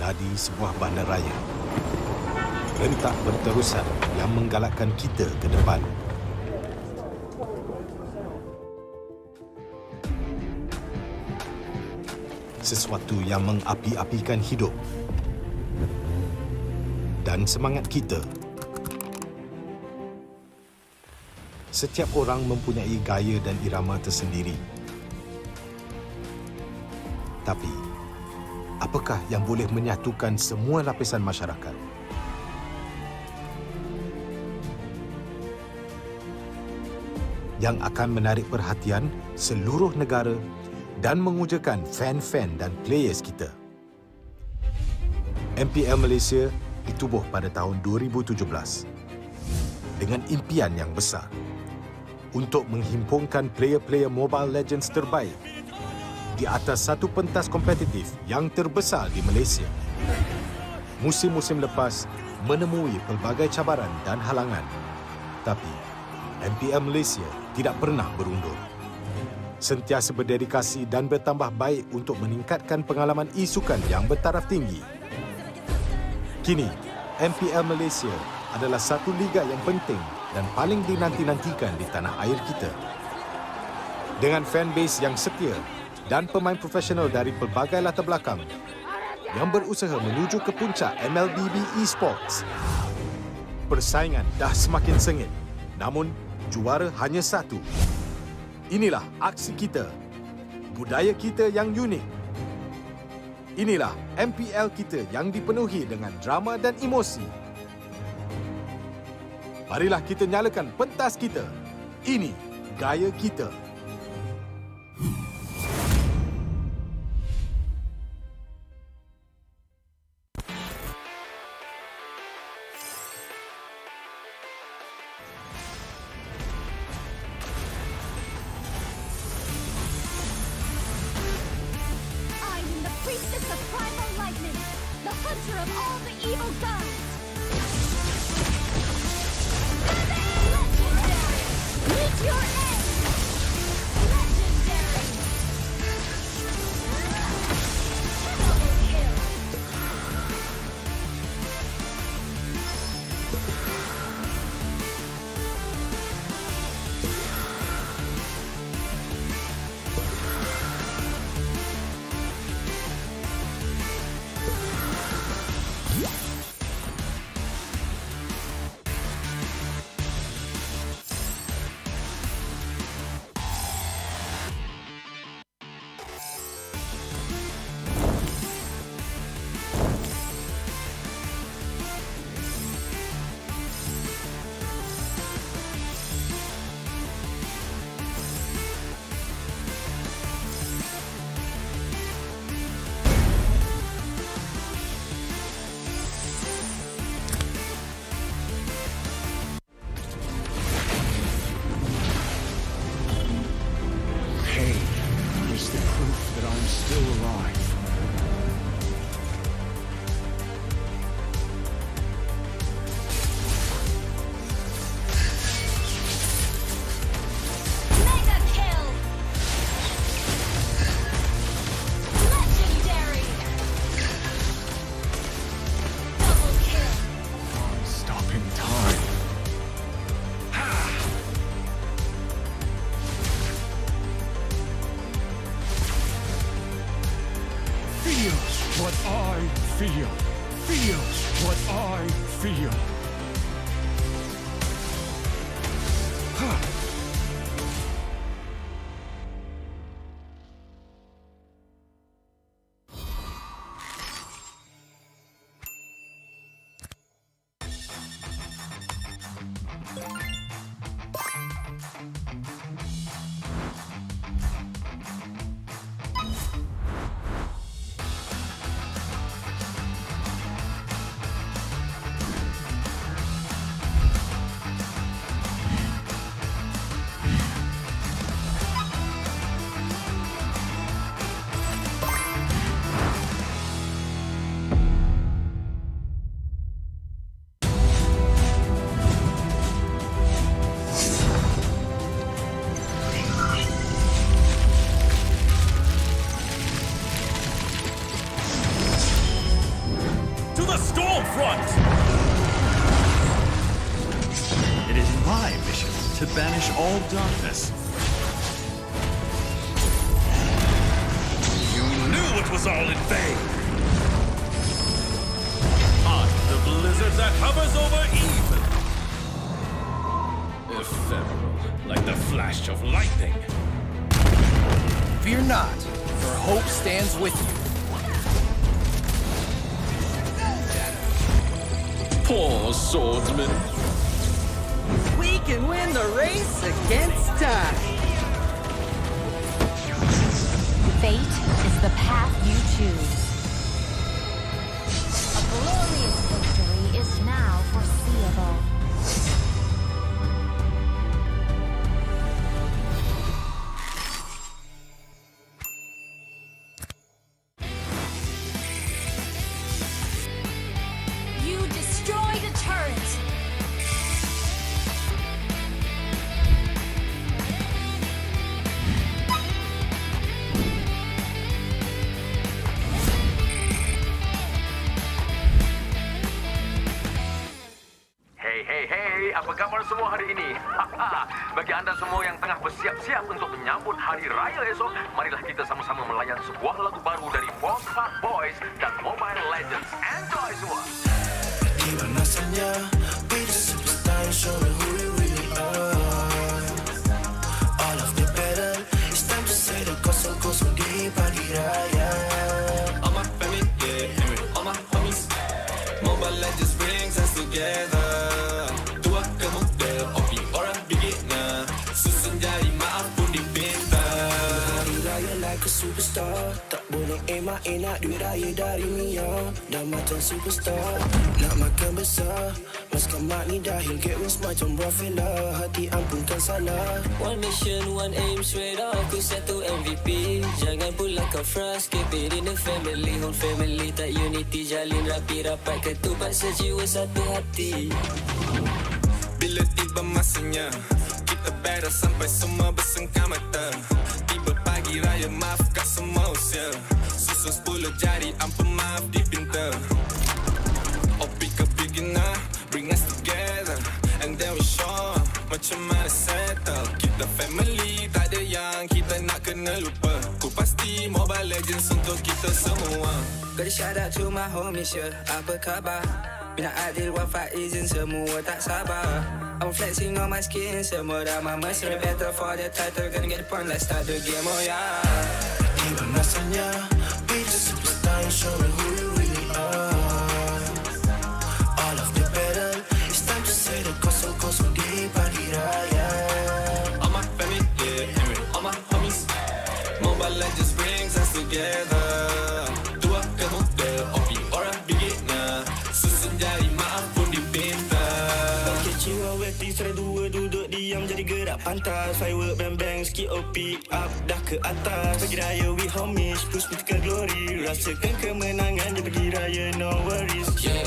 menadi sebuah bandaraya. Rentak berterusan yang menggalakkan kita ke depan. Sesuatu yang mengapi-apikan hidup dan semangat kita. Setiap orang mempunyai gaya dan irama tersendiri. Tapi, apakah yang boleh menyatukan semua lapisan masyarakat? Yang akan menarik perhatian seluruh negara dan mengujakan fan-fan dan players kita. MPL Malaysia ditubuh pada tahun 2017 dengan impian yang besar untuk menghimpunkan player-player Mobile Legends terbaik di atas satu pentas kompetitif yang terbesar di Malaysia. Musim-musim lepas menemui pelbagai cabaran dan halangan, tapi MPL Malaysia tidak pernah berundur. Sentiasa berdedikasi dan bertambah baik untuk meningkatkan pengalaman e-sukan yang bertaraf tinggi. Kini, MPL Malaysia adalah satu liga yang penting dan paling dinanti-nantikan di tanah air kita. Dengan fanbase yang setia dan pemain profesional dari pelbagai latar belakang yang berusaha menuju ke puncak MLBB Esports. Persaingan dah semakin sengit, namun juara hanya satu. Inilah aksi kita, budaya kita yang unik. Inilah MPL kita yang dipenuhi dengan drama dan emosi. Marilah kita nyalakan pentas kita. Ini gaya kita. banish all darkness. You knew it was all in vain. I'm the blizzard that hovers over evil. Ephemeral, like the flash of lightning. Fear not, for hope stands with you. Poor swordsman. We can win the race against time. Fate is the path you choose. A glorious victory is now foreseeable. You destroyed a turret. Hey, apa khabar semua hari ini? Bagi anda semua yang tengah bersiap-siap untuk menyambut Hari Raya esok, marilah kita sama-sama melayan sebuah lagu baru dari Force Park Boys dan Mobile Legends. Enjoy semua! Di mana saja, we the superstar showing who we really are. All of the battle, it's time to say the kosong-kosong di pagi raya. All my family, yeah, all my homies, Mobile Legends brings us together. Superstar, tak boleh emak duit raya dari Mia. Dah macam superstar, nak makan besar. Maskan mak ni dahil get wins macam Rafaela. Hati ampunkan salah. One mission, one aim, straight up aku satu MVP. Jangan pula kau frust, keep it in the family. Whole family tak unity, jalin rapi rapat ketupat sejiwa satu hati. Bila tiba masanya, kita battle sampai semua bersengkam mata. Tiba pagi raya, maafkan semua usia. Susun 10 jari, ampun maaf dipinta. Opi ke beginner, bring us together. And then we show macam mana settle. Kita family, tak ada yang kita nak kena lupa. Ku pasti Mobile Legends untuk kita semua. Gotta shout out to my homies, yeah. Apa khabar? Bina Adil, Wafa, Izin, semua tak sabar. I'm flexing on my skin, semua dah mamas. In the battle for the title, gonna get the point, let's start the game, oh yeah. Tiba masanya, we the superstar showing who we really are. All of the battle, it's time to say the kosong-kosong di pagi raya. All my family, yeah, all my homies, Mobile Legends brings us together. Tua ke muda, opi orang beginner. Susun jari, maaf pun dipinta. Jiwa weti serai dua duduk diam jadi gerak pantas. Firework bang-bang sikit OP up dah ke atas. Pagi raya we homies push me ke glory. Rasakan kemenangan di pagi raya no worries. Yeah,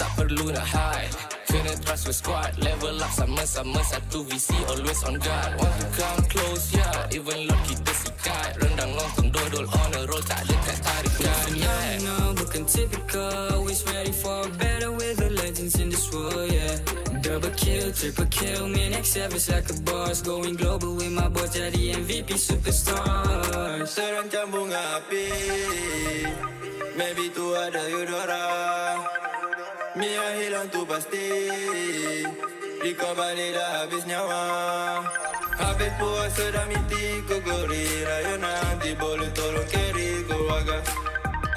tak perlu nak hide. Kena trust with squad. Level up sama-sama satu visi always on guard. Want to come close, yeah. Even Lord kita sikat. Rendang lontong dodol on a roll. Tak dekat tarikan, yeah. No, bukan typical. Always ready for better with the legends in this world, yeah. Double kill, triple kill, me next service like a boss. Going global with my boys, jadi MVP superstars. Terancam bunga api, maybe tu ada Eudora. Mia hilang tu pasti, di korban ni dah habis nyawa. Habis puasa dah miti, ku gori raya nanti boleh tolong carry keluarga.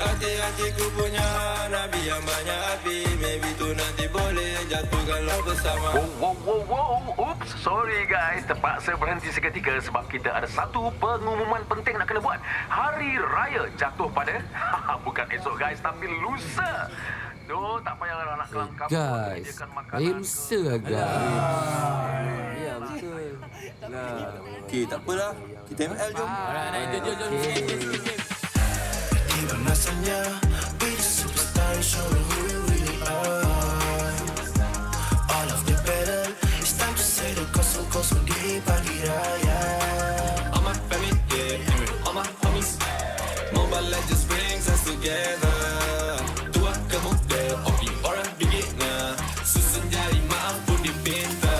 Hati-hati ku punya nabi yang banyak api. Maybe tu nanti boleh jatuhkanlah bersama. Wow. Oops, sorry guys. Terpaksa berhenti seketika sebab kita ada satu pengumuman penting nak kena buat. Hari Raya jatuh pada bukan esok guys, tapi lusa. Duh, tak payah nak kelam kampung menyediakan makanan. Raya lusa guys. Ya betul. Okay, tak apalah. Kita ML jom. Jom. Tiba masanya, we the superstar showing who we really are. All of the battle, it's time to say the kosong-kosong di pagi raya. All my family, yeah, all my homies, Mobile Legends brings us together. Tua ke muda, opi orang beginner. Susun jari, maaf pun dipinta.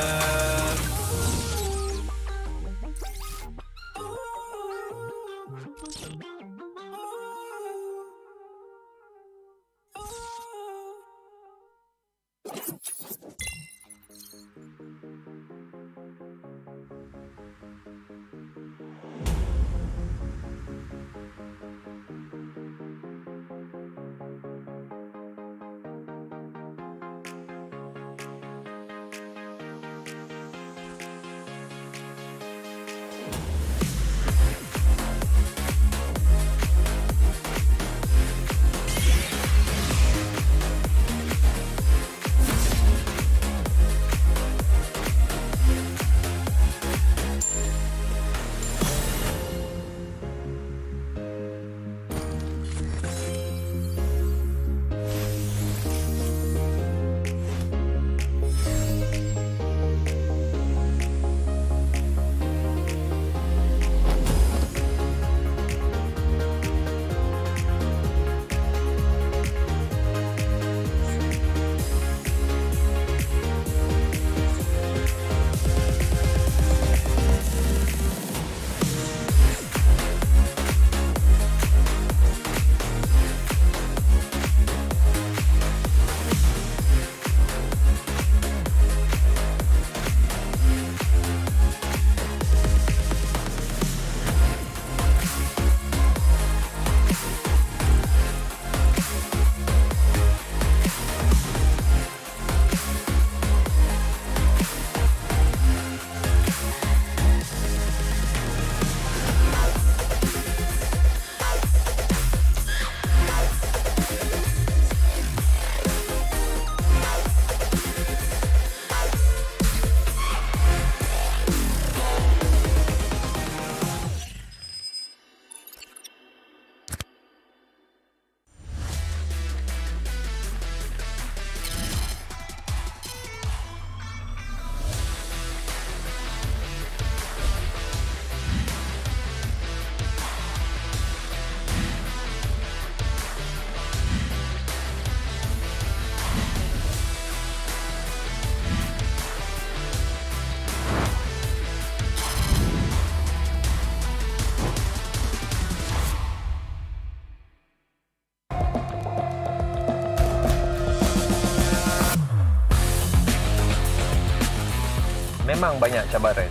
Memang banyak cabaran,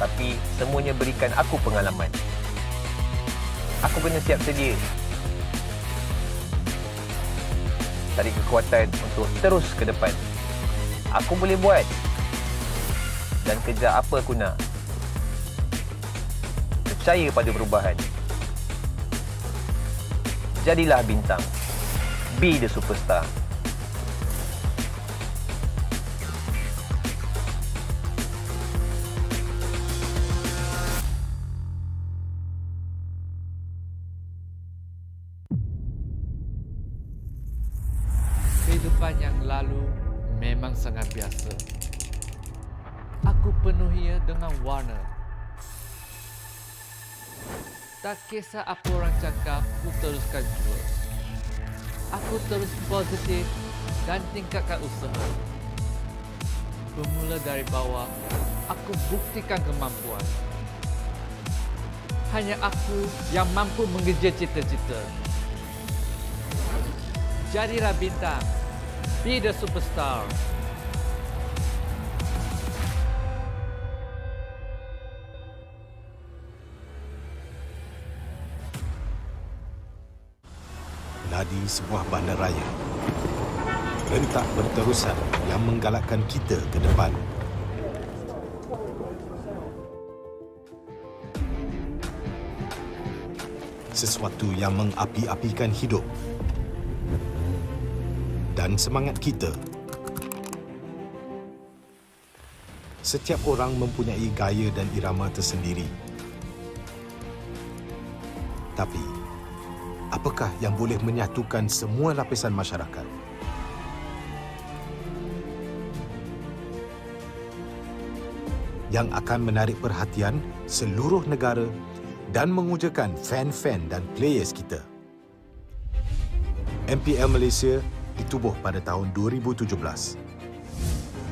tapi semuanya berikan aku pengalaman. Aku kena siap sedia, cari kekuatan untuk terus ke depan. Aku boleh buat dan kejar apa aku nak. Percaya pada perubahan. Jadilah bintang. Be the superstar. Kehidupan yang lalu memang sangat biasa. Aku penuhinya dengan warna. Tak kisah apa orang cakap, aku teruskan jua. Aku terus positif dan tingkatkan usaha. Bermula dari bawah, aku buktikan kemampuan. Hanya aku yang mampu mengejar cita-cita. Jadilah bintang. Be the superstar. Ladi sebuah bandaraya. Rentak berterusan yang menggalakkan kita ke depan. Sesuatu yang mengapi-apikan hidup dan semangat kita. Setiap orang mempunyai gaya dan irama tersendiri. Tapi, apakah yang boleh menyatukan semua lapisan masyarakat? Yang akan menarik perhatian seluruh negara dan mengujakan fan-fan dan players kita. MPL Malaysia ditubuh pada tahun 2017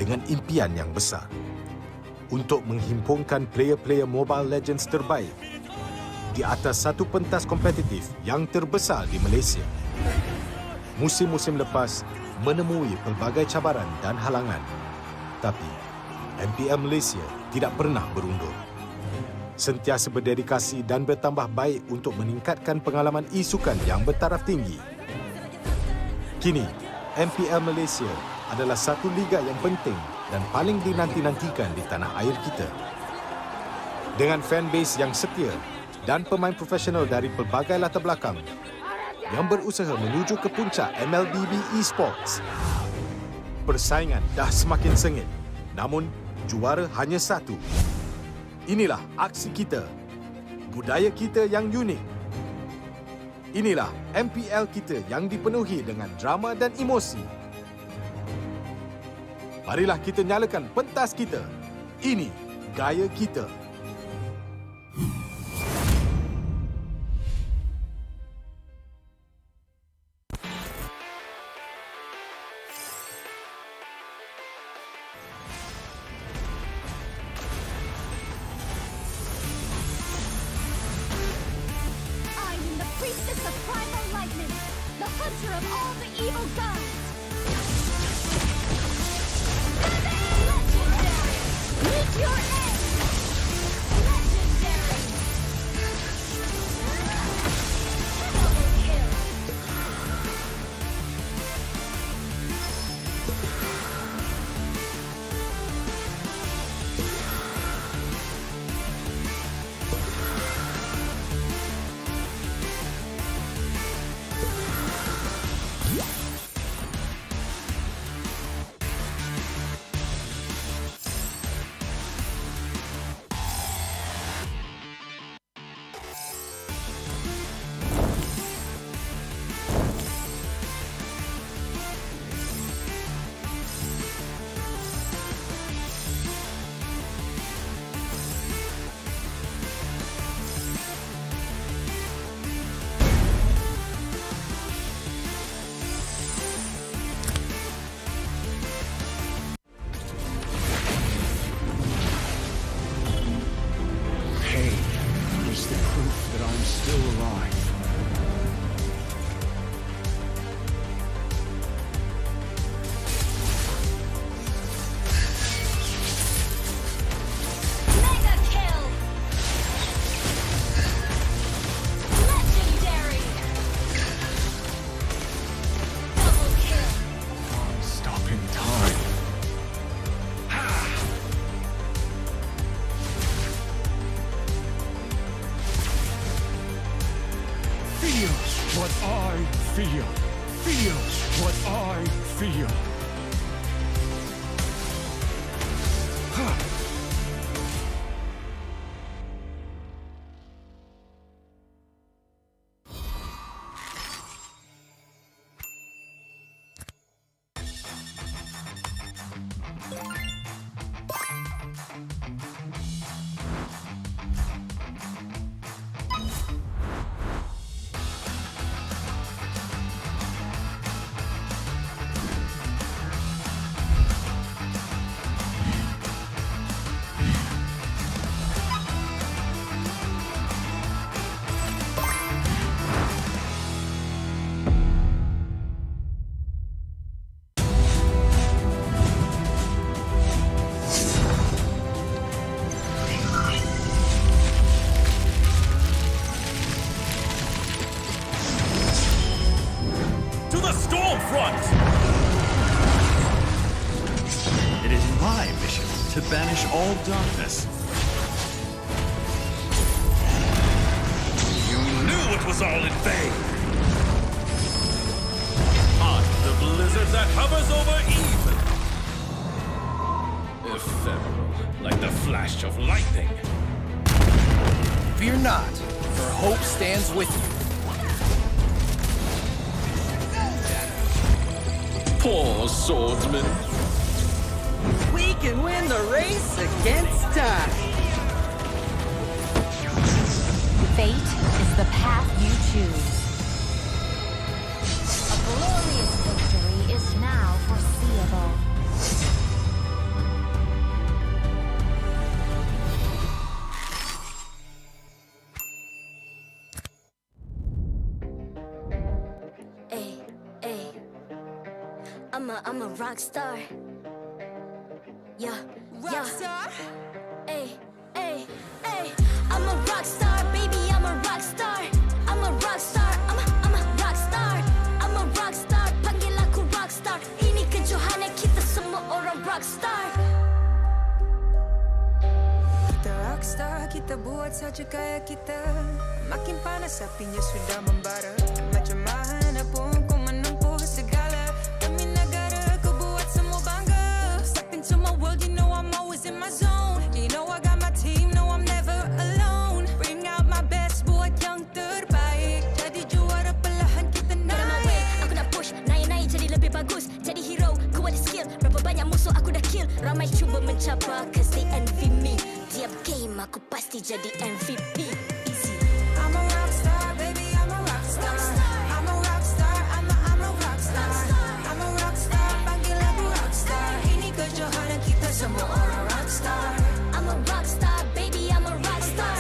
dengan impian yang besar untuk menghimpunkan player-player Mobile Legends terbaik di atas satu pentas kompetitif yang terbesar di Malaysia. Musim-musim lepas, menemui pelbagai cabaran dan halangan. Tapi, MPL Malaysia tidak pernah berundur. Sentiasa berdedikasi dan bertambah baik untuk meningkatkan pengalaman e-sukan yang bertaraf tinggi. Kini, MPL Malaysia adalah satu liga yang penting dan paling dinanti-nantikan di tanah air kita. Dengan fanbase yang setia dan pemain profesional dari pelbagai latar belakang yang berusaha menuju ke puncak MLBB Esports. Persaingan dah semakin sengit, namun juara hanya satu. Inilah aksi kita, budaya kita yang unik. Inilah MPL kita yang dipenuhi dengan drama dan emosi. Marilah kita nyalakan pentas kita. Ini gaya kita. Priestess of primal lightning, the hunter of all the evil gods. Legendary! Meet your end! Legendary! Double kill! What I feel. Feel what I feel. To banish all darkness. You knew it was all in vain. I'm the blizzard that hovers over evil. Ephemeral, like the flash of lightning. Fear not, for hope stands with you. Poor swordsman. We can win the race against time. Fate is the path you choose. A glorious victory is now foreseeable. I'm a rock star. Yeah, Rock star? Ay, ay, ay. I'm a rock star, baby, I'm a rock star. I'm a rock star, I'm a rock star. I'm a rock star, panggil aku rock star. Ini kejohanan kita semua orang rock star. Kita rockstar, kita buat saja gaya kita. Makin panas apinya sudah membara. Macam mana pun kau menempuh segala. Demi negara kau buat semua bangga. Step into my world, you know I'm always in my zone. You know I got my team, no I'm never alone. Bring out my best, buat yang terbaik. Jadi juara perlahan kita naik. Get on my way, aku nak push, naik-naik jadi lebih bagus. Jadi hero, ku ada skill. Berapa banyak musuh aku dah kill. Ramai cuba mencapai, cause they envy me. Tiap game aku pasti jadi MVP. Easy. I'm a rockstar, baby, I'm a rockstar. I'm a rockstar, I'm a rockstar. I'm a rockstar, panggil aku rockstar. Ini kejohanan kita semua orang rockstar. I'm a rockstar, baby, I'm a rockstar.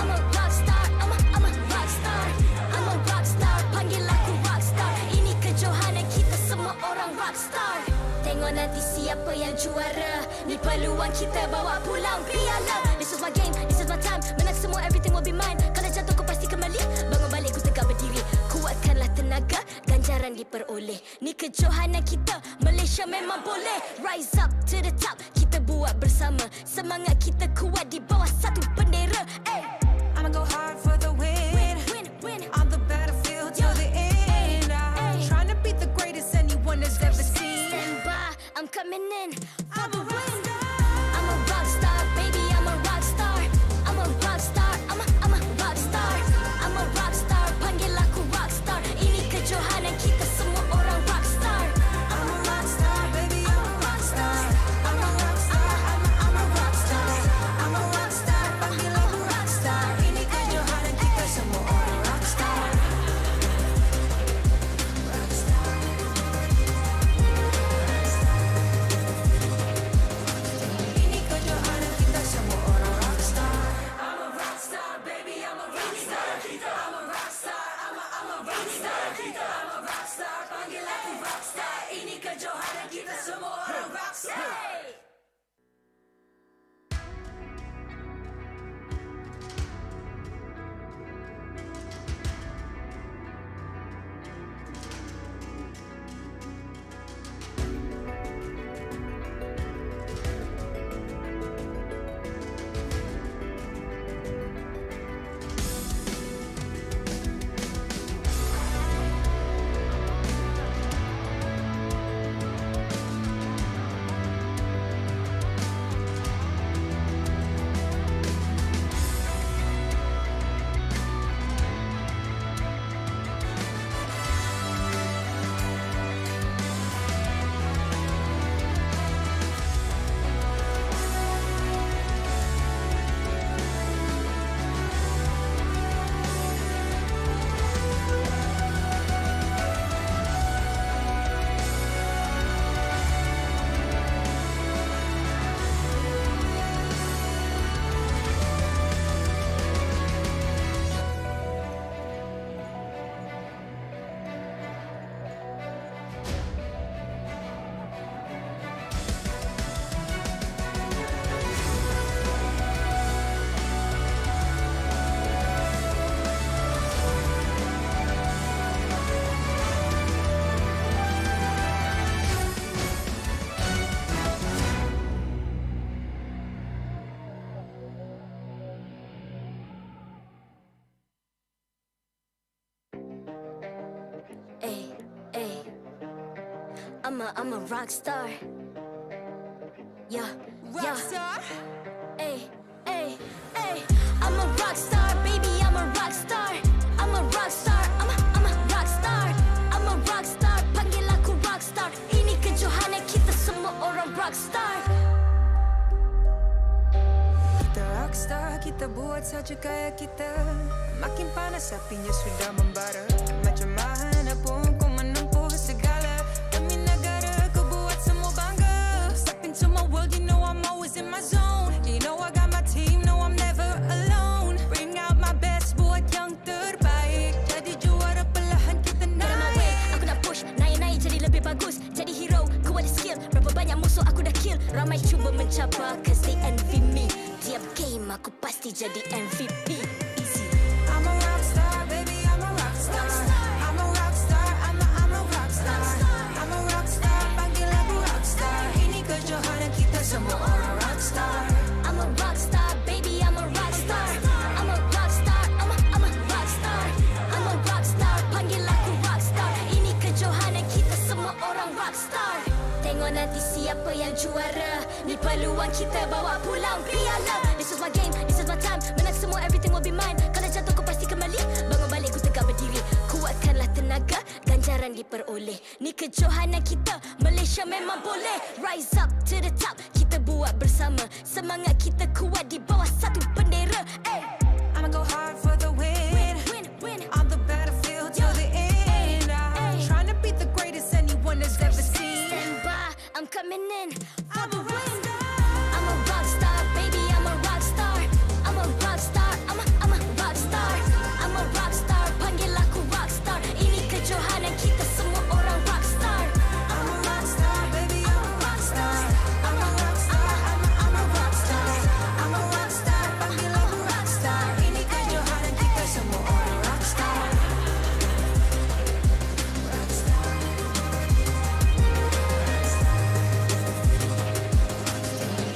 I'm a rockstar, I'm a rockstar. I'm a rockstar, panggil aku rockstar. Ini kejohanan kita semua orang rockstar. Tengok nanti siapa yang juara. Ni peluang kita bawa pulang piala. This is my game, this is my time. Menang semua, everything will be mine. Kalau jatuh kau pasti kembali. Bangun balik ku tegak berdiri. Kuatkanlah tenaga, ganjaran diperoleh. Ni kejohanan kita, Malaysia memang boleh. Rise up to the top, kita buat bersama. Semangat kita kuat di bawah satu bendera. Ay. I'ma go hard for the win. Win. On the battlefield till the end. I'm trying to beat the greatest anyone has ever seen. Stand by, I'm coming in for the win. I'm a rock star, baby, I'm a rock star. I'm a rock star, I'm a rock star. I'm a rock star, panggil aku rock star. Ini kejohanan kita semua orang rock star. I'm a rockstar, baby, I'm a rockstar. I'm a rockstar, I'm a rockstar. I'm a rockstar, panggil aku rockstar. Ini kejohanan kita semua orang rockstar. Ini kejohanan kita semua orang rockstar. I'm a rockstar, baby, I'm a rockstar. I'm a rockstar, I'm a rockstar. I'm a rockstar, panggil aku rockstar. Ini kejohanan kita semua orang rockstar. I'm a rock star. Yeah. Rockstar? Ay. I'm a rock star, baby, I'm a rock star. I'm a rock star, I'm a rock star. I'm a rock star, panggil aku rock star. Ini kejohanan kita semua orang rock star. Kita rockstar, kita buat saja gaya kita. Makin panas apinya sudah membara. Macam mana pun kau menempuh segala. Demi negara kau buat semua bangga. Step into my world, you know I'm always in my zone. You know I got my team, no I'm never alone. Bring out my best, buat yang terbaik. Jadi juara perlahan kita naik. Get on my way, aku nak push, naik-naik jadi lebih bagus. Jadi hero, Ramai cuba mencabar cause they envy me. Tiap game aku pasti jadi MVP. Easy. I'm a rockstar, baby, I'm a rockstar. I'm a rockstar, I'm a rockstar. I'm a rockstar, panggil aku rockstar. Ini kejohanan kita semua orang rockstar. I'm a rockstar, baby, I'm a rockstar. I'm a rockstar, I'm a rockstar. I'm a rockstar, panggil aku rockstar. Ini kejohanan kita semua orang rockstar. Tengok nanti siapa yang juara. Ni peluang kita bawa pulang piala. This is my game, this is my time. Menang semua, everything will be mine. Kalau jatuh kau pasti kembali. Bangun balik ku tegak berdiri. Kuatkanlah tenaga, ganjaran diperoleh. Ni kejohanan kita, Malaysia memang boleh. Rise up to the top, kita buat bersama. Semangat kita kuat di bawah satu bendera. I'ma go hard for the win. On the battlefield till the end. I'm trying to beat the greatest anyone has ever seen. Stand by, I'm coming in for the win. I'm a rockstar, baby, I'm a rockstar. I'm a rockstar, I'm a rockstar. I'm a rockstar, panggil aku rockstar. Ini kejohanan kita semua orang rockstar. I'm a rockstar, baby, I'm a rockstar. I'm a rockstar, I'm a rockstar. I'm a rockstar, panggil aku rockstar. Ini kejohanan kita semua orang rockstar.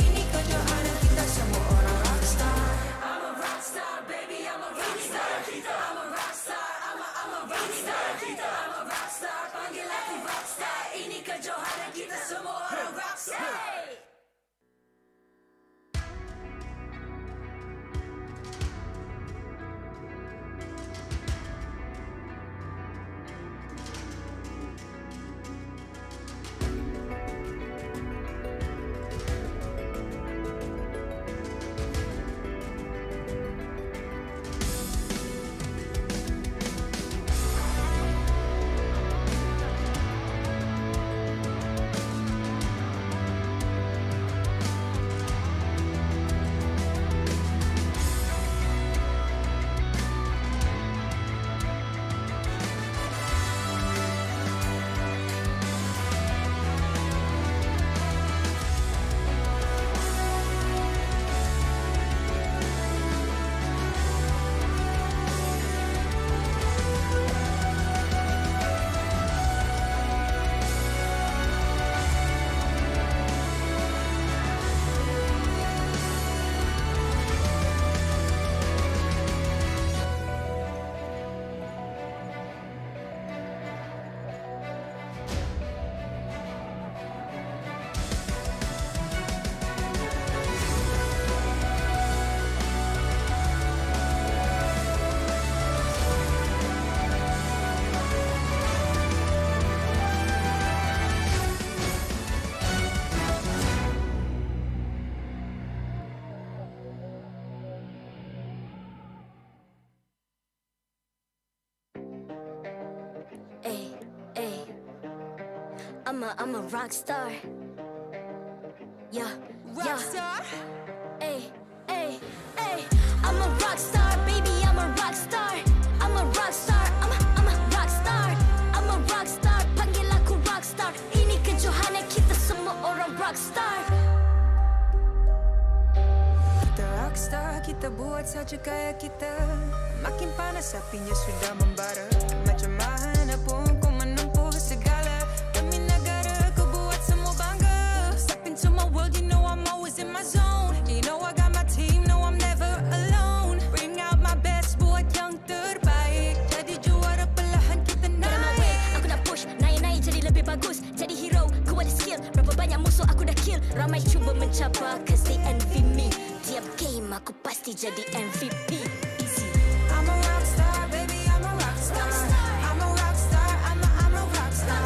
Ini kejohanan kita semua orang rockstar. I'm a rockstar, baby, I'm a rockstar. I'm a rockstar, I'm a rockstar. I'm a rockstar, panggil aku rockstar. Ini kejohanan kita semua orang rockstar. I'm a rock star. Yeah, Rockstar? Ay. I'm a rock star, baby, I'm a rock star. I'm a rock star, I'm a rock star. I'm a rock star, panggil aku rock star. Ini kejohanan kita semua orang rock star. Kita rockstar, kita buat saja gaya kita. Makin panas apinya sudah membara. Macam mana pun kau menempuh segala. Demi negara kau buat semua bangga. Step into my world, you know I'm always in my zone. You know I got my team, no I'm never alone. Bring out my best, buat yang terbaik. Jadi juara perlahan kita Get on my way, naik. aku nak push, naik jadi lebih bagus. Jadi hero, ku ada skill. Berapa banyak musuh aku dah kill. Ramai cuba mencabar cause they envy me. Tiap game aku pasti jadi MVP. Easy. I'm a rockstar, baby, I'm a rockstar. I'm a rockstar, I'm a rockstar.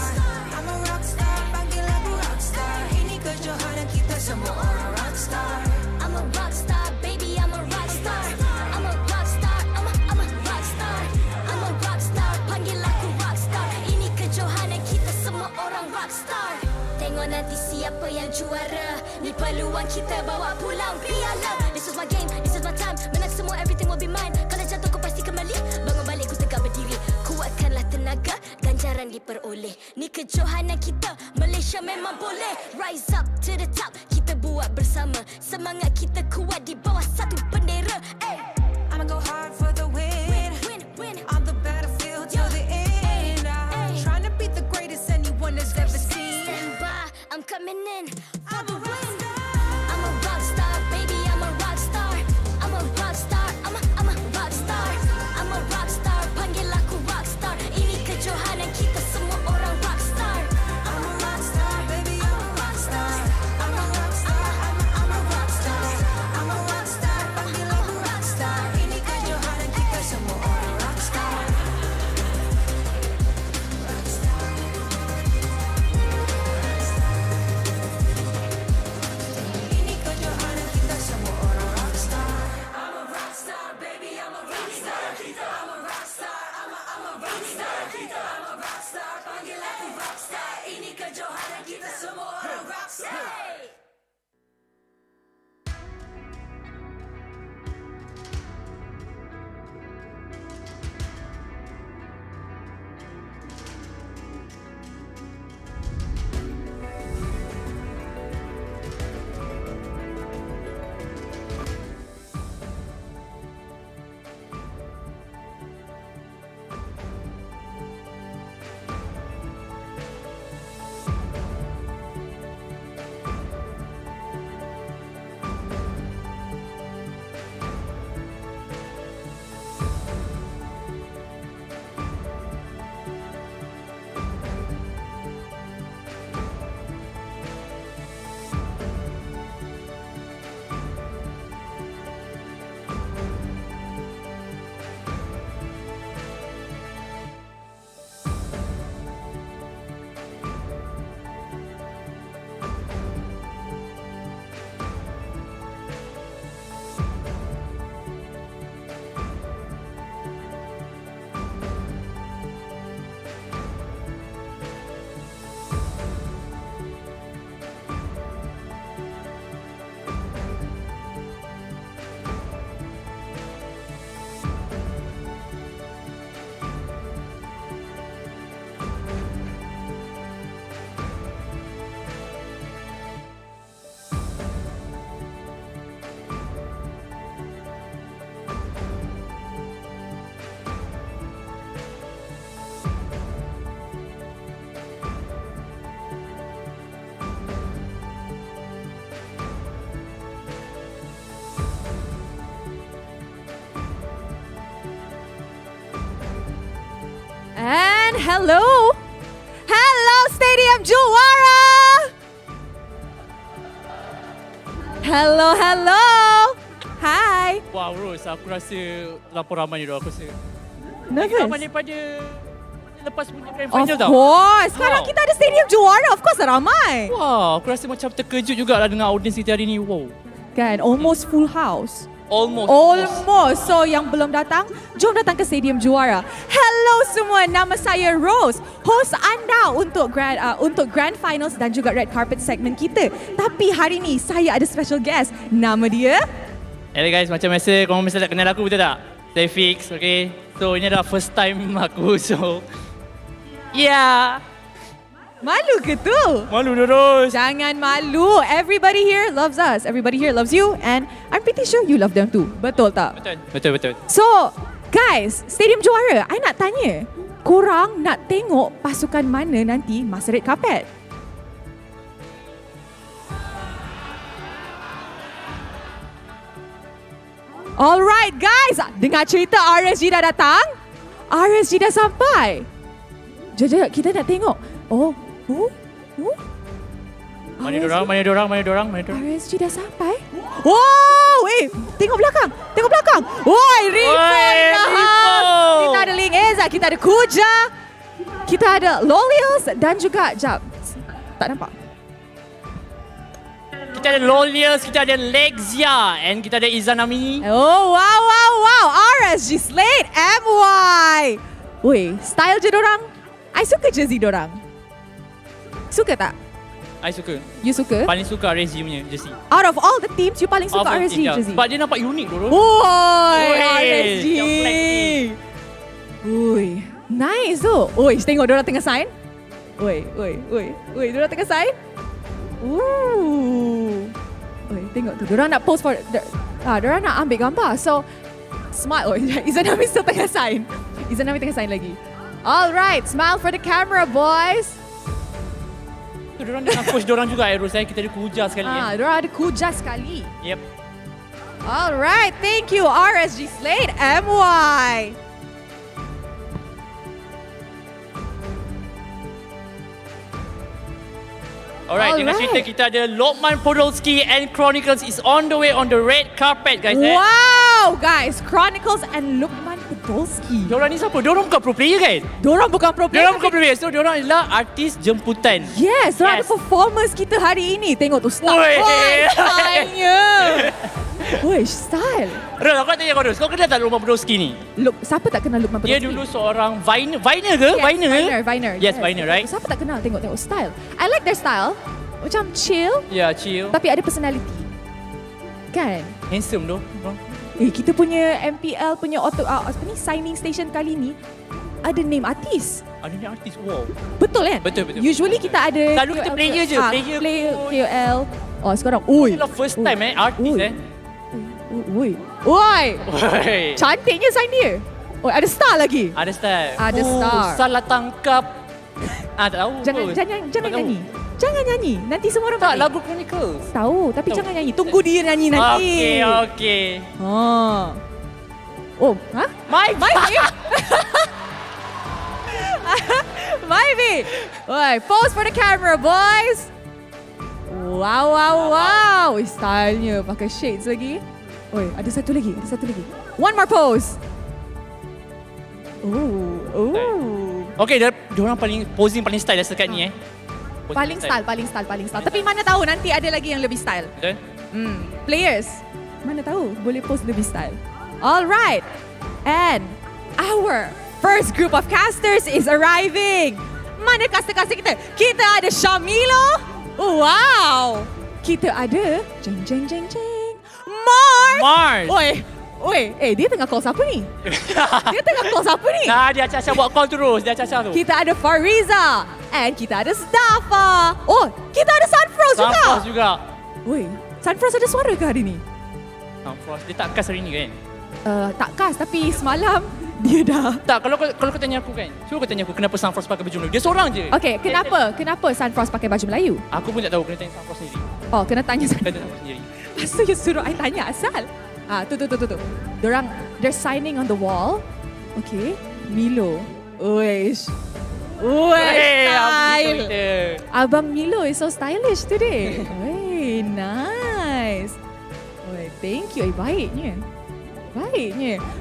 I'm a rockstar, panggil aku rockstar. Ini kejohanan kita semua orang rockstar. I'm a rockstar, baby, I'm a rockstar. I'm a rockstar, I'm a rockstar. I'm a rockstar, panggil aku rockstar. Ini kejohanan kita semua orang rockstar. Tengok nanti siapa yang juara. Ni peluang kita bawa pulang piala. This is my game, this is my time. Menang semua, everything will be mine. Kalau jatuh kau pasti kembali. Bangun balik ku tegak berdiri. Kuatkanlah tenaga, ganjaran diperoleh. Ni kejohanan kita, Malaysia memang boleh. Rise up to the top, kita kuat bersama. Semangat kita kuat di bawah satu bendera. I'ma go hard for the win. On the battlefield till the end. I'm trying to beat the greatest anyone has ever seen. Stand by, I'm coming in for the win. I'm a rock star, baby, I'm a rock star. I'm a rock star, I'm a rock star. I'm a rock star, panggil aku rock star. Ini kejohanan kita semua orang rock star. I'm a rock star, baby, I'm a rock star. I'm a rock star, I'm a rock star. I'm a rock star, panggil aku rock star. Ini kejohanan kita semua orang rock star. Ini kejohanan kita semua orang rock star. I'm a rock star, baby, I'm a rock star. I'm a rock star, I'm a rock star. I'm a rock star, panggil aku rock star. Ini kejohanan kita semua orang rock star. And hello Stadium Juara. Hello. Hi. Wow Rose, aku rasa terlampau ramai ni. Aku rasa Nervous? lagi ramai daripada lepas punya grand Of final tau. course. Sekarang Wow. kita ada Stadium Juara. Of course ramai. Wow, aku rasa macam terkejut jugalah dengan audiens kita hari ni. Wow. Kan, almost full house. Almost. So yang belum datang, jom datang ke Stadium Juara. Hello semua, nama saya Rose, host anda untuk Grand Finals dan juga Red Carpet segmen kita. Tapi hari ni saya ada special guest. Nama dia Hello guys, macam biasa korang mesti tak kenal aku, betul tak? Saya Fix, okay? So ini adalah first time aku, so yeah. Malu ke tu? Malu terus. Jangan malu. Everybody here loves us. Everybody here loves you. And I'm pretty sure you love them too. Betul tak? Betul. So, guys, Stadium Juara, I nak tanya. Korang nak tengok pasukan mana nanti masa red carpet? Alright guys, dengar cerita RSG dah datang? RSG dah sampai? Jom, kita nak tengok. Mana dorang? RSG dah sampai? Wow, tengok belakang. Woi, Rico in the house. Kita ada Ling Eza, kita ada Kuja, kita ada Lolials dan juga, tak nampak. Kita ada Lolials, kita ada Lexia, and kita ada Izanami. Oh, wow. RSG Slate MY. Woi, style je dorang. I suka jersey dorang. Suka tak? I suka. You suka? Paling suka RSG punya jersey. Out of all the teams, you paling suka RSG jersey? Sebab dia nampak unik dulu. Woi, RSG. Woi, nice tu. Woi, tengok diorang tengah sign. Woi, diorang tengah sign. Tengok tu. Diorang nak post for... diorang nak ambil gambar. So, smile. Oh, Izanami still tengah sign. Izanami tengah sign lagi. Alright, smile for the camera, boys. Diorang dengan coach diorang juga Aero saya. Kita ada kuja sekali. Diorang ada kuja sekali. Yep. Alright, thank you RSG Slade MY. Alright, dengan cerita kita ada Lokman Podolski and Chronicles is on the way on the red carpet, guys. Wow, guys, Chronicles and Lokman Podolski. Diorang ni siapa? Diorang bukan pro player kan? Diorang bukan pro player. Diorang bukan pro player. So, diorang adalah artis jemputan. Yes, diorang ada performance kita hari ini. Tengok tu, style. Stylenya. Woi, style. Ron, aku nak tanya kau, Ros. Kau kenal tak Lokman Podolski ni? Siapa tak kenal Lokman Podolski? Dia dulu seorang Viner ke? Yes, Viner. Yes, Viner, right? Siapa tak kenal? Tengok style. I like their style. Macam chill. Yeah, chill. Tapi ada personality. Kan? Handsome tu. Kita punya MPL punya signing station kali ni ada name artis. Ada name artis. Wow. Betul kan? Betul. Usually kita ada selalu kita player je. Player KOL. Oh, sekarang. Oi. First time artis Oi. Cantiknya sign dia. Oh, ada star lagi. Ada star. Ada star. Salah tangkap. Tak tahu. Jangan nyanyi. Jangan nyanyi. Nanti semua orang tak lagu Chronicles. Tahu, tapi jangan nyanyi. Tunggu dia nyanyi nanti. Okey. Oh, My baby. Oi, pose for the camera, boys. Wow. Stylenya pakai shades lagi. Oi, ada satu lagi. One more pose. Okay, diorang posing paling style sekat ni Paling style. Tapi mana tahu nanti ada lagi yang lebih style. Betul? Players, mana tahu boleh post lebih style. Alright. And our first group of casters is arriving. Mana caster-caster kita? Kita ada Shamilo. Wow. Kita ada jeng. Mars. Oi, dia tengah call siapa ni? Nah, dia acak-acak buat call terus. Dia acak-acak tu. Kita ada Fariza. And kita ada Stafa. Oh, kita ada Sunfrost juga. Oi, Sunfrost ada suara ke hari ni? Sunfrost, dia tak cast hari ni kan? Tak cast, tapi semalam dia dah. Tak, kalau kau tanya aku kan. Cuba kau tanya aku kenapa Sunfrost pakai baju Melayu. Dia seorang je. Okay, kenapa Sunfrost pakai baju Melayu? Aku pun tak tahu, kena tanya Sunfrost sendiri. Oh, kena tanya Sunfrost sendiri. Lepas tu you suruh I tanya asal. Tu. They're signing on the wall. Okay, Milo. Uish, style. Abang Milo is so stylish today. Wey, nice. Wey, thank you. Baiknya.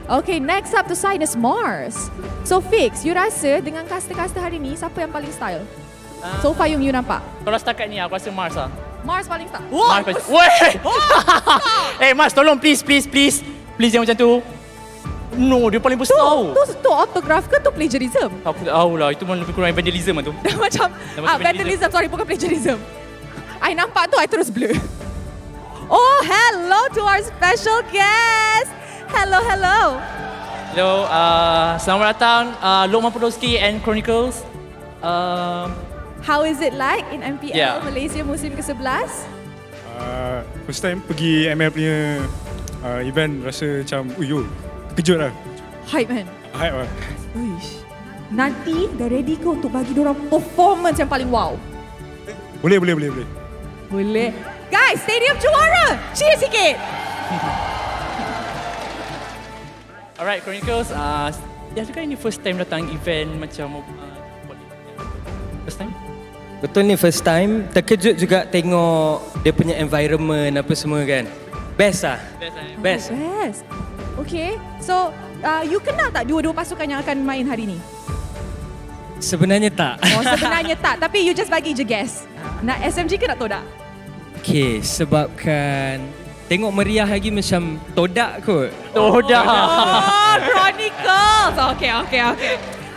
Okay, next up to sign is Mars. So Fix, you rasa dengan caster-caster hari ni, siapa yang paling style? So far yang you nampak? Kalau setakat ni, aku rasa Mars lah. Mars paling style. Mars, tolong please. Please jangan macam tu. No, dia paling besar. Tu autograph ke tu plagiarism? Aku tak tahu lah, itu pun lebih kurang vandalism tu. Macam vandalism, sorry, bukan plagiarism. I nampak tu, I terus blur. Oh, hello to our special guest. Hello. Selamat datang Lokman Podolski and Chronicles. How is it like in MPL Malaysia musim ke-11? First time pergi ML punya event, rasa macam kejut lah. Hype kan? Hype lah. Uish. Nanti dah ready ke untuk bagi diorang performance yang paling wow? Boleh. Guys, stadium juara! Cheer sikit! Alright, Chronicles. Adakah ini first time datang event macam first time? Betul ni first time. Terkejut juga tengok dia punya environment apa semua kan. Best lah. Best. Okay, so you kenal tak dua-dua pasukan yang akan main hari ni? Sebenarnya tak. Sebenarnya tak. Tapi you just bagi je guess. Nak SMG ke nak Todak? Okay, sebabkan tengok meriah lagi macam Todak kot. Todak. Chronicles. Okay.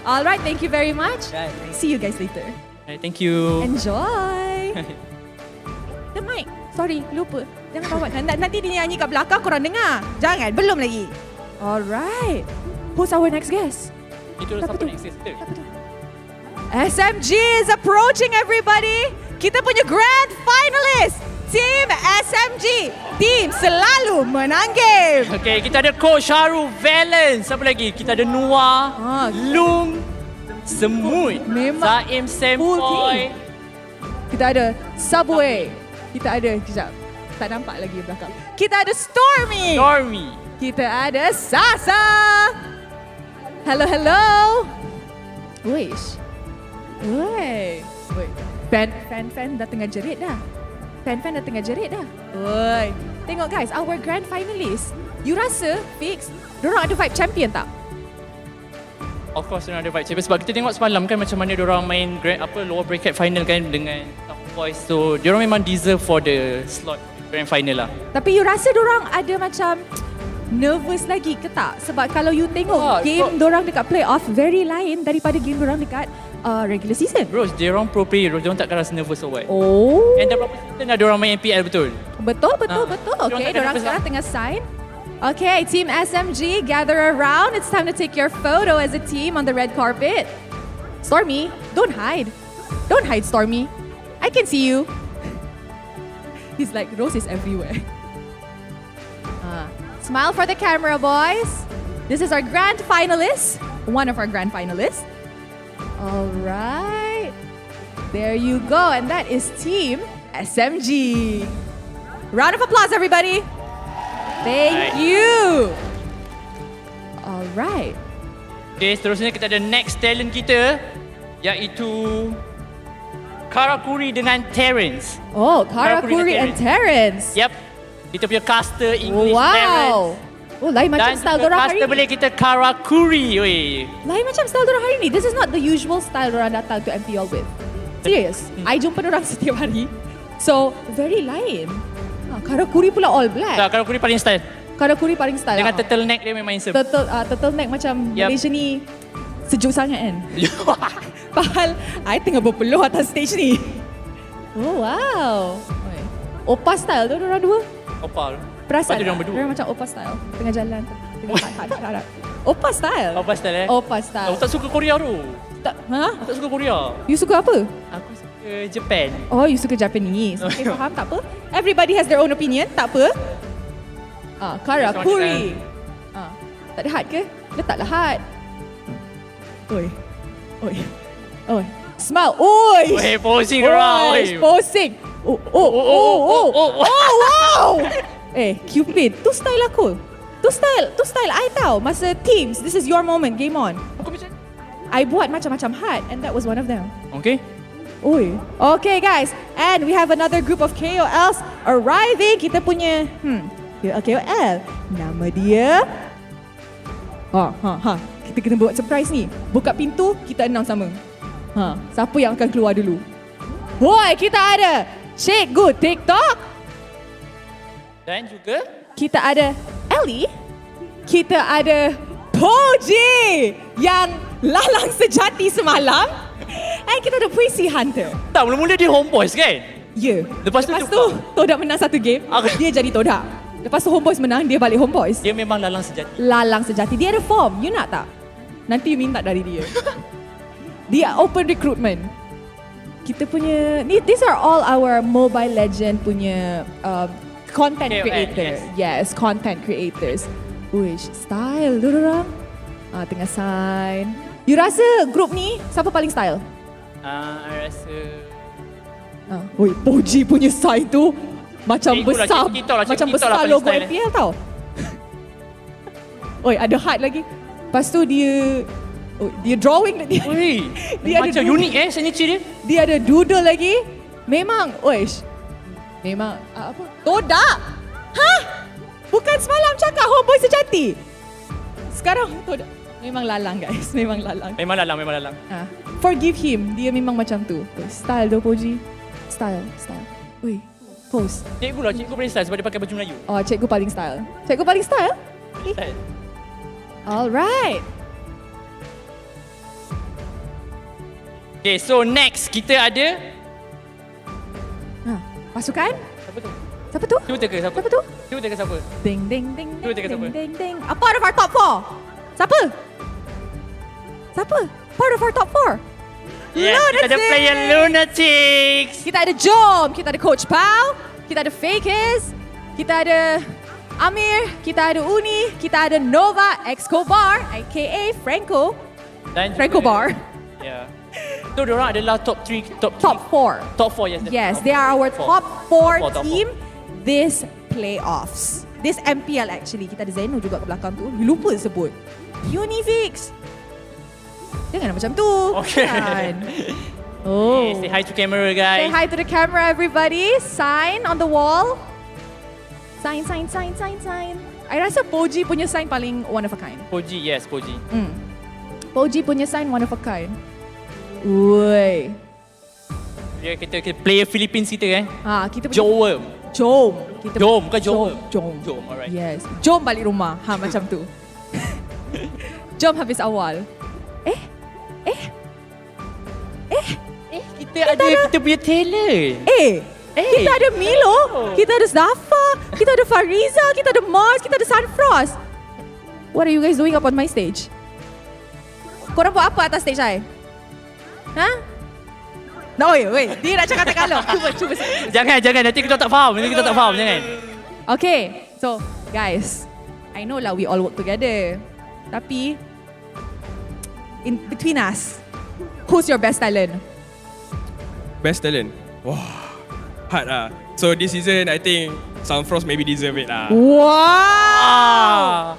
Alright, thank you very much. See you guys later. Thank you. Enjoy. The mic. Sorry, lupa. Jangan bawa. Nanti dia nyanyi kat belakang, korang dengar. Jangan, belum lagi. Alright. Who's our next guest? Itu dah siapa next guest? SMG is approaching, everybody. Kita punya grand finalist. Team SMG. Team selalu menang game. Okay, kita ada Coach Haru, Valence. Siapa lagi? Kita ada Noah, Lung, Semut, Zaim, Sempoy. Kita ada Subway. Kita ada, kejap. Tak nampak lagi belakang. Kita ada Stormy. Kita ada Sasa. Hello. Wish. Woi. Fan dah tengah jerit dah. Woi. Tengok guys, our grand finalists. You rasa, Fix, diorang ada vibe champion tak? Of course, diorang ada vibe champion. Sebab kita tengok semalam kan macam mana diorang main lower bracket final kan dengan top boys. So, diorang memang deserve for the slot grand final lah. Tapi you rasa diorang ada macam nervous lagi ke tak? Sebab kalau you tengok game diorang dekat playoff very lain daripada game diorang dekat regular season. Bro, diorang pro player, diorang takkan rasa nervous or what. Oh. And dah berapa season dah diorang main MPL betul? Betul. Okay, diorang sekarang tengah sign. Okay, Team SMG, gather around. It's time to take your photo as a team on the red carpet. Stormy, don't hide. Don't hide, Stormy. I can see you. He's like, roses everywhere. Smile for the camera, boys. This is our grand finalist. One of our grand finalists. All right. There you go. And that is Team SMG. Round of applause, everybody. Thank you. All right. Okay, seterusnya kita ada next talent kita, iaitu Karakuri dengan Terrence. Oh, Karakuri and Terrence. Yep. Kita punya caster English Terrence. Oh, lain macam style dorang hari ni. Dan caster boleh kita Karakuri. Lain macam style dorang hari ni. This is not the usual style dorang datang to MPL with. Serious. I jumpa dorang setiap hari. So, very lain. Karakuri pula all black. Karakuri paling style. Dengan turtleneck dia memang handsome. Turtleneck macam Malaysia ni sejuk sangat kan. Padahal I tengah berpeluh atas stage ni. Oh wow. Opa style tu diorang dua. Opa. Perasan tak? Diorang macam Opa style. Tengah jalan. Tengah Opa style. Opa style. Aku tak suka Korea tu. Aku tak suka Korea. You suka apa? Aku suka Japan. Oh, you suka Japanese. Okay, faham, tak apa. Everybody has their own opinion, tak apa. Karakuri. Tak ada hat ke? Letaklah hat. Oi. Smile. Oi. Posing orang. Posing. Oh, wow. Cupid. Tu style aku. Tu style I tahu. Masa teams, this is your moment. Game on. I buat macam-macam hat and that was one of them. Okay. Oi. Okay guys, and we have another group of KOLs arriving. Kita punya KOL. Nama dia kita kena buat surprise ni. Buka pintu, kita announce sama. Siapa yang akan keluar dulu? Boy, kita ada Cikgu TikTok. Dan juga kita ada Ellie. Kita ada Poji yang lalang sejati semalam. And kita ada Puisi Hunter. Tak, mula-mula dia Homeboys kan? Ya. Lepas tu Todak menang satu game, dia jadi Todak. Lepas tu Homeboys menang, dia balik Homeboys. Dia memang lalang sejati. Dia ada form, you nak tak? Nanti you minta dari dia. Dia open recruitment. Kita punya, these are all our Mobile Legend punya content creators. Yes, content creators. Uish, style diorang. Tengah sign. You rasa group ni siapa paling style? I rasa Poji punya sign tu macam besar. Macam besar logo MPL tau. Ada hat lagi. Lepas tu dia drawing dia. Dia macam unik signature dia. Dia ada doodle lagi. Memang memang apa? Todak. Bukan semalam cakap homeboy sejati. Sekarang Todak. Memang lalang guys, memang lalang. Forgive him, dia memang macam tu. Style tu Poji. Style. Pose. Cikgu paling style sebab dia pakai baju Melayu. Cikgu paling style. Okay. Alright. Okay, so next kita ada pasukan. Siapa tu? Cuba teka siapa? Ding. Cuba teka siapa? Ding. A part of our top 4. Siapa? Part of our top 4. Yes, kita ada player Lunatics. Kita ada Jom, kita ada Coach Pau, kita ada Fakez, kita ada Amir, kita ada Uni, kita ada Nova Escobar aka Franco. Dan Franco Bar. Ya. So diorang adalah top 4. Top 4, yes. Yes, they are our top 4 top team this playoffs. This MPL actually. Kita ada Zeno juga ke belakang tu. Lupa sebut. Unifix. Jangan macam tu. Okay. Kan? Oh. Say hi to camera, guys. Say hi to the camera, everybody. Sign on the wall. Sign. I rasa Poji punya sign paling one of a kind. Poji, yes, Poji. Poji punya sign one of a kind. Ui. Dia kita player Philippines kita kan? Kita Jom. Jom, bukan Jom. Jom, alright. Yes. Jom balik rumah. Macam tu. Jom habis awal. Kita punya talent. Kita ada Milo, kita ada Zafa, kita ada Fariza, kita ada Mars, kita ada Sunfrost. What are you guys doing up on my stage? Korang buat apa atas stage saya? No, wait. Dia nak cakap kalau. Cuba. Jangan. Nanti kita tak faham. Jangan. Okay, so guys, I know lah we all work together. Tapi, in between us, who's your best talent? Best talent? Wah, hard lah. So this season, I think Sunfrost maybe deserve it lah. Wow!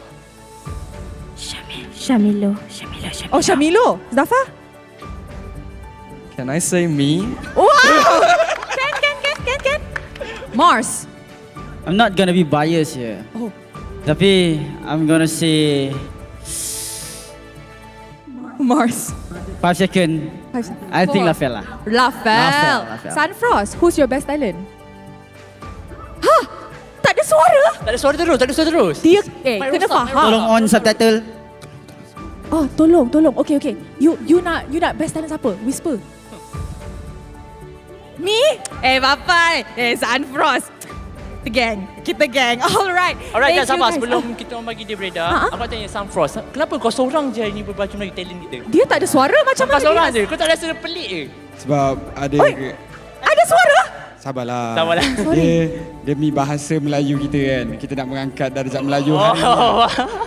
Shamilo. Oh, Shamilo. Zafa? Can I say me? Wow! Can. Mars. I'm not gonna be biased here. Tapi I'm gonna say Mars. 5 seconds. I think Lafel lah. Lafel. Sunfrost, who's your best talent? Tak ada suara? Tak ada suara terus. Dia kena faham. Tolong on subtitle. Oh, tolong. Okay. You nak best talent siapa? Whisper. Me? Bapak. Sunfrost. Kita gang. Alright, guys, sabar. Sebelum kita orang bagi dia beredar, aku nak tanya Sunfrost, kenapa kau seorang je ni berbaju Melayu talent kita? Dia tak ada suara macam mana? Kau seorang je. Kau tak rasa pelik ke? Sebab ada... Ada suara? Sabarlah. Sorry. Demi bahasa Melayu kita kan. Kita nak mengangkat darjat Melayu hari ni.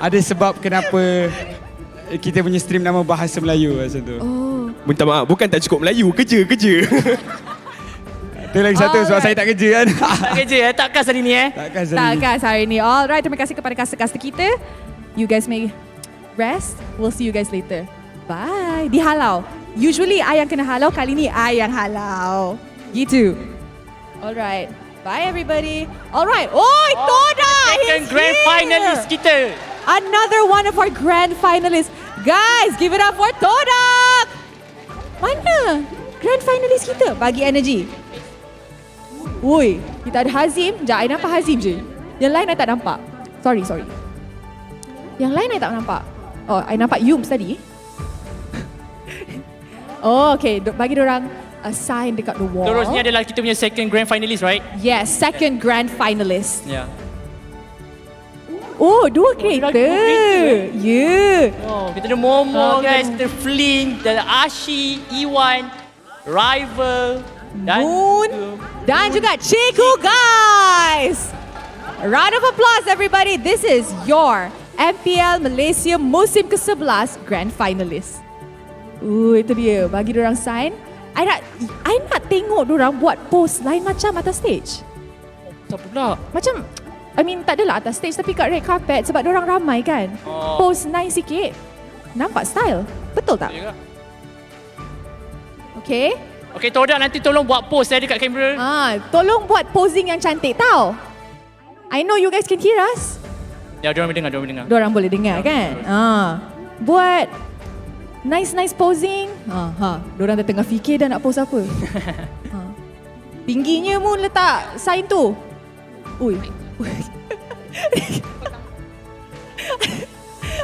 Ada sebab kenapa kita punya stream nama bahasa Melayu macam tu. Minta maaf, bukan tak cukup Melayu, kerja. Itu lagi satu sebab saya tak kerja kan. Tak kerja tak kas hari ni Tak kas hari ni. Alright, terima kasih kepada caster-caster kita. You guys may rest. We'll see you guys later. Bye. Dihalau. Usually I yang kena halau, kali ni I yang halau. Gitu. Alright. Bye everybody. Alright. Todak! Second grand finalist kita. Another one of our grand finalists. Guys, give it up for Todak! Mana? Grand finalist kita. Bagi energy. Ui, kita ada Hazim. Sekejap, I nampak Hazim je. Yang lain I tak nampak. Sorry. Yang lain I tak nampak. Oh, I nampak Yums tadi. Okay. Bagi diorang a sign dekat the wall. Terus ni adalah kita punya second grand finalist, right? Yes, second grand finalist. Yeah. Oh, 2 kereta. Yeah. Oh, kita ada Momo, guys. Kita Flynn, ada Ashi, Iwan, Rival, dan Moon, dan juga Ciku, guys. A round of applause, everybody. This is your MPL Malaysia musim ke-11 grand finalist. Itu dia. Bagi diorang sign. I nak tengok diorang buat pose lain macam atas stage. Tak pula. Macam, I mean, tak adalah atas stage tapi kat red carpet sebab diorang ramai kan. Pose nice sikit. Nampak style. Betul tak? Okay. Okay, Todak nanti tolong buat pose dekat kamera. Tolong buat posing yang cantik tau. I know you guys can hear us. Ya, diorang boleh dengar. Diorang boleh dengar kan? Buat nice posing. Diorang dah tengah fikir dah nak pose apa. Tingginya Moon letak sign tu. Ui.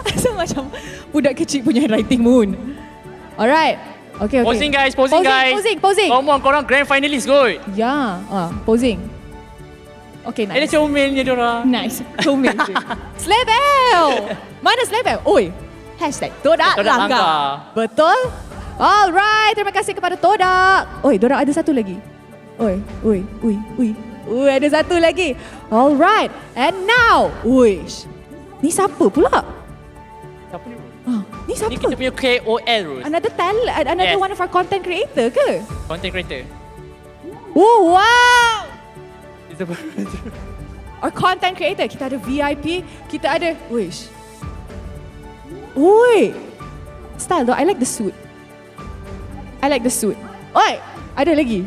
Asal macam budak kecil punya writing Moon. Alright. Okay. Posing guys. Posing. Come on, korang grand finalist kot. Ya, posing. Okay, nice. Ada comelnya diorang. Nice, comel je. Slebel! Mana Slebel? Oi, #Todak langgar. Betul? Alright, terima kasih kepada Todak. Oi, diorang ada satu lagi. Oi. Ada satu lagi. Alright. And now. Uish. Ni siapa pula? Siapa ni? Ni siapa? Ni kita punya KOL, Rose. Another talent, another one of our content creator ke? Content creator. Oh, wow! Our content creator. Kita ada VIP. Kita ada... Wish. Oi! Style though. I like the suit. Oi! Ada lagi.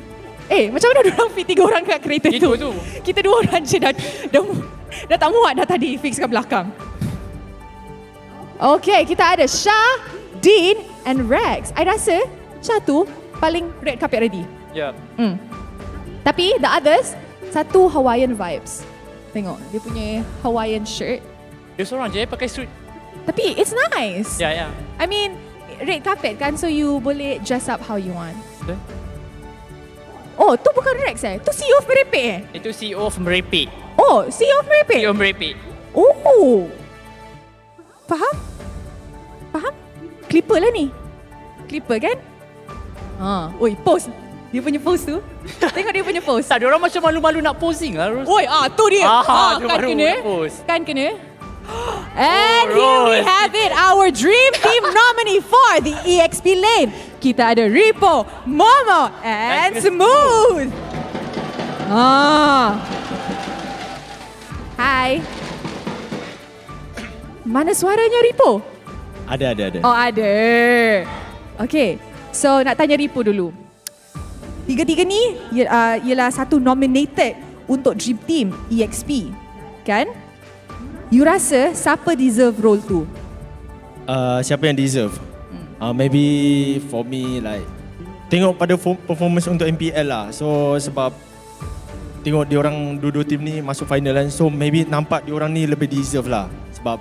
Macam mana diorang fit 3 orang kat kereta tu? Kita 2 orang je dah tak muat dah tadi fix kat belakang. Okay, kita ada Shah, Dean and Rex. I rasa Shah tu paling red carpet ready. Ya. Tapi the others, satu Hawaiian vibes. Tengok, dia punya Hawaiian shirt. Dia seorang je pakai suit. Tapi it's nice. Ya. I mean, red carpet kan, so you boleh dress up how you want. Betul. Oh, tu bukan Rex Tu CEO of Merepek Itu CEO of Merepek. Oh, CEO of Merepek? CEO of Merepek. Oh. Faham? Clipper lah ni. Clipper kan? Oi, pose. Dia punya pose tu. Tengok dia punya pose. Tak, diorang macam malu-malu nak posing lah, Rose. Oi, tu dia. Kan kena. And here we have it, our dream team nominee for the EXP lane. Kita ada Ripo, Momo, and Smooth. Hai. Mana suaranya Ripo? Ada. Oh, ada. Okay, so nak tanya Ripo dulu. Tiga-tiga ni ialah satu nominated untuk Dream Team EXP, kan? You rasa siapa deserve role tu? Siapa yang deserve? Maybe for me like tengok pada performance untuk MPL lah. So sebab tengok diorang dua-dua team ni masuk final kan. So maybe nampak diorang ni lebih deserve lah. Sebab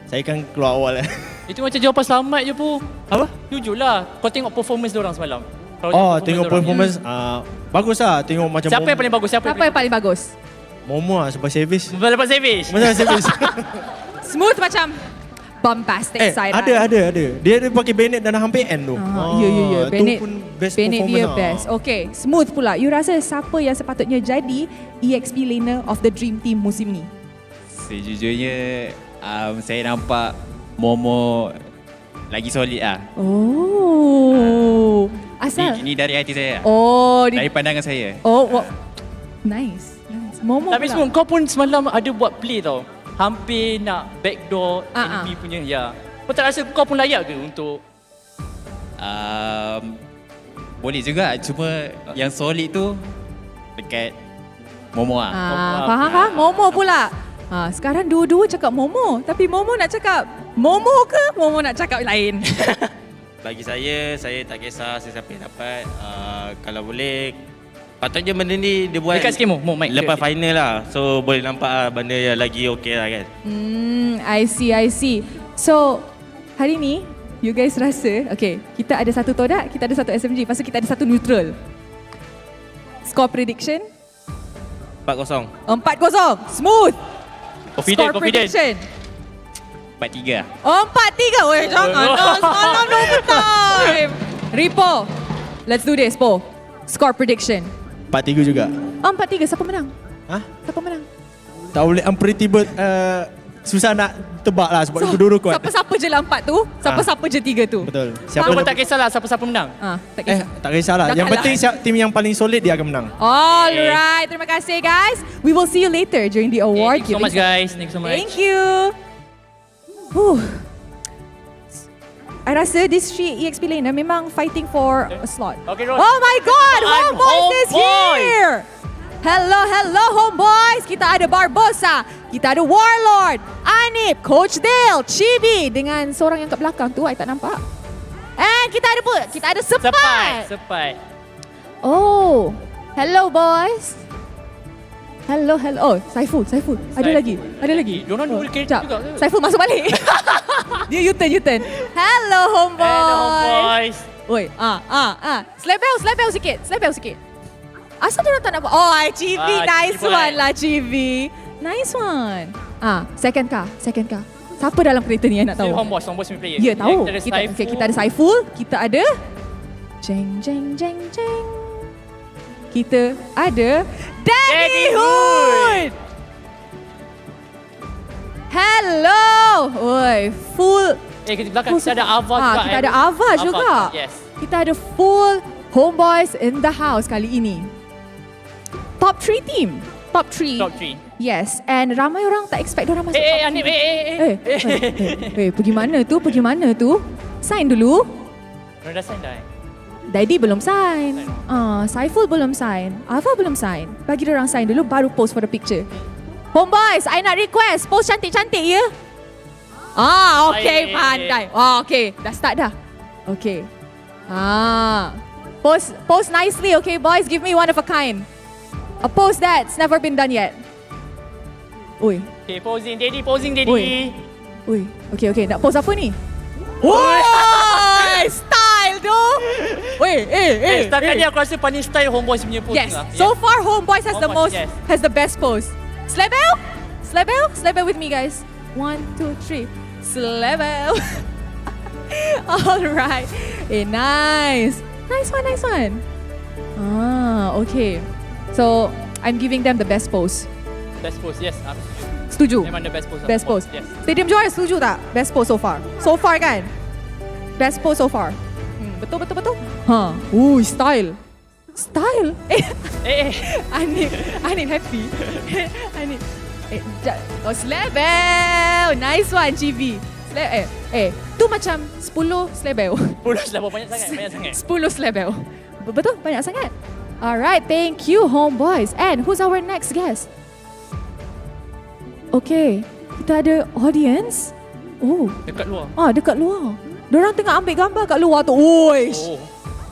saya kan keluar awal. Itu macam jawapan selamat je pun. Apa? Jujur lah. Kau tengok performance diorang semalam. Tengok performance. Bagus lah. Tengok macam siapa yang paling bagus? Siapa yang paling bagus? Momo lah sebab service. Lepas service? Macam service. Smooth macam bombastic side. Ada. Dia pakai Bennett dan hampir end tu. Ya. Bennett best dia best. Okay, Smooth pula. You rasa siapa yang sepatutnya jadi EXP laner of the Dream Team musim ni? Sejujurnya, saya nampak Momo lagi solid lah. Oh. Asal? Ini dari hati saya. Dari pandangan saya. Nice. Momo tapi pula. semua kau pun semalam ada buat play tau. Hampir nak backdoor enemy punya. Ya. Kau tak rasa kau pun layak ke untuk? Boleh juga. Cuma yang solid tu dekat Momo lah. Faham? Momo pula. Sekarang dua-dua cakap Momo. Tapi Momo nak cakap Momo ke? Momo nak cakap lain? Bagi saya tak kisah siapa yang dapat. Kalau boleh, patutnya benda ni dia buat dekat sikit mic lepas final lah. So boleh nampak benda yang lagi okey lah kan. I see. So hari ni you guys rasa, okay, kita ada satu Todak, kita ada satu SMG, lepas tu kita ada satu neutral. Score prediction? 4-0. 4-0. Smooth. Confident. Prediction? 4-3 lah. 4-3. Weh, jangan dah. Salam no time. Ripo, let's do this, Po. Score prediction. 4-3 juga. 4-3. Siapa menang? Siapa menang? Tak boleh unpredictable. Susah nak tebak lah sebab dua-dua kuat. Siapa-siapa je lah 4 tu, siapa-siapa je 3 tu. Betul. Siapa pun tak kisahlah siapa-siapa menang. Tak kisah. Tak kisahlah. Yang penting tim yang paling solid dia akan menang. Alright, terima kasih guys. We will see you later during the award Thank you so much guys. Thank you so much. Thank you. I rasa this 3 EXP laner memang fighting for a slot. Okay, Rose. Oh my God, Homeboys is here. Hello Homeboys. Kita ada Barbosa, kita ada Warlord, Anip, Coach Dale, Chibi dengan seorang yang kat belakang tu I tak nampak. And kita ada Sepat. Oh, hello boys. Hello. Oh, Saiful. Ada lagi. Diorang dua kereta juga ke? Saiful masuk balik. Dia U-turn. Hello Homeboys. Oi, Slap bell sikit. Asal diorang tak nak buat? Oh, Chibi, nice one lah Chibi. Nice one. Second car. Siapa dalam kereta ni yang nak tahu? Homeboys player. Ya, tahu. Kita ada Saiful, kita ada Jeng. kita ada Daddy Hood. Hello. Oi, full. Kita belakang kita ada Ava juga. Kita ada Ava juga. Yes. Kita ada full homeboys in the house kali ini. Top 3 team. Top 3. Top 3. Yes, and ramai orang tak expect diorang masuk. Anip, Pergi mana tu? Pergi mana tu? Sign dulu. Dah sign dah. Daddy belum sign. Saiful belum sign. Ava belum sign. Bagi diorang sign dulu baru post for the picture. Homeboys, I nak request post cantik-cantik ya. Okay, pandai. Okay, dah start dah. Okay. Post nicely, okay boys. Give me one of a kind. A pose that's never been done yet. Oi. Okay, posing daddy. Oi. Okay. Nak pose apa ni? Oi, style tu. Setakat ni aku rasa paling style Homeboys punya pose. Yes. So far Homeboys has has the best pose. Slebel with me guys. 1, 2, 3. Slebel. Alright. Nice. Nice one. Okay. So I'm giving them the best pose. Best pose, yes. Setuju? Memang the best pose. Best pose. Yes. Stadium juara setuju tak? Best pose so far. So far kan? Best pose so far. Betul. Style. I need happy. Slebel. Nice one, Chibi. Tu macam 10 slebel. 10 slebel banyak sangat. 10 slebel. Betul? Banyak sangat. Alright, thank you homeboys. And who's our next guest? Okay, kita ada audience. Dekat luar. Dekat luar. Diorang tengah ambil gambar kat luar tu.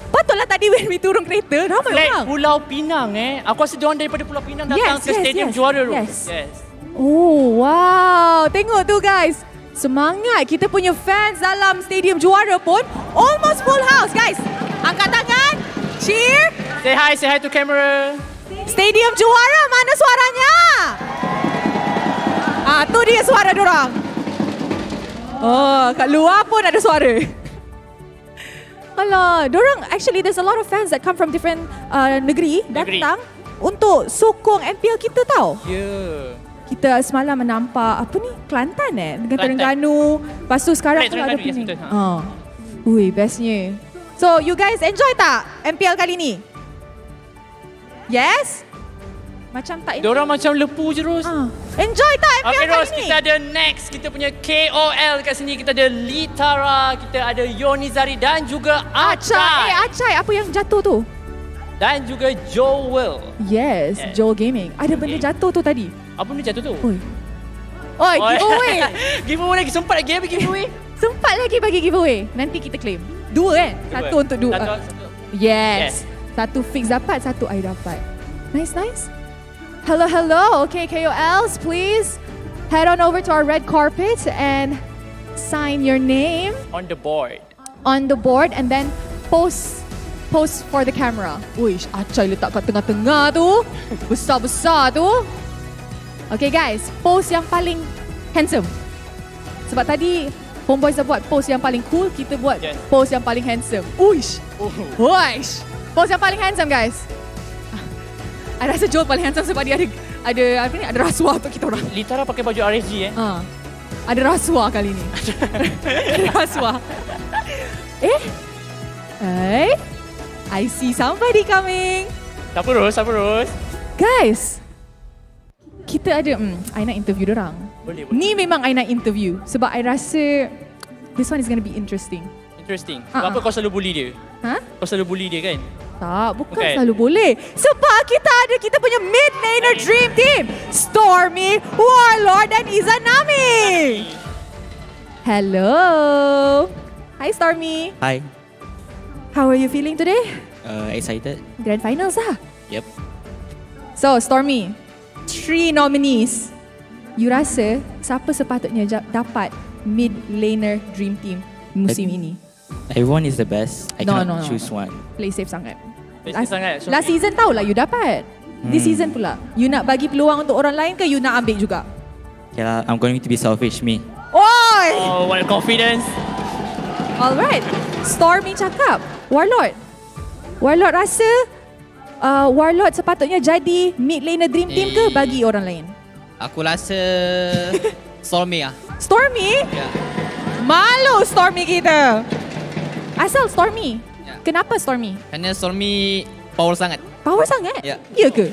Patutlah tadi when we turun kereta, ramai orang. Pulau Pinang Aku rasa diorang daripada Pulau Pinang datang ke stadium juara tu. Yes. Oh, wow. Tengok tu guys. Semangat kita punya fans dalam stadium juara pun almost full house guys. Angkat tangan. Cheer. Say hi to camera. Stadium juara, mana suaranya? Tu dia suara diorang. Kat luar pun ada suara. Alah, diorang actually there's a lot of fans that come from different negeri datang untuk sokong MPL kita tau. Kita semalam menampak Kelantan dengan Terengganu. Lepas tu sekarang pula ada Penang. Bestnya. So you guys enjoy tak MPL kali ni? Yes? Macam tak enjoy. Diorang macam lepu je Ros. Enjoy tak MPL kali Ros, ni? kita ada next. Kita punya KOL kat sini. Kita ada Litara, kita ada Yonizari dan juga Acai. Acai, apa yang jatuh tu? Dan juga Joel. Yes, Joel Gaming. Ada benda jatuh tu tadi. Apa benda jatuh tu? Oi, giveaway. Giveaway lagi, sempat lagi bagi giveaway. Sempat lagi bagi giveaway. Nanti kita claim. 2 kan? Satu untuk 2. Yes. Satu fix dapat, satu I dapat. Nice. Hello. Okay, KOLs, please head on over to our red carpet and sign your name on the board. And then post for the camera. Uish, Acai letak kat tengah-tengah tu. Besar-besar tu. Okay guys, pose yang paling handsome. Sebab tadi Homeboys dah buat pose yang paling cool, kita buat pose yang paling handsome. Uish. Pose yang paling handsome guys. I rasa Joel paling handsome sebab dia ada rasuah untuk kita orang. Litara pakai baju RSG Ada rasuah kali ni. Ada rasuah. I see somebody coming. Siapa Ros? Guys, kita ada I nak interview dorang. Boleh. Ni memang I nak interview sebab I rasa this one is going to be interesting. Kenapa kau selalu bully dia? Kau selalu bully dia kan? Tak, bukan selalu boleh. Sebab kita punya mid laner dream team. Stormy, Warlord dan Izanami. Hello. Hi Stormy. Hi. How are you feeling today? Excited. Grand finals lah. Yep. So Stormy, 3 nominees. You rasa siapa sepatutnya dapat mid laner dream team musim ini? Everyone is the best. I can't No. choose one. Play safe sangat. Last season tahulah you dapat. This season pula. You nak bagi peluang untuk orang lain ke you nak ambil juga? Okay lah, I'm going to be selfish, me. Oi! Oh, what confidence. Alright. Stormy cakap, Warlord rasa Warlord sepatutnya jadi mid laner dream team ke bagi orang lain? Aku rasa Stormy lah. Stormy? Ya. Malu Stormy kita. Asal Stormy? Kenapa Stormy? Kerana Stormy power sangat. Power sangat? Ya. Ya ke?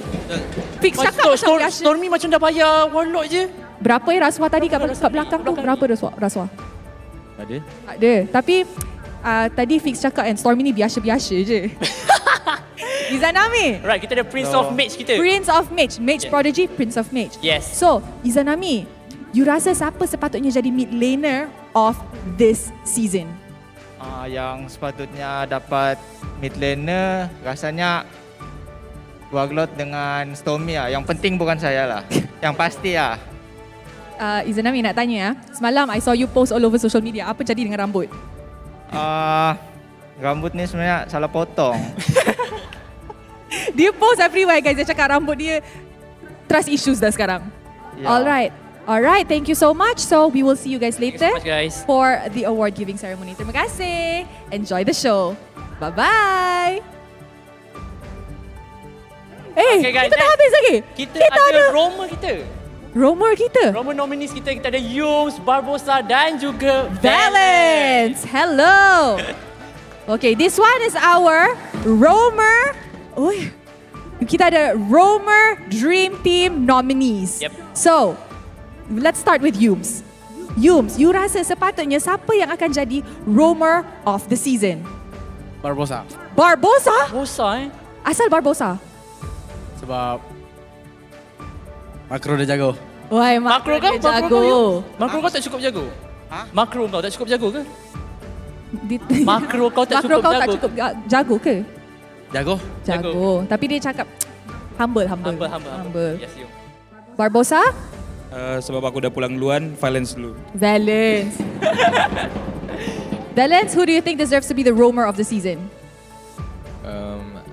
Fix cakap macam biasa. Stormy macam dah bayar Warlord je. Berapa rasuah tadi kat belakang tu? Berapa rasuah? Ada? Ada. Tapi tadi Fix cakap kan Stormy ni biasa-biasa je. Izanami. Right, kita ada Prince of Mage kita. Prince of Mage. Mage Prodigy, Prince of Mage. Yes. So, Izanami, you rasa siapa sepatutnya jadi mid laner of this season? Yang sepatutnya dapat mid laner rasanya Warlord dengan Stormy lah. Yang penting bukan saya lah. Yang pasti lah. Izanami nak tanya semalam I saw you post all over social media. Apa jadi dengan rambut? Rambut ni sebenarnya salah potong. Dia post everywhere guys. Dia cakap rambut dia trust issues dah sekarang. Yeah. Alright, thank you so much. So we will see you guys later so much, guys. for the award giving ceremony. Terima kasih. Enjoy the show. Bye-bye. Okay, guys, kita tak habis lagi. Kita ada roamer kita. Roamer nominees kita ada Yums, Barbosa dan juga Valence. Hello. Okay, this one is our roamer. Kita ada roamer dream team nominees. Yep. So, let's start with Yums. Yums, you rasa sepatutnya siapa yang akan jadi roamer of the season? Barbosa. Barbosa? Asal Barbosa? Sebab makro dia jago. Wah, makro dia jago. Makro kau tak cukup jago? Makro kau tak cukup jago ke? Makro kau tak cukup jago ke? Jago. Tapi dia cakap humble. Yes, you. Barbosa? Sebab aku dah pulang duluan, Valence dulu. Valence. Valence, who do you think deserves to be the roamer of the season?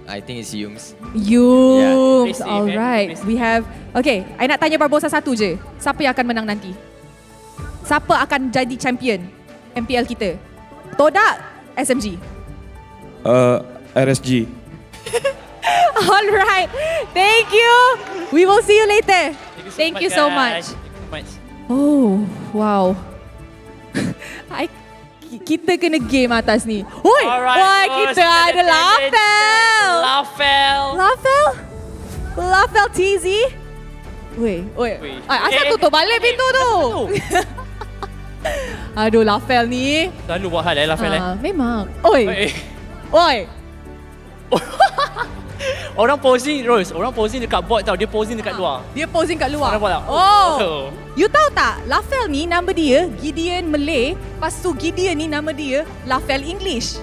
I think it's Yums. Yums, Yeah. alright. We have, okay, I nak tanya Barbosa satu je. Siapa yang akan menang nanti? Siapa akan jadi champion MPL kita? Todak, SMG? RSG. Alright, thank you. We will see you later. Thank you so much. Oh, wow. Kita kena game atas ni. Oi, wah kita ada Lafel TZ. Oi. Asal tutup balik pintu tu. Aduh, Lafel ni. Selalu buat hal Lafel Memang. Oi. Orang posing Rose, orang posing dekat board tau, dia posing dekat luar. Dia posing kat luar. Orang buat tak? Oh. You tahu tak, Lafel ni nama dia Gideon Malay, lepas tu Gideon ni nama dia Lafel English.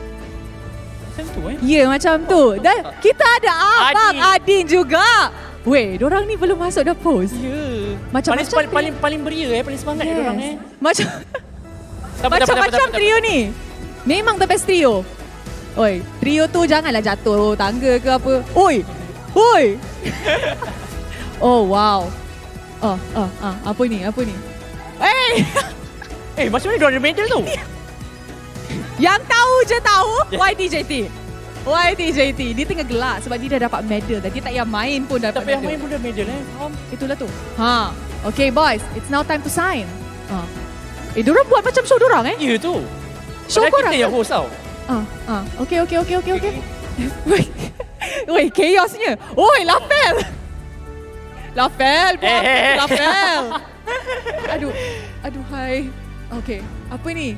Macam tu Ya, macam tu. Dan kita ada Abang Adin juga. Weh, dorang ni belum masuk dah post. Ya. Macam-macam paling beria paling semangat dorang Macam-macam trio ni. Memang the best trio. Oi, trio tu janganlah jatuh tangga ke apa. Oi. Oh, wow. Apa ni? Macam mana dia ada medal tu? Yang tahu je tahu, YTJT. Dia tengah gelak sebab dia dah dapat medal. Dia tak payah main pun dapat medal. Tak payah main pun dah medal Itulah tu. Okay boys, it's now time to sign. Diorang buat macam show diorang Ya tu. Show korang. Kita yang host tau. Okay. Woi, chaosnya. Oi, Lafel. Lafel. Aduh, hai. Okay, apa ni?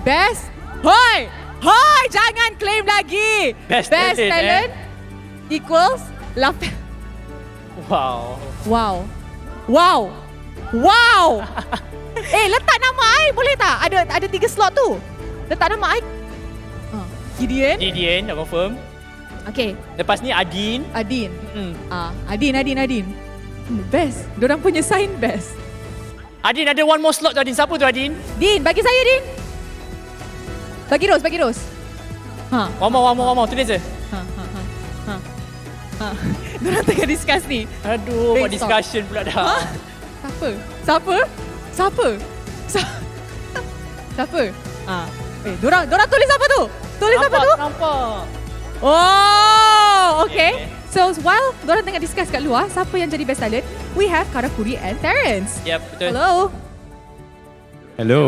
Best. Hoi, jangan claim lagi. Best talent equals Lafel. Wow. Letak nama I boleh tak? Ada 3 slot tu. Letak nama I. Gideon, dah confirm. Okay. Lepas ni Adin. Adin. Best. Diorang punya sign best. Adin ada one more slot tu Adin. Siapa tu Adin? Din, bagi saya Din. Bagi Ros. One more. Tulis je. Diorang tengah discuss ni. Aduh, buat discussion pula dah. Siapa? Diorang tulis apa tu? Nampak. Oh! Oh, okay. So while diorang tengah discuss kat luar, siapa yang jadi best talent, we have Karakuri and Terrence. Yep, betul. Hello. Hello.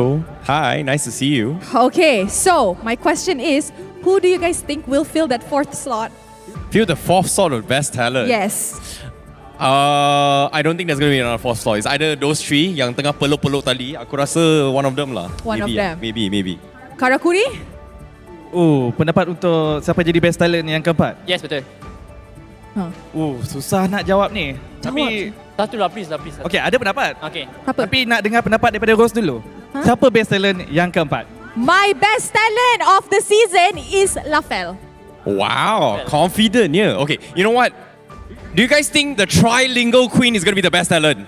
Hi, nice to see you. Okay, so my question is, who do you guys think will fill that 4th slot? Feel the 4th slot of best talent. Yes. I don't think there's going to be another 4th slot. It's either those 3 yang tengah peluk-peluk tadi. Aku rasa one of them lah. One of them. Maybe. Karakuri? Oh, pendapat untuk siapa jadi best talent yang keempat? Yes, betul. Oh, susah nak jawab ni. Tapi Satu lah, please. okay, ada pendapat. Okay. Tapi nak dengar pendapat daripada Rose dulu. Siapa best talent yang keempat? My best talent of the season is Lafel. Wow, confident, yeah. Okay, you know what? Do you guys think the trilingual queen is going to be the best talent?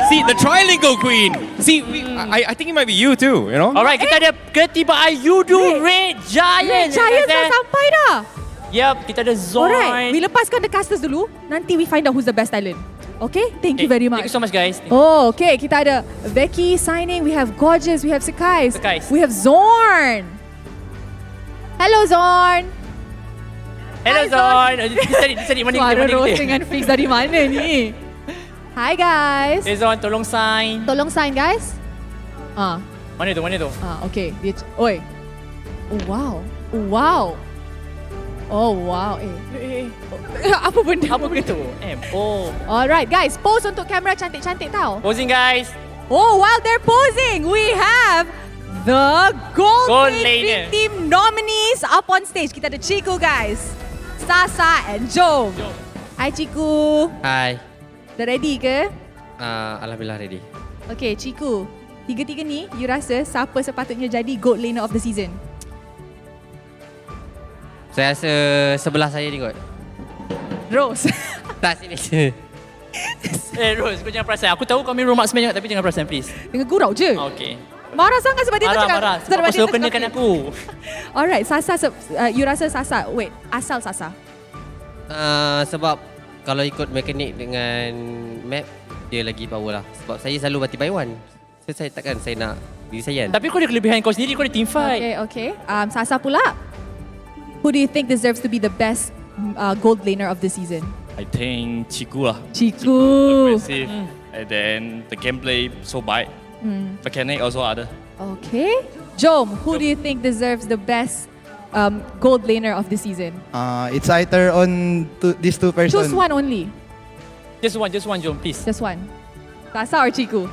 See, the trilingual queen. See, I think it might be you too, you know? Alright, kita ada ketibaan Yudu Red Giant. Giant dah sampai dah. Yep, kita ada Zorn. Alright, we lepaskan the casters dulu. Nanti we find out who's the best talent. Okay, thank you very much. Thank you so much, guys. Oh, okay. Kita ada Becky signing. We have Gorgeous. We have Sekais. We have Zorn. Hello, Zorn. Hello, Zorn. Dia cari mana Suara kita. Rose dengan Fix dari mana ni? Hi, guys. Hey, Zorn, tolong sign. Tolong sign, guys. Mana tu? Okay. Oi. Oh, wow. Wow. Oh, wow. Apa benda? Apa benda tu? Alright, guys. Pose untuk kamera cantik-cantik tau. Posing, guys. Oh, while they're posing, we have the Gold Laner Dream Team nominees up on stage. Kita ada Chiku, guys. Sasa and Jom. Hi, Chiku. Hai. Dah ready ke? Alhamdulillah ready. Okay, Chiku. Tiga-tiga ni, you rasa siapa sepatutnya jadi Gold Laner of the season? Saya rasa sebelah saya ni kot. Rose. Tak, sini. Rose, kau jangan perasan. Aku tahu kau main rumah semen tapi jangan perasan, please. Dengan gurau je. Okay. Marah sangat sebab dia tak cakap. Marah. Sebab kau suruh kenakan aku. Alright, Sasa, you rasa Sasa, wait, asal Sasa? Sebab kalau ikut mekanik dengan map, dia lagi power lah. Sebab saya selalu mati by one. So, saya takkan saya nak diri saya kan. Tapi kau ada kelebihan kau sendiri, kau ada team fight. Okay. Sasa pula. Who do you think deserves to be the best gold laner of the season? I think Chiku lah. Chiku. Aggressive. And then the gameplay so bad. Mechanic also ada. Okay. Jom, who do you think deserves the best gold laner of the season? It's either on these two persons. Choose one only. Just one, Jom, please. Just one. Sasa or Chiku?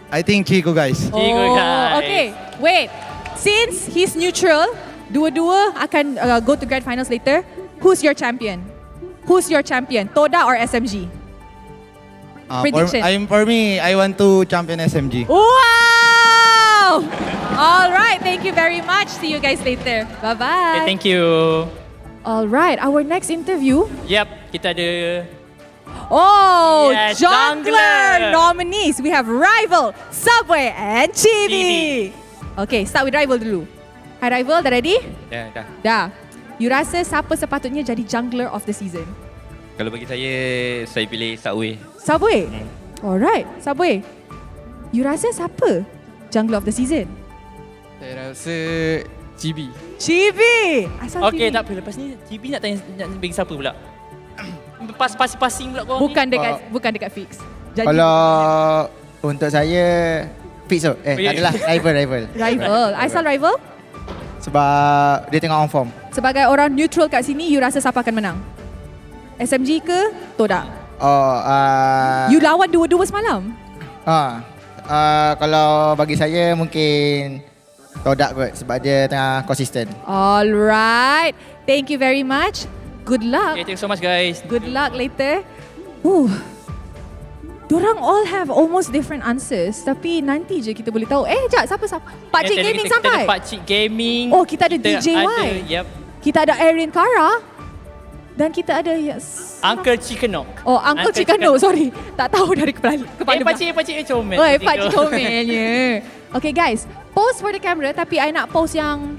I think Chiku, guys. Chiku, guys. Okay, wait. Since he's neutral, dua-dua akan go to grand finals later. Who's your champion? Todak or SMG? Prediction. For me, I want to champion SMG. Wow! All right, thank you very much. See you guys later. Bye-bye. Okay, thank you. All right, our next interview. Yep, kita ada... Oh, yes, jungler nominees. We have Rival, Subway, and Chibi. Okay, start with Rival dulu. Hi Rival, dah ready? Dah. Dah. You rasa siapa sepatutnya jadi jungler of the season? Kalau bagi saya pilih Subway. Subway? Alright, Subway. You rasa siapa jungler of the season? Saya rasa Chibi. Chibi! Asal Okay, Chibi? tak apa. Lepas ni, Chibi nak bagi siapa pula? Passing pula korang Bukan ni? dekat fix. Jadi, Kalau untuk saya, fix tu. Adalah Rival. Rival. Asal Rival? Sebab dia tengok on form. Sebagai orang neutral kat sini, you rasa siapa akan menang? SMG ke Todak? You lawan dua-dua semalam? Kalau bagi saya mungkin Todak kot sebab dia tengah konsisten. Alright. Thank you very much. Good luck. Okay, thank you so much guys. Good luck later. Diorang all have almost different answers. Tapi nanti je kita boleh tahu. Jap, siapa? Pakcik Gaming sampai? Kita ada Pakcik Gaming. Oh, kita ada DJY. Yep. Kita ada Erin Kara. Dan kita ada Uncle Chikenok. Oh, Uncle Chikenok, sorry. Tak tahu dari kepala Pakcik comel. Oh, Pakcik comelnya. Okay guys, pose for the camera tapi I nak pose yang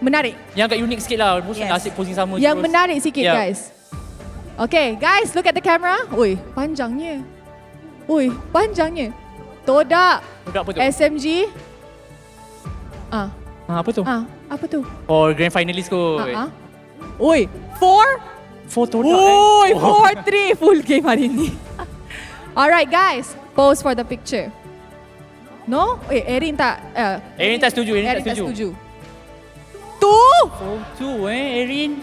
menarik. Yang agak unik sikit lah. Bosan asyik posing sama Yang terus. menarik sikit guys. Okay guys, look at the camera. Panjangnya. Todak apa tu? SMG. Apa tu? Apa tu? Oh, grand finalist kot. Oi, 4 Todak. Oi, 4-3 full game hari ni. Alright guys, pose for the picture. No? Erin tak Erin tak setuju, Erin tak setuju. 2 Erin.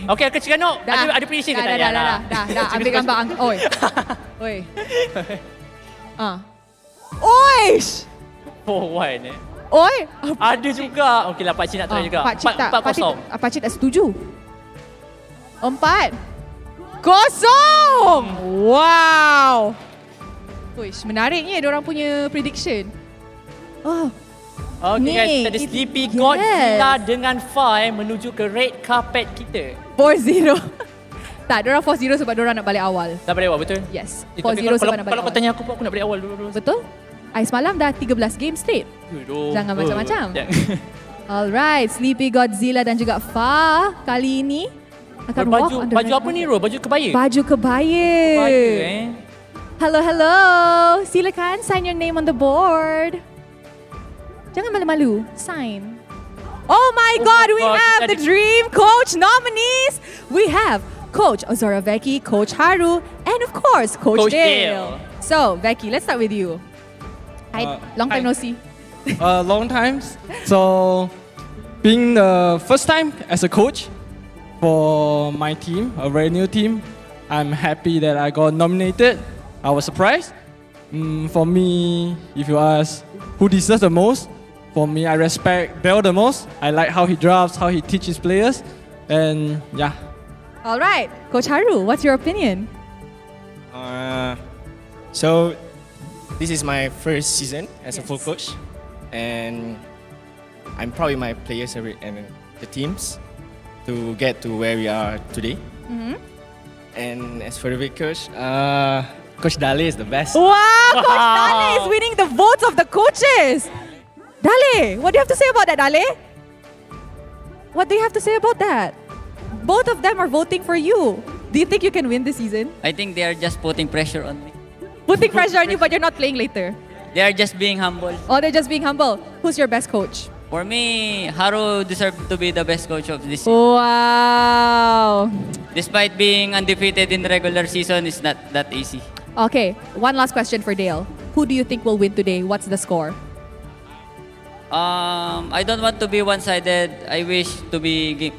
Okay, aku cakap no. Ada prediction ke tak? Dah. Ambil gambar. Oi. Oish! 4-1 Oi! Ada juga. Okey lah, Pakcik nak try juga. Pakcik tak 4-0. Pakcik tak setuju. 4-0! Wow! Uish, menariknya diorang punya prediction. Okay guys, kita ada Sleepy Godzilla dengan Fire menuju ke red carpet kita. 4-0. Tak, diorang 4-0 sebab diorang nak balik awal. Dah balik awal, betul? Yes. Tapi 4-0 sebab nak balik kalau awal. kau tanya aku pun, aku nak balik awal dulu. Betul? Semalam dah 13 game straight. Jangan macam-macam. Alright, Sleepy Godzilla dan juga Fa kali ini akan baju apa ni, Ro? Baju kebaya? Baju kebaya. Hello. Silakan sign your name on the board. Jangan malu-malu. Sign. Oh my God, we have the Dream Coach nominees. We have Coach Ozoravecki, Coach Haru, and of course, Coach Dale. So, Vecki, let's start with you. Hi, long time no see. Long times. So, being the first time as a coach for my team, a very new team, I'm happy that I got nominated. I was surprised. For me, if you ask who deserves the most, for me, I respect Bell the most. I like how he drafts, how he teaches players, and yeah. All right, Coach Haru, what's your opinion? So, this is my first season as a full coach, and I'm proud of my players and the teams to get to where we are today. And as for the big coach, Coach Dale is the best. Wow, Coach Dale is winning the votes of the coaches. Dale, what do you have to say about that, Dale? What do you have to say about that? Both of them are voting for you. Do you think you can win this season? I think they are just putting pressure on me. Putting pressure on you, but you're not playing later. They are just being humble. Oh, they're just being humble. Who's your best coach? For me, Haru deserves to be the best coach of this season. Wow. Despite being undefeated in the regular season, it's not that easy. Okay, one last question for Dale. Who do you think will win today? What's the score? I don't want to be one-sided. I wish to be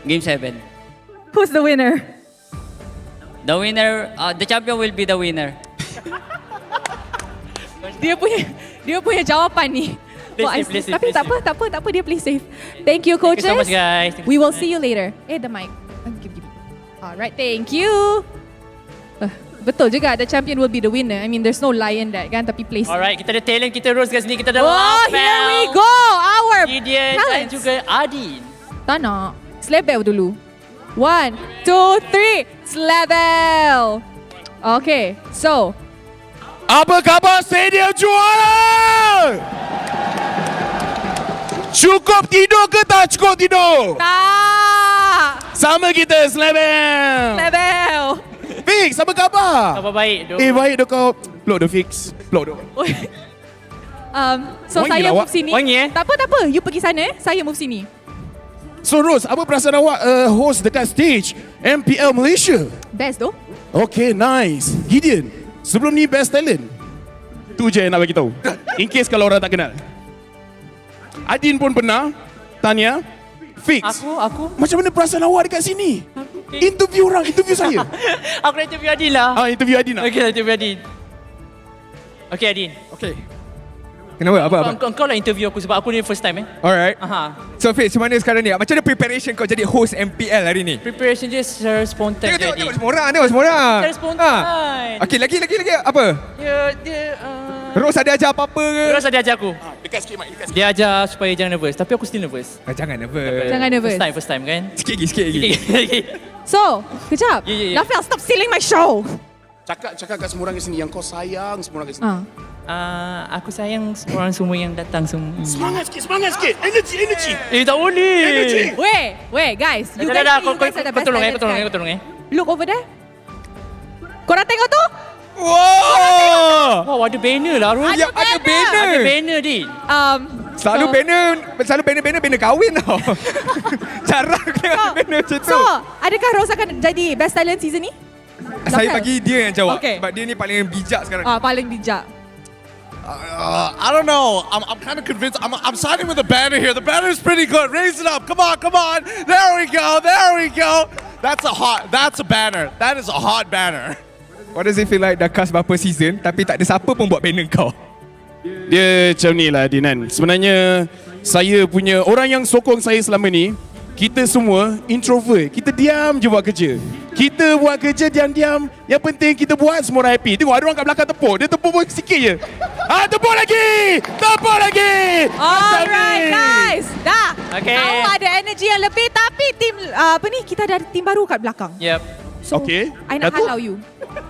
game 7. Who's the winner? The winner, the champion will be the winner. Dia punya jawapan ni. Tapi tak apa, dia play safe. Thank you, coaches. Thank you so much, guys. We will see you later. The mic. Give. Alright, thank you. Betul juga, the champion will be the winner. I mean, there's no lie in that kan, tapi play safe. Alright, kita ada talent kita Rose kat sini. Kita ada here we go. Our Gideon dan juga Adin. Tak nak. Slebel dulu. 1, 2, 3. Slebel. Okay, so. Apa khabar stadium juara? Cukup tidur ke tak cukup tidur? Tak. Sama kita, Slebel. Slebel. Fix, apa khabar? Khabar baik, Dok. Baik Dok kau. Peluk Dok, Fix. Peluk Dok. So Wangi saya lah, move awak. sini. Wangi Tak apa. You pergi sana, saya move sini. So Rose, apa perasaan awak host dekat stage MPL Malaysia? Best tu. Okay, nice. Gideon, sebelum ni best talent. Tu je yang nak bagi tahu. In case kalau orang tak kenal. Adin pun pernah. Tanya. Fix. Aku. Macam mana perasaan awak dekat sini? Interview saya. Aku nak interview Adin lah. Interview Adin lah. Okay, interview Adin. Okay, Adin. Okay. Kenapa? Apa? Kau lah interview aku sebab aku ni first time Alright. Aha. So Fitz, macam mana sekarang ni? Macam mana preparation kau jadi host MPL hari ni? Preparation je secara spontan. Tengok semua orang. Secara spontan. Okay, lagi apa? Dia Rose ada ajar apa-apa ke? Rose ada ajar aku. Dekat sikit, Mike. Dekat sikit. Dia ajar supaya jangan nervous. Tapi aku still nervous. Jangan nervous. Jangan nervous. First time kan? Sikit lagi. So, kejap. Rafael, stop stealing my show. Cakap kat semua orang kat sini yang kau sayang semua orang kat sini. Aku sayang orang semua yang datang semua. Semangat sikit. Energy. Tak boleh. Energy. Wait, guys. You guys are the best talents, Kau tolong. Look over there. Korang tengok tu? Wow, ada banner lah, Ron. Ada banner, Din. Selalu banner kahwin tau. Jarang tengok banner macam tu. So, adakah Rose akan jadi best talent season ni? Saya bagi dia yang jawab. Okay. Sebab dia ni paling bijak sekarang. Paling bijak. I don't know. I'm kind of convinced. I'm siding with the banner here. The banner is pretty good. Raise it up. Come on. There we go. That's a banner. That is a hot banner. What does it feel like dah cast berapa season tapi tak ada siapa pun buat banner kau? Dia macam ni lah Dinan. Sebenarnya saya punya orang yang sokong saya selama ni, kita semua introvert. Kita diam je buat kerja. Kita buat kerja diam-diam. Yang penting kita buat semua orang happy. Tengok ada orang kat belakang tepuk. Dia tepuk pun sikit je. Tepuk lagi. Alright guys. Dah. Okay. Tahu ada energi yang lebih tapi tim kita ada tim baru kat belakang. Yep. So, okay. I nak halau you.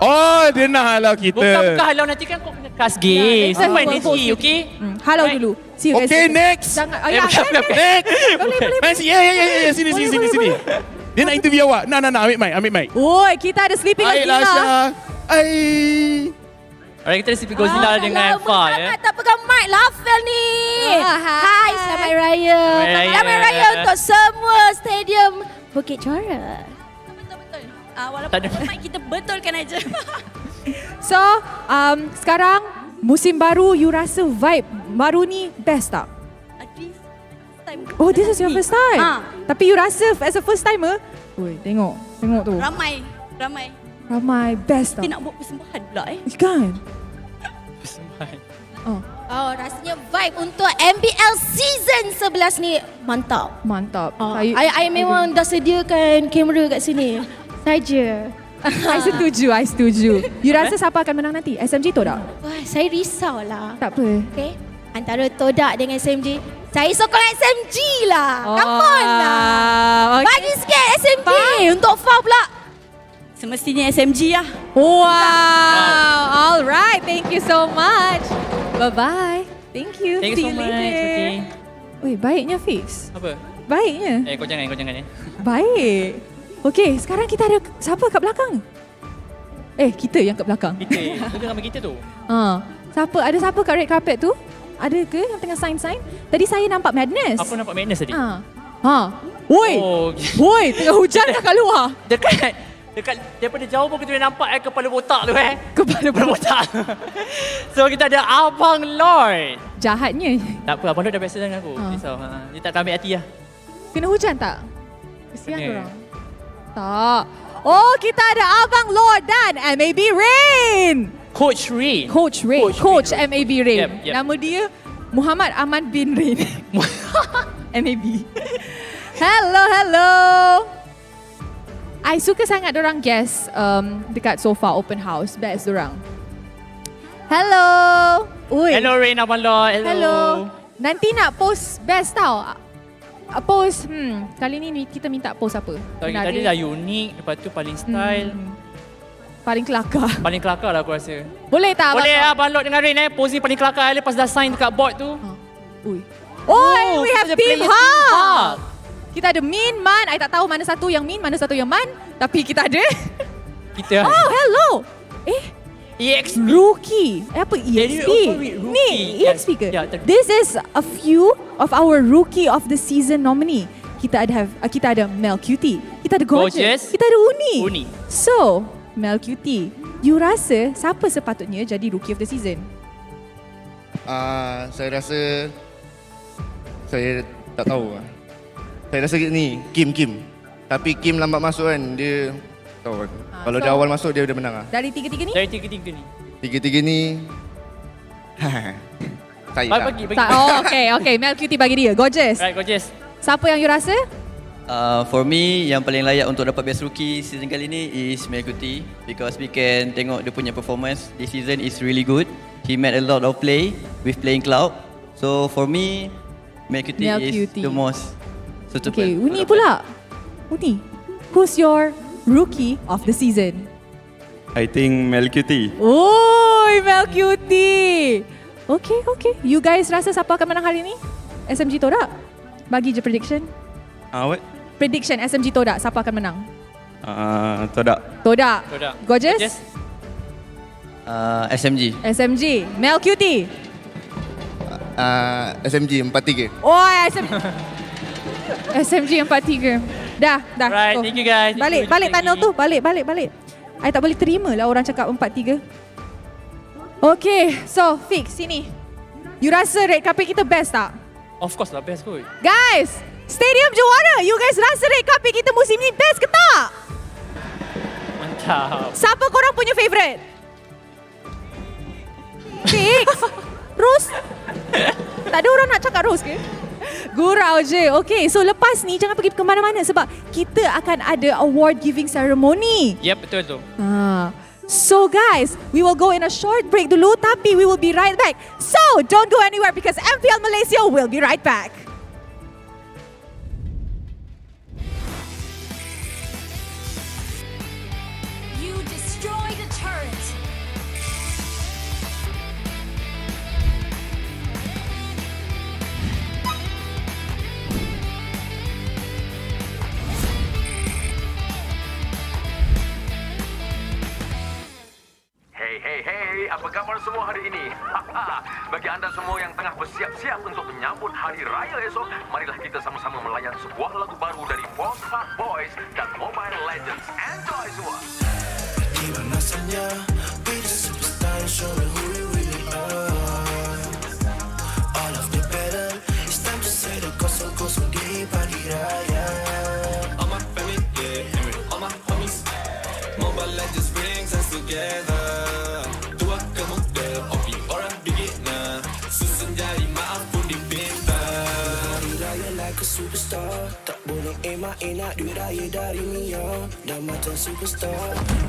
Oh, dia nak halau kita. Bukan halau, nanti kan kau kena cast game. Sampai energy, okay? Halau dulu. See you guys. Okay, next. Jangan. Next. Boleh. Ya. Sini. Dia nak interview awak. Nak. Ambil mic. Oi, kita ada Sleeping Baiklah, Godzilla. Alright, kita ada Sleeping Godzilla dengan Fa ya. Tak pegang mic lah Fel ni. Hai, selamat raya. Selamat raya untuk semua stadium Bukit Juara. Betul. Walaupun mic kita betulkan aja. So, sekarang musim baru, you rasa vibe baru ni best tak? Oh, this is your first time? Tapi you rasa as a first timer, tengok tu. Ramai, best tak? Kita nak buat persembahan pula Kan? Persembahan. Oh, rasanya vibe untuk MPL season 11 ni mantap. I memang dah sediakan kamera kat sini. Saja. I setuju. You rasa siapa akan menang nanti? SMG Todak? Wah, saya risau lah. Tak apa. Okay. Antara Todak dengan SMG, saya sokong SMG lah. Come on lah. Okay. Bagi sikit SMG. Untuk Fa pula, semestinya SMG lah. Wow. Alright, thank you so much. Bye-bye. Thank you. Thank you so much. Okay. Weh, baiknya Fix. Apa? Baiknya. Kau jangan. Baik. Okay, sekarang kita ada siapa kat belakang? Kita yang kat belakang. Kita ramai kita tu. Siapa? Ada siapa kat red carpet tu? Ada ke yang tengah sign? Tadi saya nampak Madness. Aku nampak Madness tadi. Woi, tengah hujan dah kat luar. Dekat daripada jauh pun kita boleh nampak kepala botak tu Kepala botak. So kita ada Abang Lord. Jahatnya. Tak apa, Abang Lord dah biasa dengan aku. Risau. Dia tak ambil hati lah. Kena hujan tak? Kesian orang. Tak. Oh, kita ada Abang Lord dan MLBB Rain. Coach Rain. Coach MLBB Rain. Yep. Nama dia Muhammad Ahmad bin Rain. MLB. Hello. I suka sangat dorang guest dekat sofa open house. Best dorang. Hello. Hello Rain, Abang Lord. Hello. Nanti nak post best tau. Post, kali ni kita minta post apa? Tadi dah unik, lepas tu paling style. Paling kelakar. Paling kelakar lah aku rasa. Boleh tak? Boleh lah Abang Lord dengan Rain posing paling kelakar lepas dah sign dekat board tu. We have Team Hub. Kita ada Min, Man. I tak tahu mana satu yang Min, mana satu yang Man. Tapi kita ada. Oh, hello. EXP. Rookie. Apa EXP? Ni, EXP ke? Yeah, This is a few of our Rookie of the Season nominee. Kita ada Mel Cutie. Kita ada Gorgeous. Kita ada Uni. So, Mel Cutie, you rasa siapa sepatutnya jadi Rookie of the Season? Saya rasa saya tak tahu. Saya rasa ni Kim. Tapi Kim lambat masuk kan, dia tahu aku. Kalau dia awal masuk dia dah menang. Dari tiga-tiga ni? Dari tiga-tiga ni. Tiga-tiga ni saya lah. Bagi. Okay. Mel Cutie bagi dia. Gorgeous. Right, Gorgeous. Siapa yang you rasa? For me, yang paling layak untuk dapat Best Rookie season kali ni is Mel Cutie, because we can tengok dia punya performance this season is really good. He made a lot of play with playing Cloud. So for me, Mel Cutie is the most suitable. Okay, Uni pula. Uni, who's your Rookie of the Season? I think Mel Cutie. Oi, Mel Cutie. Okay. You guys rasa siapa akan menang hari ni? SMG Todak? Bagi je prediction. What? Prediction SMG Todak, siapa akan menang? Todak. Gorgeous? SMG. Mel Cutie? SMG 43. Oh, SMG 43. Dah. Right, Go. thank you guys. Balik tunnel tu. Balik. I tak boleh terima lah orang cakap 43. Okay, so Fix, sini. You rasa red carpet kita best tak? Of course lah, best kot. Guys, stadium juara. You guys rasa red carpet kita musim ni best ke tak? Mantap. Siapa korang punya favourite? Fix? Rose? Tak ada orang nak cakap Rose ke? Gurau je. Okay, so lepas ni jangan pergi ke mana-mana sebab kita akan ada award giving ceremony. Yep, betul tu. So guys, we will go in a short break dulu tapi we will be right back. So don't go anywhere because MPL Malaysia will be right back. You destroyed a turret. Hey, apa khabar semua hari ini? Bagi anda semua yang tengah bersiap-siap untuk menyambut Hari Raya esok, marilah kita sama-sama melayan sebuah lagu baru dari Force Hard Boys dan Mobile Legends. Enjoy semua! Tiba masanya, be the superstar and show who we really are. All of the better, it's time to say the kosong-kosong di pagi raya. All my family, yeah, all my homies, Mobile Legends brings us together. Superstar, tak boleh emak-enak duit raya dari Mia. Dah macam superstar,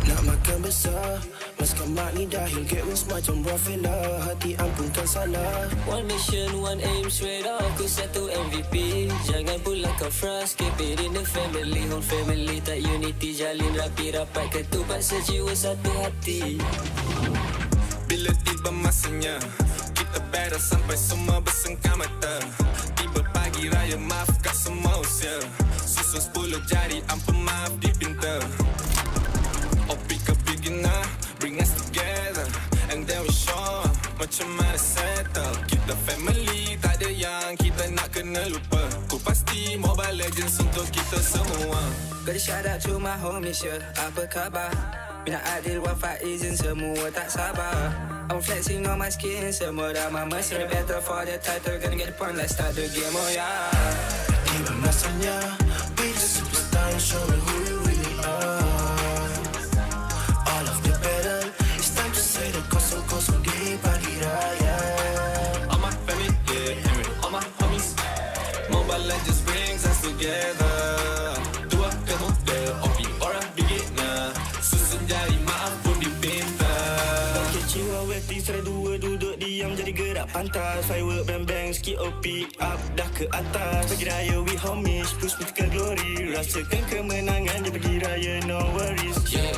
nak makan besar. Maskan mak ni dahil get wins macam buah fella. Hati ampunkan salah. One mission, one aim, straight up aku satu MVP. Jangan pulang kau frust, keep it in the family. Whole family tak unity, jalin rapi rapat ketupat sejiwa satu hati. Bila tiba masanya, kita battle sampai semua bersengkam mata. Tiba pagi raya, maafkan semua usia. Susun 10 jari, ampun maaf dipinta. Oh, pick a beginner, bring us together. And then we show macam mana settle. Kita family, tak ada yang kita nak kena lupa. Ku pasti Mobile Legends untuk kita semua. Gotta shout out to my homies, yeah. Apa khabar? Mina Adil, Wafa, Izin, semua tak sabar. I'm flexing on my skin, semua dah mamas. In the battle for the title, gonna get the point, let's start the game, oh yeah. Tiba masanya, be the superstar and show who we really are. All of the better, it's time to say the kosong-kosong di pagi raya. All my family, yeah, all my homies, Mobile Legends brings us together. Dua kemuda, opi orang beginner. Susun jari, maaf pun dipinta. Jiwa weti serai dua duduk diam jadi gerak pantas. Firework bang-bang sikit OP up dah ke atas. Pagi raya we homies push me ke glory. Rasakan kemenangan di pagi raya no worries. Yeah,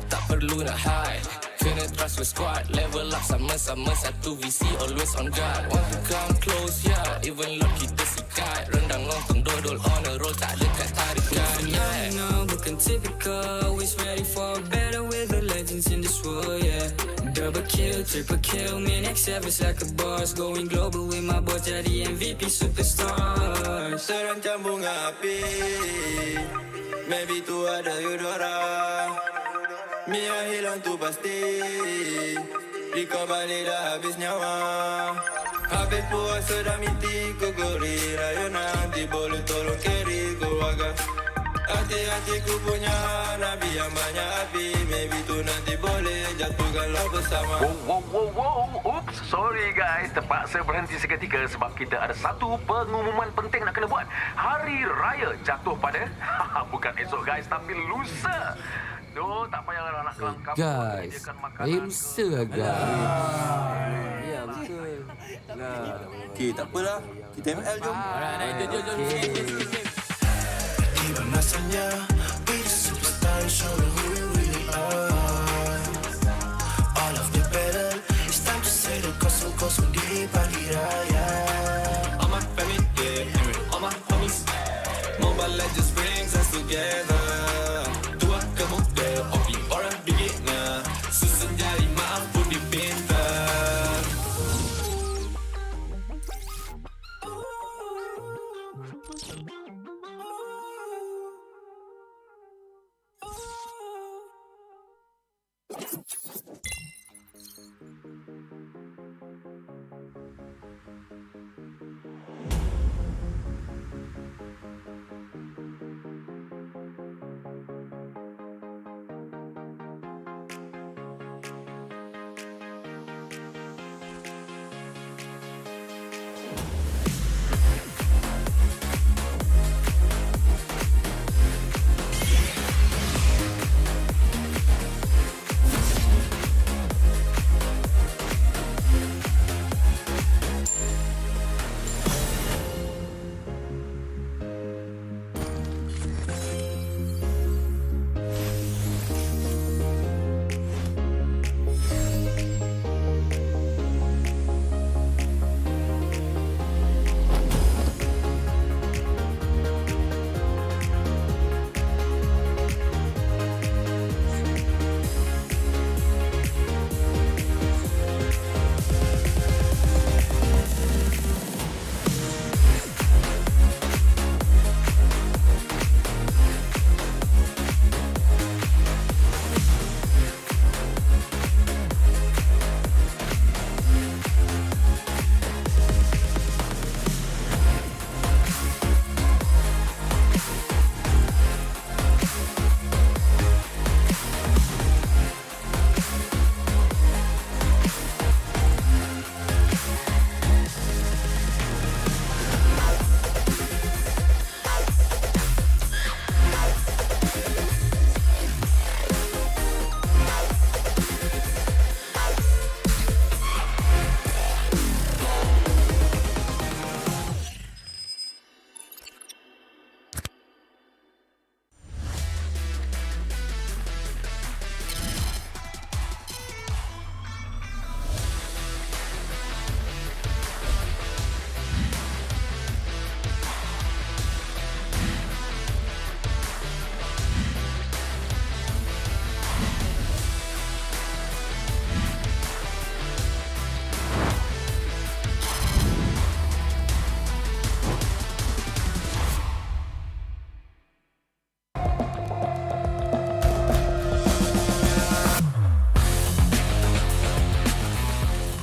tak perlu nak hide. Kena trust with squad. Level up sama-sama satu visi always on guard. Want to come close, yeah. Even Lord kita sikat. Rendang lontong dodol on a roll tak dekat tarikan. Yeah, no, bukan typical. Always ready for better with the legends in this world, yeah. Double kill, triple kill, me next service like a boss. Going global with my boys jadi MVP superstars. Terancam bunga api, maybe tu ada Eudora. Mia hilang tu pasti, Rika balik dah habis nyawa. Habis puasa dah miti ku gori. Raya nanti boleh tolong carry keluarga. Hati-hati ku punya Nabi yang banyak api. Maybe tu nanti boleh jatuhkanlah bersama. Oops, sorry guys, terpaksa berhenti seketika sebab kita ada satu pengumuman penting nak kena buat. Hari Raya jatuh pada bukan esok guys, tapi lusa. So, tak payah nak kelangkap. Guys, saya lusa guys. Ya, betul. Okay, tak apalah. Kita ML jom. Jom. Tiba masanya, be the superstar and show who we really are. All of the better, it's time to say the kosong-kosong di pagi raya. All my family, yeah, all my homies, Mobile Legends brings us together. Tua kemuda, opi orang beginner. Susun jari, maaf pun dipinta.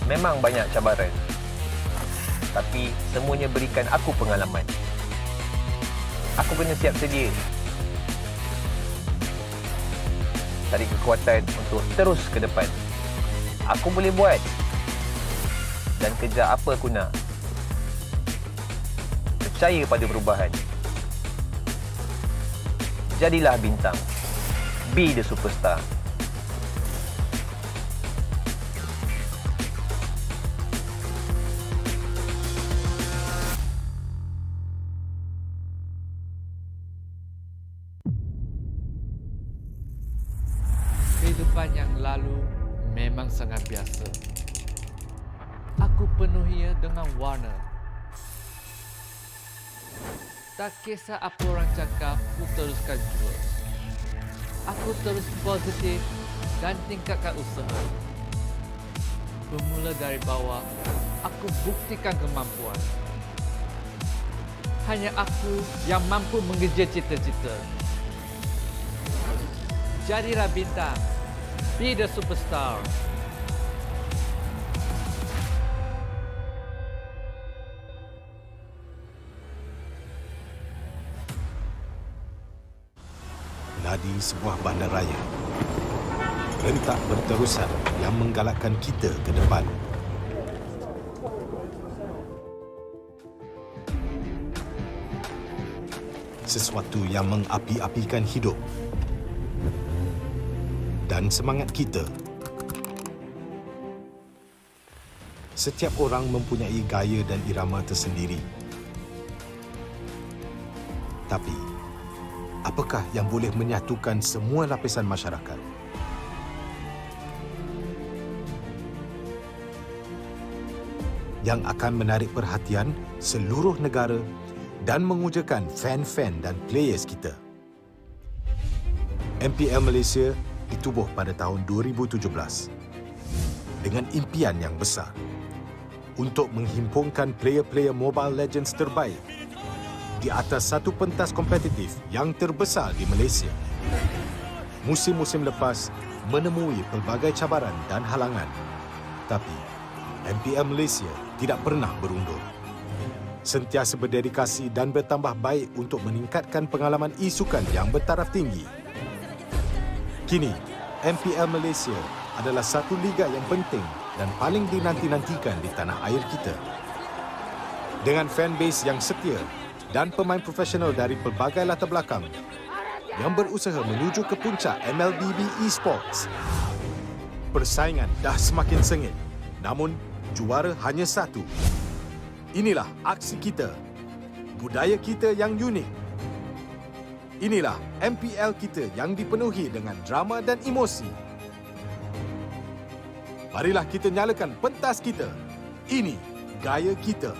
Memang banyak cabaran, tapi semuanya berikan aku pengalaman. Aku kena siap sedia, cari kekuatan untuk terus ke depan. Aku boleh buat dan kejar apa aku nak. Percaya pada perubahan. Jadilah bintang. Be the superstar. Kehidupan yang lalu memang sangat biasa. Aku penuhinya dengan warna. Tak kisah apa orang cakap, aku teruskan jua. Aku terus positif dan tingkatkan usaha. Bermula dari bawah, aku buktikan kemampuan. Hanya aku yang mampu mengejar cita-cita. Jadilah bintang. Be the superstar. Nadi sebuah bandaraya. Rentak berterusan yang menggalakkan kita ke depan. Sesuatu yang mengapi-apikan hidup dan semangat kita. Setiap orang mempunyai gaya dan irama tersendiri. Tapi, apakah yang boleh menyatukan semua lapisan masyarakat? Yang akan menarik perhatian seluruh negara dan mengujakan fan-fan dan players kita. MPL Malaysia ditubuh pada tahun 2017 dengan impian yang besar untuk menghimpunkan player-player Mobile Legends terbaik di atas satu pentas kompetitif yang terbesar di Malaysia. Musim-musim lepas menemui pelbagai cabaran dan halangan. Tapi MPL Malaysia tidak pernah berundur. Sentiasa berdedikasi dan bertambah baik untuk meningkatkan pengalaman e-sukan yang bertaraf tinggi. Kini, MPL Malaysia adalah satu liga yang penting dan paling dinanti-nantikan di tanah air kita. Dengan fanbase yang setia dan pemain profesional dari pelbagai latar belakang yang berusaha menuju ke puncak MLBB Esports. Persaingan dah semakin sengit, namun juara hanya satu. Inilah aksi kita, budaya kita yang unik. Inilah MPL kita yang dipenuhi dengan drama dan emosi. Marilah kita nyalakan pentas kita. Ini gaya kita.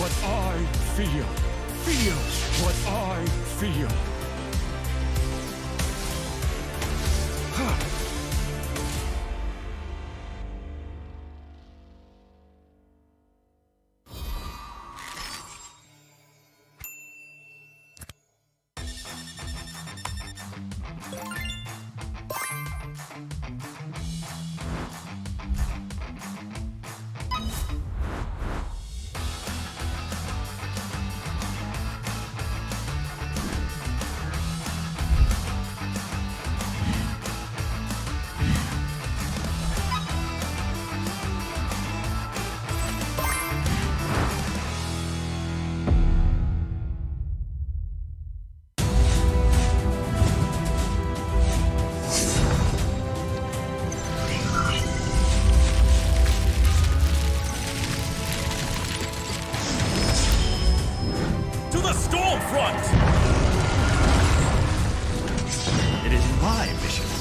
What I feel. Feel what I feel.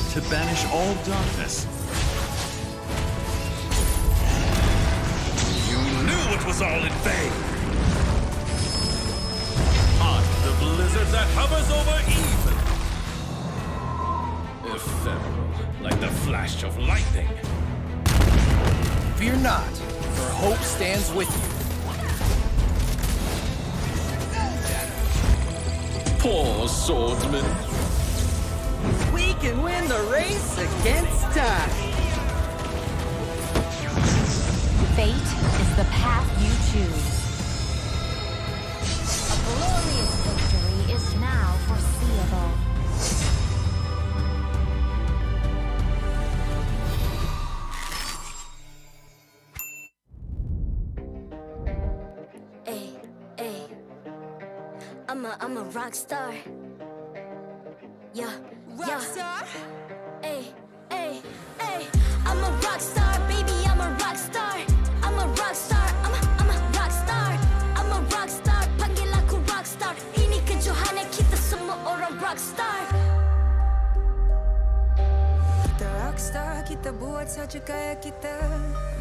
To banish all darkness. You knew it was all in vain. I'm the blizzard that hovers over evil. Ephemeral, like the flash of lightning. Fear not, for hope stands with you. Poor swordsman. We can win the race against time. Fate is the path you choose. A glorious victory is now foreseeable. I'm a rock star. Yeah, rock star. Hey, hey, hey. I'm a rock star, baby. I'm a rock star. I'm a rock star. I'm a rock star. I'm a rock star. Panggil aku rock star. Ini kejohanan kita semua orang rock star. Kita rock star, kita buat saja gaya kita.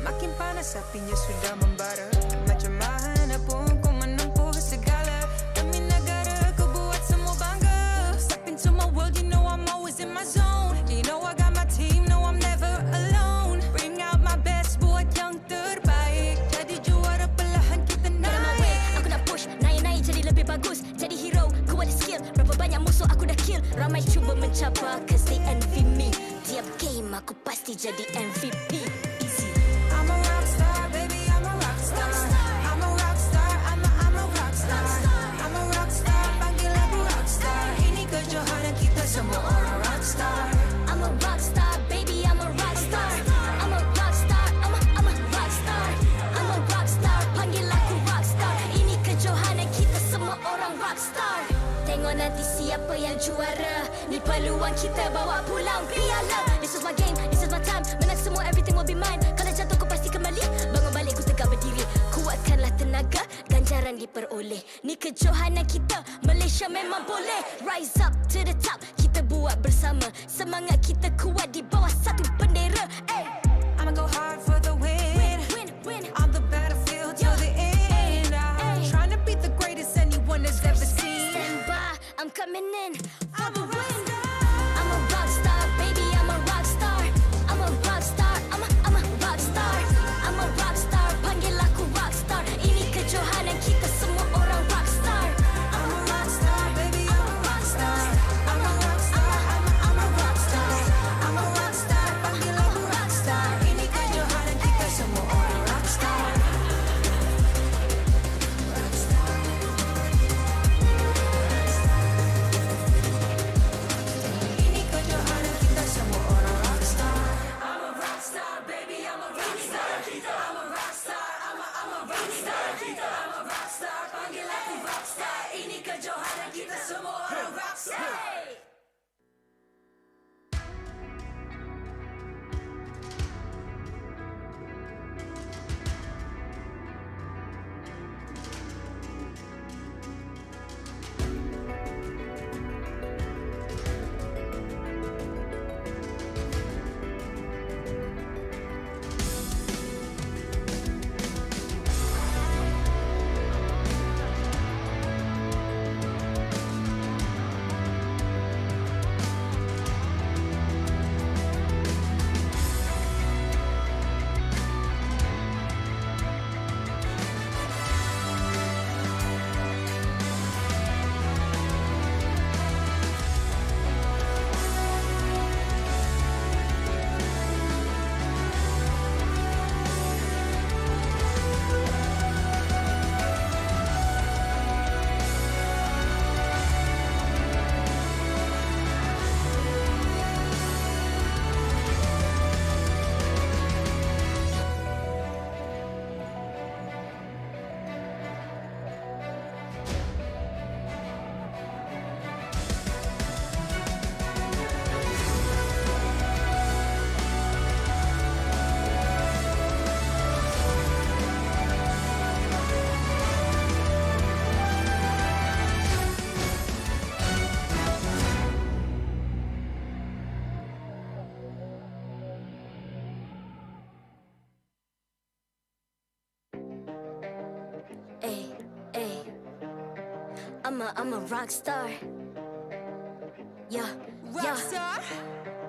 Makin panas apinya sudah membara. Macam mana pun kau menempuh segala. Demi negara kau buat semua bangga. Step into my world, you know I'm always in my zone. You know I got my team, no I'm never alone. Bring out my best, buat yang terbaik. Jadi juara perlahan kita naik. Aku nak push, naik-naik jadi lebih bagus. Jadi hero, ku ada skill. Berapa banyak musuh aku dah kill. Ramai cuba mencapai, cause they envy me. Tiap game aku pasti jadi MVP. Easy. I'm a rock star, baby, I'm a rock star. I'm a rock star, I'm a rock star. I'm a rock star, panggil aku rock star. Ini kejohanan kita semua orang rock star. I'm a rock star, baby, I'm a rock star. I'm a rock star, I'm a rock star. I'm a rock star, panggil aku rock star. Ini kejohanan kita semua orang rock star. Tengok nanti siapa yang juara. Ni peluang kita bawa pulang piala. This is my game, this is my time. Menang semua, everything will be mine. Kalau jatuh kau pasti kembali. Bangun balik ku tegak berdiri. Kuatkanlah tenaga, ganjaran diperoleh. Ni kejohanan kita, Malaysia memang boleh. Rise up to the top, kita buat bersama. Semangat kita kuat di bawah satu bendera. Ay. I'ma go hard for the win. Win. On the battlefield till the end. I'm trying to beat the greatest anyone has ever seen. Stand by, I'm coming in for the win. I'm a rock star, baby, I'm a rock star. I'm a rock star, I'm a rock star. I'm a rock star, panggil aku rock star. Ini kejohanan kita semua orang rock star. I'm a rock star, baby, I'm a rock star. I'm a rock star, I'm a rock star. I'm a rock star, panggil aku rock star. Ini kejohanan kita semua orang rock star. Ini kejohanan kita semua orang rock star. I'm a rock star, baby, I'm a rock star. I'm a rock star, I'm a rock star. I'm a rock star, panggil aku rock star. Ini kejohanan kita semua orang rock star. I'm a rock star. Yeah, rock star.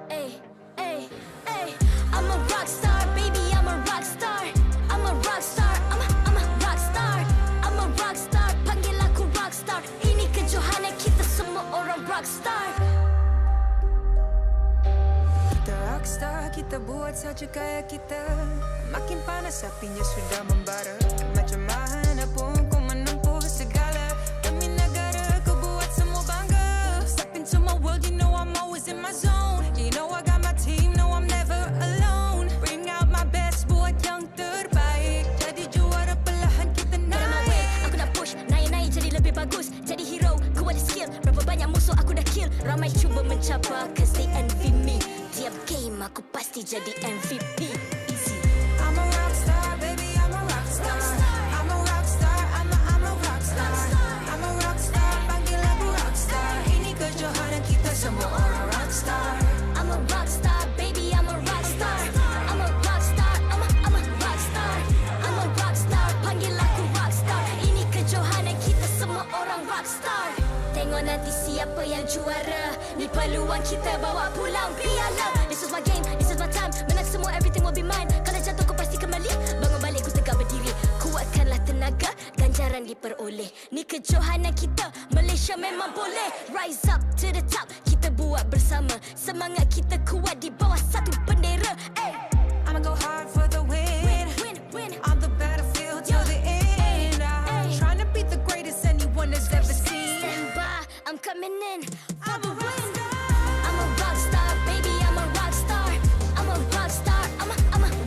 Ay. I'm a rock star, baby. I'm a rock star. I'm a rock star. I'm a rock star. I'm a rock star. Panggil aku rock star. Ini kejohanan kita semua orang rock star. Kita rock star, kita buat saja gaya kita. Makin panas apinya sudah membara. Macam mana pun kau menempuh segala. Demi negara kau buat semua bangga. Step into my world, you know I'm always in my zone. You know I got my team, no I'm never alone. Bring out my best, buat yang terbaik. Jadi juara perlahan kita naik. Aku nak push, naik-naik jadi lebih bagus. Jadi hero, nanti jadi MVP. Easy. I'm a rock star, baby, I'm a rock star. I'm a rock star, I'm a rock star. I'm a rock star, panggil aku rock star. Ini kejohanan kita semua orang rock star. I'm a rock star, baby, I'm a rock star. I'm a rock star, I'm a rock star. I'm a rock star, panggil aku rock star. Ini kejohanan kita semua orang rock star. Tengok nanti siapa yang juara. Ni peluang kita bawa pulang piala. This is my game, this is my time. Menang semua, everything will be mine. Kalau jatuh kau pasti kembali. Bangun balik ku tegak berdiri. Kuatkanlah tenaga, ganjaran diperoleh. Ni kejohanan kita, Malaysia memang boleh. Rise up to the top, kita buat bersama. Semangat kita kuat di bawah satu bendera. Ay. I'ma go hard for the win. Win. On the battlefield till the end. I'm trying to beat the greatest anyone has ever seen. Stand by, I'm coming in for the win. I'm a rock star, baby, I'm a rock star. I'm a rock star, I'm a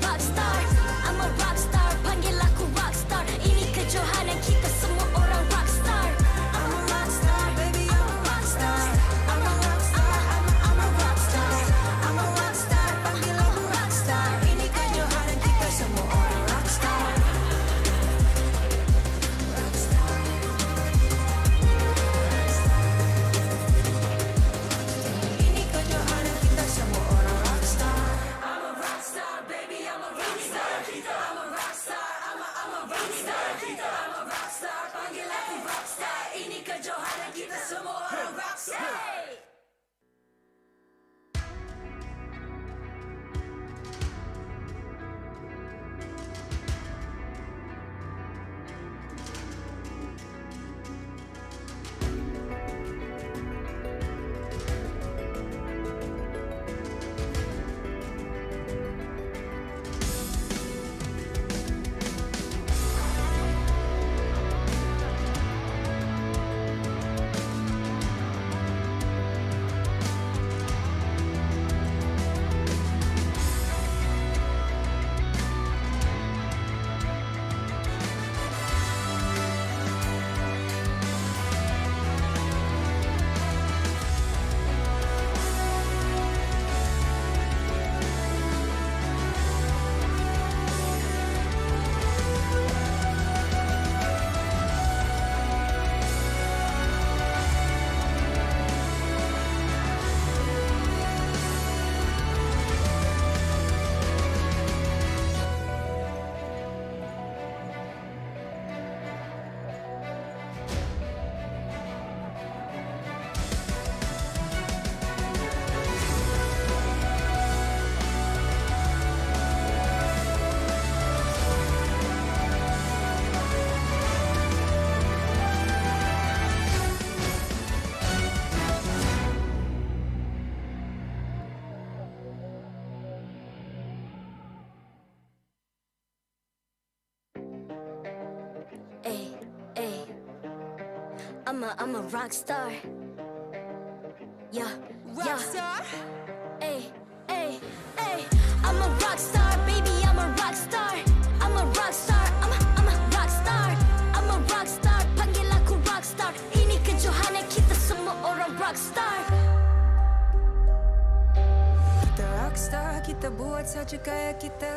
rock star. I'm a rock star, panggil aku rock star. Ini kejohanan kita semua orang rock star. I'm a rock star, baby, I'm a rock star. I'm a rock star, I'm a rock star. I'm a rock star, panggil aku rock star. Ini kejohanan kita semua orang rock star. Ini kejohanan kita semua orang rock star. I'm a rock star, baby, I'm a rock star. I'm a rock star, I'm a rock star. I'm a rock star, panggil aku rock star. Ini kejohanan kita semua orang rock star. I'm a rock star. Yeah. Rock star. Ay. I'm a rock star, baby, I'm a rock star. I'm a rock star, I'm a rock star. I'm a rock star, panggil aku rock star. Ini kejohanan kita semua orang rock star. Kita rock star, kita buat saja gaya kita.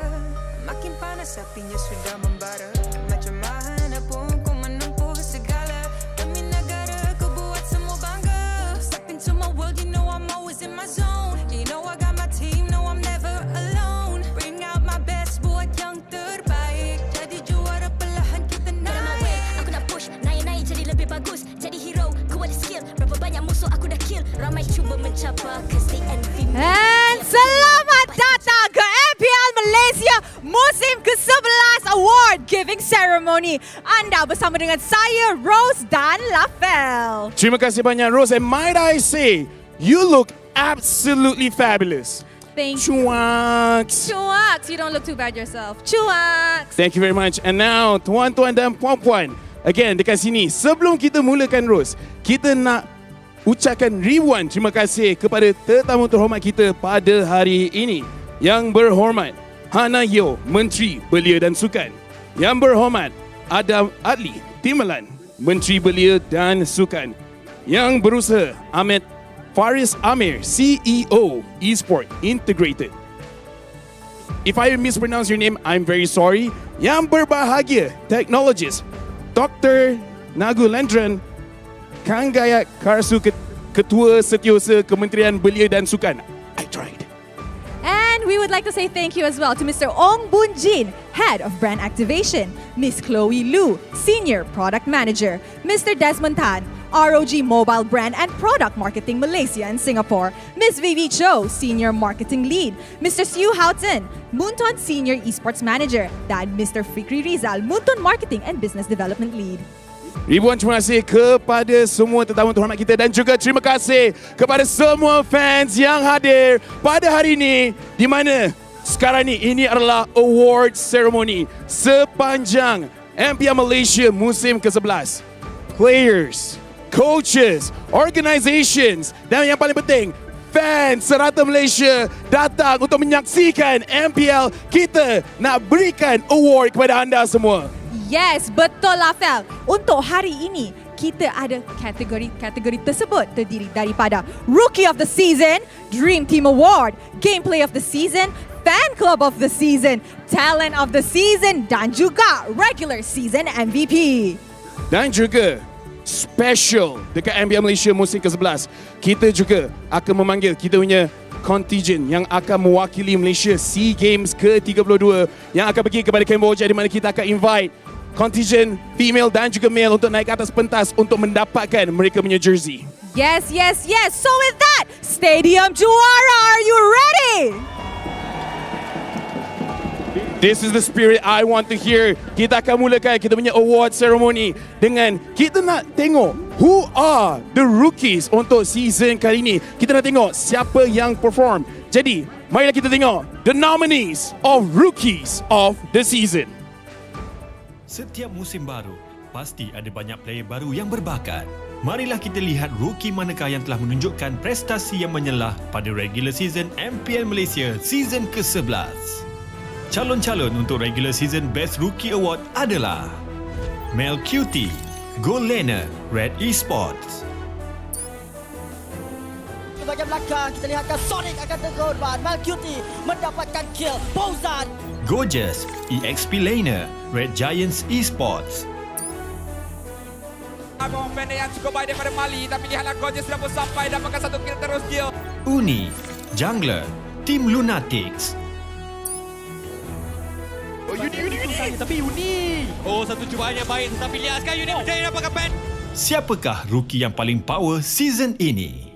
Makin panas apinya sudah membara. Macam mana pun ku menempuh segala. Demi negara ku buat semua bangga. Step into my world, you know I'm always in my zone. You know I got my team, no I'm never alone. Bring out my best, buat yang terbaik. Jadi juara perlahan kita naik. Get on my way, aku nak push, naik jadi lebih bagus. Jadi hero, ku ada skill. Berapa banyak musuh aku dah kill. Ramai cuba mencapai, cause they envy me. And selamat datang ke MPL Malaysia musim ke-11 Award Giving Ceremony. Anda bersama dengan saya, Rose dan Lafel. Terima kasih banyak Rose, and might I say, you look absolutely fabulous. Thank you. Chuaks. Chuaks, you don't look too bad yourself. Chuaks. Thank you very much. And now, tuan-tuan dan puan-puan, again dekat sini, sebelum kita mulakan Rose, kita nak ucapkan ribuan terima kasih kepada tetamu terhormat kita pada hari ini. Yang berhormat Hana Yeo, Menteri Belia dan Sukan. Yang berhormat Adam Adli Timbalan, Menteri Belia dan Sukan. Yang berusaha Ahmed Faris Amir, CEO Esports Integrated. If I mispronounce your name, I'm very sorry. Yang berbahagia, technologist, Dr. Nagulendran Kanggayat Karsu, Ketua Setiausaha Kementerian Belia dan Sukan. I tried. And we would like to say thank you as well to Mr. Ong Boon Jin, Head of Brand Activation, Miss Chloe Lu, Senior Product Manager, Mr. Desmond Tan, ROG Mobile Brand and Product Marketing Malaysia and Singapore, Miss Vivi Cho, Senior Marketing Lead, Mr. Siu Houghton, Munton Senior Esports Manager, dan Mr. Fikri Rizal, Munton Marketing and Business Development Lead. Ribuan terima kasih kepada semua tetamu terhormat kita dan juga terima kasih kepada semua fans yang hadir pada hari ini, di mana sekarang ini adalah award ceremony sepanjang MPL Malaysia musim ke-11. Players, coaches, organizations dan yang paling penting, fans serata Malaysia datang untuk menyaksikan MPL. Kita nak berikan award kepada anda semua. Yes, betul lah Fel. Untuk hari ini, kita ada kategori tersebut terdiri daripada Rookie of the Season, Dream Team Award, Gameplay of the Season, Fan Club of the Season, Talent of the Season dan juga Regular Season MVP. Dan juga special dekat MPL Malaysia musim ke-11, kita juga akan memanggil kita punya contingent yang akan mewakili Malaysia SEA Games ke-32 yang akan pergi kepada Kamboja, di mana kita akan invite contingent female dan juga male untuk naik ke atas pentas untuk mendapatkan mereka punya jersey. Yes. So with that, Stadium Juara, are you ready? This is the spirit I want to hear. Kita akan mulakan kita punya award ceremony dengan kita nak tengok who are the rookies untuk season kali ini. Kita nak tengok siapa yang perform. Jadi, marilah kita tengok the nominees of Rookies of the Season. Setiap musim baru, pasti ada banyak player baru yang berbakat. Marilah kita lihat rookie manakah yang telah menunjukkan prestasi yang menyelah pada regular season MPL Malaysia season ke-11. Calon-calon untuk regular season Best Rookie Award adalah Mel Cutie, Goal Laner, Red Esports. Ke bahagian belakang, kita lihatkan Sonic akan terkorban. Mel Cutie mendapatkan kill. Bozan. Gorgeous, EXP Laner, Red Giants Esports. Abang pendek yang cukup baik daripada Mali, tapi lihatlah Gorgeous sudah pun sampai dapatkan satu kill terus dia. Uni, Jungler, Team Lunatics. Uni. Oh, satu cubaan yang baik, tetapi lihat sekarang Uni berjaya dapatkan pen. Siapakah rookie yang paling power season ini?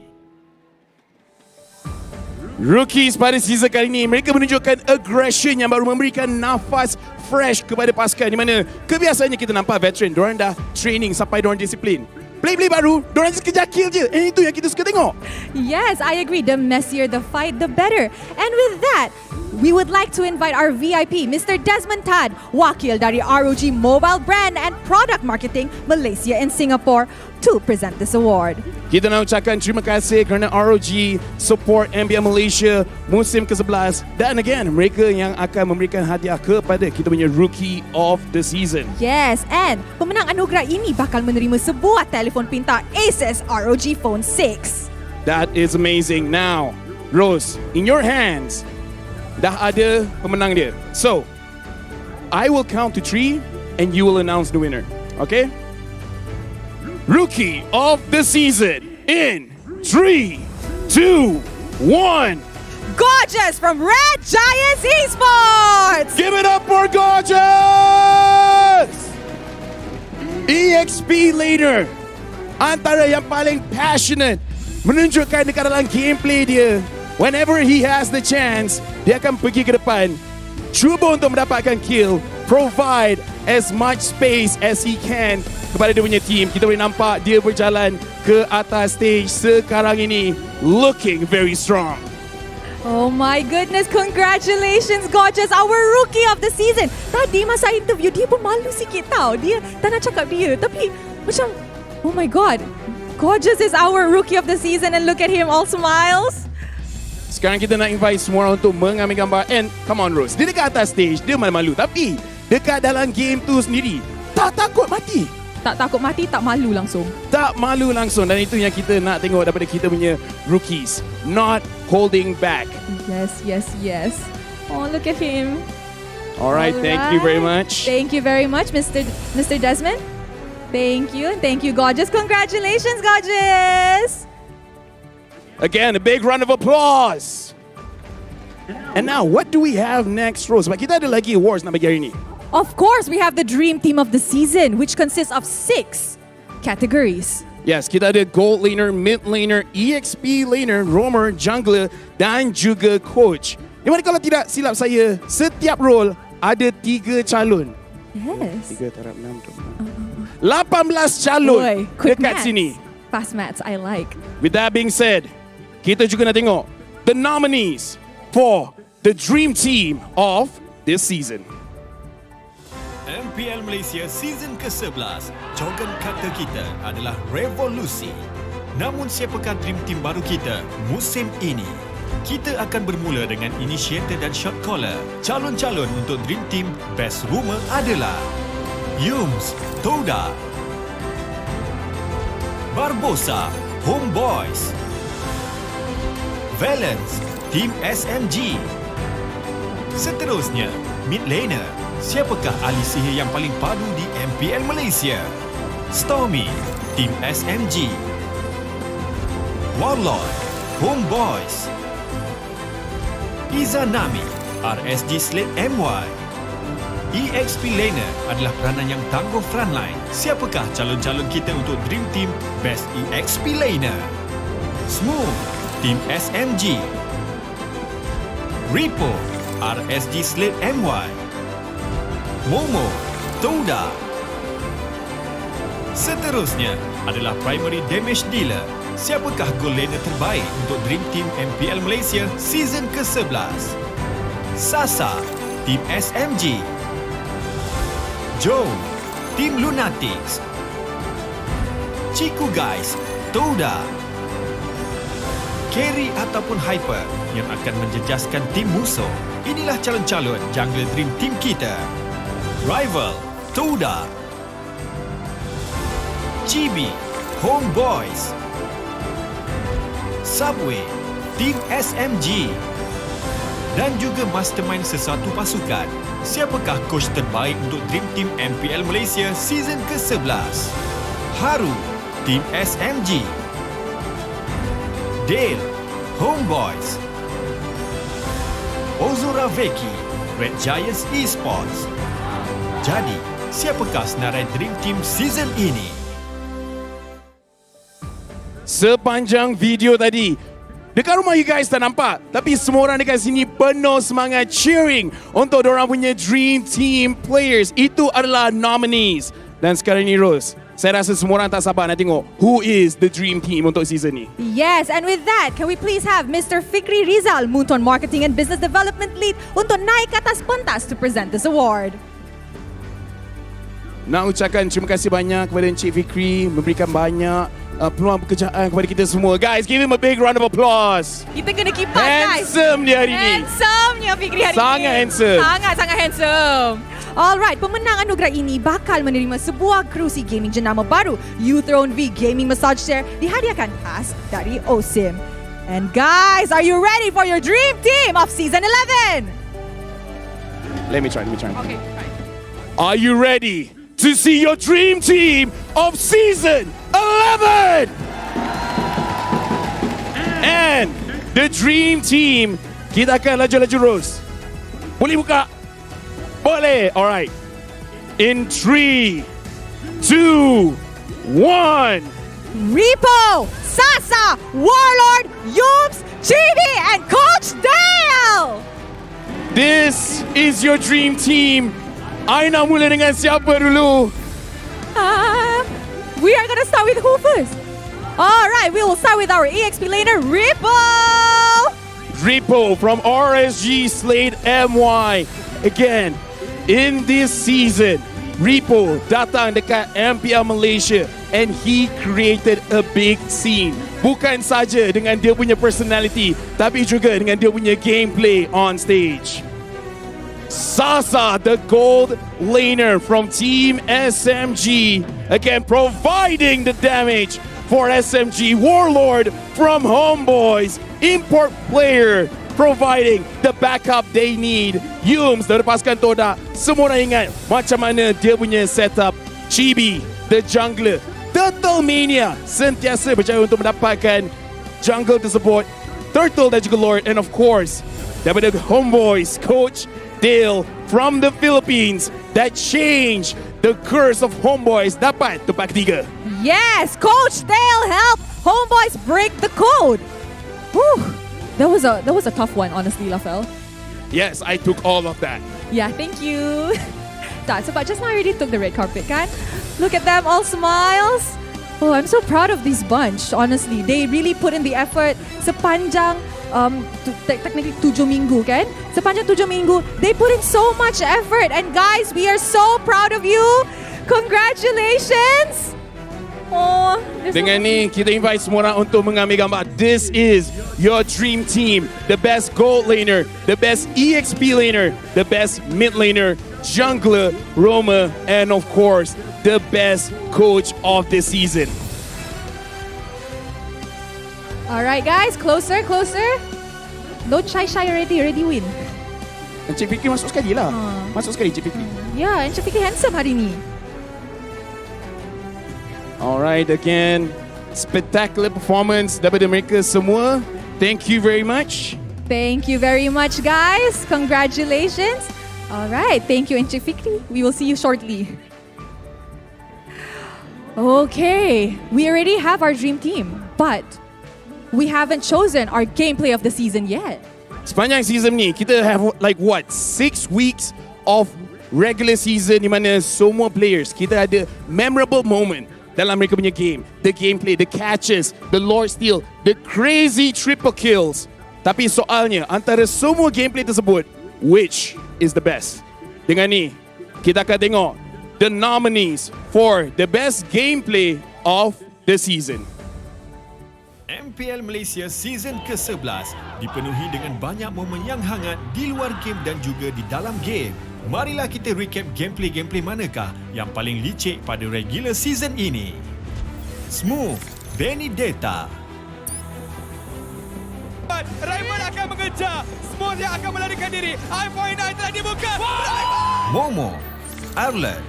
Rookies pada season kali ini, mereka menunjukkan aggression yang baru memberikan nafas fresh kepada pasukan, di mana kebiasaannya kita nampak veteran, diorang dah training sampai diorang disiplin. Play baru, diorang just kejar kill je. Itu yang kita suka tengok. Yes, I agree. The messier the fight, the better. And with that, we would like to invite our VIP, Mr. Desmond Tan, wakil dari ROG Mobile Brand and Product Marketing Malaysia and Singapore, to present this award. Kita nak ucapkan terima kasih kerana ROG support MPL Malaysia musim ke-11, dan again, mereka yang akan memberikan hadiah kepada kita punya Rookie of the Season. Yes, and pemenang anugerah ini bakal menerima sebuah telefon pintar Asus ROG Phone 6. That is amazing. Now, Rose, in your hands, dah ada pemenang dia. So, I will count to 3 and you will announce the winner. Okay? Rookie of the Season in 3, 2, 1. Gorgeous from Red Giants Esports! Give it up for Gorgeous! EXP Laner, antara yang paling passionate, menunjukkan dekat dalam gameplay dia. Whenever he has the chance, dia akan pergi ke depan, cuba untuk mendapatkan kill, provide as much space as he can kepada dia punya team. Kita boleh nampak dia berjalan ke atas stage sekarang ini, looking very strong. Oh my goodness, congratulations Gorgeous, our Rookie of the Season. Tadi masa interview, dia pun malu sikit tau. Dia tak nak cakap dia, tapi macam, oh my god, Gorgeous is our Rookie of the Season, and look at him, all smiles. Sekarang kita nak invite semua orang untuk mengambil gambar. And come on Rose, dia dekat atas stage, dia malu-malu. Tapi dekat dalam game tu sendiri, tak takut mati. Tak takut mati, tak malu langsung. Tak malu langsung, dan itu yang kita nak tengok daripada kita punya rookies. Not holding back. Yes. Oh, look at him. All right, thank you very much. Thank you very much, Mr. Desmond. Thank you. Thank you, Gorgeous. Congratulations, Gorgeous. Again, a big round of applause. And now, what do we have next, Rose? Sebab kita ada lagi awards nak bagi hari ni. Of course, we have the Dream Team of the Season, which consists of 6 categories. Yes, kita ada Gold Laner, Mid Laner, EXP Laner, Roamer, Jungler dan juga Coach. Di mana kalau tidak silap saya, setiap role ada 3 calon. Yes. 3 taraf 6, 18 calon Boy, quick dekat maths. sini. Fast maths, I like. With that being said, kita juga nak tengok the nominees for the Dream Team of this season. MPL Malaysia Season ke-11, jargon kata kita adalah revolusi. Namun siapakah Dream Team baru kita musim ini? Kita akan bermula dengan initiator dan shot caller. Calon-calon untuk Dream Team Best Rumor adalah Yums, Todak, Barbosa, Homeboys, Valence, Team SMG. Seterusnya, Mid Laner. Siapakah ahli sihir yang paling padu di MPL Malaysia? Stormy, Team SMG. Warlord, Homeboys. Izanami, RSG Slate MY. EXP Laner adalah peranan yang tangguh frontline. Siapakah calon-calon kita untuk Dream Team Best EXP Laner? Smooth, Team SMG. Repo, RSG Slate MY. Momo, Todak. Seterusnya adalah Primary Damage Dealer. Siapakah goal laner terbaik untuk Dream Team MPL Malaysia Season ke-11? Sasa, Team SMG. Joe, Team Lunatics. Ciku Guys, Todak. Carry ataupun Hyper yang akan menjejaskan tim musuh. Inilah calon-calon jungler Dream Team kita. Rival, Todak. Chibi, Homeboys. Subway, Team SMG. Dan juga mastermind sesuatu pasukan. Siapakah coach terbaik untuk Dream Team MPL Malaysia Season ke-11? Haru, Team SMG. Dale, Homeboys. Ozura Veki, Red Giants Esports. Jadi, siapakah senarai Dream Team season ini? Sepanjang video tadi, dekat rumah you guys tak nampak, tapi semua orang dekat sini penuh semangat cheering untuk diorang punya Dream Team players. Itu adalah nominees. Dan sekarang ni Rose, saya rasa semua orang tak sabar nak tengok who is the Dream Team untuk season ni. Yes, and with that, can we please have Mr. Fikri Rizal, Munton Marketing and Business Development Lead, untuk naik ke atas pentas to present this award. Nak ucapkan terima kasih banyak kepada Encik Fikri, memberikan banyak peluang pekerjaan kepada kita semua. Guys, give him a big round of applause. Kita kena keep up, guys. Handsome dia hari ni. Handsome-nya Fikri hari Sangat ni. handsome. Sangat handsome. Alright, pemenang anugerah ini bakal menerima sebuah kerusi gaming jenama baru, U-Throne V Gaming Massage Chair, dihadiahkan khas dari OSIM. And guys, are you ready for your Dream Team of Season 11? Let me try. Okay, fine. Are you ready to see your Dream Team of Season 11? And the Dream Team, kita akan laju-laju Rose. Boleh buka? Boleh. Alright. In 3, 2, 1. Repo, Sasa, Warlord, Yums, Chibi, and Coach Dale! This is your Dream Team. I nak mula dengan siapa dulu? We are gonna start with who first? Alright, we will start with our EXP laner, Repo! Repo from RSG Slate MY. Again, in this season, Repo datang dekat MPL Malaysia and he created a big scene. Bukan saja dengan dia punya personality, tapi juga dengan dia punya gameplay on stage. Sasa, the gold laner from Team SMG, again providing the damage for SMG. Warlord from Homeboys, import player providing the backup they need. Yums dah lepaskan Todak. Semua orang ingat macam mana dia punya setup. Chibi, the jungler. Turtle Mania sentiasa berjaya untuk mendapatkan jungle tersebut. Turtle dan juga Lord, and of course daripada Homeboys, Coach Dale from the Philippines that changed the curse of Homeboys dapat tempat ketiga. Yes, Coach Dale helped Homeboys break the code. Whew. That was a tough one, honestly, Lafel. Yes, I took all of that. Yeah, thank you. Tak, sebab just now I already took the red carpet, kan? Look at them, all smiles. Oh, I'm so proud of this bunch, honestly. They really put in the effort sepanjang technically 7 minggu, kan? Sepanjang 7 minggu, they put in so much effort. And guys, we are so proud of you. Congratulations. Oh, dengan ni kita invite semua orang untuk mengambil gambar. This is your dream team. The best gold laner, the best EXP laner, the best mid laner, jungler, roamer, and of course, the best coach of the season. Alright guys, closer. Don't shy already win. Encik Fikri masuk sekali lah. Masuk sekali Encik Fikri. Yeah, Encik Fikri handsome hari ni. Alright, again, spectacular performance daripada mereka semua. Thank you very much. Thank you very much, guys. Congratulations. Alright, thank you, Encik Fikri. We will see you shortly. Okay, we already have our dream team, but we haven't chosen our gameplay of the season yet. Sepanjang season ni, kita have like what? 6 weeks of regular season di mana semua players, kita ada memorable moment dalam mereka punya game. The gameplay, the catches, the lord steal, the crazy triple kills. Tapi soalnya, antara semua gameplay tersebut, which is the best? Dengan ni, kita akan tengok the nominees for the best gameplay of the season. MPL Malaysia Season ke-11 dipenuhi dengan banyak momen yang hangat di luar game dan juga di dalam game. Marilah kita recap gameplay manakah yang paling licik pada regular season ini. Smooth, Benedetta. Raymond akan mengejar. Smooth yang akan melarikan diri. I49 telah dibuka. Momo, Arlen.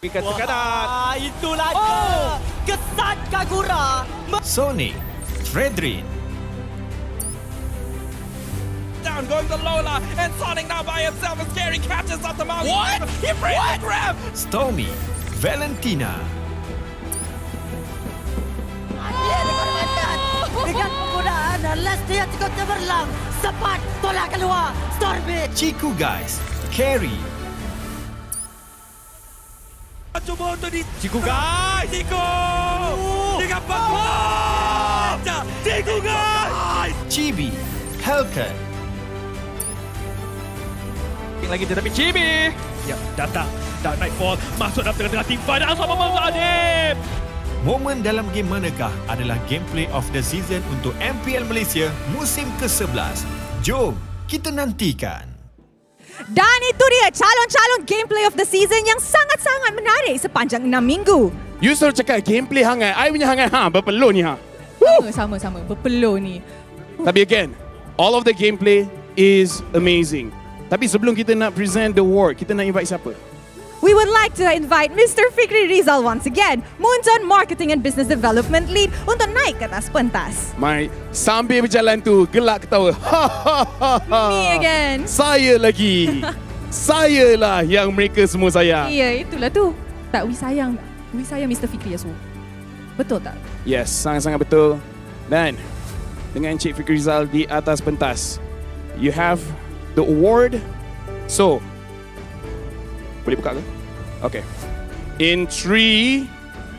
Ikat tekanan. Itulah dia. Kesan Kagura. Sonic, Fredrin. Down, going to Lola, and Sonic now by himself, and Scary catches up the mouse. What? He brings the grab! Stormy, Valentina. Dengan penggunaan last yang cukup cemerlang, sempat tolak keluar. Stormy. Ciku guys, Carry. Cuba untuk di Ciku guys! Ciku! Dengan penggunakan! Ciku guys! Chibi, Helker. Lagi tetapi Chibi. Ya, datang. Dark Nightfall masuk dalam tengah-tengah tim fight. Asal Muhammad Adib. Momen dalam game manakah adalah gameplay of the season untuk MPL Malaysia musim ke-11? Jom kita nantikan. Dan itu dia calon-calon gameplay of the season yang sangat-sangat menarik sepanjang 6 minggu. You selalu cakap gameplay hangat. I punya hangat berpeluh ni Sama, berpeluh ni. Tapi again, all of the gameplay is amazing. Tapi sebelum kita nak present the award, kita nak invite siapa? We would like to invite Mr. Fikri Rizal once again, Munzon Marketing and Business Development Lead, untuk naik ke atas pentas. Mari, sambil berjalan tu, gelak ketawa. Me again. Saya lagi. Sayalah yang mereka semua sayang. Ya, itulah tu. Tak, we sayang Mr. Fikri Yasu. Betul tak? Yes, sangat-sangat betul. Dan dengan Encik Fikri Rizal di atas pentas, you have the award. So, boleh buka ke? Okay. In 3,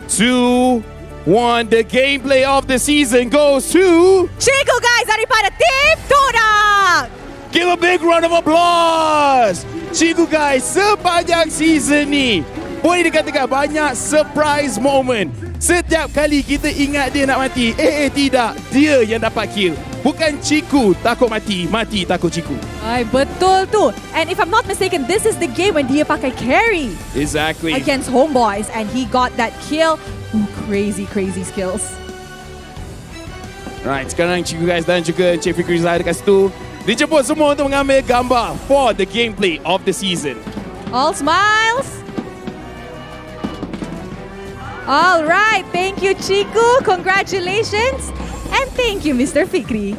2, 1, the gameplay of the season goes to Ciku guys daripada Team Todak. Give a big round of applause. Ciku guys sepanjang season ni boleh dikatakan banyak surprise moment. Setiap kali kita ingat dia nak mati, tidak, dia yang dapat kill. Bukan Ciku takut mati, mati takut Ciku. Ay, betul tu. And if I'm not mistaken, this is the game when dia pakai carry. Exactly. Against Homeboys, and he got that kill. Ooh, crazy skills. Right, sekarang cikgu guys dan juga Encik Fikri Zahir dekat situ dijemput semua untuk mengambil gambar for the gameplay of the season. All smiles. All right, thank you Ciku, congratulations. And thank you Mr. Fikri.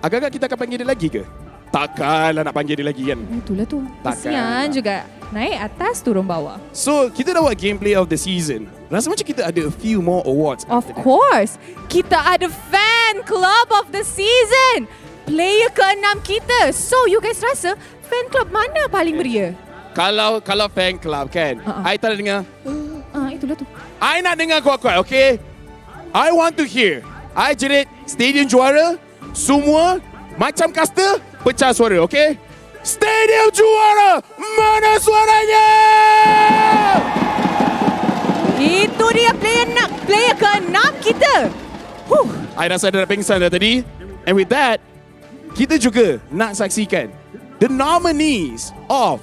Agak-agak kita akan panggil dia lagi ke? Takkanlah nak panggil dia lagi kan? Itulah tu. Takkan. Kesian juga. Naik atas, turun bawah. So, kita dah buat gameplay of the season. Rasa macam kita ada a few more awards. Of course. Kita ada fan club of the season. Player ke-6 kita. So, you guys rasa fan club mana paling meriah? Kalau fan club kan, I tak nak dengar. Itulah tu. I nak dengar kuat-kuat, okay? I want to hear. I jerit stadium juara, semua macam kasta, pecah suara, okay? Stadium juara, mana suaranya? Itu dia player ke-6 kita. I rasa ada nak pengsan dah tadi. And with that, kita juga nak saksikan the nominees of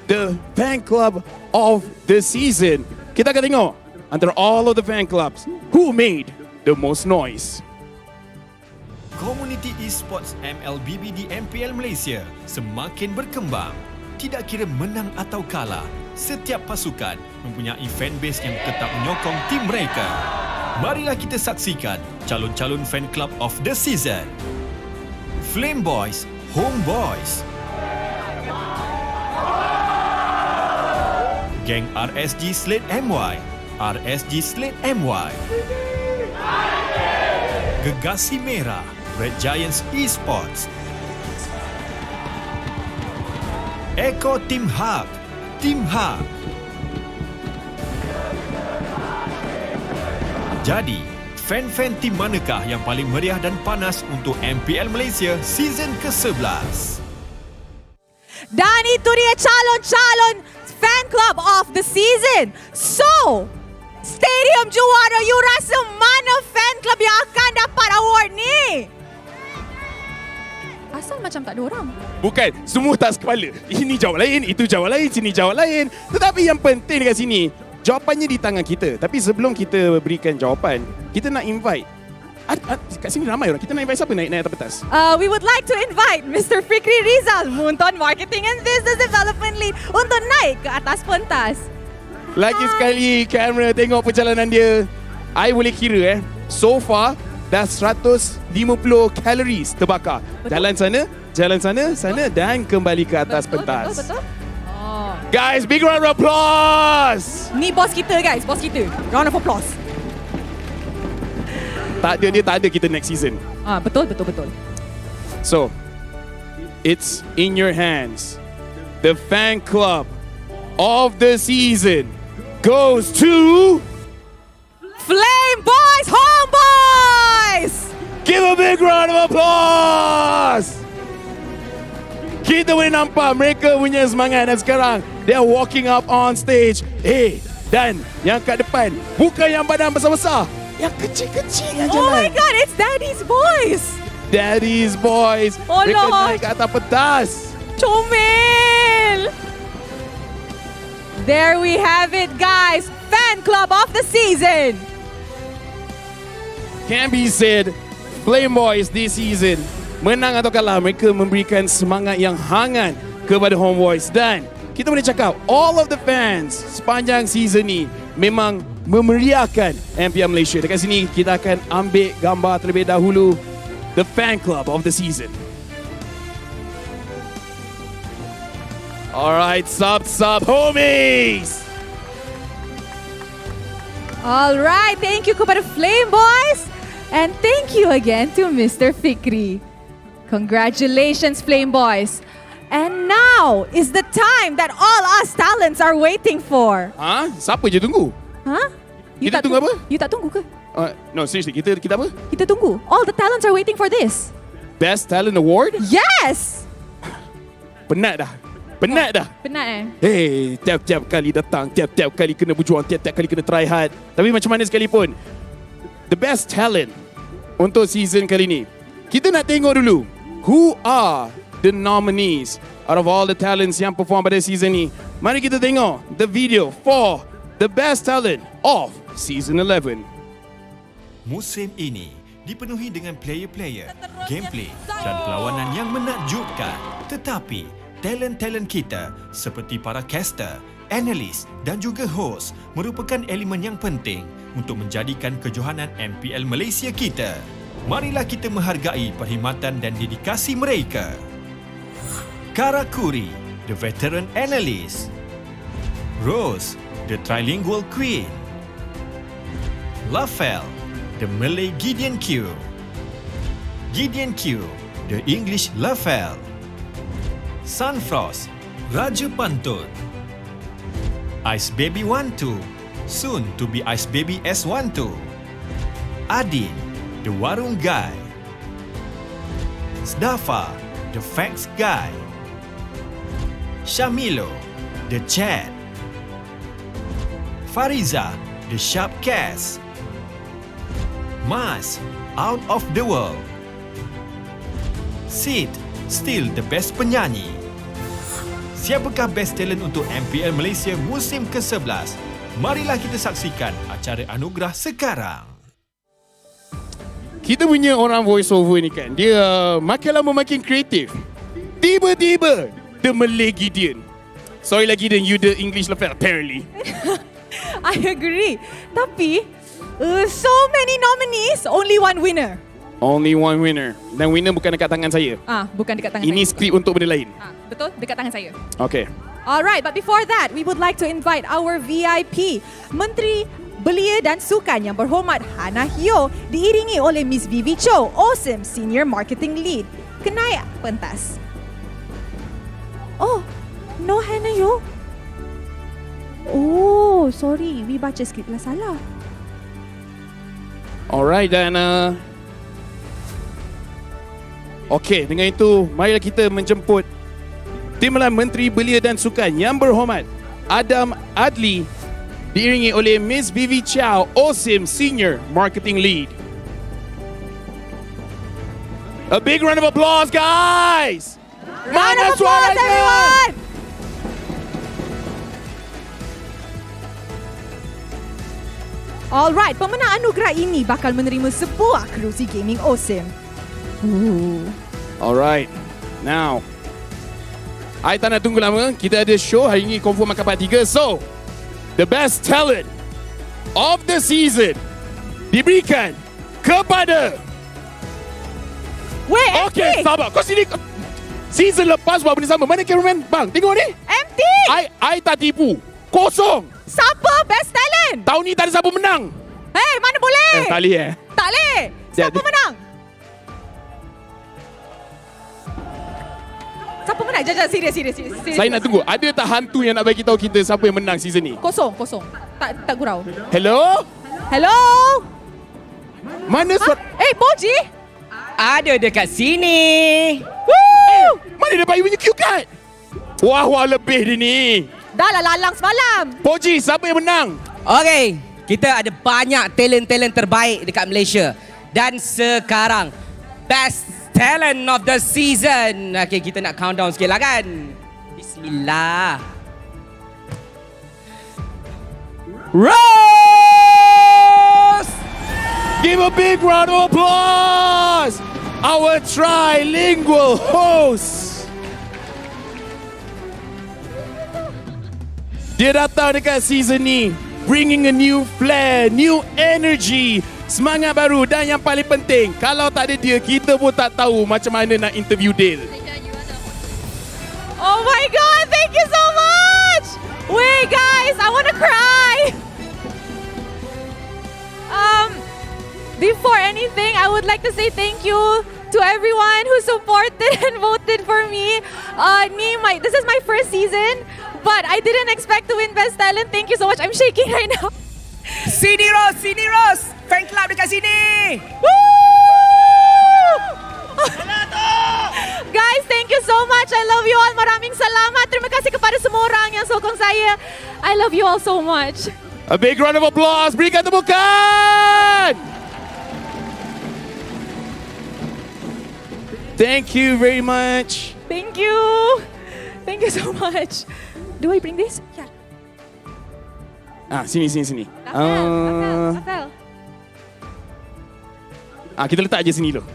the fan club of the season. Kita akan tengok antara all of the fan clubs who made the most noise. Komuniti Esports MLBB di MPL Malaysia semakin berkembang. Tidak kira menang atau kalah, setiap pasukan mempunyai fanbase yang tetap menyokong tim mereka. Marilah kita saksikan calon-calon fan club of the season. Flame Boys, Home Boys. Geng RSG Slate MY, RSG Slate MY. Gegasi Merah, Red Giants Esports. Eko Team Hub, Team Hub. Jadi, fan-fan tim manakah yang paling meriah dan panas untuk MPL Malaysia season ke-11? Dan itu dia calon-calon fan club of the season. So, stadium juara, you rasa mana fan club yang akan dapat award ni? Asal macam tak ada orang. Bukan, semua tak sekepala. Ini jawab lain, itu jawab lain, sini jawab lain. Tetapi yang penting dekat sini, jawapannya di tangan kita. Tapi sebelum kita berikan jawapan, kita nak invite. Kat sini ramai orang. Kita nak invite siapa naik atas pentas? We would like to invite Mr. Fikri Rizal, Munton Marketing and Business Development Lead, untuk naik ke atas pentas. Lagi sekali kamera tengok perjalanan dia. I boleh kira so far dah 150 calories terbakar. Betul. Jalan sana dan kembali ke atas pentas. Betul. Guys, big round of applause. Ni bos kita guys, bos kita. Round of applause. Dia tak ada kita next season. Betul. So, it's in your hands. The fan club of the season goes to Flame Boys, Home Boys. Give a big round of applause. Kita boleh nampak mereka punya semangat dan sekarang they're walking up on stage. Dan yang kat depan bukan yang badan besar-besar, yang kecil-kecil yang jalan. Oh my god, it's Daddy's Boys. Daddy's Boys. Oh mereka Lord. naik ke atas pentas. Comel. There we have it guys, fan club of the season. Can be said, Flame Boys this season, menang atau kalah, mereka memberikan semangat yang hangat kepada Home Boys. Dan kita boleh cakap, all of the fans sepanjang season ni memang memeriahkan MPL Malaysia. Dekat sini, kita akan ambil gambar terlebih dahulu the fan club of the season. Alright, sub homies! Alright, thank you kepada Flame Boys. And thank you again to Mr. Fikri. Congratulations, Flame Boys. And now is the time that all us talents are waiting for. Siapa je tunggu? Kita tunggu apa? You tak tunggu ke? No, seriously, kita apa? Kita tunggu. All the talents are waiting for this. Best Talent Award? Yes! Penat dah. Penat Tiap-tiap kali datang, tiap-tiap kali kena berjuang, tiap-tiap kali kena try hard. Tapi macam mana sekalipun, the best talent untuk season kali ni, kita nak tengok dulu who are the nominees out of all the talents yang perform pada season ni. Mari kita tengok the video for the best talent of season 11. Musim ini dipenuhi dengan player-player, gameplay dan perlawanan yang menakjubkan. Tetapi, talent-talent kita seperti para caster, analis dan juga host merupakan elemen yang penting untuk menjadikan kejohanan MPL Malaysia kita. Marilah kita menghargai perkhidmatan dan dedikasi mereka. Karakuri, the veteran analyst. Rose, the trilingual queen. Lafel, the Malay Gideon Q. Gideon Q, the English Lafel. Sunfrost, Raja Pantun. Ice Baby 12, soon to be Ice Baby S12. Adin, the Warung Guy. Sdafa, the Facts Guy. Shamilo, the Chat. Fariza, the Sharp Cast. Mas, out of the world. Sid, still the best penyanyi. Siapakah best talent untuk MPL Malaysia musim ke-11? Marilah kita saksikan acara anugerah sekarang. Kita punya orang voice over ni kan, dia makin lama makin kreatif. Tiba-tiba, the Malay Gideon. Sorry lah Gideon, you the English Lafel apparently. I agree. Tapi, so many nominees, only one winner. Only one winner. Dan winner bukan dekat tangan saya. Bukan dekat tangan Ini saya. skrip untuk benda lain. Betul, dekat tangan saya. Okay. Alright, but before that, we would like to invite our VIP, Menteri Belia dan Sukan yang berhormat Hannah Hyo, diiringi oleh Miss Vivi Cho, Awesome Senior Marketing Lead. Kenai pentas. Oh, no Hannah Hyo. Oh, sorry, we baca skrip lah salah. Alright, dan okey, dengan itu marilah kita menjemput Timbalan Menteri Belia dan Sukan yang berhormat Adam Adli, diiringi oleh Miss Vivi Chow, Awesome Senior Marketing Lead. A big round of applause, guys! Round of applause, everyone! Alright, pemenang anugerah ini bakal menerima sebuah kerusi gaming Awesome. Alright, now I tak nak tunggu lama. Kita ada show hari ini, confirm akan part 3. So, the best talent of the season diberikan kepada... Weh, okay, sabar. Kau sini. Season lepas buat benda sama. Mana cameraman? Bang, tengok ni. Empty. I tak tipu. Kosong. Siapa best talent? Tahun ni tak ada siapa menang. Hey, mana boleh? Tak boleh Tak boleh. Siapa menang? Siapa menang? Jangan serius. Saya nak tunggu. Ada tak hantu yang nak bagi tahu kita siapa yang menang season ni? Kosong. Tak gurau. Hello? Mana Poji? Ada dekat sini. Mana dia bagi punya cue card? Wah, lebih dia ni. Dah lah lalang semalam. Poji, siapa yang menang? Okey, kita ada banyak talent-talent terbaik dekat Malaysia. Dan sekarang, best talent of the season. Okey, kita nak countdown sikit lah kan. Bismillah. Rose! Give a big round of applause! Our trilingual host. Dia datang dekat season ni, bringing a new flair, new energy, semangat baru, dan yang paling penting, kalau tak ada dia, kita pun tak tahu macam mana nak interview Dale. Oh my god, thank you so much! Wait guys, I want to cry! Before anything, I would like to say thank you to everyone who supported and voted for me. This is my first season, but I didn't expect to win Best Talent. Thank you so much. I'm shaking right now. Sini Rose! Fan club dekat sini! Woo! Guys, thank you so much. I love you all. Maraming salamat. Terima kasih kepada semua orang yang sokong saya. I love you all so much. A big round of applause. Berikan tepukan. Thank you very much. Thank you. Thank you so much. Do I bring this? Yeah. Sini. Rafael. Kita letak je sini dulu.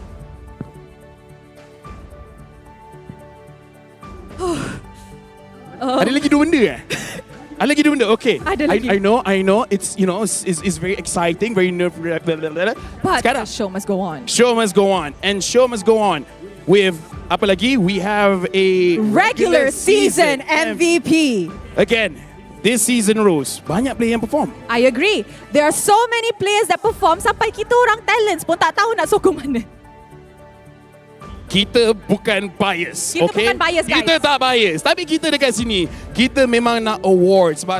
Ada lagi 2 benda Ada lagi 2 benda. Okay. Ada lagi. I know. It's it's very exciting, very nerve-wracking. But Sekarang, show must go on. show must go on, and show must go on with apa lagi? We have a Regular season MVP. Again, this season Rose, banyak player yang perform. I agree. There are so many players that perform sampai kita orang talents pun tak tahu nak sokong mana. Kita bukan bias, Kita okay? bukan bias, guys. Kita tak bias. Tapi kita dekat sini, kita memang nak award sebab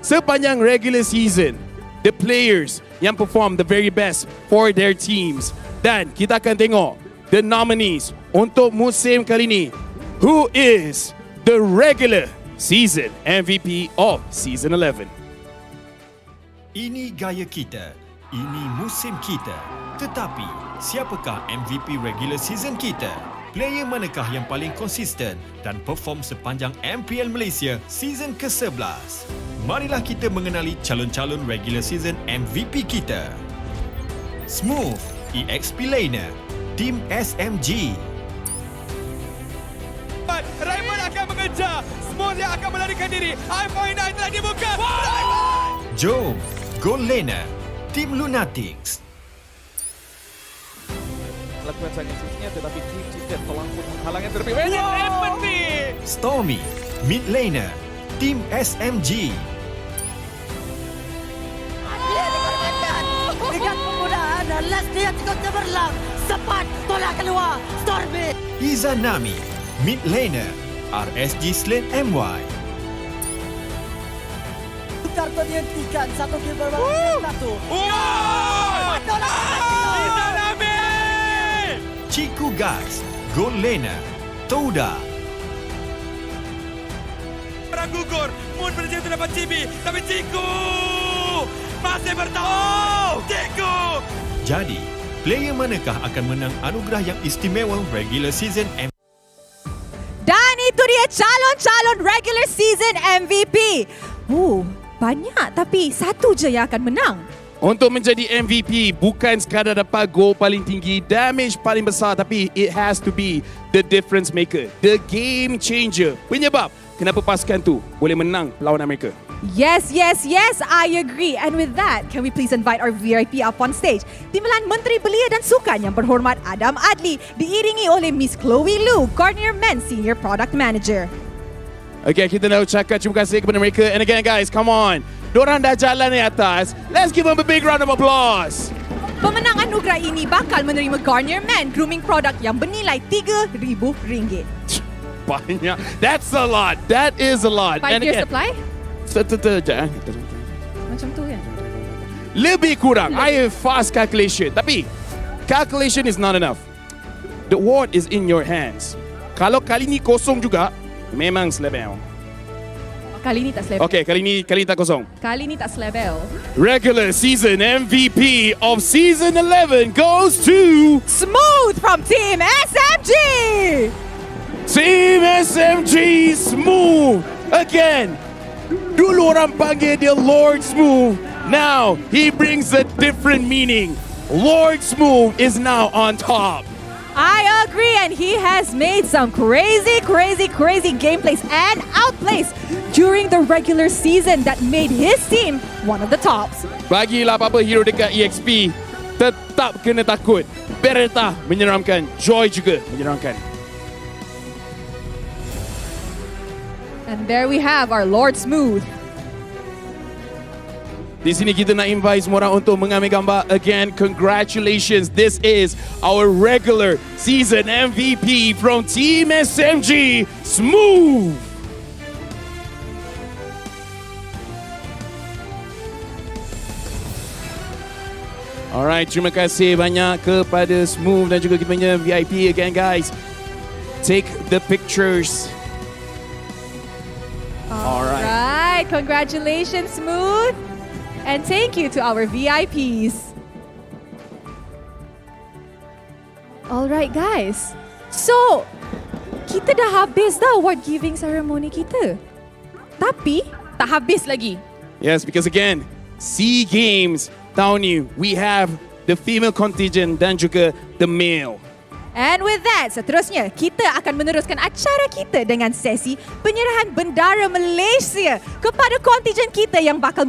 sepanjang regular season, the players yang perform the very best for their teams. Dan kita akan tengok the nominees untuk musim kali ini. Who is the regular season MVP of season 11? Ini gaya kita. Ini musim kita. Tetapi, siapakah MVP regular season kita? Player manakah yang paling konsisten dan perform sepanjang MPL Malaysia season ke-11? Marilah kita mengenali calon-calon regular season MVP kita. Smooth, EXP Laner, Team SMG. Raymond akan mengejar. Smooth yang akan melarikan diri. I-49 telah dibuka. Joe, Gold Laner, Team Lunatics. Lakukan saja sisinya tetapi Team Chicken melangkut menghalangi terlebih banyak. Empathy. Stormy, Mid Laner, Team SMG. Dengan penggunaan last dia cukup cemerlang. Cepat tolak keluar. Stormy. Izanami, Mid Laner, RSG Slate MY. Kartu dihentikan. 1 kill berbalik. 1. Izanami. Ciku Guys, Gold Laner, Todak. Orang gugur. Moon berjaya untuk dapat Cibi. Tapi Ciku masih bertahan. Ciku. Jadi, player manakah akan menang anugerah yang istimewa regular season MVP? Dan itu dia calon-calon regular season MVP. Banyak tapi satu je yang akan menang. Untuk menjadi MVP, bukan sekadar dapat gol paling tinggi, damage paling besar, tapi it has to be the difference maker, the game changer. Penyebab kenapa pasukan tu boleh menang lawan Amerika. Yes, I agree. And with that, can we please invite our VIP up on stage? Timbalan Menteri Belia dan Sukan yang berhormat Adam Adli, diiringi oleh Miss Chloe Lu, Garnier Men Senior Product Manager. Okay, kita nak ucapkan terima kasih kepada mereka. And again guys, come on. Diorang dah jalan di atas. Let's give them a big round of applause. Pemenang anugerah ini bakal menerima Garnier Men grooming product yang bernilai RM3,000. Banyak. That's a lot. That is a lot. 5-year supply? Sekejap. Macam tu kan? Lebih kurang. I have fast calculation. Tapi, calculation is not enough. The award is in your hands. Kalau kali ni kosong juga, memang selebel. Kali ni tak selebel. Okay, kali ni tak kosong. Kali ni tak selebel. Regular season MVP of season 11 goes to Smooth from Team SMG. Team SMG Smooth. Again, dulu orang panggil dia Lord Smooth. Now, he brings a different meaning. Lord Smooth is now on top. I agree, and he has made some crazy gameplays and outplays during the regular season that made his team one of the tops. Bagilah apa-apa hero dekat EXP, tetap kena takut. Beretta menyeramkan, Joy juga menyeramkan. And there we have our Lord Smooth. Di sini kita nak invite semua orang untuk mengambil gambar. Again, congratulations. This is our regular season MVP from Team SMG, Smooth. Alright, terima kasih banyak kepada Smooth dan juga kita punya VIP again guys. Take the pictures. Alright, congratulations Smooth. And thank you to our VIPs. Alright guys. So, kita dah habis dah award giving ceremony kita. Tapi, tak habis lagi. Yes, because again, SEA Games tahun ni, we have the female contingent dan juga the male. And with that, seterusnya kita akan meneruskan acara kita dengan sesi penyerahan bendera Malaysia kepada kontingen kita yang bakal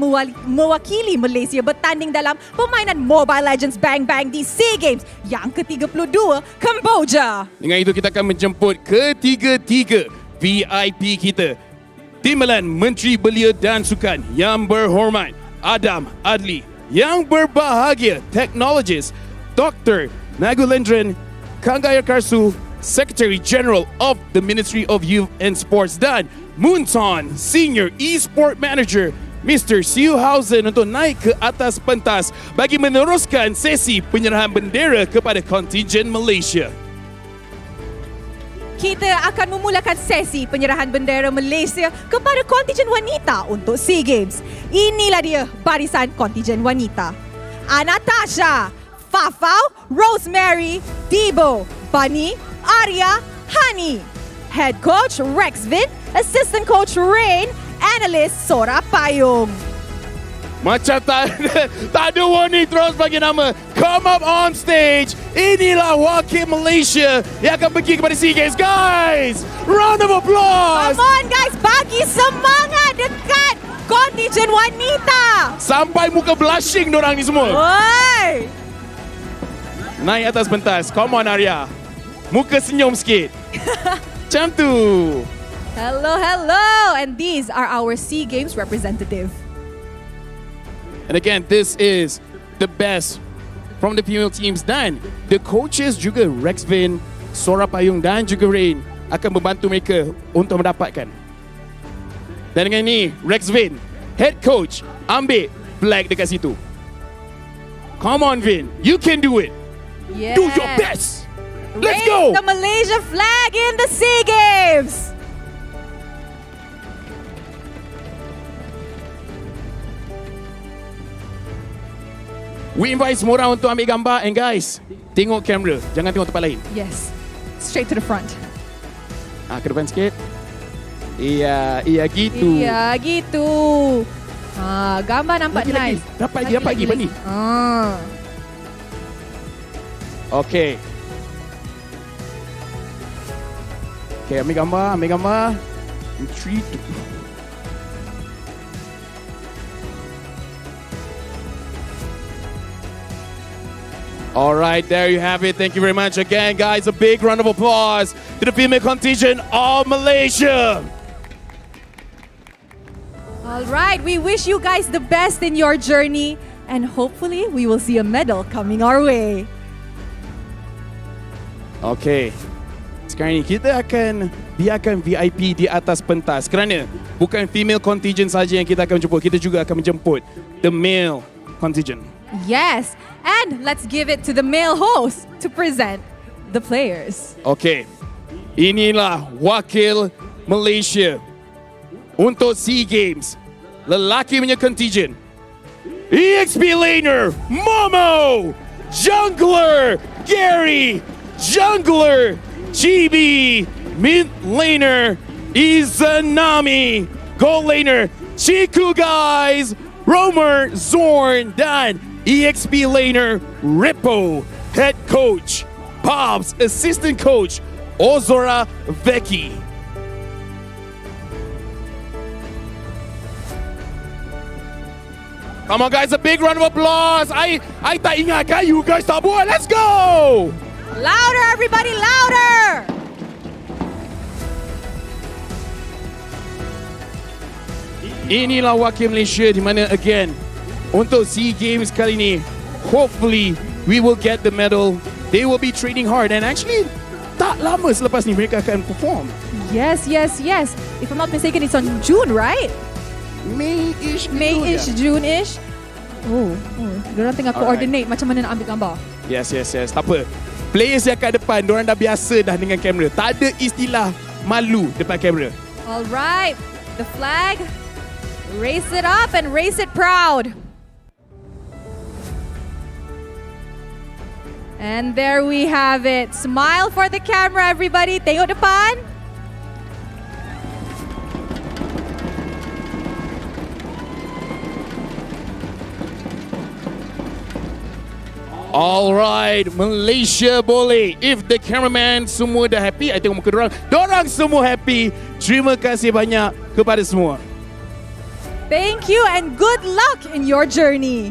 mewakili Malaysia bertanding dalam permainan Mobile Legends Bang Bang di SEA Games yang ke-32 Kamboja. Dengan itu kita akan menjemput ketiga-tiga VIP kita. Timbalan Menteri Belia dan Sukan yang berhormat Adam Adli, yang berbahagia Teknologis Dr. Nagulendran Kanggaya Karsu, Secretary General of the Ministry of Youth and Sports, dan Munton, Senior Esport Manager Mr. Siuhausen untuk naik ke atas pentas bagi meneruskan sesi penyerahan bendera kepada kontingen Malaysia. Kita akan memulakan sesi penyerahan bendera Malaysia kepada kontingen wanita untuk SEA Games. Inilah dia barisan kontingen wanita. Anatasha, Fafau, Rosemary, Debo, Bunny, Arya, Hani. Head Coach Rexvin, Assistant Coach Rain, Analyst Sora Payung. Macam tak ada warning, terus bagi nama. Come up on stage. Inilah wakil Malaysia yang akan pergi kepada SEA Games. Guys, round of applause. Come on guys, bagi semangat dekat kontingen wanita. Sampai muka blushing dorang ni semua. Oi! Naik atas pentas. Come on Arya. Muka senyum sikit. Macam tu. Hello, hello. And these are our SEA Games representative. And again, this is the best from the female teams, dan the coaches juga Rexvin, Sora Payung dan juga Rain akan membantu mereka untuk mendapatkan. Dan dengan ini, Rexvin, head coach, ambil flag dekat situ. Come on Vin, you can do it. Yes. Do your best. Let's Raise go. the Malaysia flag in the SEA Games. We invite semua orang untuk ambil gambar, and guys, tengok kamera, jangan tengok tempat lain. Yes. Straight to the front. Ke depan sikit. Iya gitu. Iya gitu. Gambar nampak nice. Dapat lagi Bani. Okay. Okay, ambil gambar. 3, 2. Alright, there you have it. Thank you very much again, guys. A big round of applause to the female contingent of Malaysia. Alright, we wish you guys the best in your journey, and hopefully we will see a medal coming our way. Okay. Sekarang ni kita akan biarkan VIP di atas pentas, kerana bukan female contingent saja yang kita akan jemput, kita juga akan menjemput the male contingent. Yes, and let's give it to the male host to present the players. Okay. Inilah wakil Malaysia untuk SEA Games. Lelaki punya contingent. EXP laner Momo, jungler Gary, jungler GB, mid laner Izanami, gold laner Chiku guys, roamer Zorn, dan EXP laner Rippo, head coach Bob's, assistant coach Ozora Vecchi. Come on guys, a big round of applause. I tak ingat kan you guys tak buat. Let's go. Louder everybody, louder. Inilah wakil Malaysia di mana again untuk SEA Games kali ini, hopefully we will get the medal. They will be training hard, and actually tak lama selepas ni mereka akan perform. Yes. If I'm not mistaken, it's on June, right? May-ish, June-ish. Diorang tengah coordinate macam mana nak ambil gambar. Yes. Tak apa. Players yang kat depan, diorang dah biasa dah dengan kamera. Tak ada istilah malu depan kamera. Alright, the flag. Raise it up and raise it proud. And there we have it. Smile for the camera, everybody. Tengok depan. Alright, Malaysia boleh. If the cameraman semua dah happy, I tengok muka dorang. Dorang semua happy. Terima kasih banyak kepada semua. Thank you and good luck in your journey.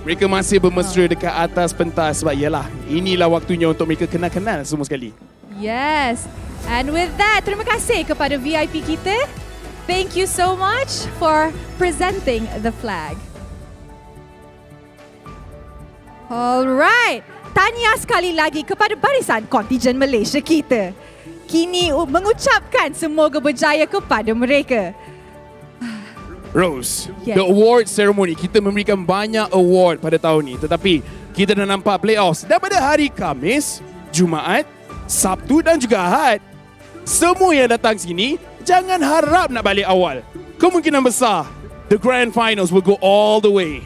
Mereka masih bermesra dekat atas pentas sebab yalah, inilah waktunya untuk mereka kenal-kenal semua sekali. Yes. And with that, terima kasih kepada VIP kita. Thank you so much for presenting the flag. Alright, tahniah sekali lagi kepada barisan kontingen Malaysia kita. Kini mengucapkan semoga berjaya kepada mereka. Rose, Yes. the award ceremony, kita memberikan banyak award pada tahun ni. Tetapi kita dah nampak playoffs daripada hari Khamis, Jumaat, Sabtu dan juga Ahad. Semua yang datang sini, jangan harap nak balik awal. Kemungkinan besar, the grand finals will go all the way.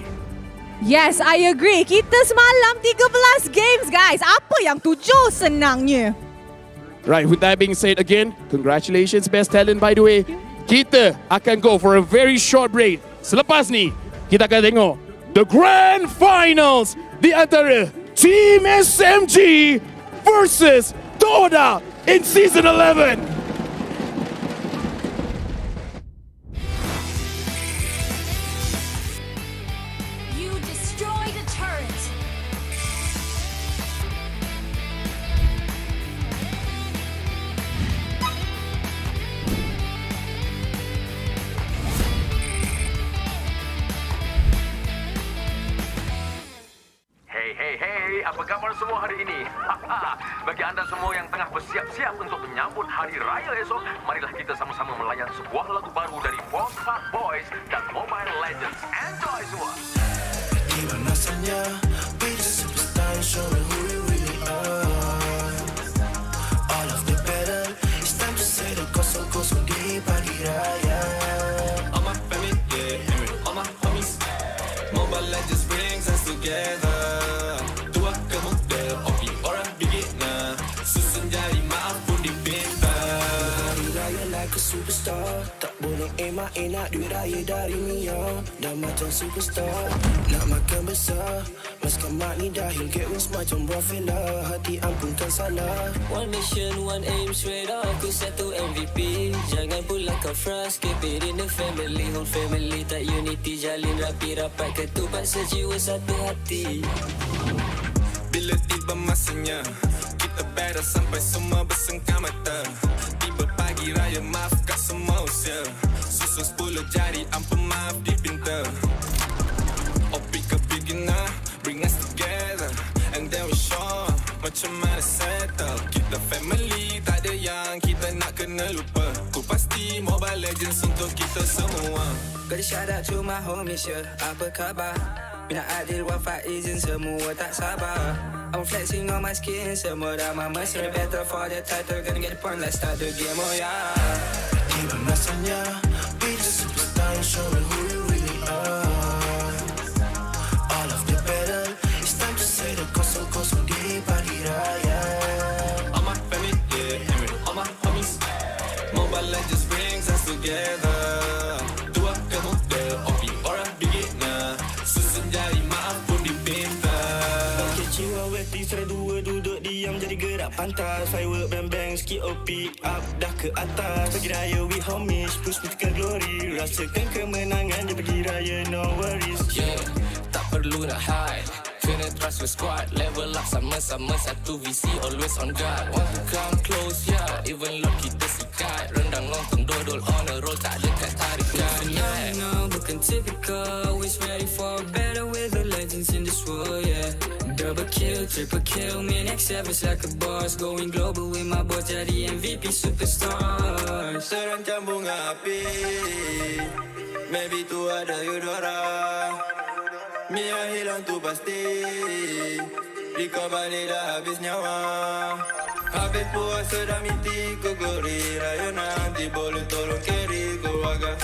Yes, I agree. Kita semalam 13 games, guys. Apa yang 7 senangnya? Right, with that being said again, congratulations best talent by the way. Kita akan go for a very short break. Selepas ni, kita akan tengok the grand finals di antara Team SMG versus Todak in Season 11. You destroyed a turret. Hey, apa khabar semua hari ini? Bagi anda semua yang tengah bersiap-siap untuk menyambut Hari Raya esok, marilah kita sama-sama melayan sebuah lagu baru dari Phosphat Boys dan Mobile Legends. Enjoy semua! Gimana rasanya be the superstar and show me who you really are. All of the battle, it's time to say the kosong-kosong di pagi raya. All my family, yeah, all my homies. Mobile Legends brings us together. Tua ke muda, opi orang beginner. Susun jari maaf pun dipinta. Hari raya like a superstar, tak boleh emak-enak duit raya dari Mia. Dah macam superstar, nak makan besar. Maskan mak ni dahil get wins macam buah fella. Hati ampunkan salah. One mission, one aim, straight up ku satu MVP. Jangan pula kau frust, keep it in the family. Whole family tak unity, jalin rapi rapat ketupat sejiwa satu hati. Bila tiba masanya, kita battle sampai semua bersengkam mata. Tiba pagi raya, maafkan semua usia. Susun 10 jari, ampun maaf dipinta. Opi ke beginner, bring us together. And then we show macam mana settle. Kita family, tak ada yang kita nak kena lupa. Ku pasti Mobile Legends untuk kita semua. Gotta shout out to my homies, yeah. Apa khabar? Bina Adil, Wafa, Izin, semua tak sabar. I'm flexing on my skin, semua dah mamas. In the battle for the title, gonna get the point, let's start the game, oh yeah. Gimana rasanya be the superstar and show me who you really are. All of the battle, it's time to say the kosong-kosong di pagi raya. All my family, yeah, all my homies. Mobile Legends brings us together. Tua ke muda, opi orang beginner. Susun jari maaf pun dipinta. Pakai jiwa weti, serai dua duduk diam jadi gerak pantas. Firework bang-bang, skip OP up dah ke atas. Pagi raya we homies, push me ke glory. Rasakan kemenangan di pagi raya, no worries. Yeah, tak perlu nak hide. Kena trust your squad. Level up sama-sama satu visi, always on guard. Want to come close, yeah. Even Lord kita sikat. Rendang lontong dodol on a roll, tak dekat tarikan. Yeah, no, bukan typical. Always ready for a battle with the legends in this world, yeah. Double kill, triple kill, me next service like a boss. Going global with my boss, jadi MVP superstar. Terancam bunga api, maybe tu ada Eudora. Mia hilang tu pasti, Rika balik dah habis nyawa. Habis puasa dah miti ku gori. Raya nanti boleh tolong carry ku agak.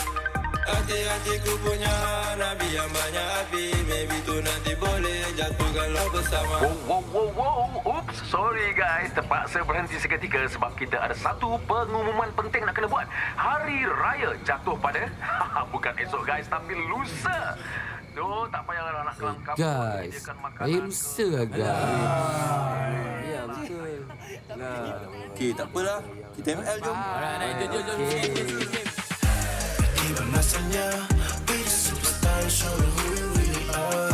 Hati-hati ku punya nabi yang banyak api. Maybe tu nanti boleh jatuhkan lo bersama. Wow. Oops, sorry guys. Terpaksa berhenti seketika sebab kita ada satu pengumuman penting nak kena buat. Hari Raya jatuh pada bukan esok guys, tapi lusa. So, tak payah nak kelangkap. Guys, saya lusa agak. Ya, betul. Okey, tak apalah. Kita ML jom. Jom. Even asalnya, be the superstar and show them who you really are.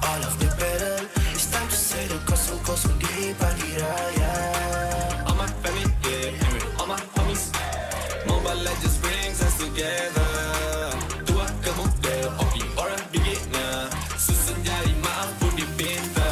All of the battle, it's time to say the kosong di pagi raya. All my family, yeah, all my homies. Mobile Legends brings us together. Tua ke muda, opi orang beginner. Susun jari maaf pun dipinta.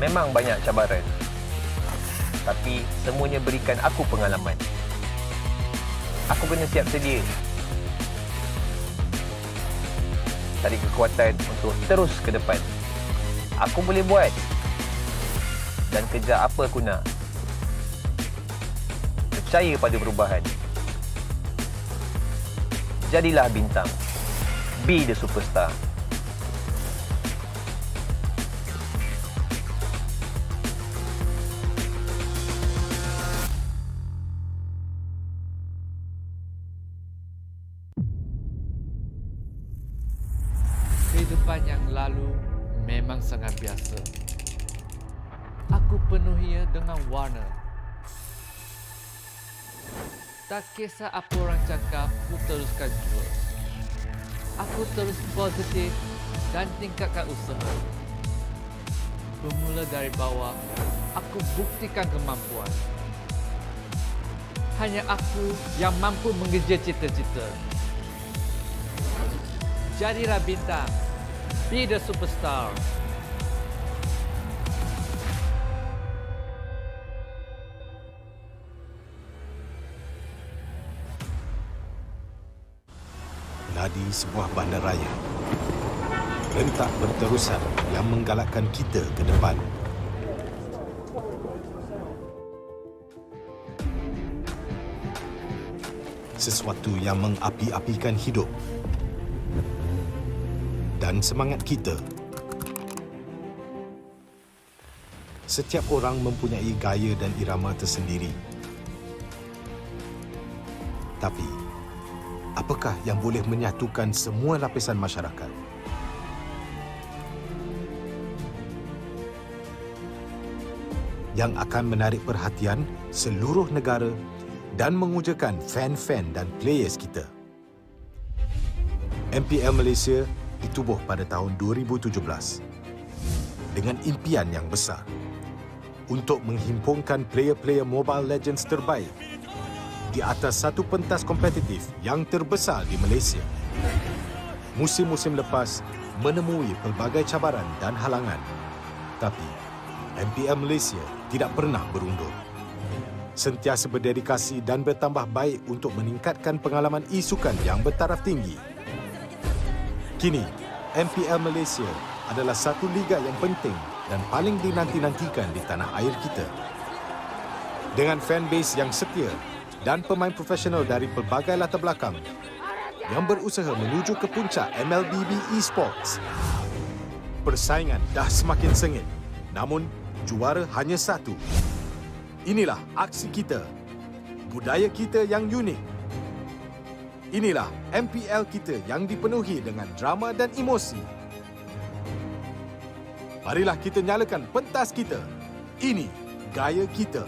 Memang banyak cabaran, tapi semuanya berikan aku pengalaman. Aku kena siap sedia, cari kekuatan untuk terus ke depan. Aku boleh buat dan kejar apa aku nak. Percaya pada perubahan. Jadilah bintang. Be the superstar. Kehidupan yang lalu memang sangat biasa. Aku penuhinya dengan warna. Tak kisah apa orang cakap, aku teruskan jua. Aku terus positif dan tingkatkan usaha. Bermula dari bawah, aku buktikan kemampuan. Hanya aku yang mampu mengejar cita-cita. Jadilah bintang. Be the superstar. Nadi sebuah bandaraya. Rentak berterusan yang menggalakkan kita ke depan. Sesuatu yang mengapi-apikan hidup. dan semangat kita. Setiap orang mempunyai gaya dan irama tersendiri. Tapi, apakah yang boleh menyatukan semua lapisan masyarakat? Yang akan menarik perhatian seluruh negara dan mengujakan fan-fan dan players kita. MPL Malaysia ditubuh pada tahun 2017 dengan impian yang besar untuk menghimpunkan player-player Mobile Legends terbaik di atas satu pentas kompetitif yang terbesar di Malaysia. Musim-musim lepas menemui pelbagai cabaran dan halangan, tapi MPL Malaysia tidak pernah berundur. Sentiasa berdedikasi dan bertambah baik untuk meningkatkan pengalaman e-sukan yang bertaraf tinggi. Kini, MPL Malaysia adalah satu liga yang penting dan paling dinanti-nantikan di tanah air kita. Dengan fanbase yang setia dan pemain profesional dari pelbagai latar belakang yang berusaha menuju ke puncak MLBB Esports. Persaingan dah semakin sengit, namun juara hanya satu. Inilah aksi kita, budaya kita yang unik. Inilah MPL kita yang dipenuhi dengan drama dan emosi. Marilah kita nyalakan pentas kita. Ini gaya kita.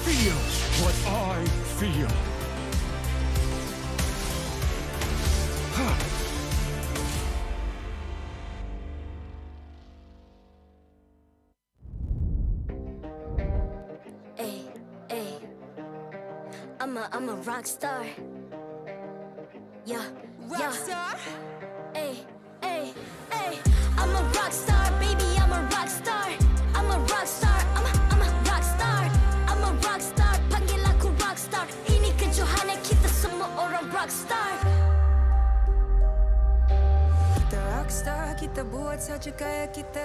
Feel what I feel. I'm a rock star. Yeah, rock star. Ay. I'm a rock star, baby. I'm a rock star. I'm a rock star. I'm a rock star. I'm a rock star. Panggil aku rock star. Ini kejohanan kita semua orang rock star. Kita rock star, kita buat saja gaya kita.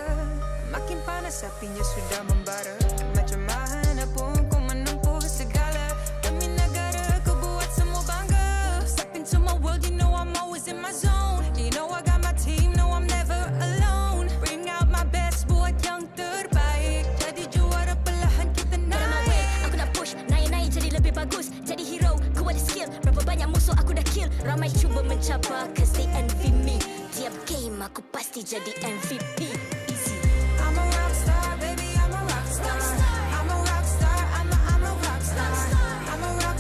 Makin panas apinya sudah membara. Macam mana pun kau menempuh segala. Demi negara kau buat semua bangga. Step into my world, you know I'm always in my zone. You know I got my team, no I'm never alone. Bring out my best, buat yang terbaik. Jadi juara perlahan kita naik. Aku nak push, naik jadi lebih bagus. Jadi hero, ku ada skill. Berapa banyak musuh aku dah kill. Ramai cuba mencabar, cause they envy me. Tiap game aku pasti jadi MVP. I'm a rock star, baby, I'm a rock star. I'm a rock star, I'm a rock star. I'm a rock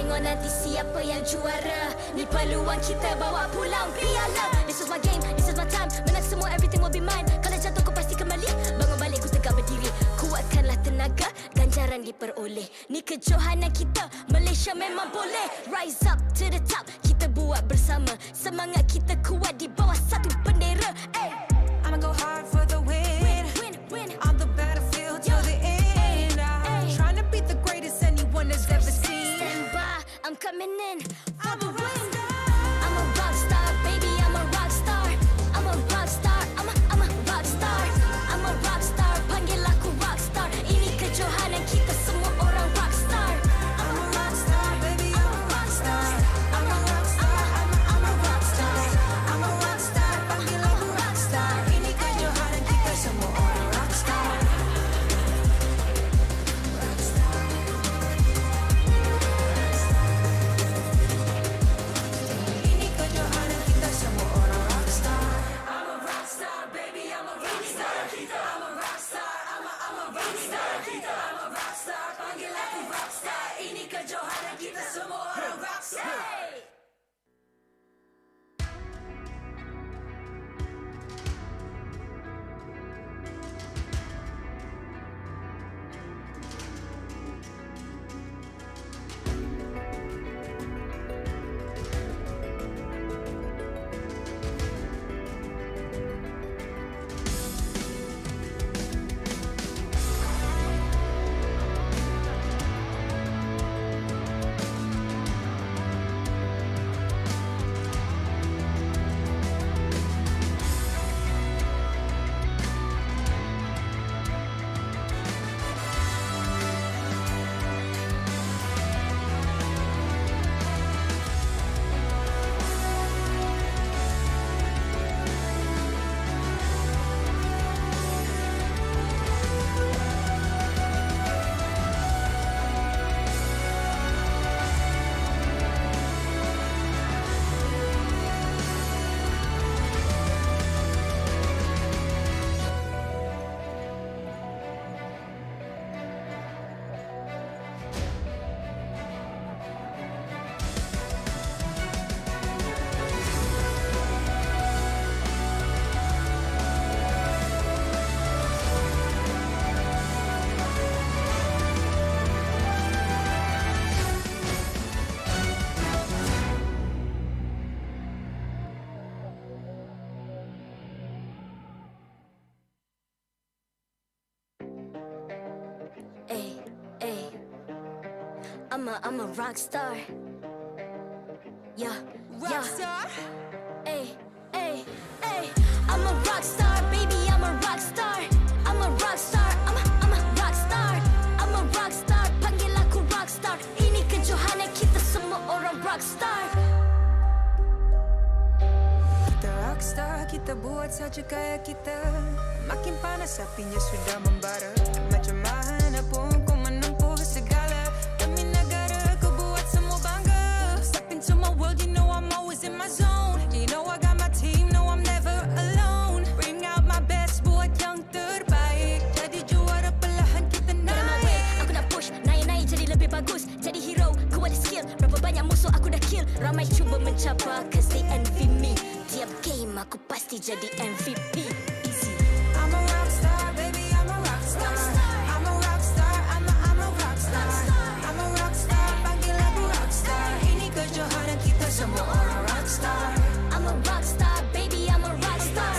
Tengok nanti siapa yang juara. Ni peluang kita bawa pulang piala. This is my game, this is my time. Menang semua, everything will be mine. Kalau jatuh kau pasti kembali. Bangun balik ku tegak berdiri. Kuatkanlah tenaga, ganjaran diperoleh. Ni kejohanan kita, Malaysia memang boleh. Rise up to the top, kita buat bersama. Semangat kita kuat di bawah satu bendera. I'ma go hard for the win. On the battlefield till the end. I'm trying to beat the greatest anyone has ever seen. Stand by, I'm coming in for the win. I'm a rock star, baby, I'm a rock star. I'm a rock star, I'm a rock star. I'm a rock star, panggil aku rock star. Ini kejohanan kita semua orang rock star. I'm a rock star, baby, I'm a rock star. I'm a rock star, I'm a rock star. I'm a rock star, panggil aku rock star. Ini kejohanan kita semua orang rock star. Ini kejohanan kita semua orang rock star. I'm a rock star, baby, I'm a rock star. I'm a rock star, I'm a rock star. I'm a rock star, panggil aku rock star. Ini kejohanan kita semua orang rock star. I'm a rock star. Yeah, Rock star. Ay. I'm a rock star, baby, I'm a rock star. I'm a rock star, I'm a rock star. I'm a rock star, panggil aku rock star. Ini kejohanan kita semua orang rock star. Kita rockstar, kita buat saja gaya kita. Makin panas apinya sudah membara. Macam mana pun kau menempuh segala. Demi negara kau buat semua bangga. Step into my world, you know I'm always in my zone. You know I got my team, no I'm never alone. Bring out my best, buat yang terbaik. Jadi juara perlahan kita naik. Aku nak push, naik-naik jadi lebih bagus. Jadi hero, ku ada skill. Berapa banyak musuh aku dah kill. Ramai cuba mencapai, cause they envy me. Tiap game aku pasti jadi MVP. Easy. I'm a rockstar, baby, I'm a rockstar. I'm a rockstar, I'm a rockstar. I'm a rockstar, panggil aku rockstar. Ini kejohanan kita semua orang rockstar. I'm a rockstar, baby, I'm a rockstar.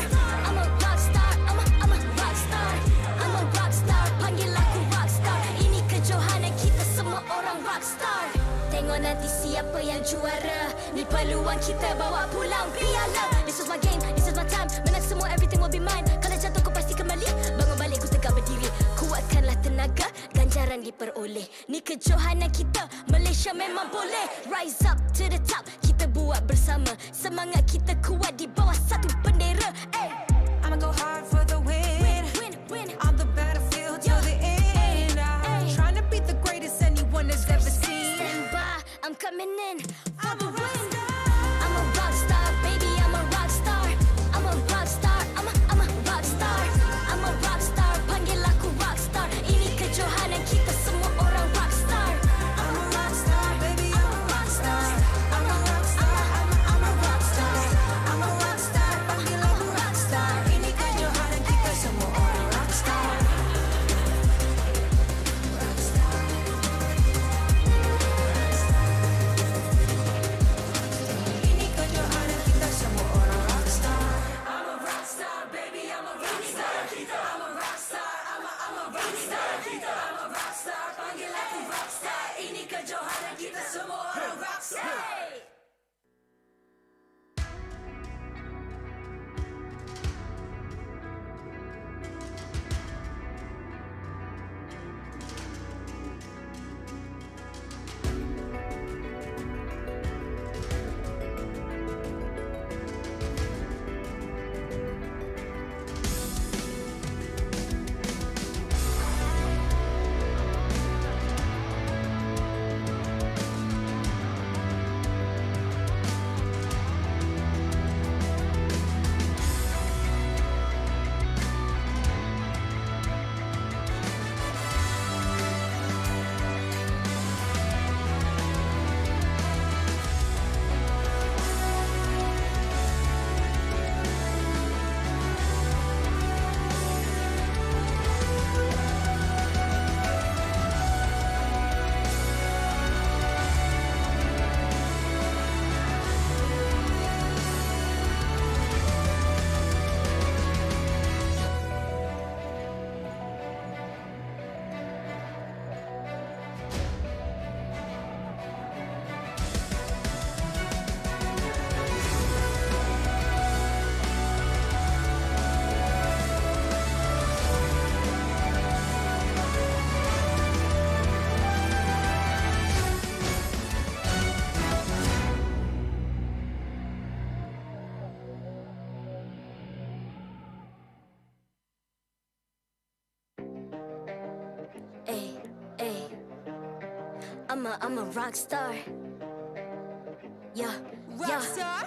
I'm a rockstar, I'm a rockstar. I'm a rockstar, panggil aku rockstar. Ini kejohanan kita semua orang rockstar. Tengok nanti siapa yang juara. Ni peluang kita bawa pulang piala. This is my game, this is my time. Menang semua, everything will be mine. Kalau jatuh kau pasti kembali. Bangun balik ku tegak berdiri. Kuatkanlah tenaga, ganjaran diperoleh. Ni kejohanan kita, Malaysia memang boleh. Rise up to the top, kita buat bersama. Semangat kita kuat di bawah satu bendera. I'ma go hard for the win. On the battlefield till the end. I'm trying to beat the greatest anyone has ever seen. Stand by, I'm coming in for the win. I'm a rock star, baby, I'm a rock star. I'm a rock star, I'm a rock star. I'm a rock star, panggil aku rock star. Ini kejohanan kita semua orang rock star. I'm a rock star, baby, I'm a I'm a rock star. Yeah, Rock star?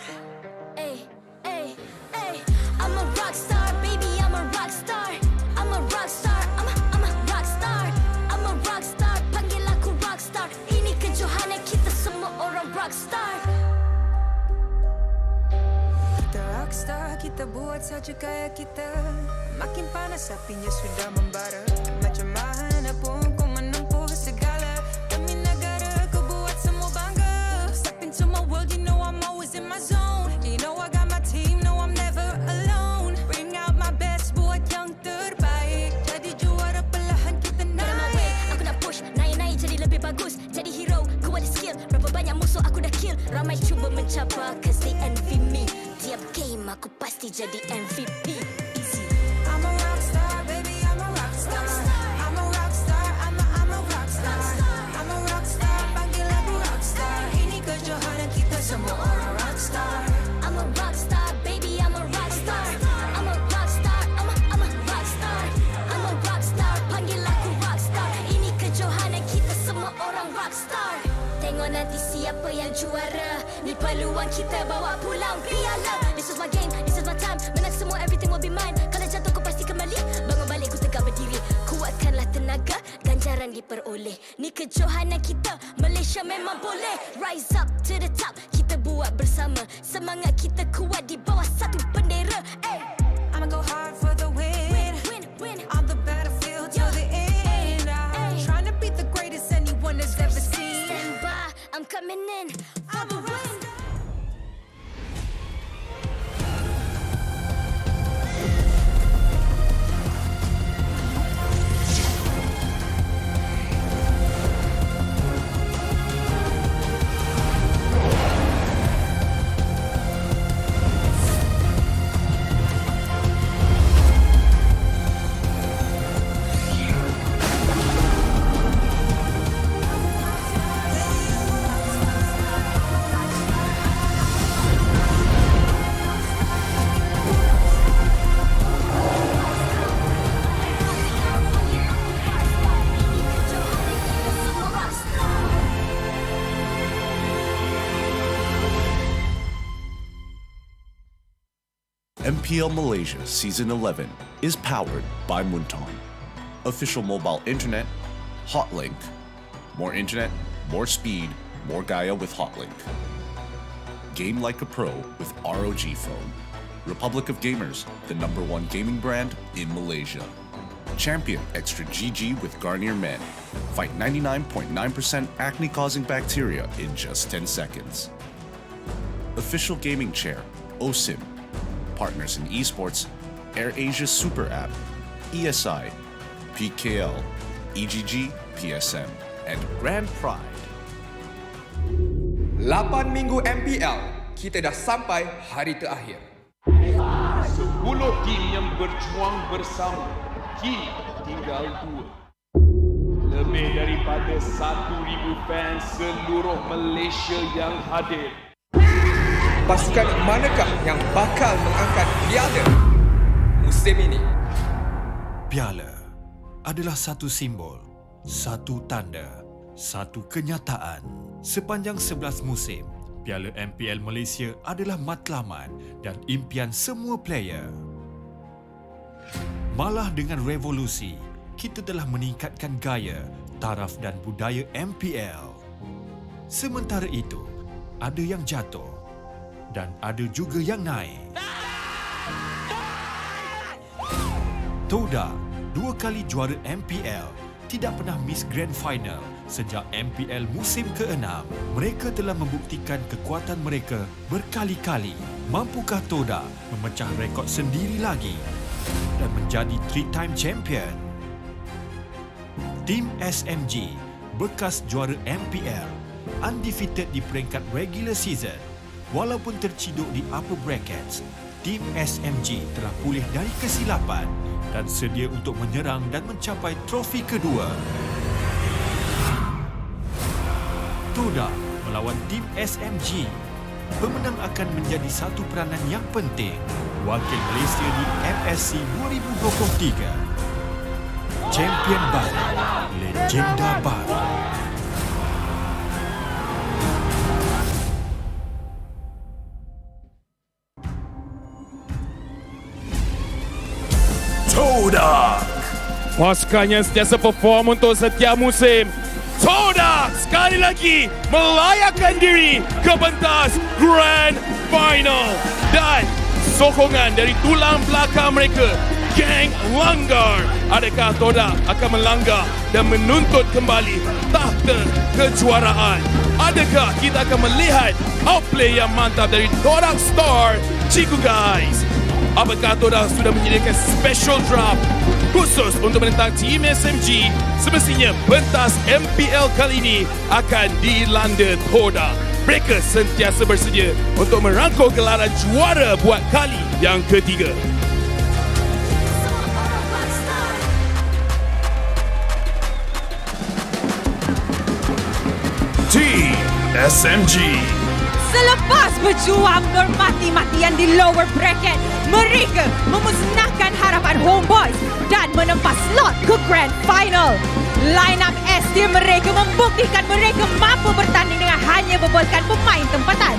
Ay, ay, ay. I'm a rock star, baby, I'm a rock star. I'm a rock star, I'm a rock star. I'm a rock star, panggil aku rock star. Ini kejohanan kita semua orang rock star. Kita rockstar, kita buat saja gaya kita. Makin panas apinya sudah membara. Macam mana pun kau menempuh segala. Demi negara kau buat semua bangga. Step into my world, you know I'm always in my zone. You know I got my team, no I'm never alone. Bring out my best, buat yang terbaik. Jadi juara perlahan kita naik. Get on my way, aku nak push, naik-naik jadi lebih bagus. Jadi hero, ku ada skill. Berapa banyak musuh aku dah kill. Ramai cuba mencapai, cause they envy me. Tiap game aku pasti jadi MVP. Easy. I'm a rockstar, baby, I'm a rockstar. I'm a rockstar, I'm a rockstar. I'm a rockstar, panggil aku rockstar. Ini kejohanan kita semua orang rockstar. I'm a rockstar, baby, I'm a rockstar. I'm a rockstar, I'm a rockstar. I'm a rockstar, panggil aku rockstar. Ini kejohanan kita semua orang rockstar. Tengok nanti siapa yang juara. Ni peluang kita bawa pulang piala. This is my game, this is my time. Menang semua, everything will be mine. Kalau jatuh kau pasti kembali. Bangun balik ku tegak berdiri. Kuatkanlah tenaga, ganjaran diperoleh. Ni kejohanan kita, Malaysia memang boleh. Rise up to the top, kita buat bersama. Semangat kita kuat di bawah satu bendera. I'ma go hard for the win. On the battlefield till the end. I'm trying to beat the greatest anyone has ever seen. Stand by, I'm coming in for the win. MPL Malaysia Season 11 is powered by Muntong. Official mobile internet, Hotlink. More internet, more speed, more Gaia with Hotlink. Game like a pro with ROG phone. Republic of Gamers, the #1 gaming brand in Malaysia. Champion Extra GG with Garnier Men. Fight 99.9% acne-causing bacteria in just 10 seconds. Official gaming chair, OSIM. Partners in Esports, AirAsia Super App, ESI, PKL, EGG, PSM, and Grand Pride. 8 minggu MPL, kita dah sampai hari terakhir. 10 tim yang berjuang bersama, kini tinggal 2. Lebih daripada 1,000 fans seluruh Malaysia yang hadir. Pasukan manakah yang bakal mengangkat piala musim ini? Piala adalah satu simbol, satu tanda, satu kenyataan. Sepanjang 11 musim, Piala MPL Malaysia adalah matlamat dan impian semua player. Malah dengan revolusi, kita telah meningkatkan gaya, taraf dan budaya MPL. Sementara itu, ada yang jatuh dan ada juga yang naik. Todak, 2 kali juara MPL, tidak pernah miss Grand Final sejak MPL musim ke-6. Mereka telah membuktikan kekuatan mereka berkali-kali. Mampukah Todak memecah rekod sendiri lagi dan menjadi 3-time champion? Team SMG, bekas juara MPL, undefeated di peringkat regular season. Walaupun terciduk di upper brackets, Team SMG telah pulih dari kesilapan dan sedia untuk menyerang dan mencapai trofi kedua. Todak melawan Team SMG. Pemenang akan menjadi satu peranan yang penting. Wakil Malaysia di MSC 2023. Champion baru, legenda baru. Pasukan yang sentiasa perform untuk setiap musim. Todak sekali lagi melayakkan diri ke pentas Grand Final. Dan sokongan dari tulang belakang mereka, geng langgar. Adakah Todak akan melanggar dan menuntut kembali tahta kejuaraan? Adakah kita akan melihat outplay yang mantap dari Todak Star? Cikgu guys, apakah Todak sudah menyediakan special draft khusus untuk menentang Team SMG? Semestinya pentas MPL kali ini akan dilanda Todak. Mereka sentiasa bersedia untuk merangkul gelaran juara buat kali yang ketiga. Team SMG. Selepas berjuang bermati-matian di lower bracket, mereka memusnahkan harapan homeboys dan menempas slot ke Grand Final. Line-up S team mereka membuktikan mereka mampu bertanding dengan hanya berbalkan pemain tempatan.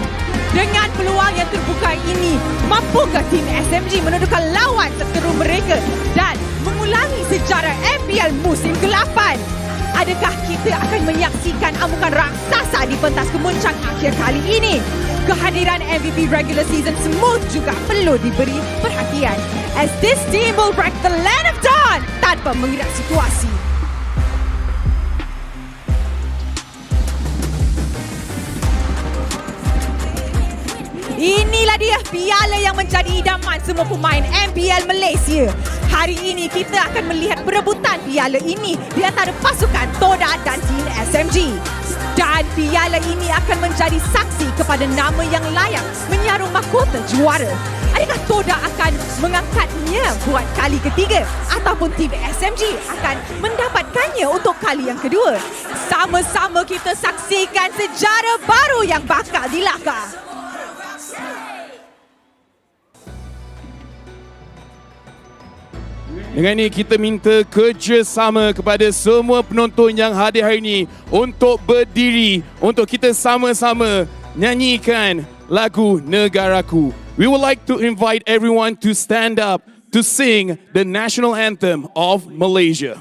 Dengan peluang yang terbuka ini, mampukah Team SMG menundukkan lawan seteru mereka dan mengulangi sejarah MPL musim ke-8? Adakah kita akan menyaksikan amukan raksasa di pentas kemuncak akhir kali ini? Kehadiran MVP regular season Smooth juga perlu diberi perhatian, as this team will wreck the land of dawn tanpa mengira situasi. Inilah dia piala yang menjadi idaman semua pemain MPL Malaysia. Hari ini kita akan melihat perebutan piala ini di antara pasukan Todak dan Team SMG. Dan piala ini akan menjadi saksi kepada nama yang layak menyarung mahkota juara. Adakah Todak akan mengangkatnya buat kali ketiga ataupun Team SMG akan mendapatkannya untuk kali yang kedua? Sama-sama kita saksikan sejarah baru yang bakal dilakar. Dengan ini kita minta kerjasama kepada semua penonton yang hadir hari ini untuk berdiri untuk kita sama-sama nyanyikan lagu Negaraku. We would like to invite everyone to stand up to sing the national anthem of Malaysia.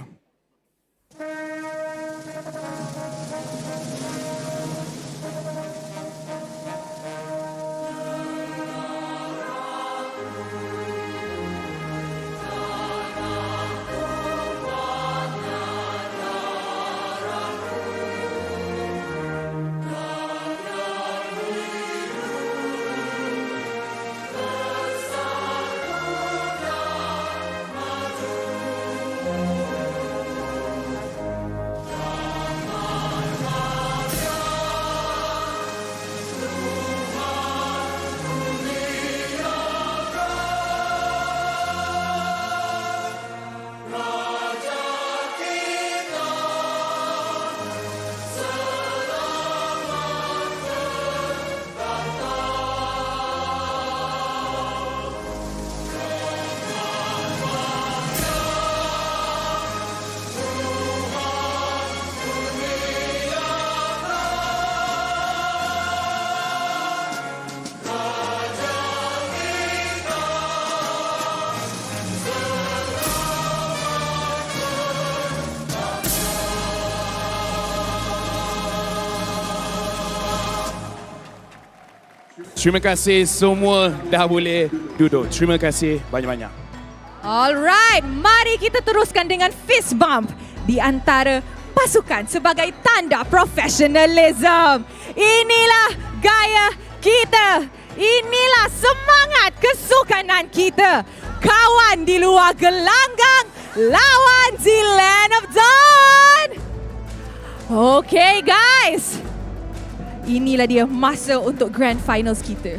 Terima kasih semua, dah boleh duduk. Terima kasih banyak-banyak. Alright, mari kita teruskan dengan fist bump di antara pasukan sebagai tanda profesionalism. Inilah gaya kita. Inilah semangat kesukanan kita. Kawan di luar gelanggang, lawan di Land of Dawn. Okay guys. Inilah dia masa untuk Grand Finals kita.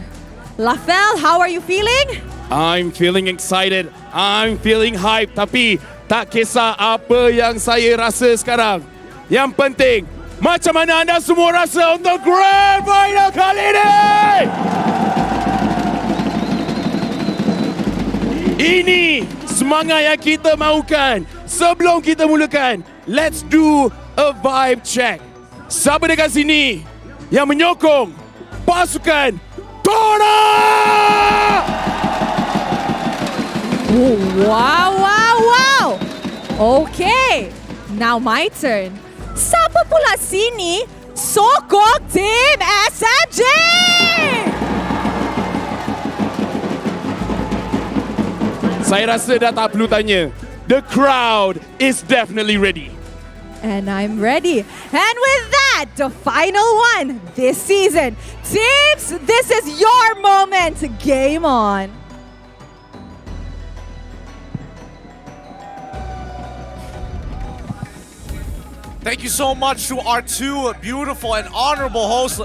Lafel, how are you feeling? I'm feeling excited. I'm feeling hyped. Tapi tak kisah apa yang saya rasa sekarang. Yang penting, macam mana anda semua rasa untuk Grand Final kali ini? Ini semangat yang kita mahukan. Sebelum kita mulakan, let's do a vibe check. Siapa dekat sini yang menyokong pasukan Todak? Oh, wow, wow, wow. Okay, now my turn. Siapa pula sini sokong Team SMG? Saya rasa dah tak perlu tanya. The crowd is definitely ready. And I'm ready. And with that, the final one this season. Teams, this is your moment. Game on. Thank you so much to our two beautiful and honorable hosts.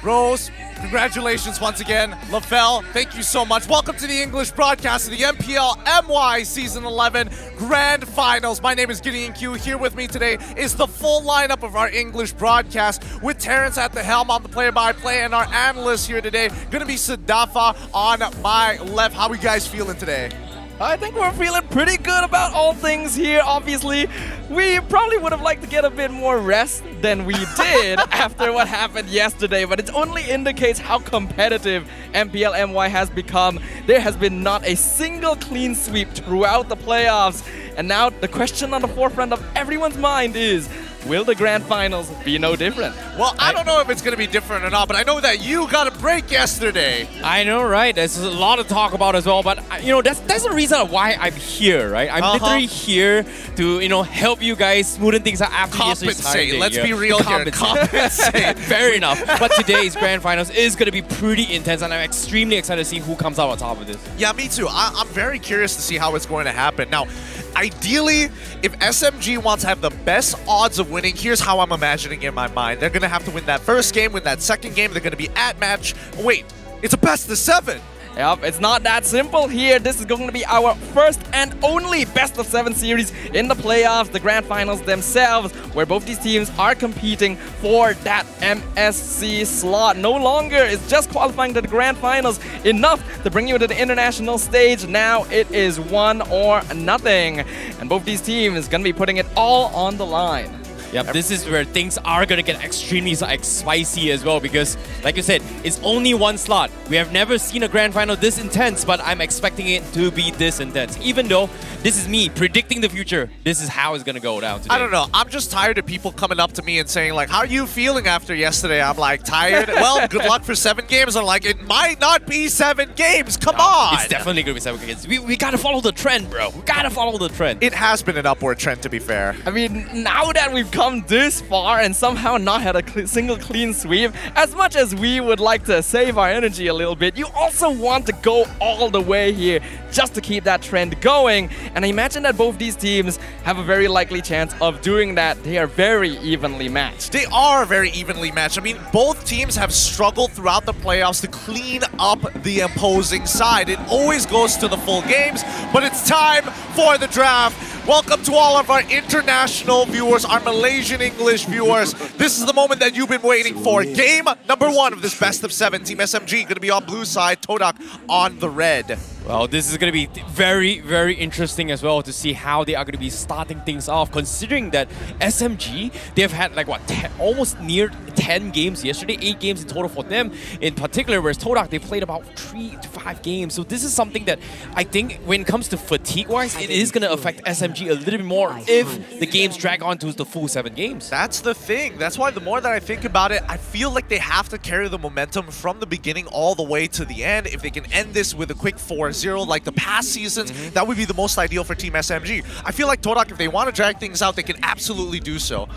Rose, congratulations once again. LaFell, thank you so much. Welcome to the English broadcast of the MPL MY Season 11 Grand Finals. My name is Gideon Q. Here with me today is the full lineup of our English broadcast with Terrence at the helm on the play-by-play and our analyst here today. Gonna be Sadafa on my left. How are you guys feeling today? I think we're feeling pretty good about all things here. Obviously, we probably would have liked to get a bit more rest than we did after what happened yesterday, but it only indicates how competitive MPL MY has become. There has been not a single clean sweep throughout the playoffs. And now the question on the forefront of everyone's mind is, will the grand finals be no different? Well, I don't know if it's going to be different or not, but I know that you got a break yesterday. I know, right? There's a lot to talk about as well, but you know, that's the reason why I'm here, right? I'm literally here to, you know, help you guys smoothen things out after yesterday's tiring day. Let's be real here. Compensate. Fair enough. But today's grand finals is going to be pretty intense, and I'm extremely excited to see who comes out on top of this. Yeah, me too. I'm very curious to see how it's going to happen. Now, ideally, if SMG wants to have the best odds of winning, here's how I'm imagining in my mind. They're going to have to win that first game, win that second game. They're going to be at match. Wait, it's a best of 7. Yep, it's not that simple here. This is going to be our first and only best of 7 series in the playoffs, the grand finals themselves, where both these teams are competing for that MSC slot. No longer is just qualifying to the grand finals enough to bring you to the international stage. Now it is 1 or nothing. And both these teams going to be putting it all on the line. Yep, this is where things are going to get extremely spicy as well because, like you said, it's only 1 slot. We have never seen a grand final this intense, but I'm expecting it to be this intense. Even though this is me predicting the future, this is how it's going to go down today. I don't know. I'm just tired of people coming up to me and saying, like, how are you feeling after yesterday? I'm like, tired? Well, good luck for 7 games. I'm like, it might not be 7 games. Come on. It's definitely going to be 7 games. We got to follow the trend, bro. We got to follow the trend. It has been an upward trend, to be fair. I mean, now that we've come this far and somehow not had a single clean sweep, as much as we would like to save our energy a little bit, you also want to go all the way here just to keep that trend going. And I imagine that both these teams have a very likely chance of doing that. They are very evenly matched. They are very evenly matched. I mean, both teams have struggled throughout the playoffs to clean up the opposing side. It always goes to the full games, but it's time for the draft. Welcome to all of our international viewers, our Malaysian English viewers. This is the moment that you've been waiting for. Game number 1 of this best of 7. Team SMG going to be on blue side, Todak on the red. Well, this is going to be very, very interesting as well to see how they are going to be starting things off, considering that SMG, they've had like what, almost near 10 games yesterday, 8 games in total for them in particular, whereas Todak, they played about 3 to 5 games. So this is something that I think when it comes to fatigue-wise, it is going to affect SMG a little bit more if the games drag on to the full 7 games. That's the thing. That's why the more that I think about it, I feel like they have to carry the momentum from the beginning all the way to the end. If they can end this with a quick 4-0 like the past seasons, that would be the most ideal for Team SMG. I feel like Todak, if they want to drag things out, they can absolutely do so.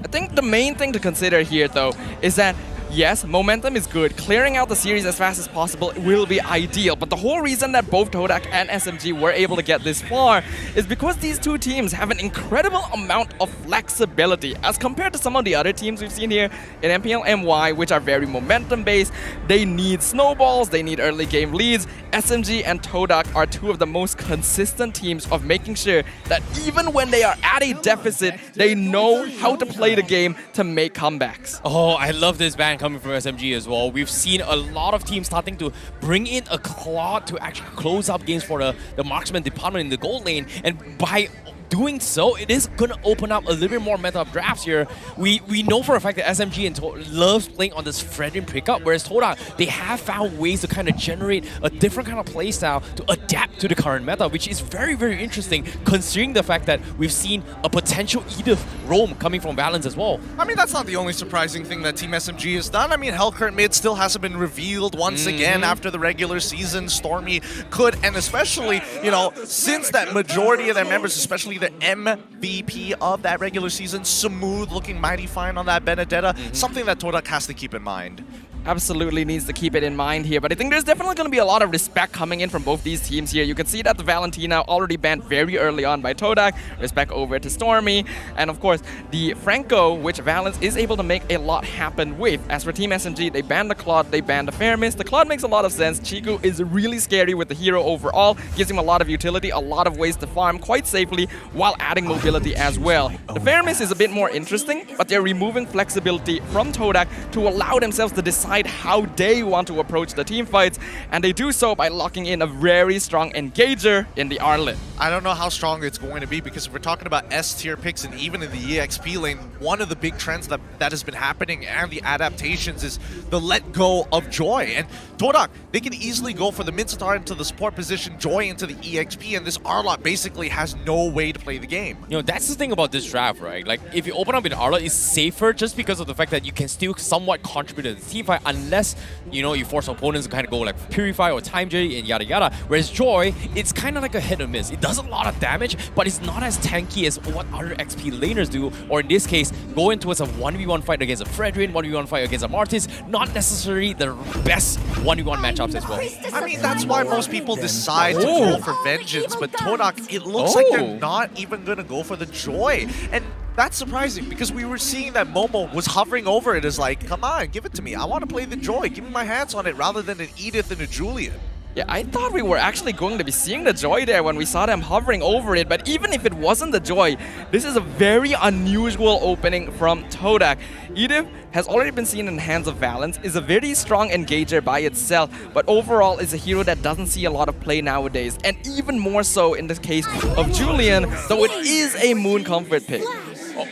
I think the main thing to consider here, though, is that yes, momentum is good. Clearing out the series as fast as possible will be ideal. But the whole reason that both Todak and SMG were able to get this far is because these two teams have an incredible amount of flexibility as compared to some of the other teams we've seen here in MPL MY, which are very momentum-based. They need snowballs, they need early game leads. SMG and Todak are 2 of the most consistent teams of making sure that even when they are at a deficit, they know how to play the game to make comebacks. Oh, I love this ban coming from SMG as well. We've seen a lot of teams starting to bring in a clock to actually close up games for the marksman department in the gold lane, and by doing so, it is going to open up a little bit more meta of drafts here. We know for a fact that SMG and loves playing on this Fredrin pickup, whereas Todak, they have found ways to kind of generate a different kind of playstyle to adapt to the current meta, which is very, very interesting considering the fact that we've seen a potential Edith roam coming from Valence as well. I mean, that's not the only surprising thing that Team SMG has done. I mean, Hellcurt mid still hasn't been revealed once again after the regular season. Stormy could, and especially, you know, since that majority of their members, especially the MVP of that regular season, Smooth looking mighty fine on that Benedetta, something that Todak has to keep in mind. Absolutely needs to keep it in mind here, but I think there's definitely going to be a lot of respect coming in from both these teams here. You can see that the Valentina already banned very early on by Todak, respect over to Stormy, and of course the Franco, which Valence is able to make a lot happen with. As for Team SMG, they banned the Claude, they banned the Fairmist. The Claude makes a lot of sense. Chiku is really scary with the hero overall, gives him a lot of utility, a lot of ways to farm quite safely while adding mobility as well. The Fairmist is a bit more interesting, but they're removing flexibility from Todak to allow themselves to decide how they want to approach the team fights, and they do so by locking in a very strong engager in the Arlet. I don't know how strong it's going to be, because if we're talking about S-tier picks and even in the EXP lane, one of the big trends that has been happening and the adaptations is the let go of Joy. And Todak, they can easily go for the Minstar into the support position, Joy into the EXP, and this Arlot basically has no way to play the game. You know, that's the thing about this draft, right? Like, if you open up with Arlot, it's safer just because of the fact that you can still somewhat contribute to the team fight unless, you know, you force opponents to kind of go like Purify or Time Jelly and yada yada. Whereas Joy, it's kind of like a hit or miss. It does a lot of damage, but it's not as tanky as what other XP laners do, or in this case, going towards a 1v1 fight against a Fredrin, 1v1 fight against a Martis, not necessarily the best 1v1 matchups as well. I mean, that's why most people decide to go for Vengeance, but Todak, it looks like they're not even going to go for the Joy. And that's surprising, because we were seeing that Momo was hovering over it as like, come on, give it to me. I want to play the Joy. Give me my hands on it rather than an Edith and a Julian. Yeah, I thought we were actually going to be seeing the Joy there when we saw them hovering over it, but even if it wasn't the Joy, this is a very unusual opening from Todak. Edith has already been seen in the hands of Valence, is a very strong engager by itself, but overall is a hero that doesn't see a lot of play nowadays, and even more so in the case of Julian, though it is a Moon Comfort pick.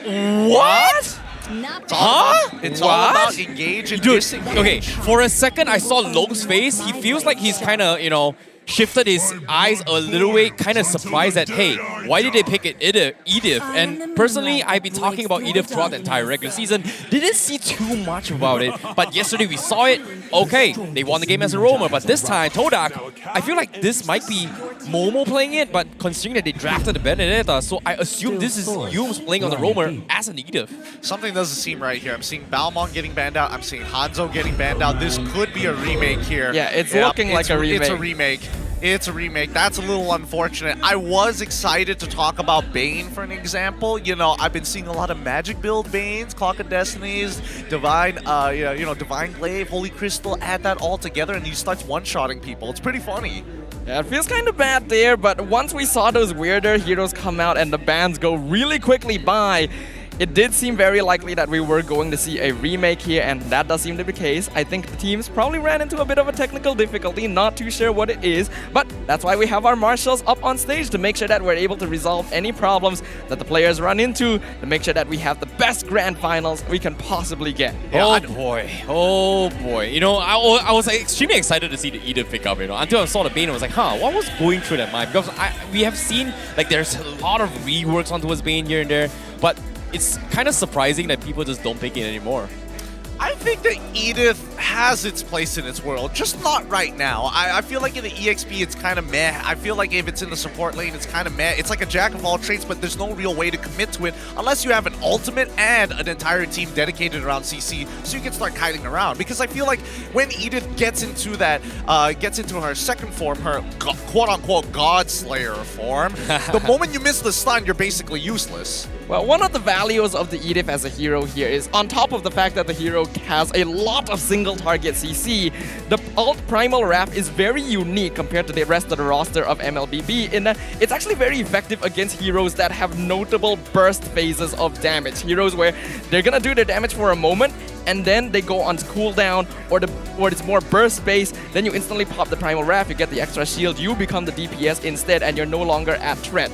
What? It's all about engage and disengage. Okay, for a second I saw Long's face. He feels like he's kind of, you know, shifted his eyes a little way, kind of surprised that, hey, why did they pick it Edith? And personally, I've been talking about Edith throughout the entire regular season. Didn't see too much about it, but yesterday we saw it. Okay, they won the game as a roamer, but this time, Todak, I feel like this might be Momo playing it, but considering that they drafted the Benedetta, so I assume this is Yums playing on the roamer as an Edith. Something doesn't seem right here. I'm seeing Balmont getting banned out. I'm seeing Hanzo getting banned out. This could be a remake here. Yeah, it's looking like a remake. It's a remake. It's a remake. That's a little unfortunate. I was excited to talk about Bane, for an example. You know, I've been seeing a lot of magic build Banes, Clock of Destinies, Divine, Divine Glaive, Holy Crystal. Add that all together, and he starts one-shotting people. It's pretty funny. Yeah, it feels kind of bad there, but once we saw those weirder heroes come out and the bans go really quickly by, it did seem very likely that we were going to see a remake here, and that does seem to be the case. I think the teams probably ran into a bit of a technical difficulty, not too sure what it is, but that's why we have our marshals up on stage to make sure that we're able to resolve any problems that the players run into, to make sure that we have the best grand finals we can possibly get. Oh boy. You know, I was extremely excited to see the Edith pick up, you know, until I saw the Bane. I was like, what was going through that mind? Because we have seen, like, there's a lot of reworks onto his Bane here and there, but it's kind of surprising that people just don't pick it anymore. I think that Edith has its place in its world, just not right now. I feel like in the EXP it's kind of meh. I feel like if it's in the support lane it's kind of meh. It's like a jack of all trades, but there's no real way to commit to it unless you have an ultimate and an entire team dedicated around CC, so you can start kiting around. Because I feel like when Edith gets into that, gets into her second form, her quote-unquote God Slayer form, the moment you miss the stun, you're basically useless. Well, one of the values of the Edith as a hero here is, on top of the fact that the hero has a lot of single target CC, the ult Primal Wrath is very unique compared to the rest of the roster of MLBB in that it's actually very effective against heroes that have notable burst phases of damage. Heroes where they're gonna do their damage for a moment and then they go on cooldown, or it's more burst based, then you instantly pop the Primal Wrath, you get the extra shield, you become the DPS instead, and you're no longer at threat.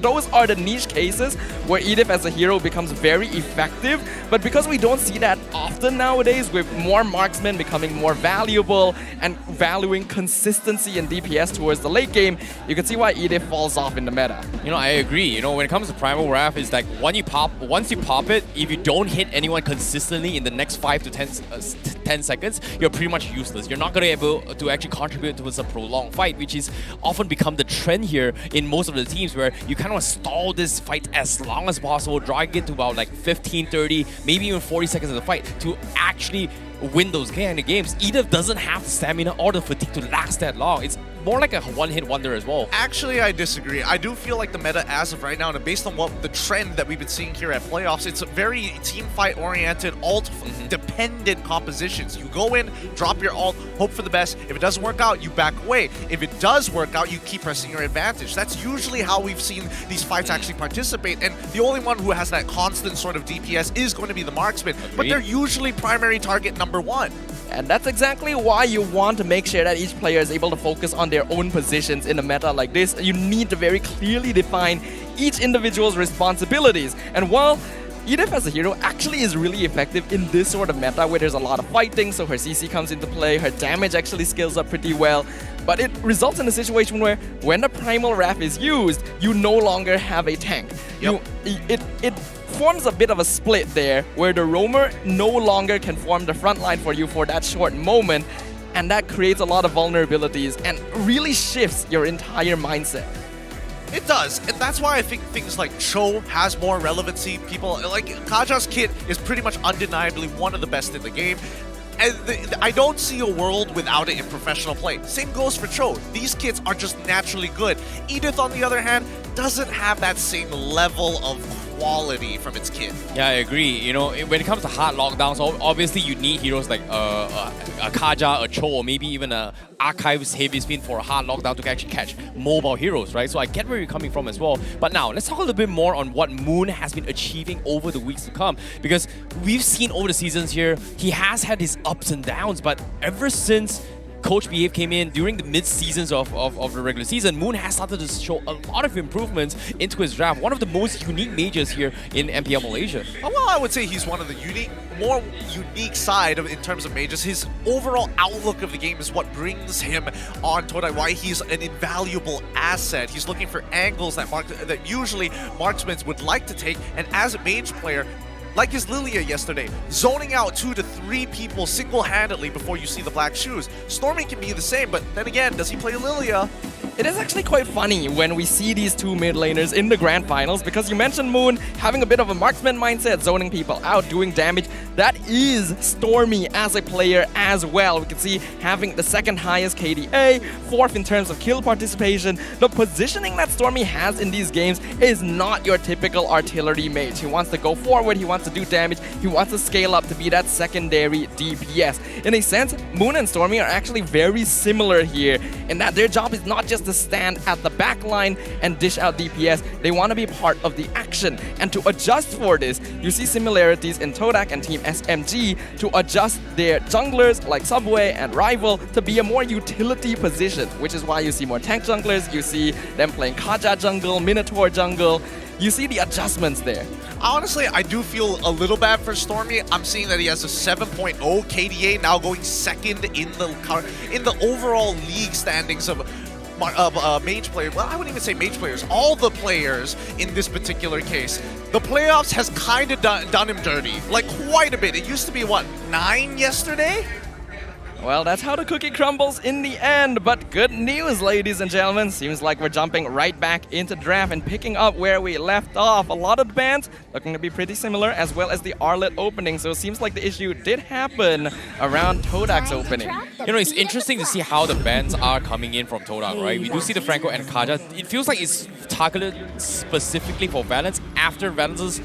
Those are the niche cases where Edith as a hero becomes very effective, but because we don't see that often nowadays, with more marksmen becoming more valuable and valuing consistency and DPS towards the late game, you can see why Edith falls off in the meta. You know, I agree. You know, when it comes to Primal Wrath, it's like once you pop it, if you don't hit anyone consistently in the next 5 to 10 seconds, you're pretty much useless. You're not going to be able to actually contribute towards a prolonged fight, which is often become the trend here in most of the teams, where you kind of stall this fight as long as possible, drag it to about like 15, 30, maybe even 40 seconds of the fight to actually win those kind of games. Edith doesn't have the stamina or the fatigue to last that long. It's more like a one-hit wonder as well. Actually, I disagree. I do feel like the meta as of right now, and based on what the trend that we've been seeing here at playoffs, it's a very team fight oriented, ult dependent compositions. You go in, drop your ult, hope for the best. If it doesn't work out, you back away. If it does work out, you keep pressing your advantage. That's usually how we've seen these fights actually participate, and the only one who has that constant sort of DPS is going to be the marksman, but they're usually primary target number one. And that's exactly why you want to make sure that each player is able to focus on their own positions in a meta like this. You need to very clearly define each individual's responsibilities. And while Edith as a hero actually is really effective in this sort of meta where there's a lot of fighting, so her CC comes into play, her damage actually scales up pretty well, but it results in a situation where when the Primal Wrath is used, you no longer have a tank. It forms a bit of a split there, where the roamer no longer can form the front line for you for that short moment, and that creates a lot of vulnerabilities and really shifts your entire mindset. It does, and that's why I think things like Cho has more relevancy. People like Kaja's kit is pretty much undeniably one of the best in the game. And I don't see a world without it in professional play. Same goes for Cho. These kits are just naturally good. Edith, on the other hand, doesn't have that same level of quality from its kit. Yeah, I agree. You know, when it comes to hard lockdowns, obviously you need heroes like a Kaja, a Cho, or maybe even a Archives Heavy Spin for a hard lockdown to actually catch mobile heroes, right? So I get where you're coming from as well. But now, let's talk a little bit more on what Moon has been achieving over the weeks to come. Because we've seen over the seasons here, he has had his ups and downs, but ever since Coach Behave came in during the mid-seasons of the regular season, Moon has started to show a lot of improvements into his draft. One of the most unique majors here in MPL Malaysia. Well, I would say he's one of the more unique side in terms of majors. His overall outlook of the game is what brings him on Todak, why he's an invaluable asset. He's looking for angles that usually marksmen would like to take, and as a mage player, like his Lilia yesterday, zoning out 2 to 3 people single-handedly before you see the black shoes. Stormy can be the same, but then again, does he play Lilia? It is actually quite funny when we see these two mid laners in the grand finals, because you mentioned Moon having a bit of a marksman mindset, zoning people out, doing damage. That is Stormy as a player as well. We can see having the second highest KDA, 4th in terms of kill participation. The positioning that Stormy has in these games is not your typical artillery mage. He wants to go forward, he wants to do damage, he wants to scale up to be that secondary DPS. In a sense, Moon and Stormy are actually very similar here in that their job is not just to stand at the back line and dish out DPS. They want to be part of the action, and to adjust for this, you see similarities in Todak and Team SMG to adjust their junglers like Subway and Rival to be a more utility position, which is why you see more tank junglers, you see them playing Kaja jungle, Minotaur jungle. You see the adjustments there. Honestly, I do feel a little bad for Stormy. I'm seeing that he has a 7.0 KDA, now going second in the overall league standings of mage players. Well, I wouldn't even say mage players. All the players in this particular case. The playoffs has kind of done him dirty, like quite a bit. It used to be, what, 9 yesterday? Well, that's how the cookie crumbles in the end, but good news, ladies and gentlemen. Seems like we're jumping right back into draft and picking up where we left off. A lot of the bands looking to be pretty similar, as well as the Arlet opening, so it seems like the issue did happen around Todak's opening. You know, it's interesting to see how the bans are coming in from Todak, right? We do see the Franco and Kaja. It feels like it's targeted specifically for Valence after Valence's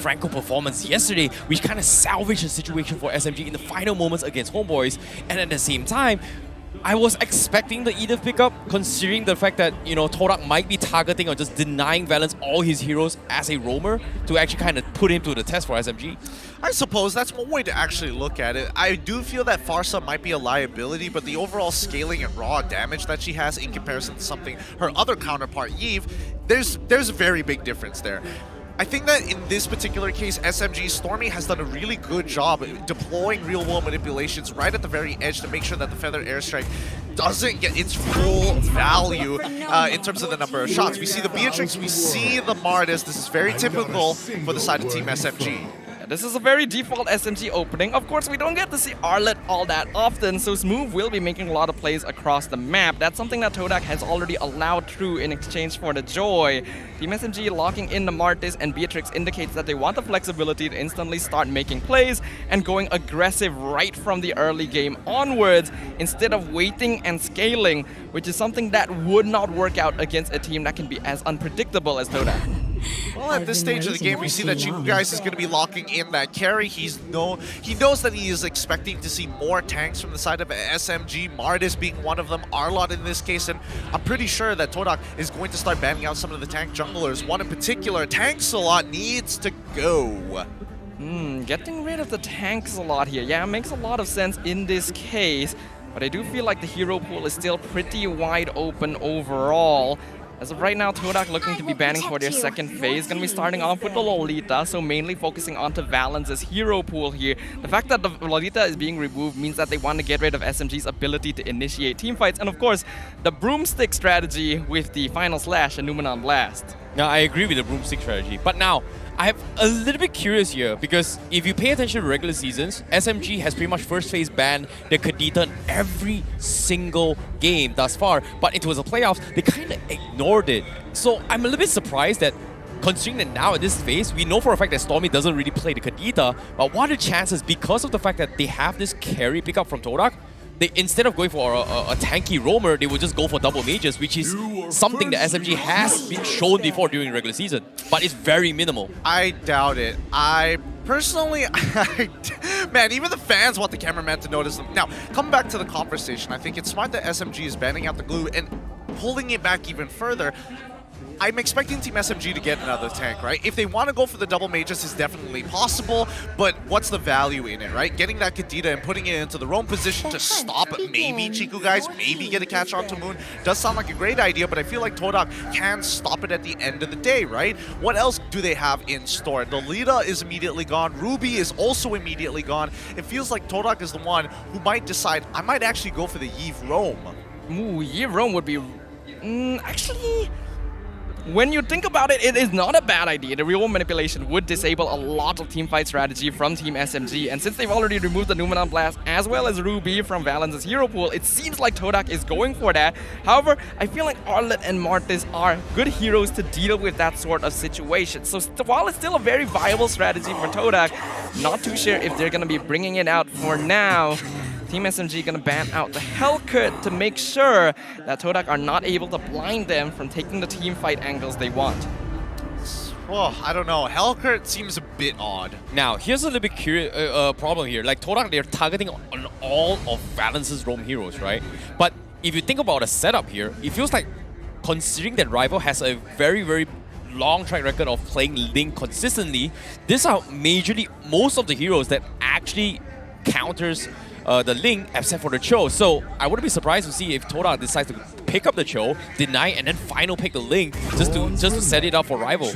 Franco performance yesterday, which kind of salvaged the situation for SMG in the final moments against Homeboys. And at the same time, I was expecting the Edith pickup, considering the fact that, you know, Todak might be targeting or just denying Valence all his heroes as a roamer to actually kind of put him to the test for SMG. I suppose that's one way to actually look at it. I do feel that Farsa might be a liability, but the overall scaling and raw damage that she has in comparison to something her other counterpart, Yves, there's a very big difference there. I think that in this particular case, SMG Stormy has done a really good job deploying real-world manipulations right at the very edge to make sure that the Feather Airstrike doesn't get its full value in terms of the number of shots. We see the Beatrix, we see the Mardis. This is very typical for the side of Team SMG. This is a very default SMG opening. Of course, we don't get to see Arlet all that often, so Smooth will be making a lot of plays across the map. That's something that Todak has already allowed through in exchange for the Joy. Team SMG locking in the Martis and Beatrix indicates that they want the flexibility to instantly start making plays and going aggressive right from the early game onwards instead of waiting and scaling, which is something that would not work out against a team that can be as unpredictable as Todak. Well, at this stage of the game, we see that Chico Guys is going to be locking in that carry. He knows that he is expecting to see more tanks from the side of SMG, Mardis being one of them, Arlot in this case, and I'm pretty sure that Todak is going to start banning out some of the tank junglers. One in particular, Tanksalot, needs to go. Getting rid of the tanks a lot here. Yeah, makes a lot of sense in this case, but I do feel like the hero pool is still pretty wide open overall. As of right now, Todak looking to be banning for their second phase. Gonna be starting off with the Lolita, so mainly focusing onto Valence's hero pool here. The fact that the Lolita is being removed means that they want to get rid of SMG's ability to initiate teamfights, and of course, the broomstick strategy with the Final Slash and Numenon Blast. Now, I agree with the broomstick strategy, but now, I'm a little bit curious here because if you pay attention to regular seasons, SMG has pretty much first phase banned the Kadita in every single game thus far, but into the playoffs, they kind of ignored it. So I'm a little bit surprised that considering that now at this phase, we know for a fact that Stormy doesn't really play the Kadita, but what are the chances because of the fact that they have this carry pickup from Todak? They, instead of going for a tanky roamer, they would just go for double mages, which is something that SMG has been shown before during regular season, but it's very minimal. I doubt it. I personally, man, even the fans want the cameraman to notice them. Now, coming back to the conversation, I think it's smart that SMG is banning out the glue and pulling it back even further. I'm expecting Team SMG to get another tank, right? If they want to go for the double mages, is definitely possible, but what's the value in it, right? Getting that Kadita and putting it into the roam position to stop maybe Chico Guys, maybe get a catch onto Moon, does sound like a great idea, but I feel like Todak can stop it at the end of the day, right? What else do they have in store? The Lita is immediately gone. Ruby is also immediately gone. It feels like Todak is the one who might decide, I might actually go for the Yves roam. Ooh, Yves roam would be... actually... When you think about it, it is not a bad idea. The real manipulation would disable a lot of teamfight strategy from Team SMG, and since they've already removed the Numenon Blast as well as Ruby from Valence's hero pool, it seems like Todak is going for that. However, I feel like Arlet and Martis are good heroes to deal with that sort of situation. So while it's still a very viable strategy for Todak, not too sure if they're going to be bringing it out for now. Team SMG gonna ban out the Hellcut to make sure that Todak are not able to blind them from taking the team fight angles they want. Well, I don't know. Hellcut seems a bit odd. Now, here's a little bit curious problem here. Like Todak, they're targeting on all of Valence's roam heroes, right? But if you think about a setup here, it feels like considering that Rival has a very, very long track record of playing Link consistently, these are majorly most of the heroes that actually counters the Link except for the Cho. So I wouldn't be surprised to see if Todak decides to pick up the Cho, deny, and then final pick the Link just to set it up for Rival.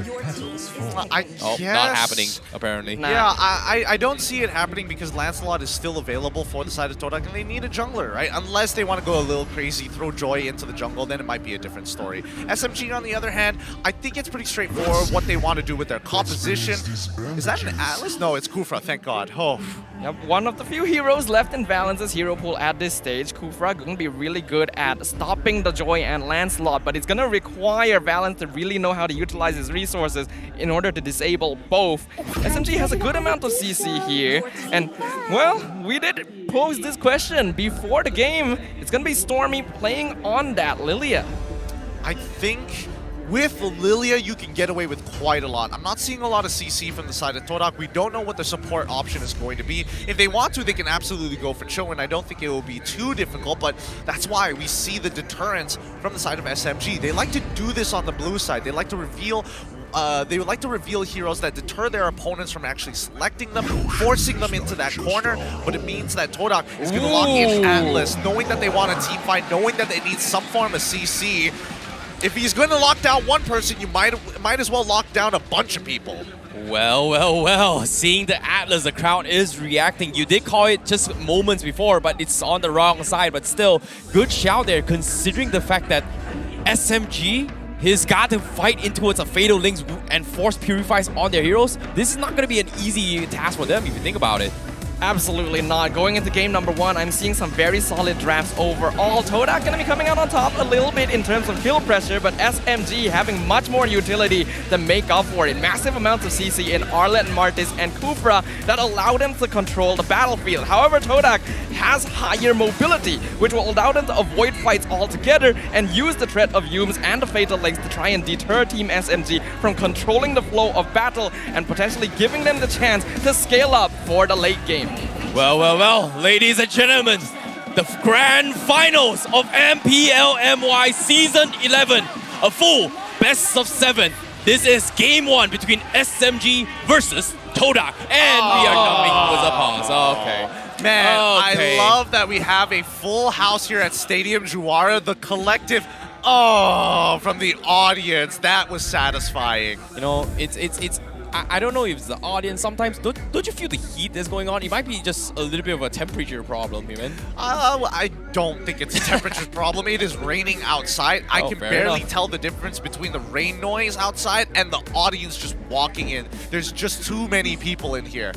I guess. Not happening, apparently. Yeah, I don't see it happening because Lancelot is still available for the side of Todak, and they need a jungler, right? Unless they want to go a little crazy, throw Joy into the jungle, then it might be a different story. SMG, on the other hand, I think it's pretty straightforward what they want to do with their composition. Is that an Atlas? No, it's Kufra, thank God. Oh. Yep, one of the few heroes left in Valence's hero pool at this stage. Kufra going to be really good at stopping the Joy and Lancelot, but it's going to require Valence to really know how to utilize his resources in order to disable both. SMG has a good amount of CC here, and, well, we did pose this question before the game. It's going to be Stormy playing on that Lilia. I think with Lilia, you can get away with quite a lot. I'm not seeing a lot of CC from the side of Todak. We don't know what the support option is going to be. If they want to, they can absolutely go for Cho, and I don't think it will be too difficult, but that's why we see the deterrence from the side of SMG. They like to do this on the blue side. They like to reveal reveal heroes that deter their opponents from actually selecting them, forcing them into that corner. But it means that Todak is going to lock in Atlas, knowing that they want a team fight, knowing that they need some form of CC. If he's going to lock down one person, you might as well lock down a bunch of people. Well. Seeing the Atlas, the crowd is reacting. You did call it just moments before, but it's on the wrong side. But still, good shout there, considering the fact that SMG has got to fight in towards a Fatal Links and force Purifies on their heroes. This is not going to be an easy task for them if you think about it. Absolutely not. Going into game number 1, I'm seeing some very solid drafts overall. Todak going to be coming out on top a little bit in terms of kill pressure, but SMG having much more utility to make up for it. Massive amounts of CC in Arlet, Martis, and Kufra that allow them to control the battlefield. However, Todak has higher mobility, which will allow them to avoid fights altogether and use the threat of Yumes and the Fatal Links to try and deter Team SMG from controlling the flow of battle and potentially giving them the chance to scale up for the late game. Well, ladies and gentlemen, the grand finals of MPL MY Season 11, a full best of 7. This is game 1 between SMG versus Todak, and we are coming with a pause. Okay. Man, I love that we have a full house here at Stadium Juara. The collective, from the audience, that was satisfying. You know, it's I don't know if it's the audience. Sometimes don't you feel the heat that's going on? It might be just a little bit of a temperature problem, even. I don't think it's a temperature problem. It is raining outside. I can barely tell the difference between the rain noise outside and the audience just walking in. There's just too many people in here.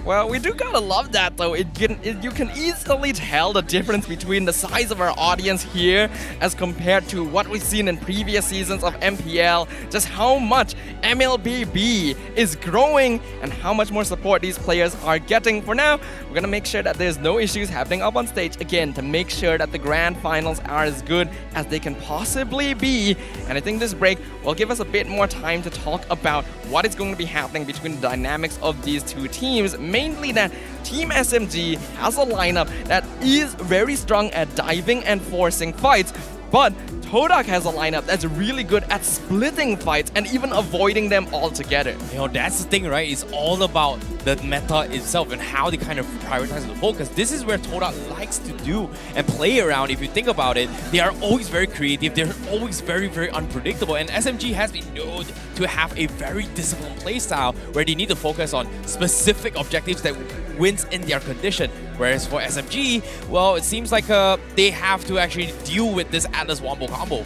Well, we do gotta love that though. You can easily tell the difference between the size of our audience here as compared to what we've seen in previous seasons of MPL, just how much MLBB is growing and how much more support these players are getting. For now, we're gonna make sure that there's no issues happening up on stage again to make sure that the grand finals are as good as they can possibly be. And I think this break will give us a bit more time to talk about what is going to be happening between the dynamics of these two teams. Mainly that Team SMG has a lineup that is very strong at diving and forcing fights, but Todak has a lineup that's really good at splitting fights and even avoiding them altogether. You know, that's the thing, right? It's all about the meta itself and how they kind of prioritize the focus. This is where Todak likes to do and play around. If you think about it, they are always very creative. They're always very, very unpredictable. And SMG has been known to have a very disciplined playstyle where they need to focus on specific objectives that wins in their condition. Whereas for SMG, well, it seems like they have to actually deal with this Atlas Wombo combo.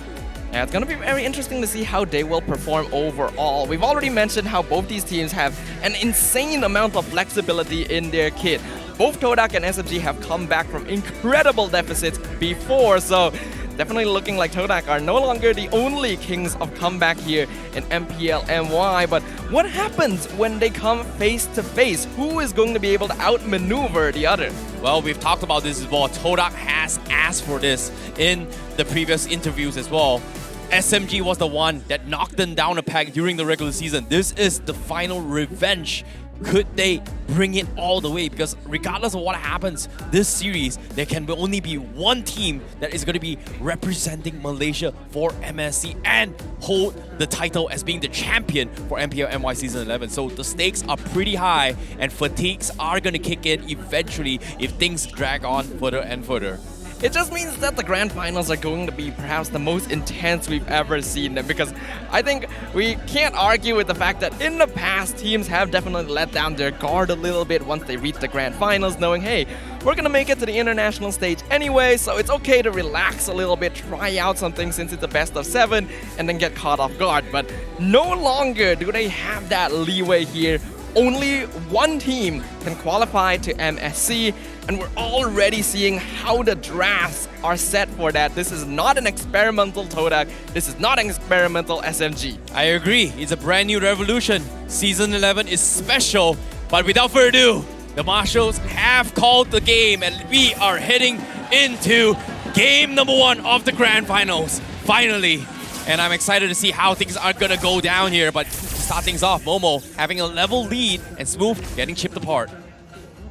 Yeah, it's going to be very interesting to see how they will perform overall. We've already mentioned how both these teams have an insane amount of flexibility in their kit. Both Todak and SMG have come back from incredible deficits before, so definitely looking like Todak are no longer the only kings of comeback here in MPL MY. But what happens when they come face to face? Who is going to be able to outmaneuver the other? Well, we've talked about this as well. Todak has asked for this in the previous interviews as well. SMG was the one that knocked them down a peg during the regular season. This is the final revenge. Could they bring it all the way? Because regardless of what happens this series, there can only be one team that is going to be representing Malaysia for MSC and hold the title as being the champion for MPL MY Season 11. So the stakes are pretty high and fatigues are going to kick in eventually if things drag on further and further. It just means that the grand finals are going to be perhaps the most intense we've ever seen them, because I think we can't argue with the fact that in the past, teams have definitely let down their guard a little bit once they reach the grand finals, knowing, hey, we're going to make it to the international stage anyway, so it's okay to relax a little bit, try out something since it's a best of 7, and then get caught off guard. But no longer do they have that leeway here. Only one team can qualify to MSC, and we're already seeing how the drafts are set for that. This is not an experimental Todak. This is not an experimental SMG. I agree. It's a brand new revolution. Season 11 is special, but without further ado, the Marshals have called the game, and we are heading into game number 1 of the grand finals. Finally. And I'm excited to see how things are gonna go down here, but to start things off, Momo having a level lead and Smooth getting chipped apart.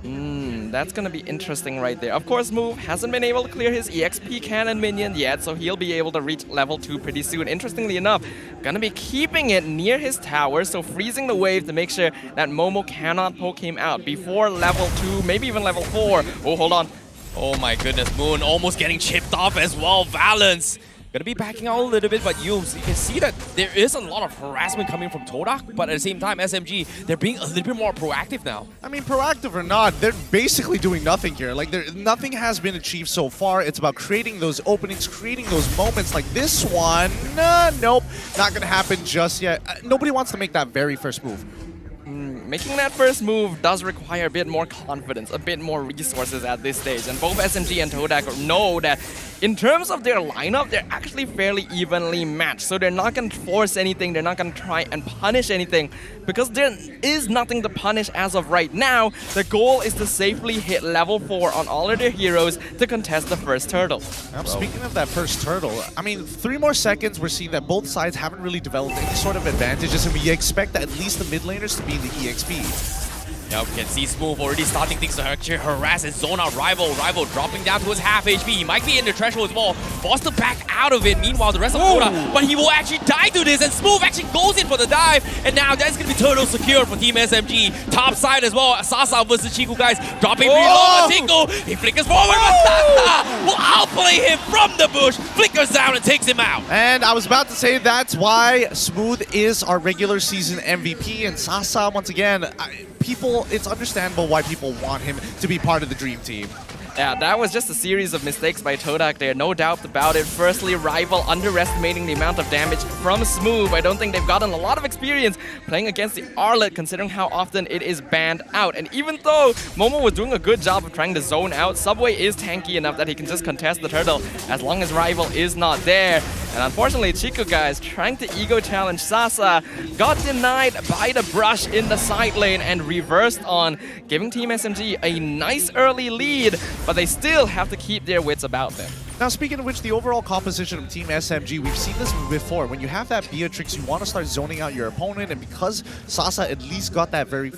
That's gonna be interesting right there. Of course, Move hasn't been able to clear his EXP cannon minion yet, so he'll be able to reach level 2 pretty soon. Interestingly enough, gonna be keeping it near his tower, so freezing the wave to make sure that Momo cannot poke him out before level 2, maybe even level 4. Oh, hold on. Oh my goodness, Moon almost getting chipped off as well. Valence gonna be backing out a little bit, but you can see that there is a lot of harassment coming from Todak, but at the same time, SMG, they're being a little bit more proactive now. I mean, proactive or not, they're basically doing nothing here. Like, nothing has been achieved so far. It's about creating those openings, creating those moments like this one. Nope, not gonna happen just yet. Nobody wants to make that very first move. Making that first move does require a bit more confidence, a bit more resources at this stage. And both SMG and Todak know that in terms of their lineup, they're actually fairly evenly matched. So they're not going to force anything, they're not going to try and punish anything, because there is nothing to punish as of right now. The goal is to safely hit level 4 on all of their heroes to contest the first turtle. Now, speaking of that first turtle, I mean, 3 more seconds, we're seeing that both sides haven't really developed any sort of advantages, and we expect at least the mid laners to be in the EXP. Yeah, we can see Smooth already starting things to actually harass and zone out Rival. Rival dropping down to his half HP. He might be in the threshold as well. Foster back out of it. Meanwhile, the rest of Todak, but he will actually die to this, and Smooth actually goes in for the dive. And now that's going to be turtle secure for Team SMG. Top side as well. Sasa versus Chiku, guys. Dropping reload. Tingle. He flickers forward, but Sasa will outplay him from the bush. Flickers down and takes him out. And I was about to say that's why Smooth is our regular season MVP, and Sasa, once again, it's understandable why people want him to be part of the Dream Team. Yeah, that was just a series of mistakes by Todak there, no doubt about it. Firstly, Rival underestimating the amount of damage from Smooth. I don't think they've gotten a lot of experience playing against the Arlet, considering how often it is banned out. And even though Momo was doing a good job of trying to zone out, Subway is tanky enough that he can just contest the turtle as long as Rival is not there. And unfortunately, Chiku, guys, trying to ego challenge Sasa, got denied by the brush in the side lane and reversed on, giving Team SMG a nice early lead, but they still have to keep their wits about them. Now, speaking of which, the overall composition of Team SMG, we've seen this before. When you have that Beatrix, you want to start zoning out your opponent, and because Sasa at least got that very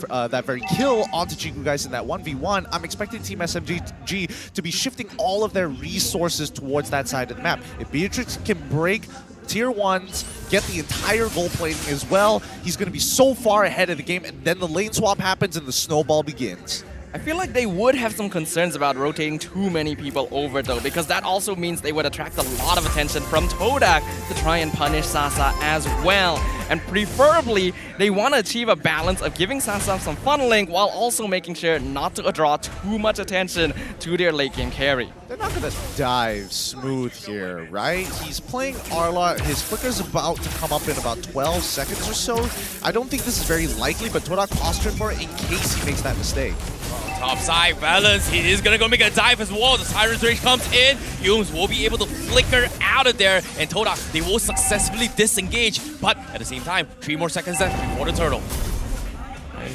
kill onto Chiku, guys, in that 1v1, I'm expecting Team SMG to be shifting all of their resources towards that side of the map. If Beatrix can break Tier 1s, get the entire goal plating as well, he's going to be so far ahead of the game, and then the lane swap happens and the snowball begins. I feel like they would have some concerns about rotating too many people over though, because that also means they would attract a lot of attention from Todak to try and punish Sasa as well. And preferably, they want to achieve a balance of giving Sasa some funneling while also making sure not to draw too much attention to their late game carry. They're not going to dive Smooth here, right? He's playing Arla. His flicker's about to come up in about 12 seconds or so. I don't think this is very likely, but Todak postured for it in case he makes that mistake. Top side, Valence, he is gonna go make a dive as well. The Siren's Rage comes in. Yumes will be able to flicker out of there. And Todak, they will successfully disengage. But at the same time, 3 more seconds left before the turtle.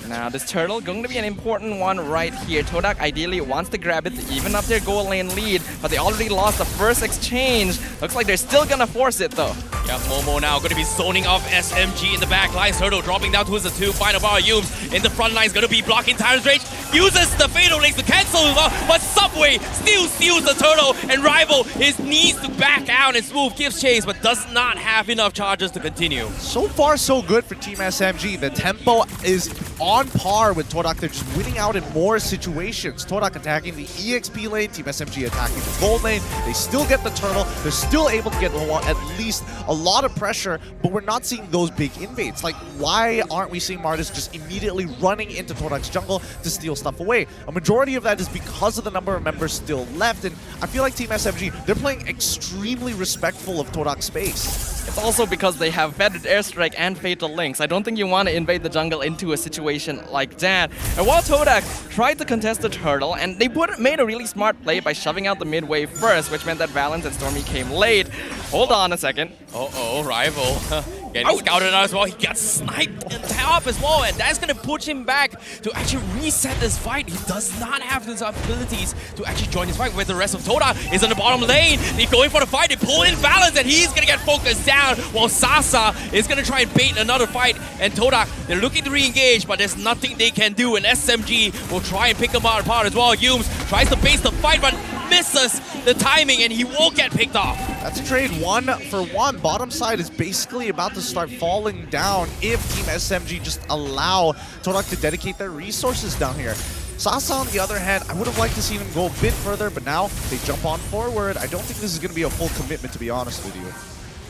Now, this turtle going to be an important one right here. Todak ideally wants to grab it to even up their goal lane lead, but they already lost the first exchange. Looks like they're still gonna force it though. Yeah, Momo now going to be zoning off SMG in the back line. Turtle dropping down towards the 2. Final bar, Yumes in the front line is going to be blocking Tyrant's Rage. Uses the Fatal Links to cancel him off, but Subway still steals the turtle, and Rival needs to back out, and Smooth gives chase, but does not have enough charges to continue. So far, so good for Team SMG. The tempo is on par with Todak. They're just winning out in more situations. Todak attacking the EXP lane, Team SMG attacking the gold lane. They still get the turtle. They're still able to get at least a lot of pressure, but we're not seeing those big invades. Like, why aren't we seeing Martis just immediately running into Todak's jungle to steal stuff away? A majority of that is because of the number of members still left, and I feel like Team SMG, they're playing extremely respectful of Todak's space. It's also because they have Feathered Airstrike and Fatal Links. I don't think you want to invade the jungle into a situation like that. And while Todak tried to contest the turtle, and they made a really smart play by shoving out the mid wave first, which meant that Valence and Stormy came late. Hold on a second. Uh-oh, Rival. Getting scouted out as well. He gets sniped in top as well, and that's going to push him back to actually reset this fight. He does not have those abilities to actually join this fight, where the rest of Todak is in the bottom lane. They're going for the fight. They pull in balance, and he's going to get focused down, while Sasa is going to try and bait another fight. And Todak, they're looking to re-engage, but there's nothing they can do, and SMG will try and pick them apart as well. Yumes tries to base the fight, but misses the timing, and he will get picked off. That's a trade 1-for-1. Bottom side is basically about to start falling down if Team SMG just allow Todak to dedicate their resources down here. Sasa, on the other hand, I would have liked to see him go a bit further, but now they jump on forward. I don't think this is going to be a full commitment, to be honest with you.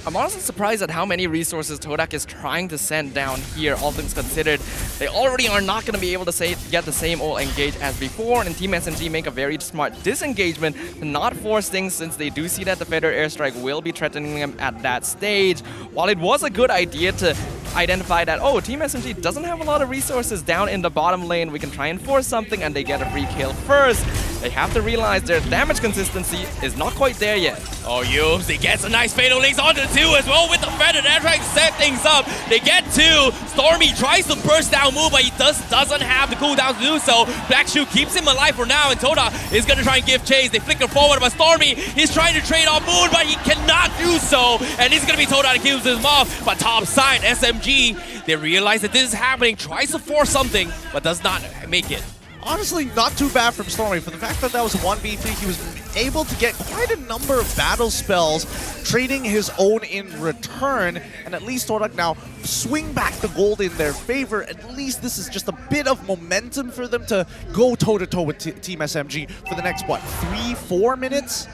I'm honestly surprised at how many resources Todak is trying to send down here, all things considered. They already are not going to be able to get the same old engage as before, and Team SMG make a very smart disengagement to not force things, since they do see that the Federal airstrike will be threatening them at that stage. While it was a good idea to identify that, oh, Team SMG doesn't have a lot of resources down in the bottom lane, we can try and force something, and they get a free kill first. They have to realize their damage consistency is not quite there yet. Oh, Yumes, he gets a nice fatal links onto 2 as well with the Federal airstrike, set things up. They get 2. Stormy tries to burst down move, but he doesn't have the cooldown to do so. Black Shoe keeps him alive for now, and Todak is going to try and give chase. They flicker forward, but Stormy, he's trying to trade off Moon, but he cannot do so. And it's going to be Todak that kills him off. But top side, SMG, they realize that this is happening, tries to force something, but does not make it. Honestly, not too bad from Stormy. For the fact that that was a 1v3, he was able to get quite a number of battle spells, trading his own in return, and at least Todak now swing back the gold in their favor. At least this is just a bit of momentum for them to go toe-to-toe with Team SMG for the next, what, 3-4 minutes?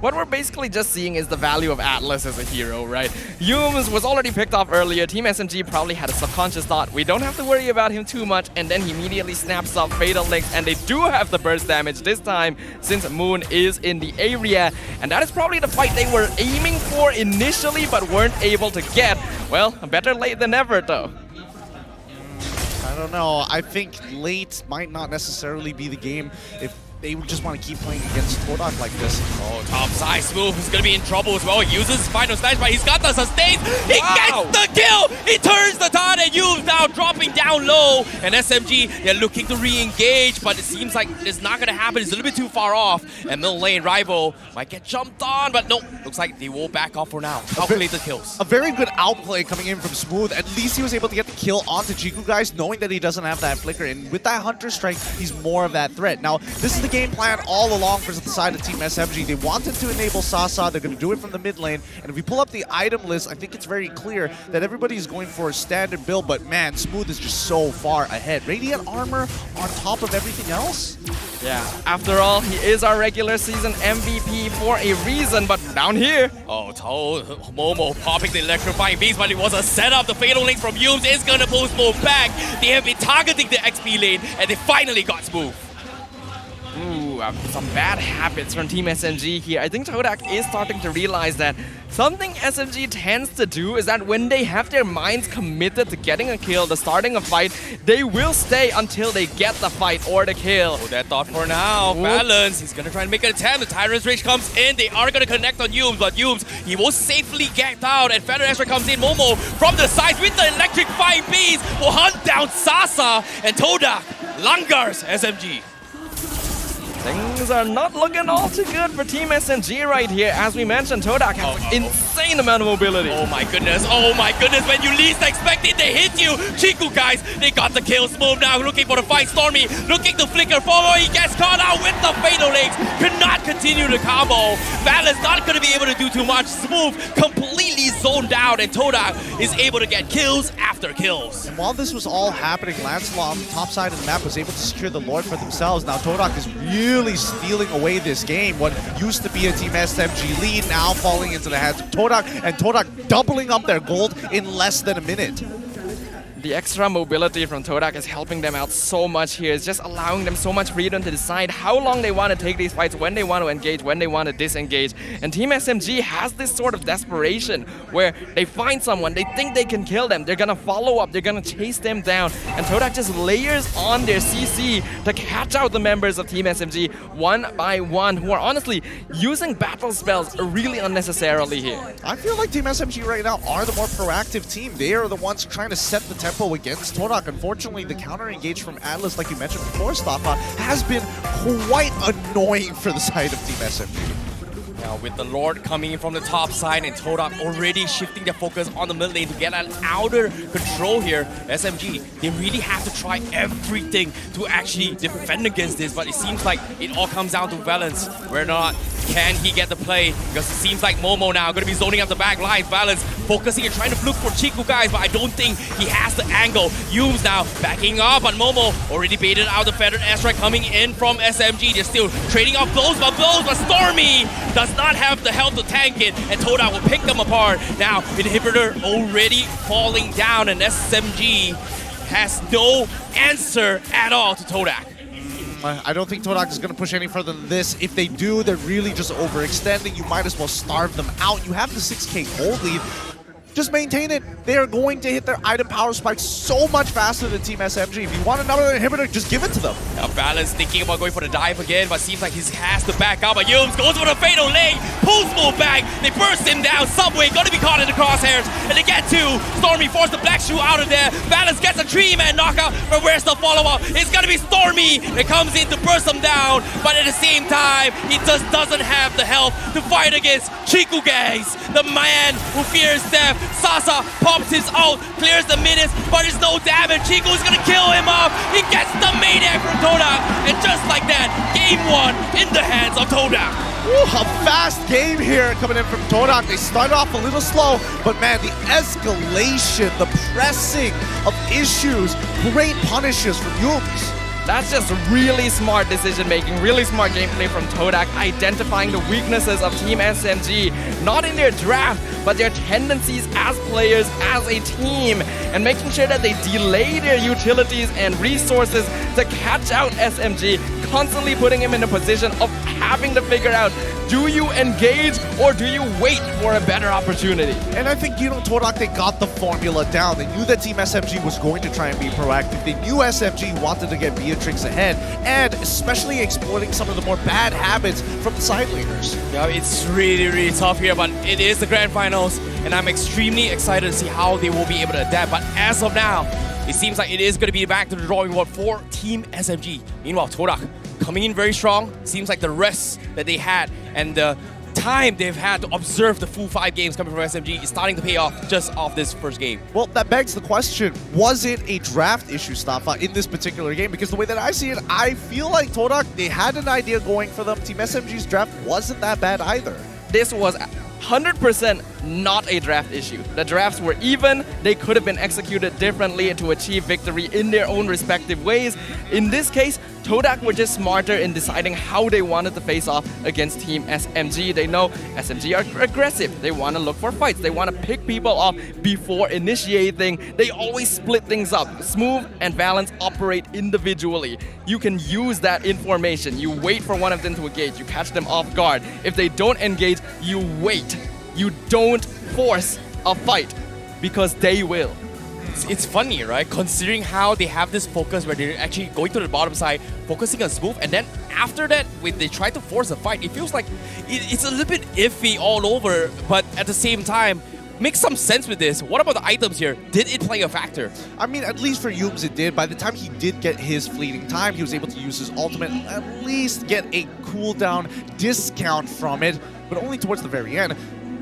What we're basically just seeing is the value of Atlas as a hero, right? Yumes was already picked off earlier. Team SMG probably had a subconscious thought, we don't have to worry about him too much, and then he immediately snaps up Fatal Links, and they do have the burst damage this time, since Moon is in the area. And that is probably the fight they were aiming for initially, but weren't able to get. Well, better late than never, though. I don't know. I think late might not necessarily be the game if they just want to keep playing against Todak like this. Oh, top side, Smooth is going to be in trouble as well. He uses his final stage, but he's got the sustain. He gets the kill! He turns the tide, and Yumes now dropping down low. And SMG, they're looking to re-engage, but it seems like it's not going to happen. It's a little bit too far off. And middle lane rival might get jumped on, but no, looks like they will back off for now. Calculate the kills. A very good outplay coming in from Smooth. At least he was able to get the kill onto Jiku, guys, knowing that he doesn't have that flicker. And with that Hunter Strike, he's more of that threat. Now, this is the game plan all along for the side of Team SMG. They wanted to enable Sasa. They're going to do it from the mid lane. And if we pull up the item list, I think it's very clear that everybody is going for a standard build. But man, Smooth is just so far ahead. Radiant armor on top of everything else? Yeah, after all, he is our regular season MVP for a reason, but down here. Oh, Momo popping the electrifying beast, but it was a setup. The fatal link from Yumes is going to pull Smooth back. They have been targeting the XP lane, and they finally got Smooth. Ooh, some bad habits from Team SMG here. I think Todak is starting to realize that something SMG tends to do is that when they have their minds committed to getting a kill, to starting a fight, they will stay until they get the fight or the kill. Oh, that thought for now. Ooh. Balance. He's going to try and make an attempt. The Tyrant's Rage comes in. They are going to connect on Yumes, but Yumes, he will safely get out. And Federal airstrike comes in. Momo from the side with the electrifying beast will hunt down Sasa, and Todak langars SMG. Things are not looking all too good for Team SMG right here. As we mentioned, Todak has an insane amount of mobility. Oh my goodness, when you least expect it, they hit you. Chiku, guys, they got the kill. Smooth now looking for the fight. Stormy looking to flicker forward. He gets caught out with the fatal links. Cannot continue the combo. Valor's not going to be able to do too much. Smooth completely zoned out, and Todak is able to get kills after kills. And while this was all happening, Lancelot on the top side of the map was able to secure the Lord for themselves. Now Todak is really stealing away this game. What used to be a Team SMG lead now falling into the hands of Todak, and Todak doubling up their gold in less than a minute. The extra mobility from Todak is helping them out so much here. It's just allowing them so much freedom to decide how long they want to take these fights, when they want to engage, when they want to disengage. And Team SMG has this sort of desperation where they find someone, they think they can kill them, they're gonna follow up, they're gonna chase them down. And Todak just layers on their CC to catch out the members of Team SMG one by one, who are honestly using battle spells really unnecessarily here. I feel like Team SMG right now are the more proactive team. They are the ones trying to set the tempo against Todak. Unfortunately, the counter engage from Atlas, like you mentioned before, Stafa, has been quite annoying for the side of Team SMG. Now with the Lord coming in from the top side and Todak already shifting their focus on the mid lane to get an outer control here, SMG, they really have to try everything to actually defend against this, but it seems like it all comes down to balance. Whether or not can he get the play, because it seems like Momo now going to be zoning up the back line. Balance focusing and trying to look for Chiku, guys, but I don't think he has the angle. Yumes now backing up, but Momo already baited out the feathered airstrike coming in from SMG. They're still trading off blows, but Stormy does not have the health to tank it, and Todak will pick them apart. Now, inhibitor already falling down, and SMG has no answer at all to Todak. I don't think Todak is going to push any further than this. If they do, they're really just overextending. You might as well starve them out. You have the 6k gold lead. Just maintain it. They are going to hit their item power spikes so much faster than Team SMG. If you want another inhibitor, just give it to them. Now Balance thinking about going for the dive again, but seems like he has to back up. But Yumes goes for the fatal leg, pulls move back. They burst him down. Subway gonna be caught in the crosshairs, and they get two. Stormy forced the black shoe out of there. Balance gets a 3-man knockout, but where's the follow-up? It's gonna be Stormy that comes in to burst them down, but at the same time, he just doesn't have the health to fight against Chiku, guys. The man who fears death. Sasa pops his ult, clears the minutes, but there's no damage. Chiku is gonna kill him off. He gets the Maniac from Todak, and just like that, game one in the hands of Todak. Ooh, a fast game here coming in from Todak. They started off a little slow, but man, the escalation, the pressing of issues, great punishes from Yumes. That's just really smart decision-making, really smart gameplay from Todak, identifying the weaknesses of Team SMG, not in their draft, but their tendencies as players, as a team, and making sure that they delay their utilities and resources to catch out SMG, constantly putting him in a position of having to figure out, do you engage or do you wait for a better opportunity? And I think, Todak, they got the formula down. They knew that Team SMG was going to try and be proactive. They knew SMG wanted to get Beatrix ahead, and especially exploiting some of the more bad habits from the side laners. Yeah, it's really, really tough here, but it is the grand finals, and I'm extremely excited to see how they will be able to adapt. But as of now, it seems like it is going to be back to the drawing board for Team SMG. Meanwhile, Todak coming in very strong. Seems like the rest that they had and the time they've had to observe the full 5 games coming from SMG is starting to pay off just off this first game. Well, that begs the question, was it a draft issue, Stafa, in this particular game? Because the way that I see it, I feel like Todak, they had an idea going for them. Team SMG's draft wasn't that bad either. This was 100% not a draft issue. The drafts were even. They could have been executed differently to achieve victory in their own respective ways. In this case, Todak were just smarter in deciding how they wanted to face off against Team SMG. They know SMG are aggressive. They want to look for fights. They want to pick people off before initiating. They always split things up. Smooth and Balance operate individually. You can use that information. You wait for one of them to engage. You catch them off guard. If they don't engage, you wait. You don't force a fight because they will. It's funny, right? Considering how they have this focus where they're actually going to the bottom side, focusing on Smooth, and then after that, when they try to force a fight, it feels like it's a little bit iffy all over, but at the same time, makes some sense with this. What about the items here? Did it play a factor? I mean, at least for Yumes it did. By the time he did get his fleeting time, he was able to use his ultimate, at least get a cooldown discount from it, but only towards the very end.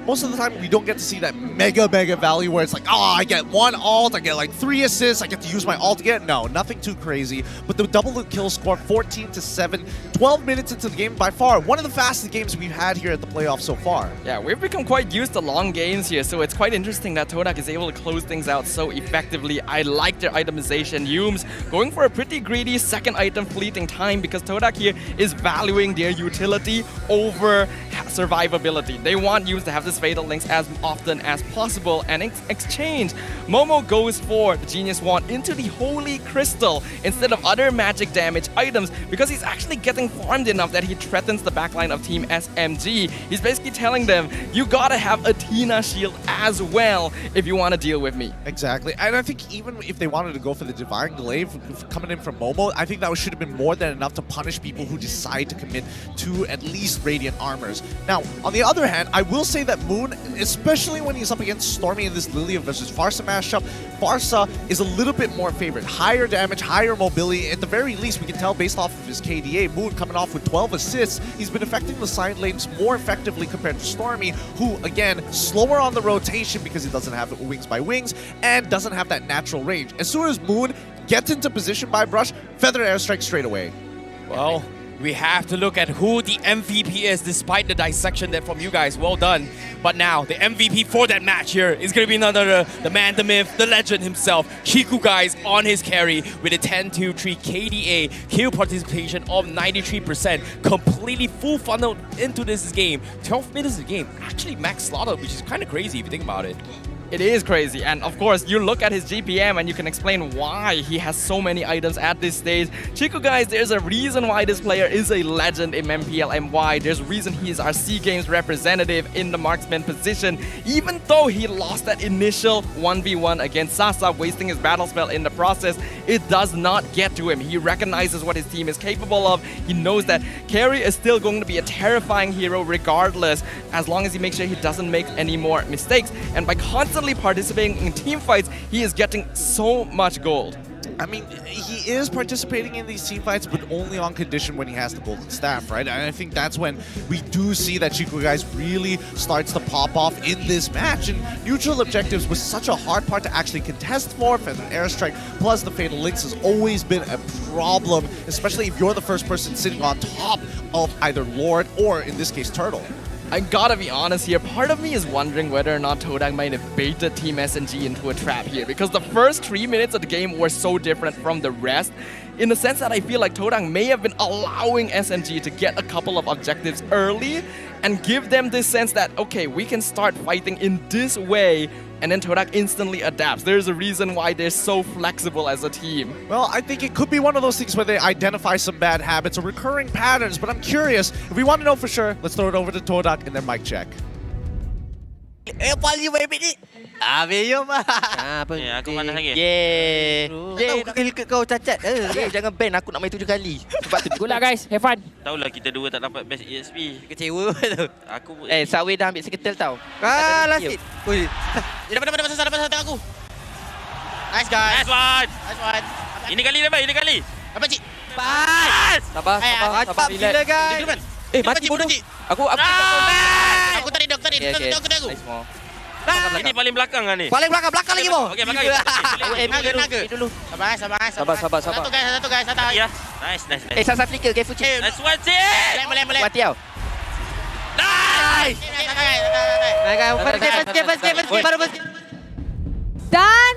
Most of the time, we don't get to see that mega value where it's like, oh, I get 1 ult, I get like 3 assists, I get to use my ult again. No, nothing too crazy. But the double kill score, 14-7, 12 minutes into the game, by far one of the fastest games we've had here at the playoffs so far. Yeah, we've become quite used to long games here, so it's quite interesting that Todak is able to close things out so effectively. I like their itemization. Yumes going for a pretty greedy second item fleeting time because Todak here is valuing their utility over survivability. They want Yumes to have this his Fatal Links as often as possible, and in exchange, Momo goes for the Genius Wand into the Holy Crystal instead of other magic damage items because he's actually getting farmed enough that he threatens the backline of Team SMG. He's basically telling them, you gotta have a Tina shield as well if you want to deal with me. Exactly, and I think even if they wanted to go for the Divine Glaive coming in from Momo, I think that should have been more than enough to punish people who decide to commit to at least Radiant Armors. Now, on the other hand, I will say that Moon, especially when he's up against Stormy in this Lilia versus Pharsa mashup, Pharsa is a little bit more favored. Higher damage, higher mobility. At the very least, we can tell based off of his KDA, Moon coming off with 12 assists, he's been affecting the side lanes more effectively compared to Stormy, who, again, slower on the rotation because he doesn't have wings by wings and doesn't have that natural range. As soon as Moon gets into position by Brush, Feather Airstrike straight away. Well, we have to look at who the MVP is despite the dissection that from you guys. Well done. But now, the MVP for that match here is going to be none other the man, the myth, the legend himself, Chiku guys on his carry with a 10-2-3 KDA, kill participation of 93%, completely full funneled into this game. 12 minutes of the game, actually max slaughter, which is kind of crazy if you think about it. It is crazy, and of course you look at his GPM and you can explain why he has so many items at this stage. Chiku guys, there's a reason why this player is a legend in MPL and why there's a reason he is our SEA Games representative in the marksman position, even though he lost that initial 1v1 against Sasa, wasting his battle spell in the process. It does not get to him. He recognizes what his team is capable of. He knows that Carry is still going to be a terrifying hero regardless, as long as he makes sure he doesn't make any more mistakes, and by constantly participating in team fights, he is getting so much gold. I mean, he is participating in these team fights, but only on condition when he has the golden staff, right? And I think that's when we do see that Chiku guys really starts to pop off in this match. And neutral objectives was such a hard part to actually contest for. Feather Airstrike plus the Fatal Links has always been a problem, especially if you're the first person sitting on top of either Lord or, in this case, Turtle. I gotta be honest here, part of me is wondering whether or not Todak might have baited Team SMG into a trap here, because the first 3 minutes of the game were so different from the rest, in the sense that I feel like Todak may have been allowing SMG to get a couple of objectives early and give them this sense that, okay, we can start fighting in this way, and then Todak instantly adapts. There's a reason why they're so flexible as a team. Well, I think it could be one of those things where they identify some bad habits or recurring patterns, but I'm curious. If we want to know for sure, let's throw it over to Todak and then mic check. Paling baik ni. Jom lah. Apa? Aku mana lagi? Yeay. Yeay, kau cacat. Jangan ban aku nak main 7 kali. Cepat tu. Good luck guys, have fun. Tahulah kita dua tak dapat best ESP. Kecewa tu. Aku Sawi dah ambil seketel tau. Last hit. Ui. Dapat sasar aku. Nice guys. Nice one. Ini kali dah, ini kali. Dapat cik. Pas. Sabar. Relax guys. Mati bodoh. Aku tadi dok. Nice more. Ini paling belakang kan ni? Paling belakang lagi mo. Okey, belakang. Naga dulu. Sabar. Satu guys. Ya. Nice. Sasa flicker, careful cik. Nice one cik. Boleh. Mati tau. Nice. First. Dan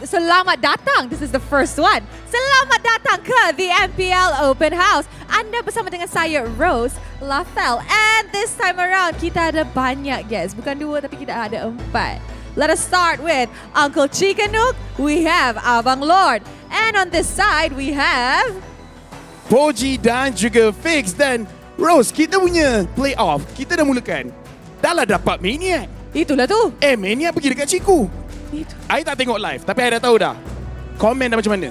selamat datang. This is the first one. Selamat datang ke the MPL Open House. Anda bersama dengan saya, Rose Lafel. And this time around, kita ada banyak guests. Bukan 2, tapi kita ada 4. Let us start with Uncle Chikanuk. We have Abang Lord. And on this side, we have Poji dan juga Fix. Dan Rose, kita punya playoff, kita dah mulakan. Dah lah dapat Maniac. Itulah tu. Maniac pergi dekat Chiku. I tak tengok live, tapi I dah tahu dah. Komen dah macam mana.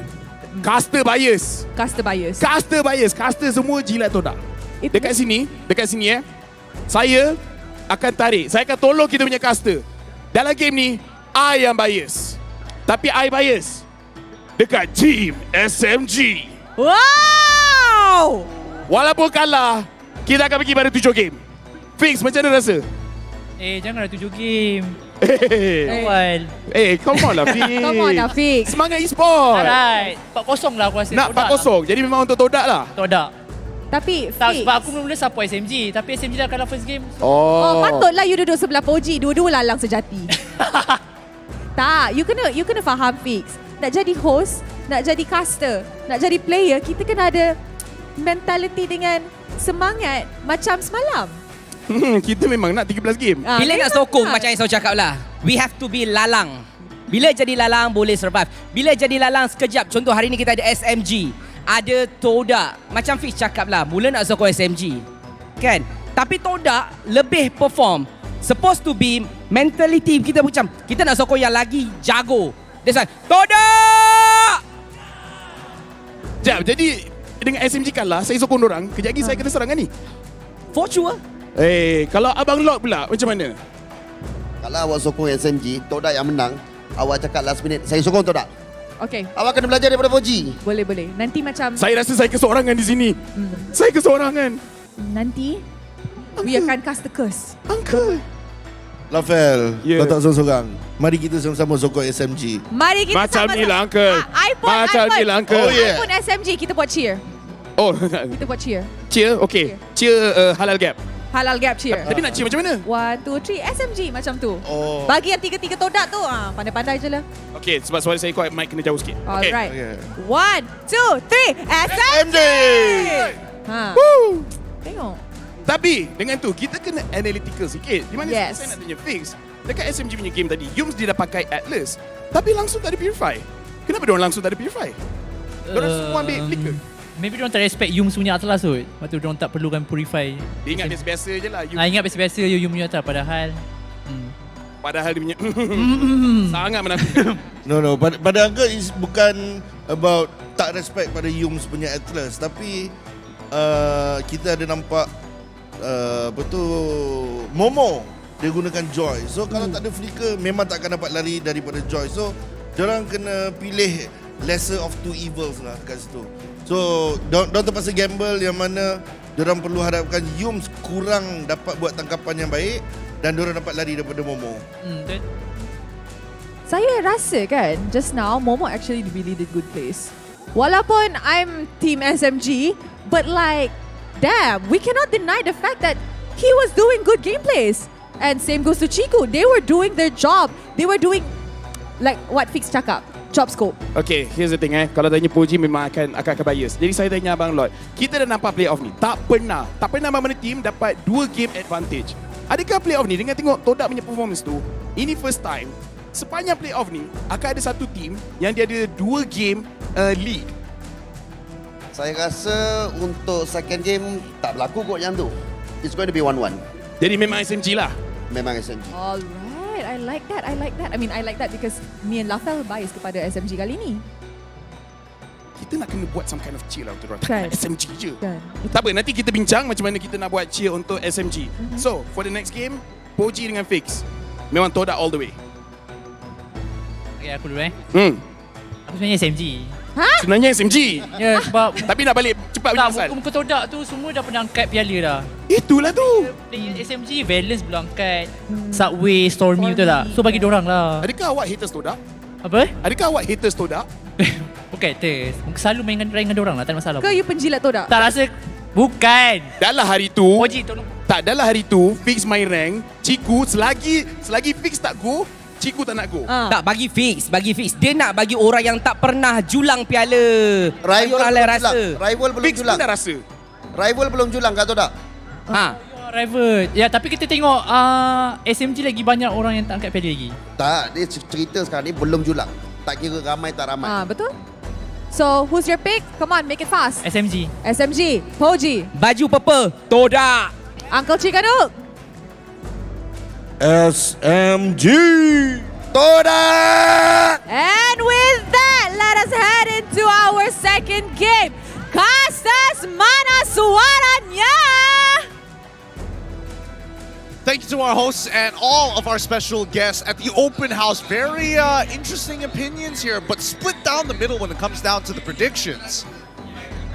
Caster bias. Caster semua jilat Todak. Dekat sini saya akan tarik. Saya akan tolong kita punya caster. Dalam game ni, I yang bias. Tapi I bias dekat Team SMG. Wow! Walaupun kalah, kita akan pergi pada 7 game. Fix, macam mana rasa? Janganlah 7 game. Come on lah Fix. Semangat Esports. Alright, 4-0 lah aku rasa. Nak 4-0, jadi memang untuk Todak lah. Tapi Fix. Sebab aku mula support SMG, tapi SMG dah kalah first game. Oh, patutlah you duduk sebelah Poji. Dua-dua lalang sejati. Tak, you kena faham Fix. Nak jadi host, nak jadi caster, nak jadi player, kita kena ada mentality dengan semangat macam semalam. Kita memang nak 13 game. Bila nak sokong macam yang saya cakap lah, we have to be lalang. Bila jadi lalang boleh survive. Bila jadi lalang sekejap, contoh hari ni kita ada SMG, ada Todak. Macam Fix cakap lah, mula nak sokong SMG, kan? Tapi Todak lebih perform. Supposed to be mentality kita macam kita nak sokong yang lagi jago. That's why Todak. Jap, jadi dengan SMG kalah, saya sokong dorang. Kejap lagi saya kena serangan ni. For sure. Kalau Abang Lord pula macam mana? Kalau awak sokong SMG, Todak yang menang, awak cakap last minute, saya sokong Todak. Okay. Awak kena belajar daripada Poji. Boleh. Nanti macam... Saya rasa saya keseorangan di sini. Saya keseorangan. Nanti, we akan cast the curse. Uncle. Lafel, kau tak seorang-seorang. Mari kita sama-sama sokong SMG. Mari kita macam sama-sama. ni lah, Uncle. Macam ni lah, Uncle. iPhone SMG, kita buat cheer. Oh. Kita buat cheer. Cheer? Okay. Cheer halal gap. Halal gap cheer. Tapi nak cheer macam mana? 1, 2, 3, SMG macam tu. Oh. Bagi yang 3-3 Todak tu, pandai-pandai je lah. Okay, sebab suara saya kuat, mic kena jauh sikit. Alright. Okay. 1, 2, 3, SMG! Tengok. Tapi dengan tu kita kena analytical sikit. Di mana Yes. saya nak tanya Fix, dekat SMG punya game tadi, Yums dia dah pakai Atlas, tapi langsung tak ada Purify. Kenapa diorang langsung tak ada Purify? Diorang semua ambil Flicker. Maybe diorang tak respect Yums punya Atlas tu. Lepas tu diorang tak perlukan Purify. Dia ingat biasa-biasa je lah. Ingat biasa-biasa Yums punya Atlas. Padahal dia punya sangat menakutkan. No, pada Uncle is bukan about tak respect pada Yums punya Atlas, tapi kita ada nampak Momo dia gunakan Joy. So kalau tak ada flicker memang tak akan dapat lari daripada Joy. So diorang kena pilih lesser of two evils lah kat situ. So diorang terpaksa gamble yang mana diorang perlu harapkan Yums kurang dapat buat tangkapan yang baik dan diorang dapat lari daripada Momo. Saya rasa kan, just now Momo actually really did good plays. Walaupun I'm Team SMG, but like, damn, we cannot deny the fact that he was doing good gameplays. And same goes to Chiku. They were doing their job. They were doing, like what Fix cakap, job scope. Okay, here's the thing kalau tanya Poji memang akan bias. Jadi saya tanya Abang Lord, kita dah nampak playoff ni, tak pernah mana-mana team dapat 2 game advantage. Adakah playoff ni dengan tengok Todak punya performance tu, ini first time sepanjang playoff ni akan ada satu team yang dia ada 2 game lead? Saya rasa untuk second game tak berlaku kot yang tu. It's going to be 1-1. Jadi memang SMG lah. Memang SMG. Alright, I like that. I like that because me and Lafel bias kepada SMG kali ni. Kita nak kena buat some kind of cheer lah untuk orang. Kan. SMG je. Kan. Tak apa, nanti kita bincang macam mana kita nak buat cheer untuk SMG. So, for the next game, Poji dengan Fix memang Todak all the way. Okay, aku dulu Aku sebenarnya SMG. Sebenarnya SMG. Ya, sebab tapi nak balik cepat punya pasal. Muka Todak tu semua dah pernah angkat piala dah. Itulah tu. Player SMG Valence belum angkat. Subway, Stormy betul tak? So bagi dorang lah. Adakah awak haters Todak? Apa? Adakah awak haters Todak? Bukan haters. Selalu main dengan dorang lah, tak ada masalah. Ke you penjilat Todak? Tak rasa. Bukan. Dalam hari tu. Poji tolong. Tak, dalam hari tu Fix main rank, Ciku selagi Fix tak go, Ciku tak nak go. Tak, bagi fix. Dia nak bagi orang yang tak pernah julang piala. Rival orang lain rasa. Rival belum Fix julang. pun dah rasa. Rival belum julang kat Todak. Rival. Ya, tapi kita tengok SMG lagi banyak orang yang tak angkat piala lagi. Tak, dia cerita sekarang ni belum julang. Tak kira ramai tak ramai. Betul. So, who's your pick? Come on, make it fast. SMG. Poji. Baju purple, Todak. Uncle Chikanuk. SMG Todak. And with that, let us head into our second game. Kastas mana suaranya? Thank you to our hosts and all of our special guests at the open house. Very interesting opinions here, but split down the middle when it comes down to the predictions.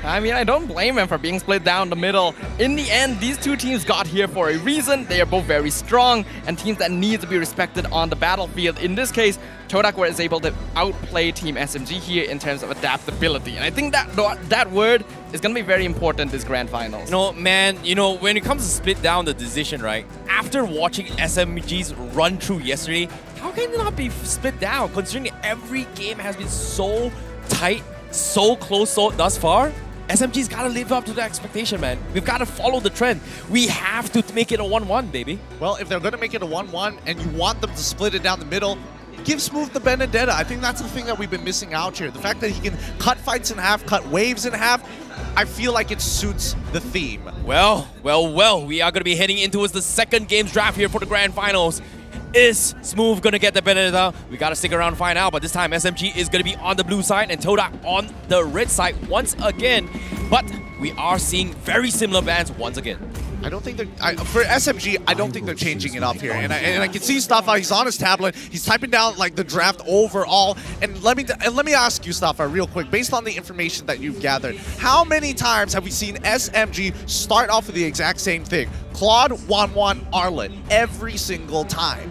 I mean, I don't blame him for being split down the middle. In the end, these two teams got here for a reason. They are both very strong and teams that need to be respected on the battlefield. In this case, Todak was able to outplay Team SMG here in terms of adaptability. And I think that word is going to be very important this grand finals. No, man, when it comes to split down the decision, right? After watching SMG's run through yesterday, how can it not be split down considering every game has been so tight, so close thus far? SMG's got to live up to the expectation, man. We've got to follow the trend. We have to make it a 1-1, baby. Well, if they're going to make it a 1-1 and you want them to split it down the middle, give Smooth the Benedetta. I think that's the thing that we've been missing out here. The fact that he can cut fights in half, cut waves in half, I feel like it suits the theme. Well, we are going to be heading into the second games draft here for the grand finals. Is Smooth going to get the Benedetta? We got to stick around and find out, but this time SMG is going to be on the blue side and Todak on the red side once again. But we are seeing very similar bans once again. I don't think they're... for SMG, I don't think they're changing it up here. And I can see Stafa, he's on his tablet, he's typing down like the draft overall. And let me ask you, Stafa, real quick, based on the information that you've gathered, how many times have we seen SMG start off with the exact same thing? Claude, 1-1, Arlet, every single time.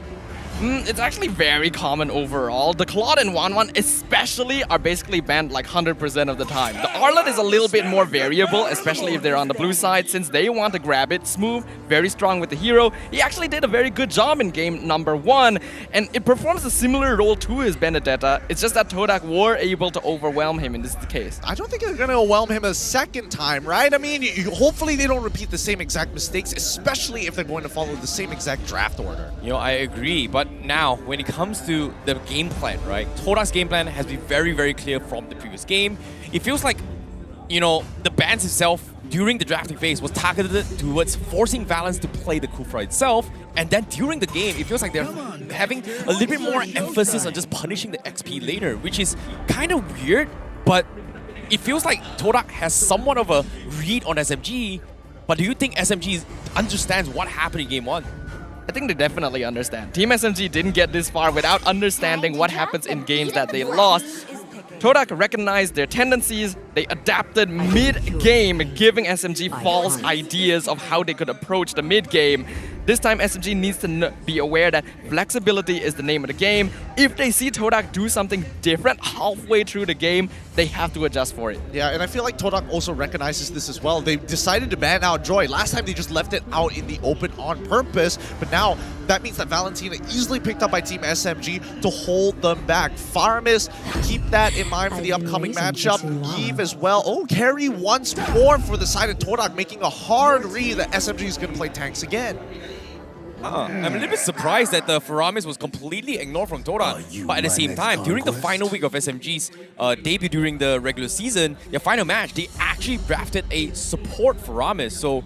It's actually very common overall. The Claude and 1-1 especially are basically banned like 100% of the time. The Arlet is a little bit more variable, especially if they're on the blue side, since they want to grab it. Smooth, very strong with the hero. He actually did a very good job in game number 1, and it performs a similar role to his Benedetta. It's just that Todak were able to overwhelm him, and this is the case. I don't think they're going to overwhelm him a second time, right? I mean, hopefully they don't repeat the same exact mistakes, especially if they're going to follow the same exact draft order. You know, I agree, but now, when it comes to the game plan, right? Todak's game plan has been very, very clear from the previous game. It feels like, you know, the bans itself during the drafting phase was targeted towards forcing Valence to play the Kufra itself, and then during the game, it feels like they're having a little bit more emphasis on just punishing the XP laner, which is kind of weird, but it feels like Todak has somewhat of a read on SMG, but do you think SMG understands what happened in game 1? I think they definitely understand. Team SMG didn't get this far without understanding what happens in games that they lost. Todak recognized their tendencies, they adapted mid-game, giving SMG false ideas of how they could approach the mid-game. This time SMG needs to be aware that flexibility is the name of the game. If they see Todak do something different halfway through the game, they have to adjust for it. Yeah, and I feel like Todak also recognizes this as well. They decided to ban out Joy. Last time they just left it out in the open on purpose, but now that means that Valentina easily picked up by Team SMG to hold them back. Farmis, keep that in mind for the upcoming matchup. Yves as well. Oh, carry once more for the side of Todak, making a hard read that SMG is going to play tanks again. I'm a little bit surprised that the Faramis was completely ignored from Todak. But at the same time, during the final week of SMG's debut during the regular season, their final match, they actually drafted a support Faramis. So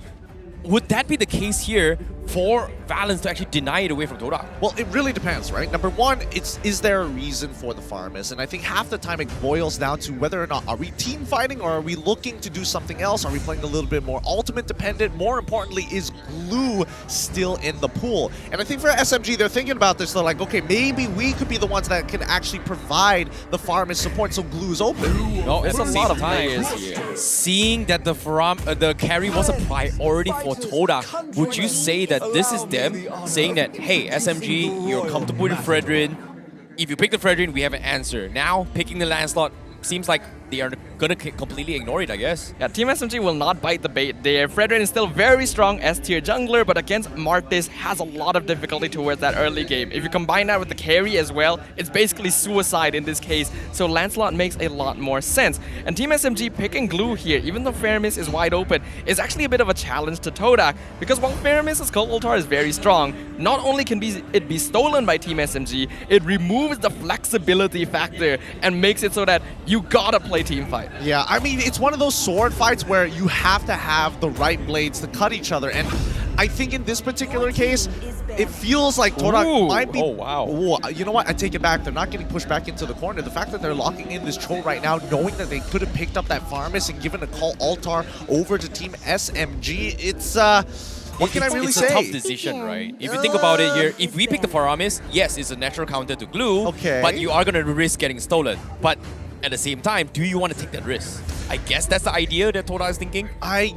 would that be the case here for Valence to actually deny it away from Todak? Well, it really depends, right? Number one, is there a reason for the Farmis? And I think half the time it boils down to whether or not are we team fighting or are we looking to do something else? Are we playing a little bit more ultimate dependent? More importantly, is Glue still in the pool? And I think for SMG, they're thinking about this. They're like, okay, maybe we could be the ones that can actually provide the Farmis support so Glue's open. No, it's a lot of players here. Seeing that the carry was a priority for Todak, would you say that this is them saying that, hey, SMG, you're comfortable with Fredrin. If you pick the Fredrin, we have an answer. Now, picking the Lancelot seems like they are gonna completely ignore it, I guess. Yeah, Team SMG will not bite the bait there. Fredrin is still very strong S-tier jungler, but against Martis has a lot of difficulty towards that early game. If you combine that with the carry as well, it's basically suicide in this case, so Lancelot makes a lot more sense. And Team SMG picking Glue here, even though Faramis is wide open, is actually a bit of a challenge to Todak, because while Faramis's Cold Altar is very strong, not only can it be stolen by Team SMG, it removes the flexibility factor and makes it so that you gotta play team fight. Yeah, I mean, it's one of those sword fights where you have to have the right blades to cut each other. And I think in this particular case, it feels like Todak might be... Oh, wow. Ooh, you know what? I take it back. They're not getting pushed back into the corner. The fact that they're locking in this troll right now, knowing that they could have picked up that Farmis and given a call Altar over to Team SMG, it's... what can I really say? It's a tough decision, right? If you think about it here, if we pick the Faramis, yes, it's a natural counter to Glue, but you are going to risk getting stolen. But at the same time, do you want to take that risk? I guess that's the idea that Todak is thinking. I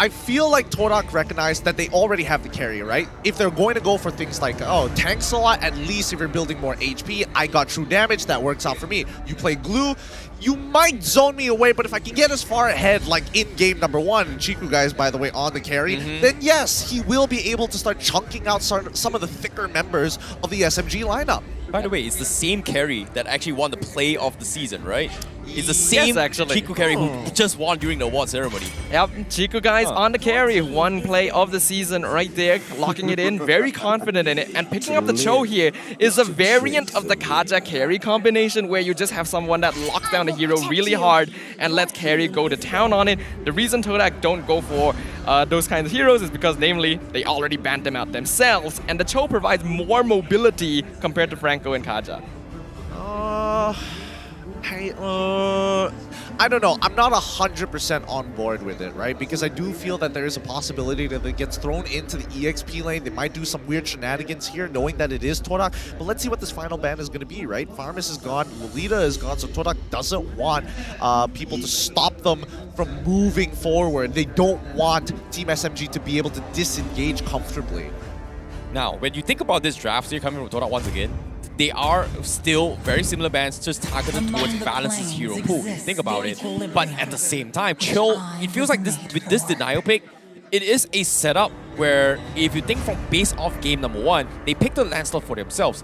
feel like Todak recognized that they already have the carry, right? If they're going to go for things like, oh, tanks a lot, at least if you're building more HP, I got true damage, that works out for me. You play Glue, you might zone me away, but if I can get as far ahead, like in game number 1, and Chiku guys, by the way, on the carry, then yes, he will be able to start chunking out some of the thicker members of the SMG lineup. By the way, it's the same carry that actually won the play of the season, right? It's the same actually. Chiku carry who just won during the award ceremony. Yep, Chiku guys on the carry. One play of the season right there, locking it in, very confident in it. And picking up the Cho here is a variant of the Kaja carry combination where you just have someone that locks down the hero really hard and lets carry go to town on it. The reason Todak don't go for those kinds of heroes is because namely, they already banned them out themselves. And the Cho provides more mobility compared to Franco and Kaja. I don't know. I'm not 100% on board with it, right? Because I do feel that there is a possibility that it gets thrown into the EXP lane. They might do some weird shenanigans here, knowing that it is Todak. But let's see what this final ban is going to be, right? Farmus is gone, Lolita is gone, so Todak doesn't want people to stop them from moving forward. They don't want Team SMG to be able to disengage comfortably. Now, when you think about this draft, so you're coming from Todak once again, they are still very similar bans, just targeted towards Balance's hero pool. Think about it. But at the same time, Chill, it feels like this with this denial pick, it is a setup where if you think from base off game number 1, they pick the land slot for themselves.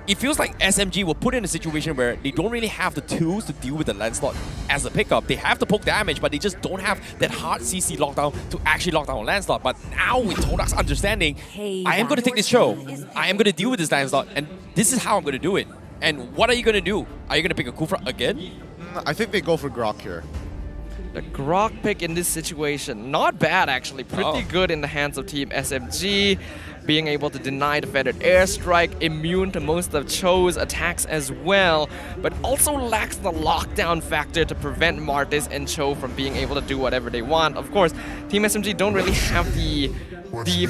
It feels like SMG were put in a situation where they don't really have the tools to deal with the land slot as a pickup. They have to poke damage, but they just don't have that hard CC lockdown to actually lock down a land slot. But now with Todak's understanding, I am going to take this show. I am going to deal with this land slot, and this is how I'm going to do it. And what are you going to do? Are you going to pick a Kufra again? I think they go for Grok here. The Grok pick in this situation, not bad actually. Pretty good in the hands of Team SMG. Being able to deny the feathered airstrike, immune to most of Cho's attacks as well, but also lacks the lockdown factor to prevent Martis and Cho from being able to do whatever they want. Of course, Team SMG don't really have the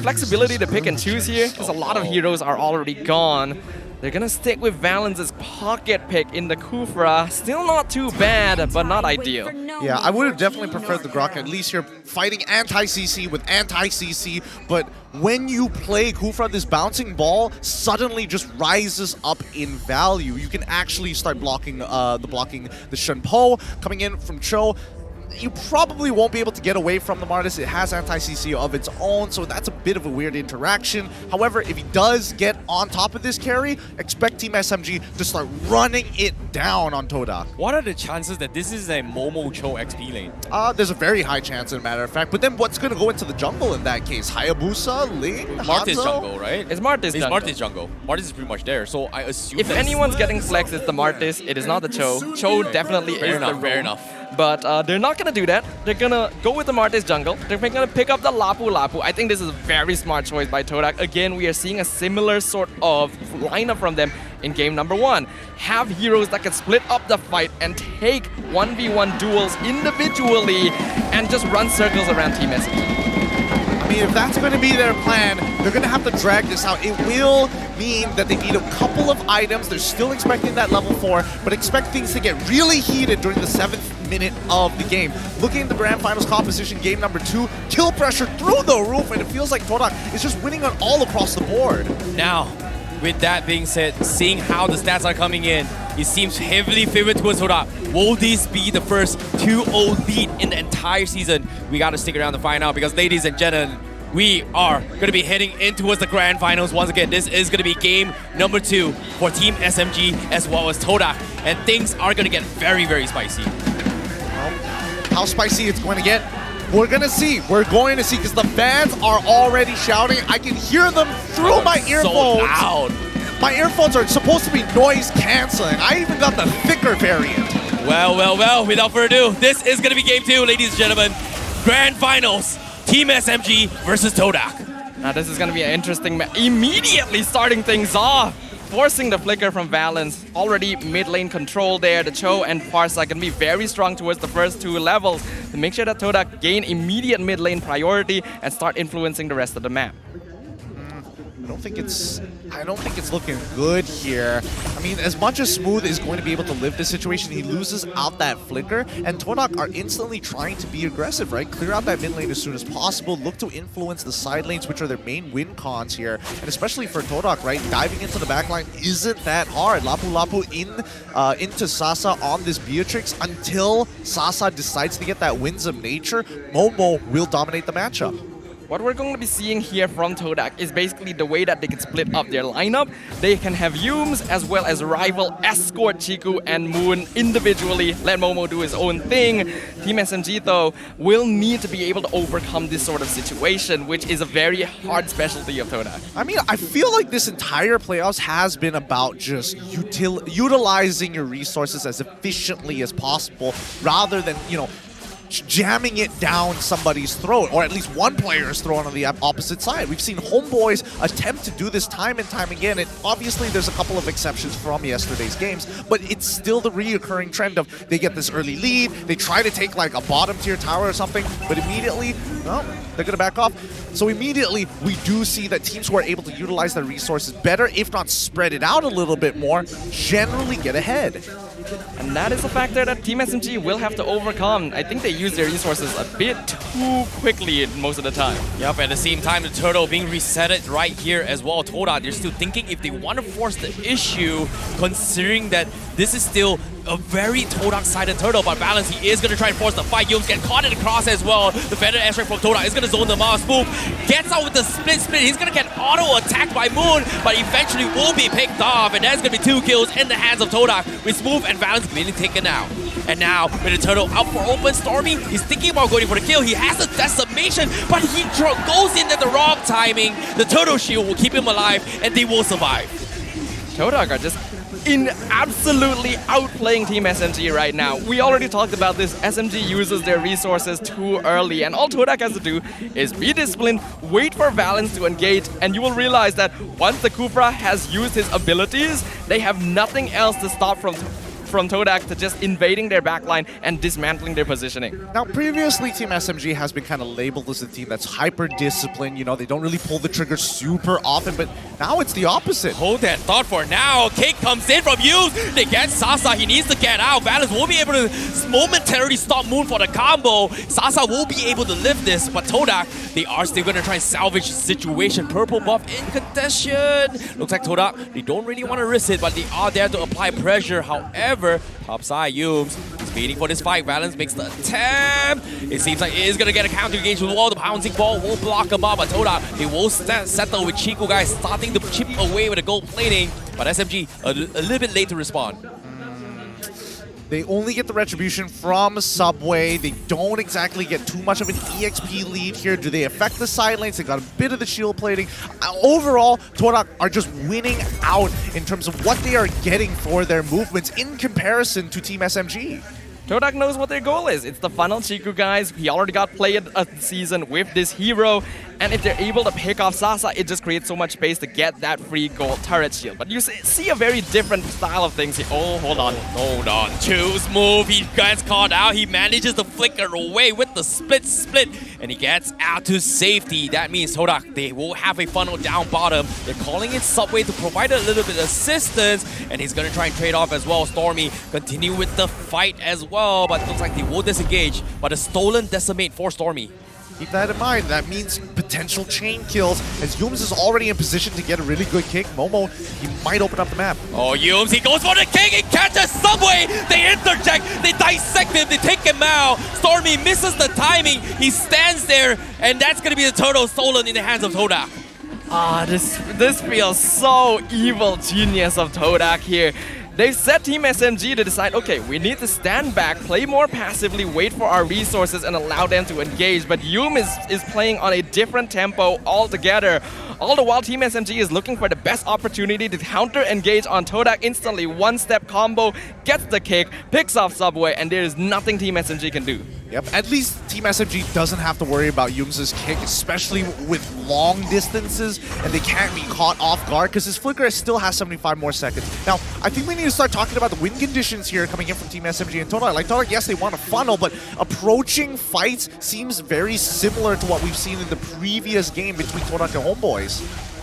flexibility to pick and choose here, because a lot of heroes are already gone. They're gonna stick with Valence's pocket pick in the Kufra. Still not too bad, but not ideal. Yeah, I would have definitely preferred the Grok. At least you're fighting anti-CC with anti-CC, but when you play Kufra, this bouncing ball suddenly just rises up in value. You can actually start blocking the Shenpo coming in from Cho. You probably won't be able to get away from the Martis. It has anti-CC of its own, so that's a bit of a weird interaction. However, if he does get on top of this carry, expect Team SMG to start running it down on Todak. What are the chances that this is a Momo Cho XP lane? There's a very high chance, as a matter of fact. But then what's going to go into the jungle in that case? Hayabusa, Ling, Martis Hanzo? jungle, right? It's Martis jungle. Martis jungle. Martis is pretty much there, so I assume if anyone's getting flex, it's the Martis. It is not the Cho. Cho definitely is the fair enough. But they're not going to do that. They're going to go with the Martis jungle. They're going to pick up the Lapu Lapu. I think this is a very smart choice by Todak. Again, we are seeing a similar sort of lineup from them in game number 1. Have heroes that can split up the fight and take 1v1 duels individually and just run circles around Team SMG. I mean, if that's going to be their plan, they're going to have to drag this out. It will mean that they need a couple of items. They're still expecting that level 4, but expect things to get really heated during the 7th minute of the game. Looking at the Grand Finals composition, game number 2, kill pressure through the roof, and it feels like Todak is just winning on all across the board. Now, with that being said, seeing how the stats are coming in, it seems heavily favored towards Todak. Will this be the first 2-0 lead in the entire season? We got to stick around to find out, because ladies and gentlemen, we are going to be heading in towards the Grand Finals once again. This is going to be game number 2 for Team SMG as well as Todak. And things are going to get very, very spicy. How spicy it's going to get, we're going to see. We're going to see, because the fans are already shouting. I can hear them through my earphones. So loud. My earphones are supposed to be noise canceling. I even got the thicker variant. Well, without further ado, this is going to be game 2, ladies and gentlemen. Grand Finals. Team SMG versus Todak. Now this is going to be an interesting match. Immediately starting things off, forcing the flicker from Valence. Already mid lane control there. The Cho and Parsa are going to be very strong towards the first 2 levels to make sure that Todak gain immediate mid lane priority and start influencing the rest of the map. I don't think it's looking good here. I mean, as much as Smooth is going to be able to live this situation, he loses out that flicker, and Todak are instantly trying to be aggressive, right? Clear out that mid lane as soon as possible, look to influence the side lanes, which are their main win cons here. And especially for Todak, right? Diving into the backline isn't that hard. Lapu Lapu into Sasa on this Beatrix until Sasa decides to get that Winds of Nature. Momo will dominate the matchup. what we're going to be seeing here from Todak is basically the way that they can split up their lineup. They can have Yums as well as rival escort Chiku and Moon individually, let Momo do his own thing. Team SMG though will need to be able to overcome this sort of situation, which is a very hard specialty of Todak. I mean, I feel like this entire playoffs has been about just utilizing your resources as efficiently as possible rather than, you know, jamming it down somebody's throat, or at least one player's throat on the opposite side. We've seen Homeboys attempt to do this time and time again, and obviously there's a couple of exceptions from yesterday's games, but it's still the reoccurring trend of they get this early lead, they try to take like a bottom tier tower or something, but immediately, well, they're gonna back off. So immediately, we do see that teams who are able to utilize their resources better, if not spread it out a little bit more, generally get ahead. And that is a factor that Team SMG will have to overcome. I think they use their resources a bit too quickly most of the time. Yep, at the same time, the Turtle being resetted right here as well. Todak, they're still thinking if they want to force the issue, considering that this is still a very Todak-sided Turtle, but Balance, he is going to try and force the fight. Yums get caught in the cross as well. The feather airstrike from Todak is going to zone them out. Smooth gets out with the split. He's going to get auto-attacked by Moon, but eventually will be picked off, and that's going to be 2 kills in the hands of Todak, with Smooth and Balance being taken out. And now, with the Turtle out for open, Stormy, he's thinking about going for the kill. He has a decimation, but he goes in at the wrong timing. The Turtle shield will keep him alive, and they will survive. Todak are just absolutely outplaying Team SMG right now. We already talked about this. SMG uses their resources too early, and all Todak has to do is be disciplined, wait for Valence to engage, and you will realize that once the Kufra has used his abilities, they have nothing else to stop from Todak to just invading their backline and dismantling their positioning. Now, previously, Team SMG has been kind of labeled as a team that's hyper-disciplined. You know, they don't really pull the trigger super often, but now it's the opposite. Hold that thought for now. Kick comes in from Hughes. They get Sasa. He needs to get out. Valence will be able to momentarily stop Moon for the combo. Sasa will be able to lift this, but Todak, they are still going to try and salvage the situation. Purple buff in contention. Looks like Todak, they don't really want to risk it, but they are there to apply pressure. However, top side, Yums is waiting for this fight. Valence makes the attempt. It seems like it is going to get a counter engage with the wall. The pouncing ball will block him up, but Todak, they will settle with Chico guys starting to chip away with the gold plating. But SMG, a little bit late to respond. They only get the retribution from Subway. They don't exactly get too much of an EXP lead here. Do they affect the side lanes? They got a bit of the shield plating. Overall, Todak are just winning out in terms of what they are getting for their movements in comparison to Team SMG. Todak knows what their goal is. It's the funnel Chiku guys. He already got played a season with this hero. And if they're able to pick off Sasa, it just creates so much space to get that free gold turret shield. But you see a very different style of things here. Oh, hold on. Hold on. Choose move. He gets caught out. He manages to flicker away with the split. And he gets out to safety. That means Todak, they will have a funnel down bottom. They're calling it Subway to provide a little bit of assistance. And he's going to try and trade off as well. Stormy continue with the fight as well. But it looks like they will disengage. But a stolen decimate for Stormy. Keep that in mind. That means potential chain kills, as Yums is already in position to get a really good kick. Momo, he might open up the map. Oh, Yums, he goes for the kick. He catches Subway. They interject. They dissect him. They take him out. Stormy misses the timing. He stands there, and that's going to be the turtle stolen in the hands of Todak. This feels so evil genius of Todak here. They've set Team SMG to decide, okay, we need to stand back, play more passively, wait for our resources, and allow them to engage. But Yum is playing on a different tempo altogether. All the while, Team SMG is looking for the best opportunity to counter-engage on Todak instantly. One-step combo, gets the kick, picks off Subway, and there is nothing Team SMG can do. Yep, at least Team SMG doesn't have to worry about Yums' kick, especially with long distances, and they can't be caught off guard because his flicker still has 75 more seconds. Now, I think we need to start talking about the win conditions here coming in from Team SMG and Todak. Like Todak, yes, they want a funnel, but approaching fights seems very similar to what we've seen in the previous game between Todak and Homeboys.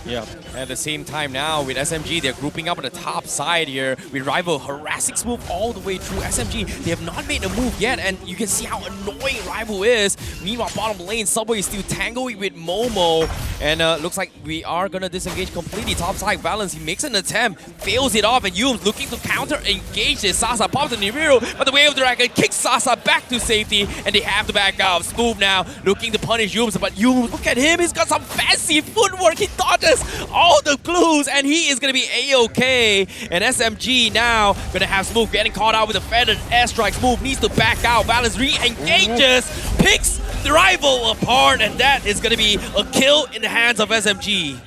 Yeah. At the same time now, with SMG, they're grouping up on the top side here. With Rival harassing Smooth all the way through. SMG, they have not made a move yet, and you can see how annoying Rival is. Meanwhile, bottom lane, Subway is still tangling with Momo. And looks like we are going to disengage completely. Top side, Valence, he makes an attempt, fails it off, and Yumes looking to counter-engage this. Sasa pops the Nibiru, but the Wave of Dragon kicks Sasa back to safety, and they have to back out. Smooth now, looking to punish Yumes, but Yumes, look at him, he's got some fancy footwork. He dodges all the clues, and he is going to be A-OK. And SMG now going to have Smooth getting caught out with a feathered airstrike. Smooth needs to back out. Valence re-engages, picks the rival apart, and that is going to be a kill in the hands of SMG.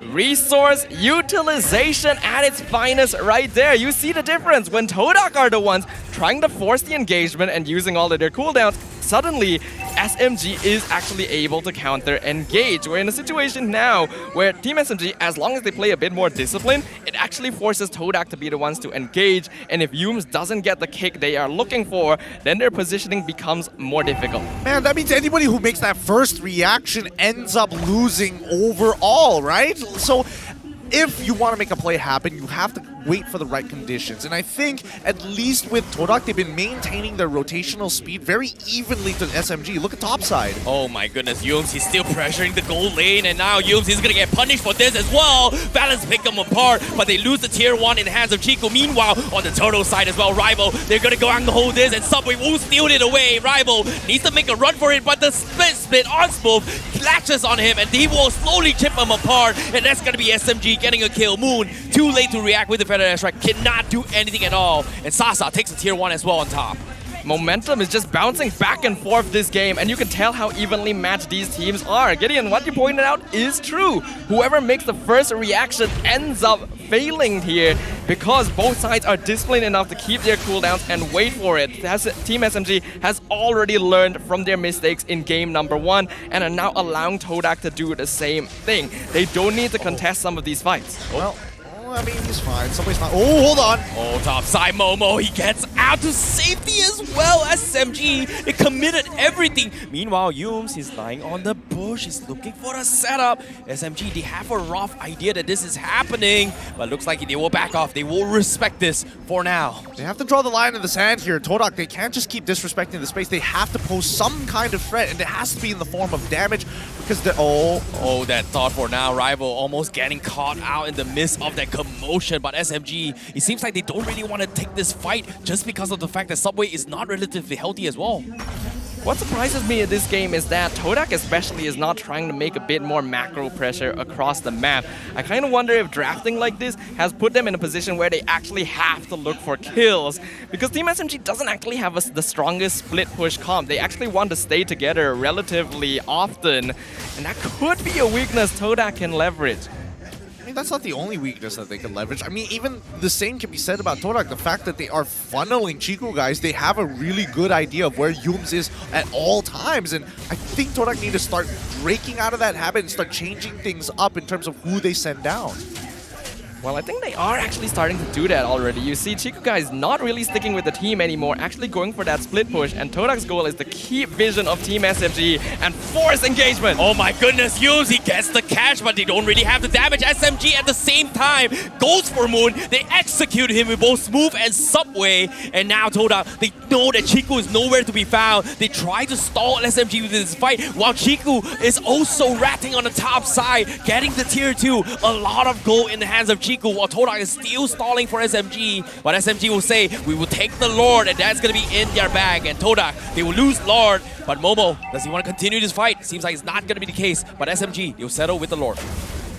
Resource utilization at its finest right there. You see the difference when Todak are the ones trying to force the engagement and using all of their cooldowns. Suddenly, SMG is actually able to counter-engage. We're in a situation now where Team SMG, as long as they play a bit more disciplined, it actually forces Todak to be the ones to engage. And if Yumes doesn't get the kick they are looking for, then their positioning becomes more difficult. Man, that means anybody who makes that first reaction ends up losing overall, right? So if you want to make a play happen, you have to wait for the right conditions. And I think, at least with Todak, they've been maintaining their rotational speed very evenly to SMG. Look at topside. Oh my goodness, Yumes, he's still pressuring the gold lane, and now Yumes is going to get punished for this as well. Valence pick them apart, but they lose the tier 1 in the hands of Chico. Meanwhile, on the turtle side as well, Rival, they're going to go and hold this, and Subway will steal it away. Rival needs to make a run for it, but the split on Smooth latches on him, and he will slowly chip him apart, and that's going to be SMG getting a kill. Moon, too late to react with the feather airstrike, cannot do anything at all, and Sasa takes a tier 1 as well on top. Momentum is just bouncing back and forth this game, and you can tell how evenly matched these teams are. Gideon, what you pointed out is true. Whoever makes the first reaction ends up failing here because both sides are disciplined enough to keep their cooldowns and wait for it. Team SMG has already learned from their mistakes in game number 1 and are now allowing Todak to do the same thing. They don't need to contest some of these fights. Well, I mean, he's fine. Somebody's fine. Oh, hold on. Oh, top side Momo. He gets out to safety as well. SMG, they committed everything. Meanwhile, Yumes, he's lying on the bush. He's looking for a setup. SMG, they have a rough idea that this is happening, but looks like they will back off. They will respect this for now. They have to draw the line in the sand here. Todak, they can't just keep disrespecting the space. They have to pose some kind of threat, and it has to be in the form of damage because they're... Oh, that thought for now. Rival almost getting caught out in the midst of that commotion, but SMG, it seems like they don't really want to take this fight just because of the fact that Subway is not relatively healthy as well. What surprises me in this game is that Todak especially is not trying to make a bit more macro pressure across the map. I kind of wonder if drafting like this has put them in a position where they actually have to look for kills, because Team SMG doesn't actually have the strongest split push comp. They actually want to stay together relatively often, and that could be a weakness Todak can leverage. I mean, that's not the only weakness that they can leverage. I mean, even the same can be said about Todak. The fact that they are funneling Chico guys, they have a really good idea of where Yumes is at all times. And I think Todak need to start breaking out of that habit and start changing things up in terms of who they send down. Well, I think they are actually starting to do that already. You see, Chico guys not really sticking with the team anymore, actually going for that split push, and Todak's goal is to keep vision of Team SMG and force engagement. Oh my goodness, Yumes, he gets the catch, but they don't really have the damage. SMG at the same time goes for Moon. They execute him with both Smooth and Subway, and now Todak, they know that Chico is nowhere to be found. They try to stall SMG with this fight, while Chico is also ratting on the top side, getting the tier 2. A lot of gold in the hands of Chico, while Todak is still stalling for SMG. But SMG will say, we will take the Lord, and that's going to be in their bag. And Todak, they will lose Lord. But Momo, does he want to continue this fight? Seems like it's not going to be the case. But SMG, they'll settle with the Lord.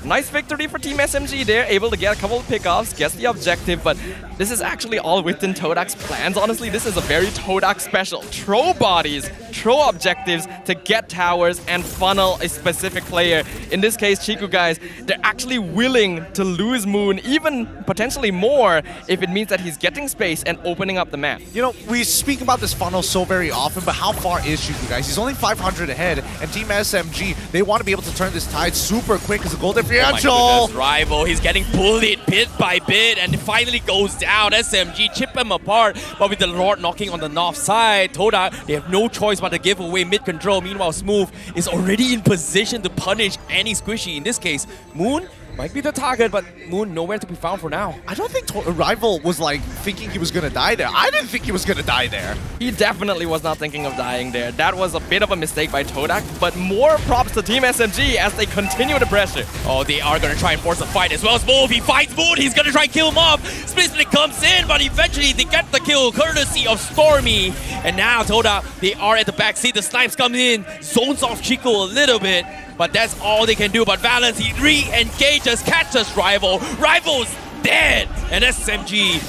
Nice victory for Team SMG. They're able to get a couple of pickoffs, gets the objective, but this is actually all within Todak's plans. Honestly, this is a very Todak special. Throw bodies, throw objectives to get towers and funnel a specific player. In this case, Chico guys, they're actually willing to lose Moon, even potentially more, if it means that he's getting space and opening up the map. You know, we speak about this funnel so very often, but how far is Chico guys? He's only 500 ahead, and Team SMG, they want to be able to turn this tide super quick because the gold differential. Oh my goodness, Rival, he's getting bullied bit by bit, and it finally goes down. SMG chip him apart, but with the Lord knocking on the north side, Todak, they have no choice but to give away mid control. Meanwhile, Smooth is already in position to punish any squishy. In this case, Moon, might be the target, but Moon nowhere to be found for now. I don't think Rival was like thinking he was gonna die there. I didn't think he was gonna die there. He definitely was not thinking of dying there. That was a bit of a mistake by Todak, but more props to Team SMG as they continue the pressure. Oh, they are gonna try and force a fight as well as Move. He fights Moon, he's gonna try and kill him off. Split comes in, but eventually they get the kill courtesy of Stormy. And now Todak, they are at the back seat. The snipes come in, zones off Chico a little bit. But that's all they can do. But Valence, he re-engages, catches Rival. Rival's dead. And SMG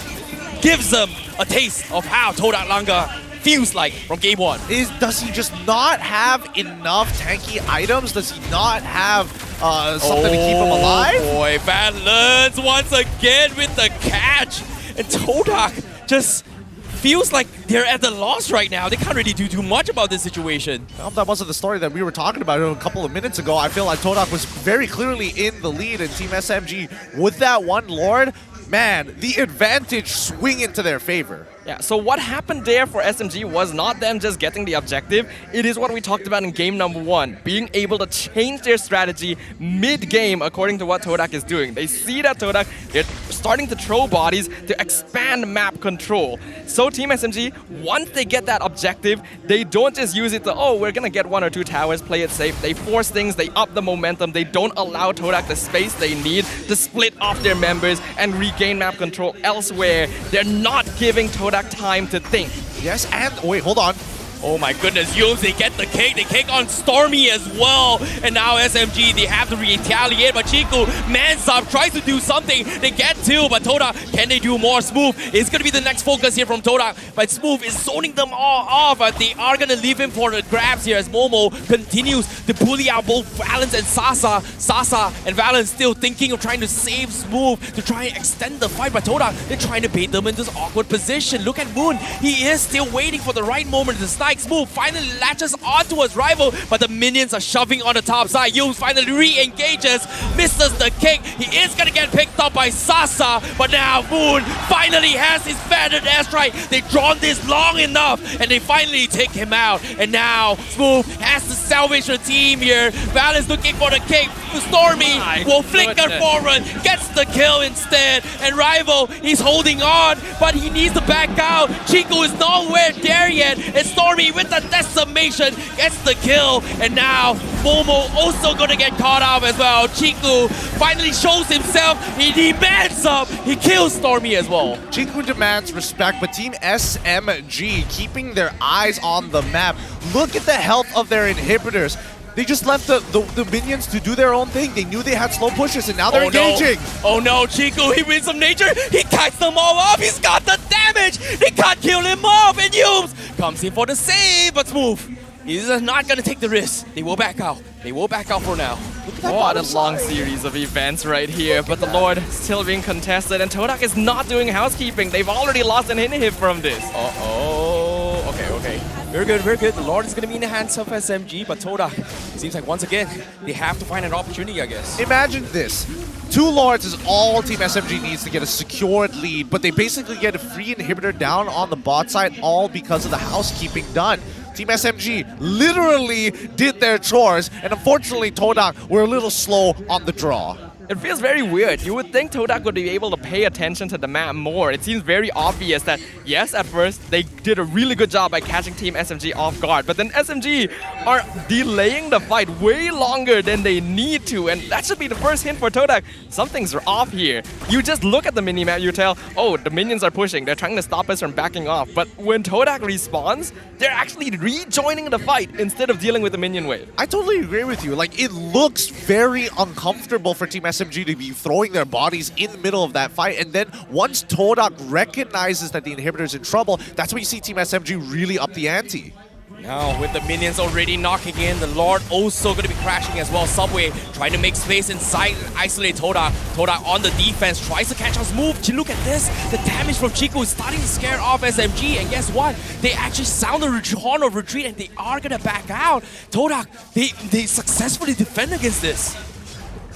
gives them a taste of how Todak Langa feels like from game one. Does he just not have enough tanky items? Does he not have something to keep him alive? Oh boy, Valence once again with the catch. And Todak just feels like they're at the loss right now. They can't really do too much about this situation. Well, that wasn't the story that we were talking about a couple of minutes ago. I feel like Todak was very clearly in the lead, and Team SMG, with that one Lord, man, the advantage swing into their favor. Yeah, so what happened there for SMG was not them just getting the objective. It is what we talked about in game number 1, being able to change their strategy mid-game according to what Todak is doing. They see that Todak, they're starting to throw bodies to expand map control. So Team SMG, once they get that objective, they don't just use it to, oh, we're gonna get 1 or 2 towers, play it safe. They force things, they up the momentum, they don't allow Todak the space they need to split off their members and regain map control elsewhere. They're not giving Todak time to think. Yes, and wait, hold on. Oh my goodness, Yums, they get the cake. They cake on Stormy as well. And now SMG, they have to retaliate. But Chico mans up, tries to do something. They get 2, but Todak, can they do more? Smooth is going to be the next focus here from Todak. But Smooth is zoning them all off. But they are going to leave him for the grabs here as Momo continues to bully out both Valence and Sasa. Sasa and Valence still thinking of trying to save Smooth to try and extend the fight. But Todak, they're trying to bait them in this awkward position. Look at Moon. He is still waiting for the right moment to snipe. Smooth finally latches onto his rival, but the minions are shoving on the top side. Yums finally re-engages, misses the kick. He is gonna get picked up by Sasa, but now Moon finally has his feathered airstrike. They've drawn this long enough, and they finally take him out. And now Smooth has to salvage the team here. Valence looking for the kick. Stormy will flicker forward, gets the kill instead. And Rival, he's holding on, but he needs to back out. Chico is nowhere there yet, and Stormy with the decimation gets the kill. And now Momo also gonna get caught up as well. Chico finally shows himself. He demands up. He kills Stormy as well. Chico demands respect, but Team SMG keeping their eyes on the map. Look at the health of their inhibitors. They just left the minions to do their own thing. They knew they had slow pushes, and now they're engaging. No. Oh no, Chico, he wins some nature. He kites them all off. He's got the damage. They can't kill him off. And Yums comes in for the save, but Smooth, he's not going to take the risk. They will back out. They will back out for now. What a long series of events right here, but the Lord still being contested, and Todak is not doing housekeeping. They've already lost an inhib from this. Uh-oh. Okay. Very good. The Lord is going to be in the hands of SMG, but Todak, it seems like once again, they have to find an opportunity, I guess. Imagine this. 2 Lords is all Team SMG needs to get a secured lead, but they basically get a free inhibitor down on the bot side, all because of the housekeeping done. Team SMG literally did their chores, and unfortunately Todak were a little slow on the draw. It feels very weird. You would think Todak would be able to pay attention to the map more. It seems very obvious that, yes, at first, they did a really good job by catching Team SMG off guard, but then SMG are delaying the fight way longer than they need to, and that should be the first hint for Todak. Something's off here. You just look at the minimap, you tell, oh, the minions are pushing. They're trying to stop us from backing off. But when Todak responds, they're actually rejoining the fight instead of dealing with the minion wave. I totally agree with you. Like, it looks very uncomfortable for Team SMG to be throwing their bodies in the middle of that fight, and then once Todak recognizes that the inhibitor's in trouble, that's when you see Team SMG really up the ante. Now, with the minions already knocking in, the Lord also going to be crashing as well. Subway trying to make space inside and isolate Todak. Todak on the defense, tries to catch us move. Look at this. The damage from Chico is starting to scare off SMG. And guess what? They actually sound the horn of retreat, and they are going to back out. Todak, they successfully defend against this.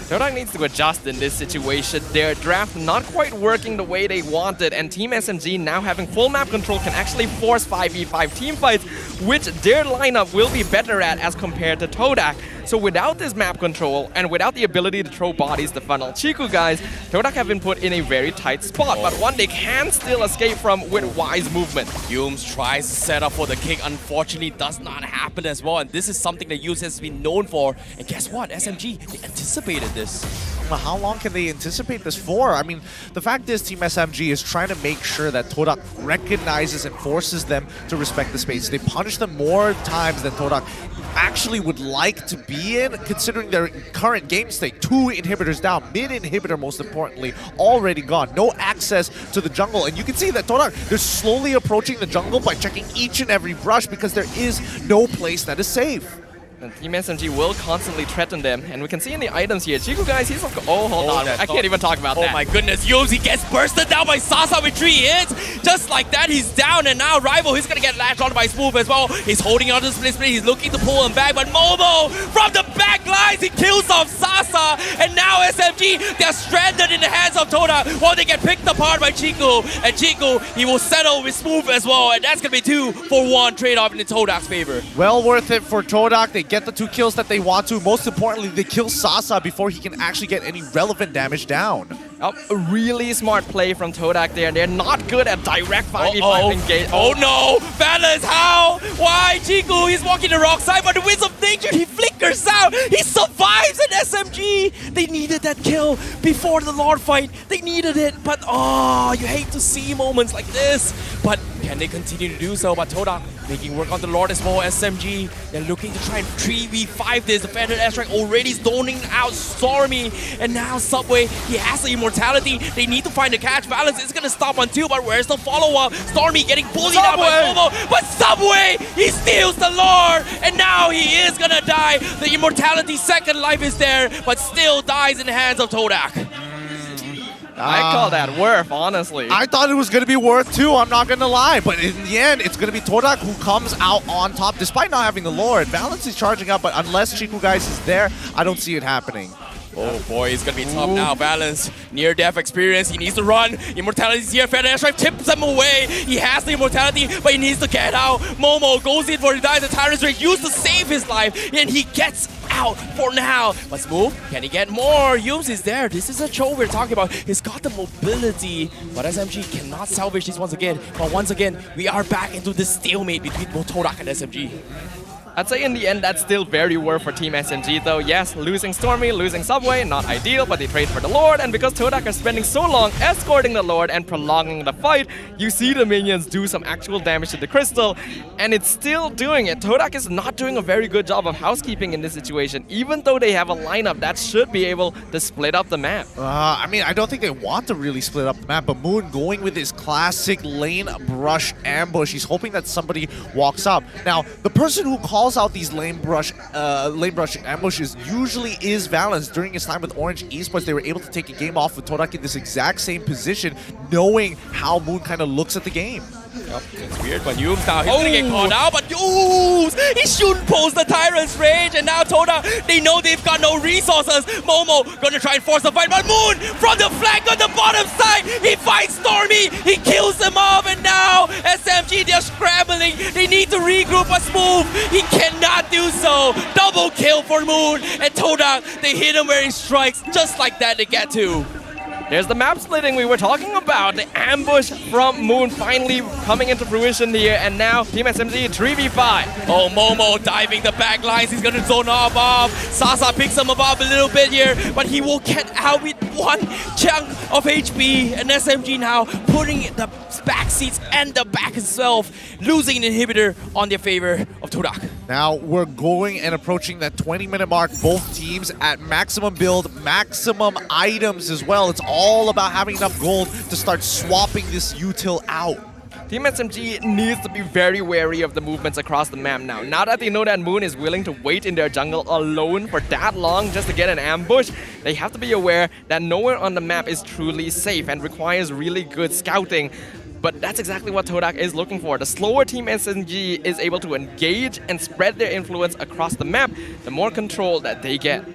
Todak needs to adjust in this situation. Their draft not quite working the way they wanted, and Team SMG now having full map control can actually force 5v5 team fights, which their lineup will be better at as compared to Todak. So without this map control and without the ability to throw bodies to funnel Chiku guys, Todak have been put in a very tight spot, but one they can still escape from with wise movement. Yumes tries to set up for the kick, unfortunately does not happen as well, and this is something that Yumes has been known for. And guess what? SMG, they anticipated this. Well, how long can they anticipate this for? I mean, the fact is Team SMG is trying to make sure that Todak recognizes and forces them to respect the space. They punish them more times than Todak actually would like to be in, considering their current game state. 2 inhibitors down, mid inhibitor most importantly, already gone. No access to the jungle, and you can see that Todak, they're slowly approaching the jungle by checking each and every brush because there is no place that is safe. And Team SMG will constantly threaten them, and we can see in the items here, Chiku guys, he's like, oh, hold on, I can't even talk about that. Oh my goodness, Yumes, he gets bursted down by Sasa with 3 hits. Just like that, he's down, and now Rival, he's gonna get latched on by Smooth as well. He's holding on to the split, he's looking to pull him back, but Momo, from the back lines, he kills off Sasa, and now SMG, they're stranded in the hands of Todak while they get picked apart by Chiku, and Chiku, he will settle with Smooth as well, and that's gonna be 2-for-1 trade-off in Todak's favor. Well worth it for Todak. They get the 2 kills that they want to. Most importantly, they kill Sasa before he can actually get any relevant damage down. A really smart play from Todak there. They're not good at direct 5v5 engage. Oh no! Balance, how? Why? Chiku, he's walking the wrong side, but the Winds of Nature, he flickers out. He survives at SMG. They needed that kill before the Lord fight. They needed it, but oh, you hate to see moments like this. But can they continue to do so? But Todak making work on the Lord as well. SMG, they're looking to try and 3v5 this. The Feathered Airstrike already zoning out Stormy, and now Subway, he has the immortality. They need to find the catch. Balance is gonna stop on 2, but where's the follow-up? Stormy getting bullied out by Momo, but Subway, he steals the Lord, and now he is gonna die. The immortality second life is there, but still dies in the hands of Todak. I call that worth, honestly. I thought it was going to be worth too, I'm not going to lie. But in the end, it's going to be Todak who comes out on top, despite not having the Lord. Balance is charging up, but unless Chiku guys is there, I don't see it happening. Oh boy, it's gonna be tough now. Balance, near-death experience, he needs to run. Immortality's here, Feather Airstrike tips him away. He has the immortality, but he needs to get out. Momo goes in for the dive. The Tyrant's Rage used to save his life, and he gets out for now. But Smooth, can he get more? Yumes is there. This is a Cho we're talking about. He's got the mobility, but SMG cannot salvage this once again. But once again, we are back into this stalemate between both Todak and SMG. I'd say in the end, that's still very worth for Team SMG though. Yes, losing Stormy, losing Subway, not ideal, but they trade for the Lord, and because Todak are spending so long escorting the Lord and prolonging the fight, you see the minions do some actual damage to the crystal, and it's still doing it. Todak is not doing a very good job of housekeeping in this situation, even though they have a lineup that should be able to split up the map. I mean, I don't think they want to really split up the map, but Moon going with his classic lane brush ambush. He's hoping that somebody walks up. Now, the person who calls out these lane brush ambushes usually is Valence. During his time with Orange Esports, they were able to take a game off with Todak in this exact same position, knowing how Moon kind of looks at the game. Yep, it's weird, but Yumes now, he's gonna get caught out, but Yumes, he shouldn't post the Tyrant's Rage, and now Todak, they know they've got no resources. Momo gonna try and force the fight, but Moon from the flank on the bottom side, he fights Stormy, he kills him off, and now SMG, they're scrambling, they need to regroup, but Smooth, he cannot do so. Double kill for Moon, and Todak, they hit him where he strikes, just like that they get to. There's the map splitting we were talking about. The ambush from Moon finally coming into fruition here, and now Team SMG 3v5. Oh, Momo diving the back lines. He's gonna zone off. Sasa picks him up a little bit here, but he will get out with one chunk of HP. And SMG now putting the back seats and the back itself, losing an inhibitor on their favor of Todak. Now we're going and approaching that 20-minute mark. Both teams at maximum build, maximum items as well. It's all about having enough gold to start swapping this util out. Team SMG needs to be very wary of the movements across the map now. Now that they know that Moon is willing to wait in their jungle alone for that long just to get an ambush, they have to be aware that nowhere on the map is truly safe and requires really good scouting. But that's exactly what Todak is looking for. The slower Team SMG is able to engage and spread their influence across the map, the more control that they get.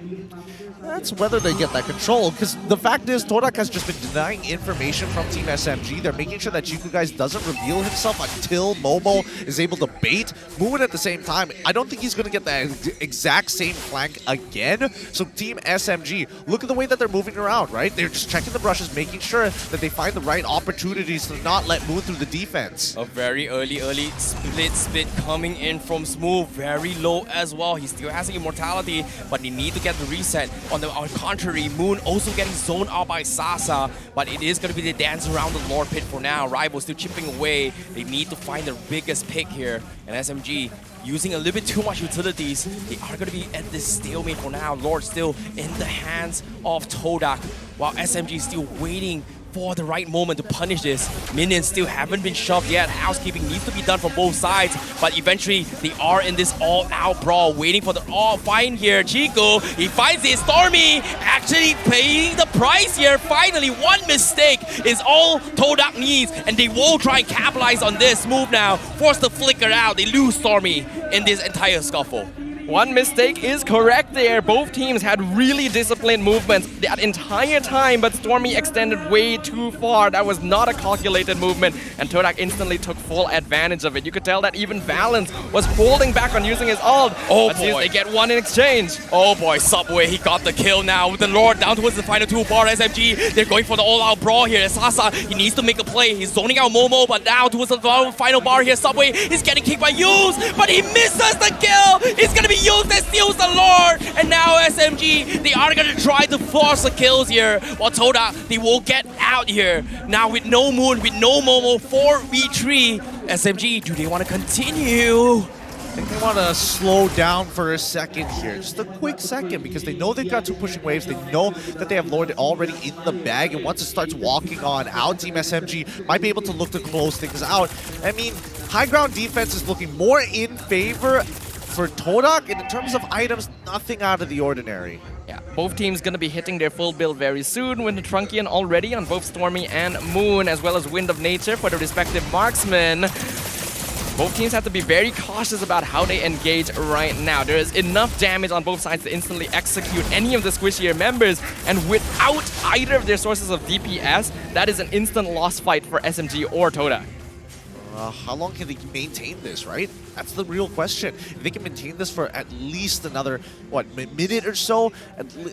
That's whether they get that control, because the fact is Todak has just been denying information from Team SMG. They're making sure that Chiku guys doesn't reveal himself until Momo is able to bait Moon at the same time. I don't think he's going to get that exact same flank again. So Team SMG, look at the way that they're moving around, right? They're just checking the brushes, making sure that they find the right opportunities to not let Moon through the defense. A very early split coming in from Smooth, very low as well. He still has the immortality, but they need to get the reset. On the contrary, Moon also getting zoned out by Sasa, but it is going to be the dance around the Lord Pit for now. Rival still chipping away. They need to find the biggest pick here, and SMG using a little bit too much utilities. They are going to be at this stalemate for now. Lord still in the hands of Todak, while SMG is still waiting for the right moment to punish this. Minions still haven't been shoved yet. Housekeeping needs to be done from both sides, but eventually they are in this all-out brawl, waiting for the find here. Chico, he finds it. Stormy actually paying the price here. Finally, one mistake is all Todak needs, and they will try and capitalize on this move now. Force the flicker out. They lose Stormy in this entire scuffle. One mistake is correct there. Both teams had really disciplined movements that entire time, but Stormy extended way too far. That was not a calculated movement, and Todak instantly took full advantage of it. You could tell that even Valence was holding back on using his ult. Oh but boy. They get one in exchange. Oh boy, Subway, he got the kill now with the Lord down towards the final two bar. SMG, they're going for the all-out brawl here. Sasa, he needs to make a play. He's zoning out Momo, but now towards the final bar here. Subway is getting kicked by Yules, but he misses the kill. It's gonna be Yules that steals the Lord, and now SMG, they are gonna try to force the kills here, while Todak, they will get out here. Now with no Moon, with no Momo, 4v3, SMG, do they want to continue? I think they want to slow down for a second here, just a quick second, because they know they've got two pushing waves. They know that they have Lord already in the bag, and once it starts walking on out, Team SMG might be able to look to close things out. I mean, high ground defense is looking more in favor for Todak, and in terms of items, nothing out of the ordinary. Yeah, both teams going to be hitting their full build very soon, with the Trunkian already on both Stormy and Moon, as well as Wind of Nature for the respective marksmen. Both teams have to be very cautious about how they engage right now. There is enough damage on both sides to instantly execute any of the squishier members, and without either of their sources of DPS, that is an instant loss fight for SMG or Todak. How long can they maintain this, right? That's the real question. If they can maintain this for at least another, minute or so,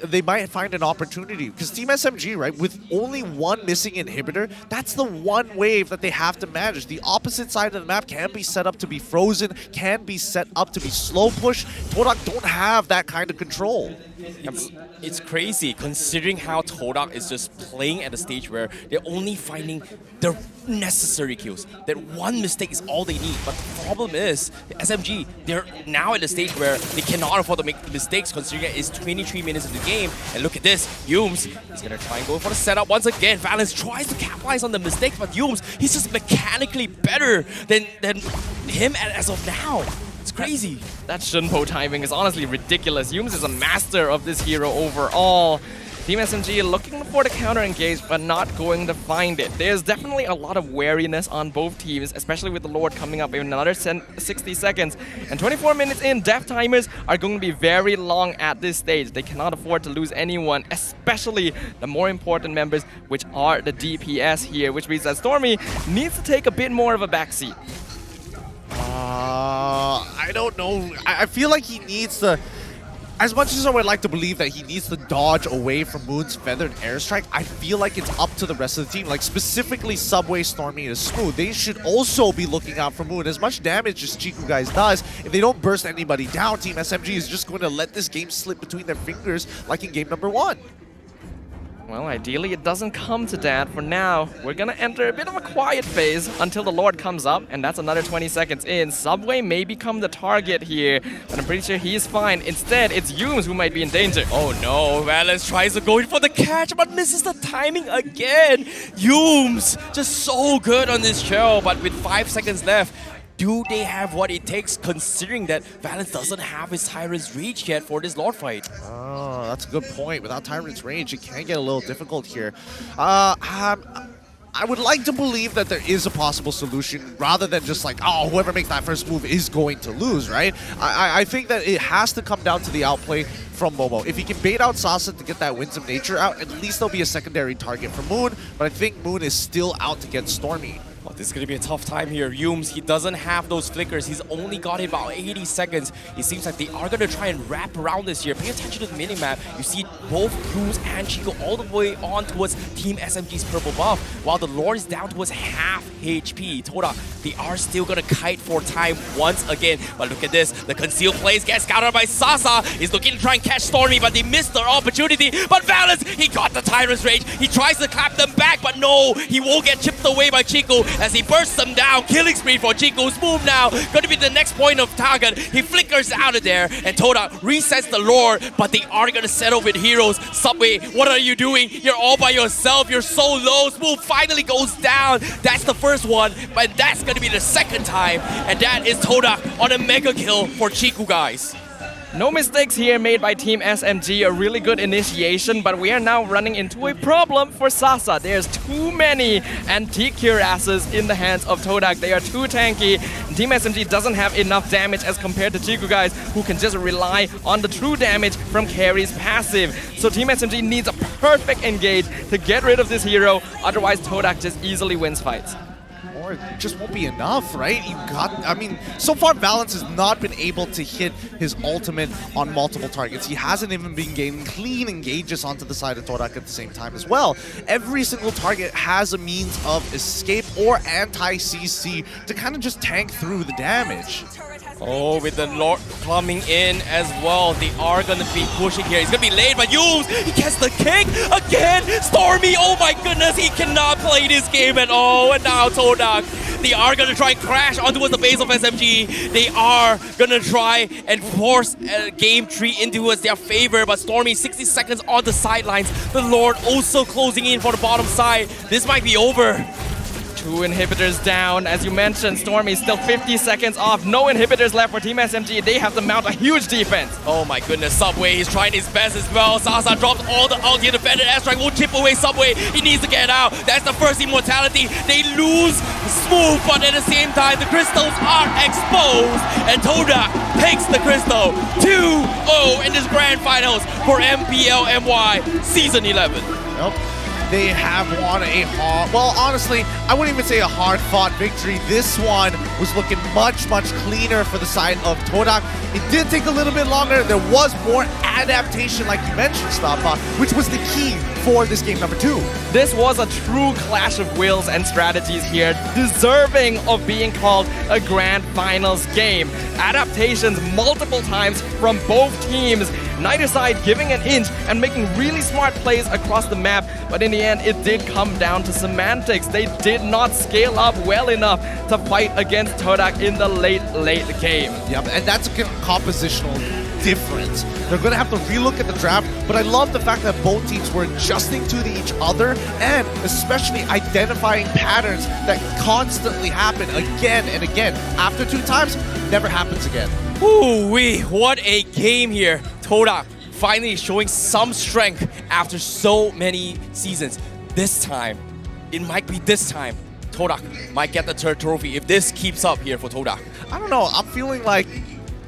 they might find an opportunity. Because Team SMG, right, with only one missing inhibitor, that's the one wave that they have to manage. The opposite side of the map can be set up to be frozen, can be set up to be slow push. Todak don't have that kind of control. It's crazy considering how Todak is just playing at a stage where they're only finding the necessary kills. That one mistake is all they need. But the problem is, the SMG, they're now at a stage where they cannot afford to make mistakes, considering it's 23 minutes of the game. And look at this, Yumes is going to try and go for the setup once again. Valence tries to capitalize on the mistakes, but Yumes, he's just mechanically better than him as of now. It's crazy. That Shunpo timing is honestly ridiculous. Yumes is a master of this hero overall. Team SMG looking for the counter engage, but not going to find it. There's definitely a lot of wariness on both teams, especially with the Lord coming up in another 60 seconds. And 24 minutes in, death timers are going to be very long at this stage. They cannot afford to lose anyone, especially the more important members, which are the DPS here, which means that Stormy needs to take a bit more of a backseat. I don't know. I feel like he needs to... As much as I would like to believe that he needs to dodge away from Moon's feathered airstrike, I feel like it's up to the rest of the team. Like, specifically Subway, Stormy, and Smooth. They should also be looking out for Moon. As much damage as Chiku guys does, if they don't burst anybody down, Team SMG is just going to let this game slip between their fingers like in game number 1. Well, ideally it doesn't come to that. For now, we're gonna enter a bit of a quiet phase until the Lord comes up, and that's another 20 seconds in. Subway may become the target here, but I'm pretty sure he's fine. Instead, it's Yumes who might be in danger. Oh no, Valence tries to go in for the catch, but misses the timing again. Yumes, just so good on this show, but with 5 seconds left, do they have what it takes, considering that Valence doesn't have his Tyrant's reach yet for this Lord fight? Oh, that's a good point. Without Tyrant's range, it can get a little difficult here. I would like to believe that there is a possible solution, rather than just like, oh, whoever makes that first move is going to lose, right? I think that it has to come down to the outplay from Momo. If he can bait out Sasa to get that Winds of Nature out, at least there'll be a secondary target for Moon, but I think Moon is still out to get Stormy. Oh, this is going to be a tough time here. Yumes, he doesn't have those flickers. He's only got about 80 seconds. It seems like they are going to try and wrap around this here. Pay attention to the minimap. You see both Cruz and Chico all the way on towards Team SMG's purple buff, while the Lord is down towards half HP. Todak, they are still going to kite for time once again. But look at this. The concealed plays get scouted by Sasa. He's looking to try and catch Stormy, but they missed their opportunity. But Valence, he got the Tyrant's Rage. He tries to clap them back, but no, he won't get chipped away by Chico as he bursts them down. Killing spree for Chico. Smooth now. Going to be the next point of target. He flickers out of there, and Todak resets the Lord, but they are going to settle with heroes. Subway, what are you doing? You're all by yourself. You're so low. Smooth finally goes down. That's the first one, but that's going to be the second time, and that is Todak on a mega kill for Chico, guys. No mistakes here made by Team SMG, a really good initiation, but we are now running into a problem for Sasa. There's too many antique cuirasses in the hands of Todak. They are too tanky. Team SMG doesn't have enough damage as compared to Chico, guys, who can just rely on the true damage from Carry's passive. So Team SMG needs a perfect engage to get rid of this hero, otherwise Todak just easily wins fights. Or it just won't be enough, right? I mean, so far Valence has not been able to hit his ultimate on multiple targets. He hasn't even been getting clean engages onto the side of Todak at the same time as well. Every single target has a means of escape or anti-CC to kind of just tank through the damage. Oh, with the Lord coming in as well, they are going to be pushing here. He's going to be late, but Yumes, he gets the kick again. Stormy, oh my goodness, he cannot play this game at all. And now Todak, they are going to try and crash onto the base of SMG. They are going to try and force game tree into their favor, but Stormy 60 seconds on the sidelines. The Lord also closing in for the bottom side. This might be over. 2 inhibitors down. As you mentioned, Stormy still 50 seconds off. No inhibitors left for Team SMG. They have to mount a huge defense. Oh my goodness, Subway, he's trying his best as well. Sasa drops all the ulti defended. Airstrike will chip away Subway. He needs to get out. That's the first immortality. They lose Smooth, but at the same time, the crystals are exposed. And Todak takes the crystal 2-0 in this grand finals for MPL MY Season 11. Nope. They have won a hard, well, honestly, I wouldn't even say a hard-fought victory. This one was looking much, much cleaner for the side of Todak. It did take a little bit longer. There was more adaptation, like you mentioned, Stoppa, which was the key for this game number 2. This was a true clash of wills and strategies here, deserving of being called a grand finals game. Adaptations multiple times from both teams. Neither side giving an inch and making really smart plays across the map, but in the end, it did come down to semantics. They did not scale up well enough to fight against Todak in the late game. Yep, and that's a compositional difference. They're going to have to relook at the draft, but I love the fact that both teams were adjusting to each other and especially identifying patterns that constantly happen again and again. After 2 times, never happens again. Ooh-wee, what a game here. Todak finally showing some strength after so many seasons. This time, it might be this time, Todak might get the 3rd trophy if this keeps up here for Todak. I don't know, I'm feeling like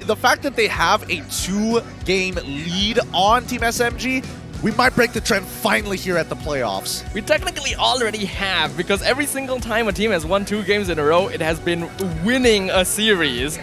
the fact that they have a 2-game lead on Team SMG, we might break the trend finally here at the playoffs. We technically already have, because every single time a team has won 2 games in a row, it has been winning a series.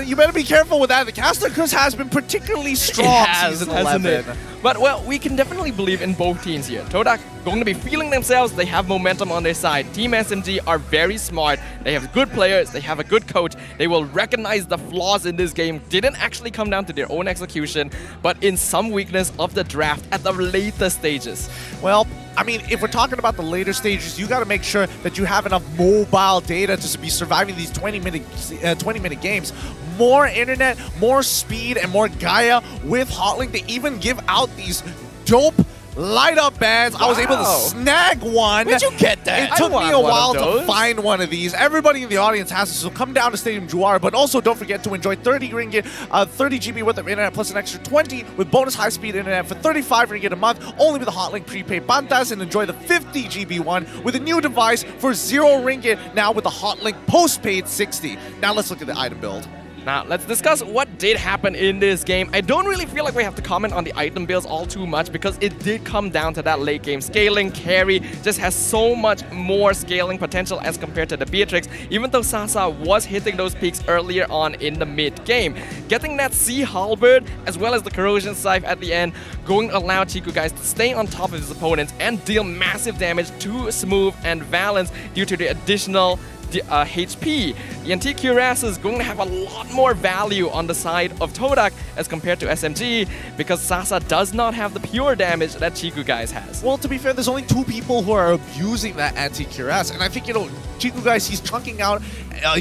You better be careful with that. The caster curse has been particularly strong season 11. But, well, we can definitely believe in both teams here. Todak going to be feeling themselves. They have momentum on their side. Team SMG are very smart. They have good players. They have a good coach. They will recognize the flaws in this game. Didn't actually come down to their own execution, but in some weakness of the draft at the later stages. Well, I mean, if we're talking about the later stages, you got to make sure that you have enough mobile data to be surviving these 20-minute games. More internet, more speed, and more Gaia with Hotlink. They even give out these dope light-up bands. Wow. I was able to snag one. Where'd you get that? It took me a while to find one of these. Everybody in the audience has this, so come down to Stadium Juara, but also don't forget to enjoy 30 ringgit, 30 GB worth of internet plus an extra 20 with bonus high-speed internet for 35 ringgit a month, only with the Hotlink prepaid Bantas, and enjoy the 50 GB one with a new device for 0 ringgit now with the Hotlink postpaid 60. Now let's look at the item build. Now, let's discuss what did happen in this game. I don't really feel like we have to comment on the item builds all too much because it did come down to that late game scaling. Carry just has so much more scaling potential as compared to the Beatrix, even though Sasa was hitting those peaks earlier on in the mid game. Getting that Sea Halberd as well as the Corrosion Scythe at the end going to allow Chiku guys to stay on top of his opponents and deal massive damage to Smooth and Valence due to the additional HP. ENT Cuirass is going to have a lot more value on the side of Todak as compared to SMG because Sasa does not have the pure damage that Chiku guys has. Well, to be fair, there's only 2 people who are abusing that anti-cuirass, and I think, Chiku guys, he's chunking out,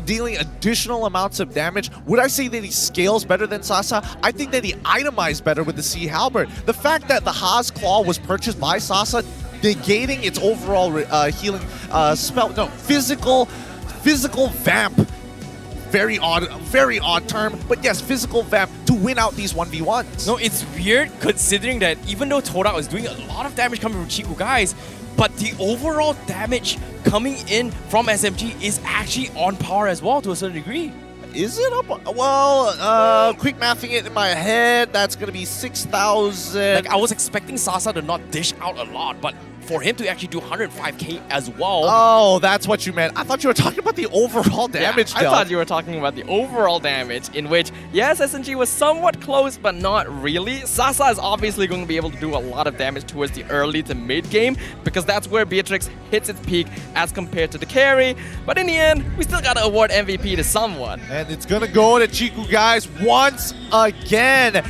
dealing additional amounts of damage. Would I say that he scales better than Sasa? I think that he itemized better with the Sea Halberd. The fact that the Haas Claw was purchased by Sasa, negating its overall healing spell, physical vamp. Very odd term, but yes, physical vamp to win out these 1v1s. No, it's weird considering that even though Todak was doing a lot of damage coming from Chiku guys, but the overall damage coming in from SMG is actually on par as well to a certain degree. Is it up? Well, quick mathing it in my head, that's gonna be 6,000. Like, I was expecting Sasa to not dish out a lot, but for him to actually do 105k as well. Oh, that's what you meant. I thought you were talking about the overall damage. I thought you were talking about the overall damage, in which, yes, SMG was somewhat close, but not really. Sasa is obviously going to be able to do a lot of damage towards the early to mid game, because that's where Beatrix hits its peak as compared to the carry. But in the end, we still gotta award MVP to someone. And it's gonna go to Chiku guys once again.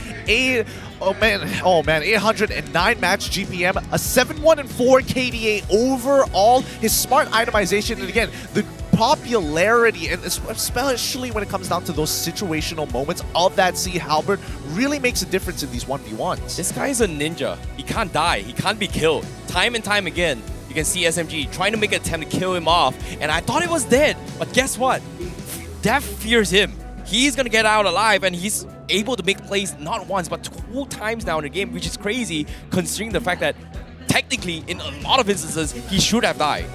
Oh man, 809 match GPM, a 7-1-4 KDA overall. His smart itemization, and again, the popularity, and especially when it comes down to those situational moments of that Sea Halberd, really makes a difference in these 1v1s. This guy is a ninja. He can't die. He can't be killed. Time and time again, you can see SMG trying to make an attempt to kill him off, and I thought it was dead, but guess what? Death fears him. He's gonna get out alive, and he's able to make plays not once but 2 times now in the game, which is crazy considering the fact that technically in a lot of instances he should have died.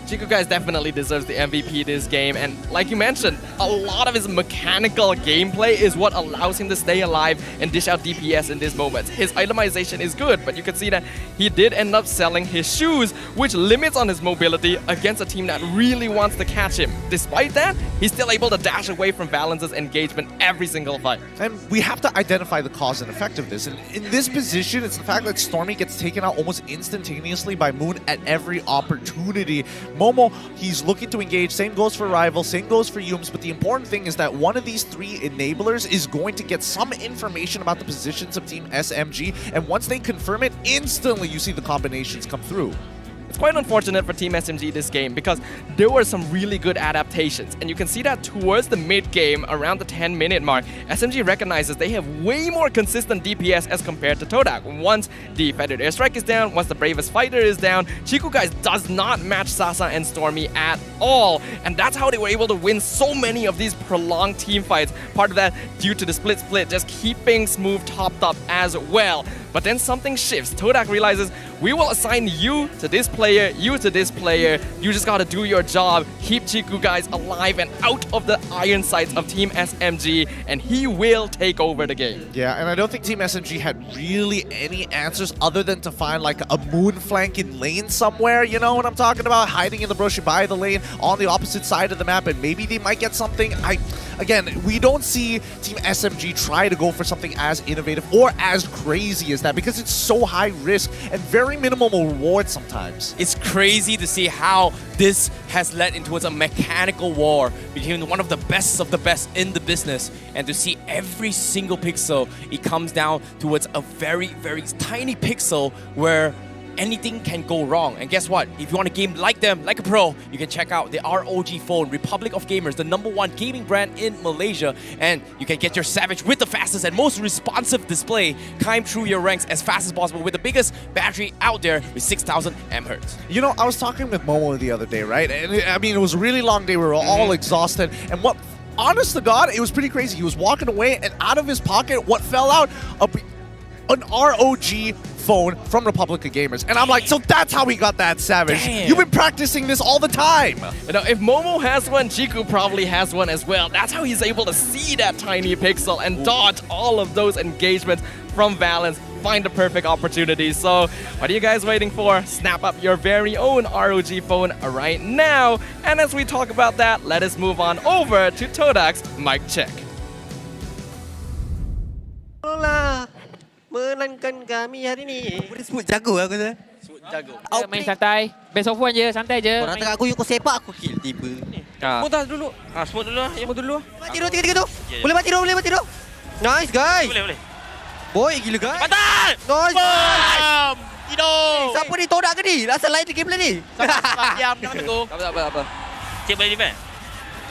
Chiku guys definitely deserves the MVP this game, and like you mentioned, a lot of his mechanical gameplay is what allows him to stay alive and dish out DPS in these moments. His itemization is good, but you can see that he did end up selling his shoes, which limits on his mobility against a team that really wants to catch him. Despite that, he's still able to dash away from Valence's engagement every single fight. And we have to identify the cause and effect of this, and in this position, it's the fact that Stormy gets taken out almost instantaneously by Moon at every opportunity. Momo, he's looking to engage. Same goes for Rival, same goes for Yums, but the important thing is that one of these 3 enablers is going to get some information about the positions of Team SMG, and once they confirm it, instantly you see the combinations come through. It's quite unfortunate for Team SMG this game because there were some really good adaptations, and you can see that towards the mid game, around the 10-minute mark, SMG recognizes they have way more consistent DPS as compared to Todak. Once the Feathered Airstrike is down, once the Bravest Fighter is down, Chiku guys does not match Sasa and Stormy at all, and that's how they were able to win so many of these prolonged team fights. Part of that due to the split, just keeping Smooth topped up as well. But then something shifts. Todak realizes, we will assign you to this player, you to this player. You just gotta do your job, keep Chiku guys alive and out of the iron sights of Team SMG, and he will take over the game. Yeah, and I don't think Team SMG had really any answers other than to find like a Moon flanking lane somewhere, you know what I'm talking about? Hiding in the brush by the lane on the opposite side of the map, and maybe they might get something. Again, we don't see Team SMG try to go for something as innovative or as crazy as that because it's so high risk and very minimal reward sometimes. It's crazy to see how this has led into a mechanical war between one of the best in the business, and to see every single pixel, it comes down towards a very, very tiny pixel where anything can go wrong. And guess what? If you want a game like them, like a pro, you can check out the ROG phone, Republic of Gamers, the #1 gaming brand in Malaysia, and you can get your Savage with the fastest and most responsive display, climb through your ranks as fast as possible with the biggest battery out there with 6,000 mAh. You know, I was talking with Momo the other day, right? And I mean, it was a really long day. We were all exhausted, and honest to God, it was pretty crazy. He was walking away, and out of his pocket, what fell out? an ROG phone from Republic of Gamers. And I'm like, so that's how he got that Savage. Damn. You've been practicing this all the time. You know, if Momo has one, Chiku probably has one as well. That's how he's able to see that tiny pixel and dodge all of those engagements from Valence. Find the perfect opportunity. So what are you guys waiting for? Snap up your very own ROG phone right now. And as we talk about that, let us move on over to Todak's mic check. Tolonglah menangkan kami hari ni. Boleh sebut jago aku tu. Sebut jago. Main santai. Best of one je, santai je. Orang tengah aku yuk sepak aku kill tiba. Muntah dulu. Semut dulu lah. Semut dulu. Mati dulu tiga-tiga tu. Boleh mati dulu, boleh mati dulu. Nice guys. Boleh. Boy gila guys. Mantap. Nice. Tidur. Siapa ni Todak ke ni? Rasa lain di game ni. Diam, jangan tegur. Apa. Cik boleh defend.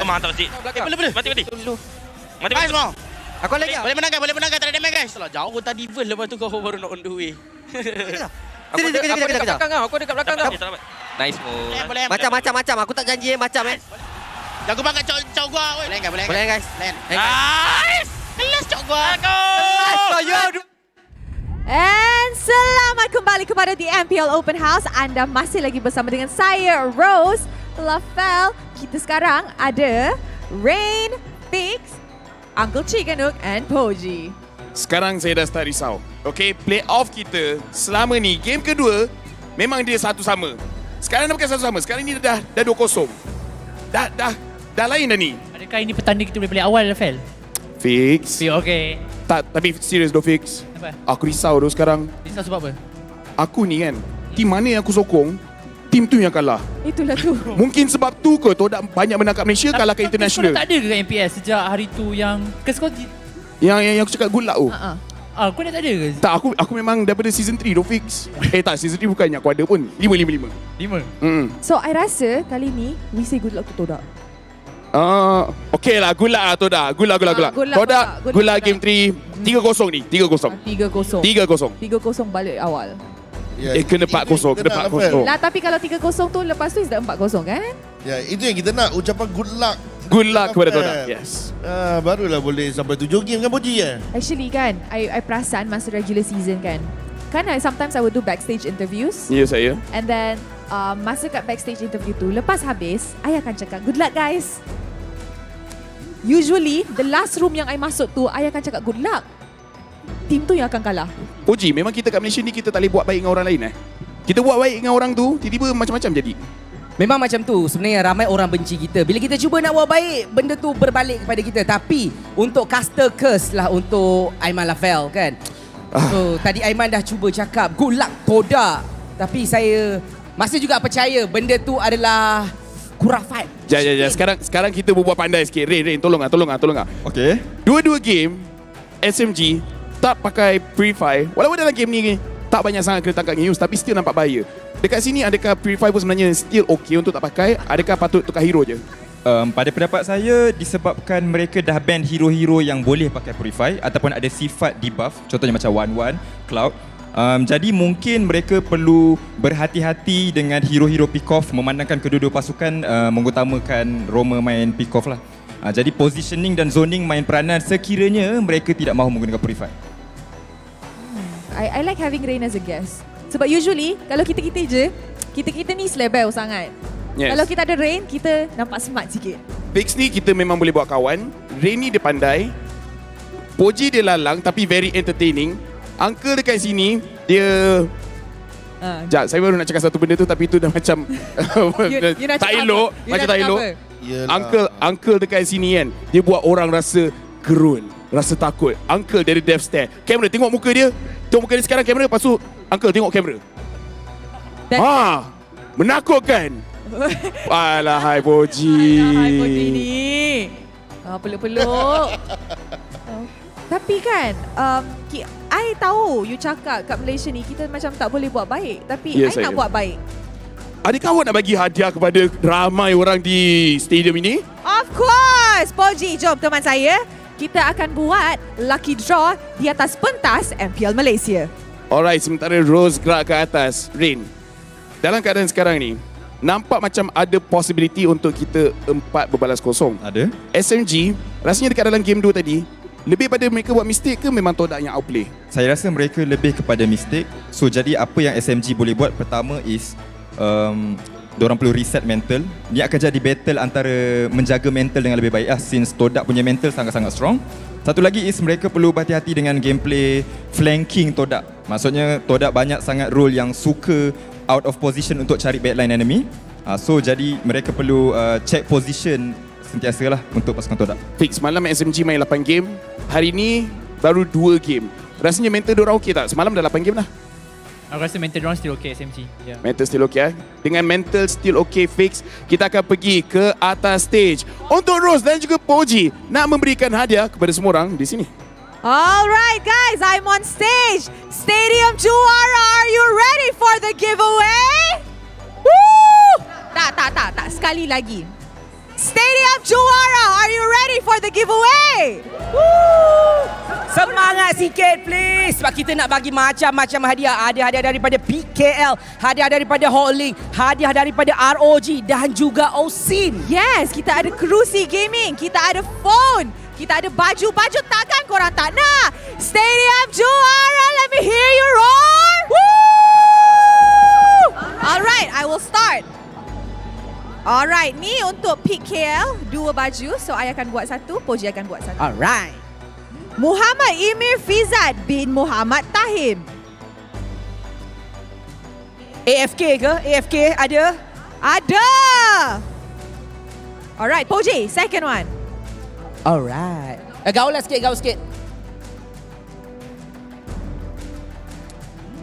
Mantap cik. Boleh. Mati. Mati semua. Aku lagi. Boleh menangkan. Tak ada damage guys. Salah jauh tadi verse lepas tu kau baru nak on the way. Aku dekat belakang kau. Aku dekat belakang kau. Nice move. Boleh. Macam. Aku tak janji macam Jago banget cok gua. Boleh guys. Nice. Kelas cok gua. And selamat kembali kepada di MPL Open House. Anda masih lagi bersama dengan saya, Rose, Lafel. Kita sekarang ada Rain, Fix, Uncle Chiganuk and Poji. Sekarang saya dah start risau. Okay, playoff kita selama ni game kedua memang dia satu sama. Sekarang dah bukan satu sama. Sekarang ni dah 2-0. Dah lain dah ni. Adakah ini petanda kita boleh play awal, Lafel? Fix. Okay. Tak, tapi serius doh Fix. Apa? Aku risau doh sekarang. Risau sebab apa? Aku ni kan, tim mana yang aku sokong, tim tu yang kalah. Itulah tu. Mungkin sebab tu ke Todak banyak menang kat Malaysia, kalah kat international. Kau tak ada ke MPL sejak hari tu yang kau yang aku cakap good luck tu. Kau dah tak ada ke? Tak, aku memang daripada season 3 doh Fix. Tak, season 3 bukannya aku ada pun. 5. So, I rasa kali ni we say good luck to Todak. Okay lah, good luck lah Todak. Good luck. Todak, good luck game 3. 3-0 ni, 3-0 balik awal. Kena 4-0. Lah, tapi kalau 3-0 tu lepas tu is dah 4-0 kan? Ya, itu yang kita nak, ucapan good luck. Good luck kepada Todak. Yes. Barulah boleh sampai 7 game kan Poji ya? Actually kan, I perasan masa regular season kan. Sometimes I would do backstage interviews. Ya, saya. And then masa kat backstage interview tu, lepas habis, I akan cakap good luck guys. Usually, the last room yang I masuk tu, I akan cakap good luck. Tim tu yang akan kalah. Poji, memang kita kat Malaysia ni kita tak boleh buat baik dengan orang lain Kita buat baik dengan orang tu, tiba-tiba macam-macam jadi. Memang macam tu. Sebenarnya ramai orang benci kita. Bila kita cuba nak buat baik, benda tu berbalik kepada kita. Tapi untuk caster curse lah untuk Aiman Lafel kan. So tadi Aiman dah cuba cakap good luck Todak. Tapi saya masih juga percaya benda tu adalah kurafat. Ya. Sekarang kita berbuat pandai sikit. Rain, tolong. Okay. Dua-dua game SMG tak pakai Purify. Walaupun dalam game ni tak banyak sangat kena tangkap news, tapi still nampak bahaya. Dekat sini adakah Purify pun sebenarnya still okay untuk tak pakai? Adakah patut tukar hero je? Pada pendapat saya, disebabkan mereka dah ban hero-hero yang boleh pakai Purify ataupun ada sifat debuff, contohnya macam 1-1, Cloud. Jadi mungkin mereka perlu berhati-hati dengan hero-hero pick-off, memandangkan kedua-dua pasukan mengutamakan Roma main pick-off lah. Jadi positioning dan zoning main peranan sekiranya mereka tidak mahu menggunakan Purify. I like having Rain as a guest. Sebab usually kalau kita je, kita ni selebel sangat. Yes. Kalau kita ada Rain, kita nampak smart sikit. Fix ni kita memang boleh buat kawan. Rain ni dia pandai. Poji dia lalang tapi very entertaining. Uncle dekat sini, dia... Sekejap, saya baru nak cakap satu benda tu tapi itu dah macam... tak elok. Macam tak elok. Uncle dekat sini kan, dia buat orang rasa gerun, rasa takut. Uncle dari death stare. Kamera, tengok muka dia. Tengok muka dia sekarang kamera, lepas tu Uncle tengok kamera. Menakutkan. Alah, hai Poji. Hai Poji ni. Peluk-peluk. Tapi kan, I tahu you cakap kat Malaysia ni kita macam tak boleh buat baik. Tapi I nak buat baik. Adakah awak nak bagi hadiah kepada ramai orang di stadium ini? Of course! Poji, jom teman saya. Kita akan buat lucky draw di atas pentas MPL Malaysia. Alright, sementara Rose gerak ke atas. Rain, dalam keadaan sekarang ni, nampak macam ada possibility untuk kita 4 berbalas kosong. Ada. SMG, rasanya dekat dalam game 2 tadi, Lebih pada mereka buat mistake ke memang Todak yang outplay? Saya rasa mereka lebih kepada mistake. So jadi apa yang SMG boleh buat pertama is diorang perlu reset mental. Ni akan jadi battle antara menjaga mental dengan lebih baik since Todak punya mental sangat-sangat strong. Satu lagi is mereka perlu berhati-hati dengan gameplay flanking Todak. Maksudnya Todak banyak sangat role yang suka out of position untuk cari backline enemy. So jadi mereka perlu check position sentiasa lah untuk pasukan Todak. Fix, malam SMG main 8 game. Hari ni baru 2 game. Rasanya mental diorang okey tak? Semalam dah 8 game lah. Aku rasa mental diorang still okay SMG. Yeah. Mental still okay. Dengan mental still okay Fix, kita akan pergi ke atas stage untuk Rose dan juga Poji nak memberikan hadiah kepada semua orang di sini. Alright guys, I'm on stage. Stadium Juara, are you ready for the giveaway? Woo! Tak. Sekali lagi. Stadium Juara, are you ready for the giveaway? Woo! Semangat sikit please. Sebab kita nak bagi macam-macam hadiah. Ada hadiah daripada PKL, hadiah daripada Hotlink, hadiah daripada ROG dan juga OSIN. Yes, kita ada kerusi gaming, kita ada phone, kita ada baju-baju, takkan korang tak nak? Stadium Juara, let me hear you roar! Woo! Alright, I will start. Alright, ni untuk PKL, 2 baju. So, I akan buat satu, Poji akan buat satu. Alright. Muhammad Emir Fizat bin Muhammad Tahim. AFK ke? AFK ada? Ada! Alright, Poji, second one. Alright. Gaul sikit.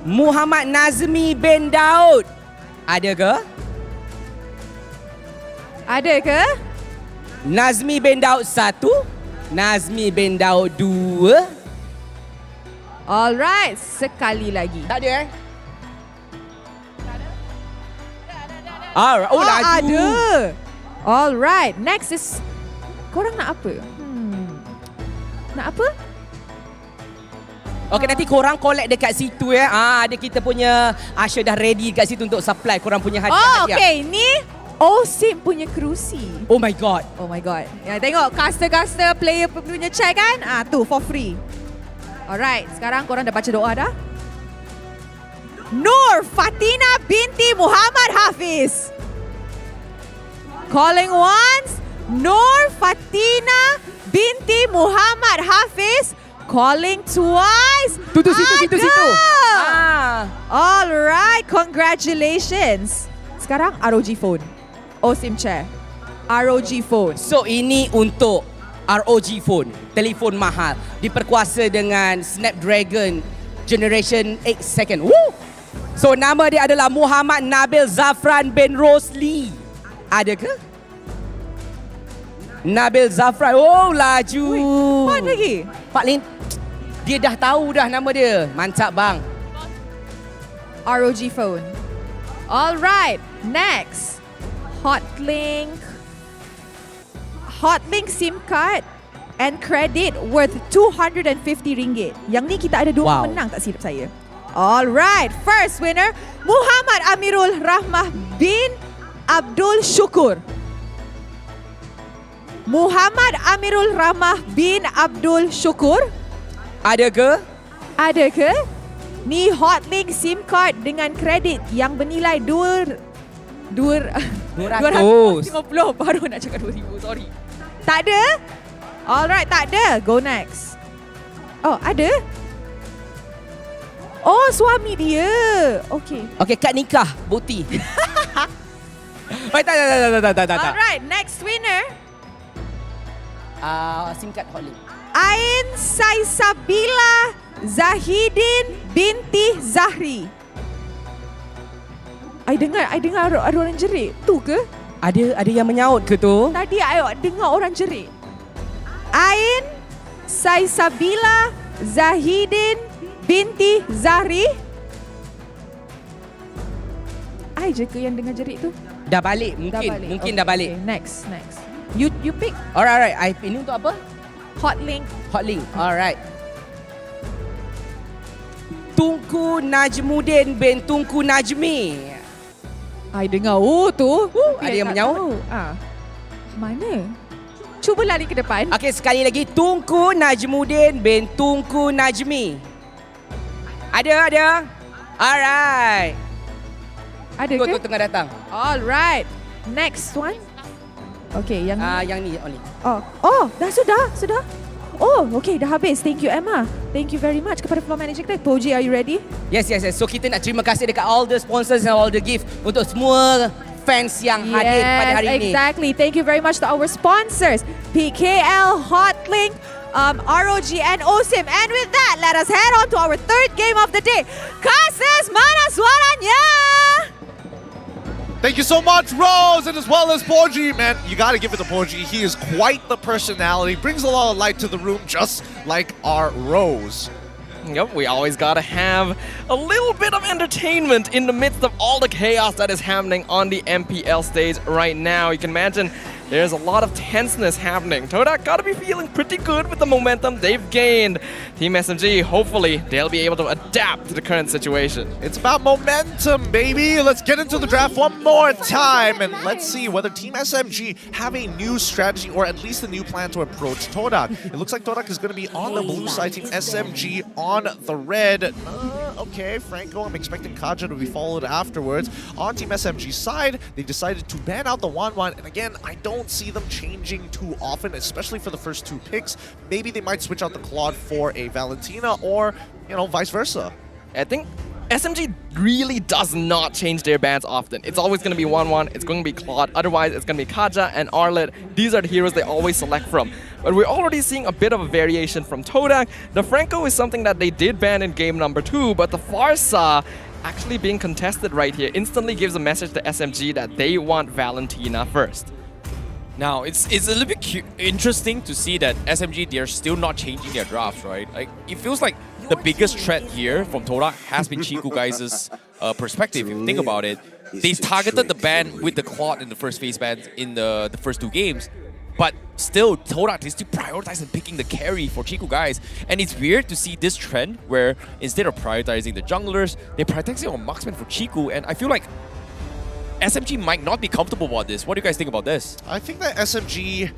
Muhammad Nazmi bin Daud. Ada ke? Ada ke? Nazmi bin Daud 1, Nazmi bin Daud 2. Alright, sekali lagi. Tak ada Alright, laju. Ada. Alright, next is korang nak apa? Nak apa? Okay, nanti korang collect dekat situ ya. Ada kita punya Asha dah ready dekat situ untuk supply korang punya hadiah. Okay, ni OSIM punya kerusi. Oh my god. Ya, tengok caster player punya check kan? Tu for free. Alright, sekarang korang dah baca doa dah? Nur Fatina binti Muhammad Hafiz. Calling once. Nur Fatina binti Muhammad Hafiz. Calling twice. Situ. Alright, congratulations. Sekarang ROG phone. OSIM chair. ROG phone. So ini untuk ROG phone, telefon mahal, diperkuasa dengan Snapdragon Generation 8 second. Woo! So nama dia adalah Muhammad Nabil Zafran bin Rosli. Ada ke? Nabil Zafran. Oh, laju. Part lagi? Pak Lin, dia dah tahu dah nama dia. Mantap bang. ROG phone. Alright, next. Hotlink SIM card and credit worth RM250. Yang ni kita ada 2 menang tak silap saya. Alright, first winner Muhammad Amirul Rahmah bin Abdul Syukur. Muhammad Amirul Rahmah bin Abdul Syukur. Ada ke? Ni Hotlink SIM card dengan kredit yang bernilai 250. Baru nak cakap 2000, sorry. Tak ada? Alright, tak ada. Go next. Oh, ada? Oh, suami dia. Okay, kad nikah, bukti. Tak. Alright, next winner. SIM card Hotlink. Ain Saisabila Zahidin binti Zahri. I dengar ada orang jerit. Tu ke? Ada yang menyaut ke tu? Tadi I dengar orang jerit. Ain Saisabila Zahidin binti Zahri. I je ke yang dengar jerit tu? Dah balik, mungkin dah balik. Okay, next. You pick. Alright. Ini untuk apa? Hotlink. Alright. Tunku Najmuddin bin Tunku Najmi. I dengar tu. Ada yang menyaut. Mana? Cuba lari ke depan. Okey, sekali lagi. Tunku Najmuddin bin Tunku Najmi. Ada. Alright. Ada ke? Tengah datang. Alright. Next one. Okay, yang ni only. Oh, sudah. Oh, okay, dah habis. Thank you, Emma. Thank you very much kepada floor manager kita. Poji, are you ready? Yes. So kita nak terima kasih dekat all the sponsors and all the gift untuk semua fans yang hadir pada hari ini. Exactly. Thank you very much to our sponsors, PKL, Hotlink, ROG and OSIM. And with that, let us head on to our third game of the day. Kasus, mana suaranya? Thank you so much, Rose, and as well as Porgy. Man, you gotta give it to Porgy. He is quite the personality, brings a lot of light to the room, just like our Rose. Yep, we always gotta have a little bit of entertainment in the midst of all the chaos that is happening on the MPL stage right now. You can imagine there's a lot of tenseness happening. Todak gotta be feeling pretty good with the momentum they've gained. Team SMG, hopefully, they'll be able to adapt to the current situation. It's about momentum, baby. Let's get into the draft one more time, and let's see whether Team SMG have a new strategy or at least a new plan to approach Todak. It looks like Todak is going to be on the blue side, Team SMG on the red. Okay, Franco, I'm expecting Kaja to be followed afterwards. On Team SMG's side, they decided to ban out the 1-1, and again, I don't see them changing too often, especially for the first two picks. Maybe they might switch out the Claude for a Valentina or, vice versa. I think SMG really does not change their bans often. It's always going to be 1-1, it's going to be Claude, otherwise it's going to be Kaja and Arlet. These are the heroes they always select from. But we're already seeing a bit of a variation from Todak. The Franco is something that they did ban in game number 2, but the Farsa actually being contested right here instantly gives a message to SMG that they want Valentina first. Now, it's a little bit interesting to see that SMG, they're still not changing their drafts, right? Like, it feels like the biggest threat here from Todak has been Chiku guys' perspective. If you think about it, they targeted the ban with the Claude in the first phase bans in the first two games. But still, Todak is still prioritizing picking the carry for Chiku guys. And it's weird to see this trend where instead of prioritizing the junglers, they're prioritizing on marksman for Chiku. And I feel like SMG might not be comfortable about this. What do you guys think about this? I think that SMG,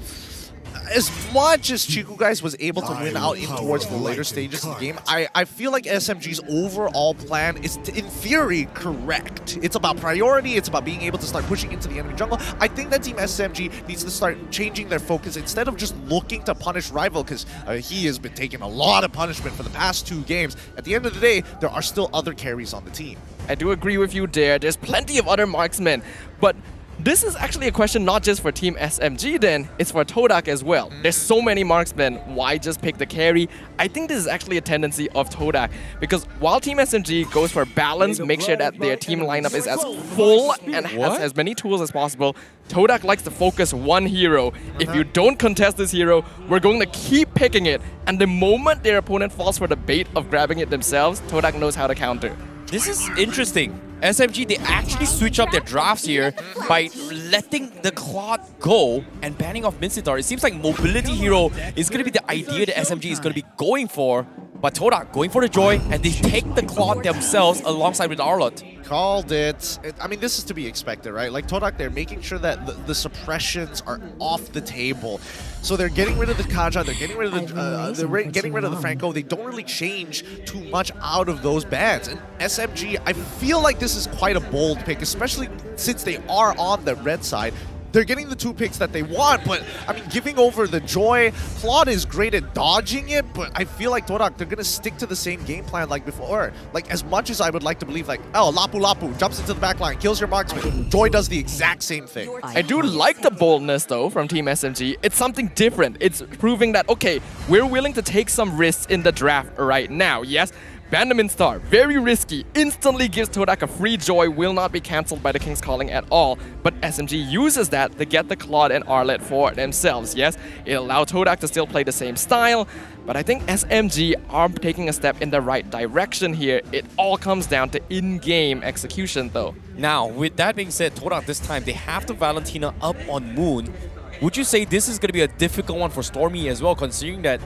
as much as Chiku guys was able to win out in towards the later stages of the game, I feel like SMG's overall plan is, in theory, correct. It's about priority, it's about being able to start pushing into the enemy jungle. I think that Team SMG needs to start changing their focus instead of just looking to punish Rival, because he has been taking a lot of punishment for the past 2 games. At the end of the day, there are still other carries on the team. I do agree with you there. There's plenty of other marksmen, but this is actually a question not just for Team SMG then, it's for Todak as well. There's so many marksmen, why just pick the carry? I think this is actually a tendency of Todak, because while Team SMG goes for balance, make sure that their team lineup is as full and has as many tools as possible, Todak likes to focus one hero. If you don't contest this hero, we're going to keep picking it, and the moment their opponent falls for the bait of grabbing it themselves, Todak knows how to counter. This is interesting. SMG, they actually switch up their drafts here by letting the Claude go and banning off Mincitar. It seems like mobility hero is going to be the idea that SMG is going to be going for. But Todak going for the Joy, and they take the Claude themselves alongside with Arlot. Called it. I mean, this is to be expected, right? Like Todak, they're making sure that the suppressions are off the table. So they're getting rid of the Kaja, they're getting rid of the Franco. They don't really change too much out of those bans. And SMG, I feel like this is quite a bold pick, especially since they are on the red side. They're getting the 2 picks that they want, but I mean, giving over the Joy, Claude is great at dodging it, but I feel like Todak, they're gonna stick to the same game plan like before. Like, as much as I would like to believe, like, oh, Lapu jumps into the back line, kills your marksman, Joy does the exact same thing. I do like the boldness though from Team SMG. It's something different. It's proving that, okay, we're willing to take some risks in the draft right now. Yes, Bandamin Star, very risky, instantly gives Todak a free Joy, will not be cancelled by the King's Calling at all. But SMG uses that to get the Claude and Arlet for themselves. Yes, it allowed Todak to still play the same style, but I think SMG are taking a step in the right direction here. It all comes down to in-game execution though. Now, with that being said, Todak this time, they have the Valentina up on Moon. Would you say this is going to be a difficult one for Stormy as well, considering that,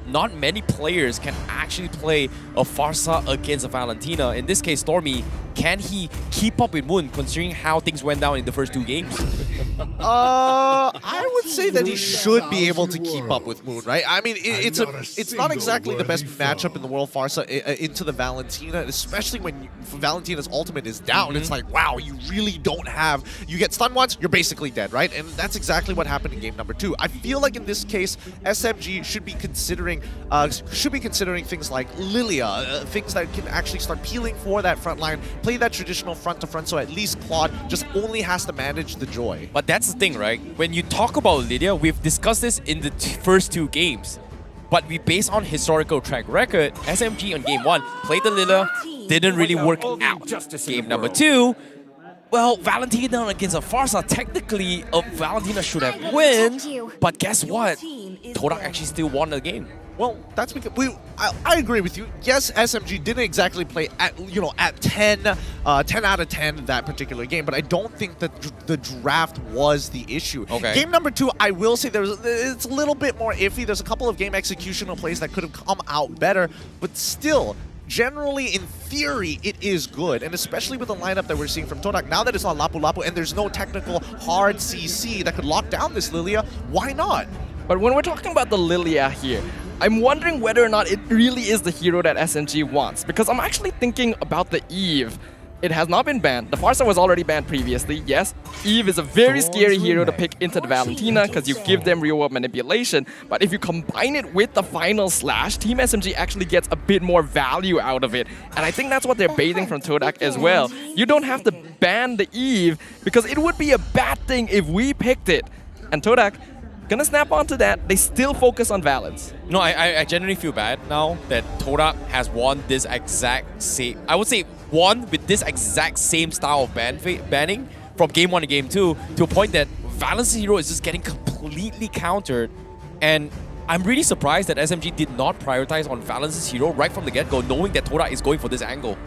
not many players can actually play a Farsa against a Valentina? In this case, Stormy can he keep up with Moon considering how things went down in the first 2 games? I would say that he should be able to keep up with Moon, right? I mean, it's not exactly the best matchup in the world, Farsa, into the Valentina, especially when Valentina's ultimate is down. It's like, wow, you really don't have... You get stunned once, you're basically dead, right? And that's exactly what happened in game number 2. I feel like in this case, SMG should be considering things like Lilia, things that can actually start peeling for that front line, play that traditional front-to-front, so at least Claude just only has to manage the joy. But that's the thing, right? When you talk about Lydia, we've discussed this in the first 2 games. But we base on historical track record, SMG on game 1 played the Lilia, didn't really work out. Game number 2, well, Valentina against a Farsa, technically Valentina should have won, but guess what? Todak actually still won the game. Well, that's because I agree with you. Yes, SMG didn't exactly play at 10 out of 10 that particular game, but I don't think that the draft was the issue. Okay. Game number 2, I will say it's a little bit more iffy. There's a couple of game executional plays that could have come out better, but still, generally, in theory, it is good. And especially with the lineup that we're seeing from Todak, now that it's on Lapu Lapu and there's no technical hard CC that could lock down this Lilia, why not? But when we're talking about the Lilia here, I'm wondering whether or not it really is the hero that SMG wants. Because I'm actually thinking about the Eve. It has not been banned. The Farsa was already banned previously. Yes, Eve is a very scary hero to pick into the Valentina because you give them real-world manipulation. But if you combine it with the final slash, Team SMG actually gets a bit more value out of it. And I think that's what they're baiting from Todak as well. You don't have to ban the Eve because it would be a bad thing if we picked it. And Todak, gonna snap onto that, they still focus on Valence. No, I genuinely feel bad now that Todak has won this exact same... I would say won with this exact same style of banning from game 1 to game 2 to a point that Valence's hero is just getting completely countered. And I'm really surprised that SMG did not prioritize on Valence's hero right from the get-go, knowing that Todak is going for this angle.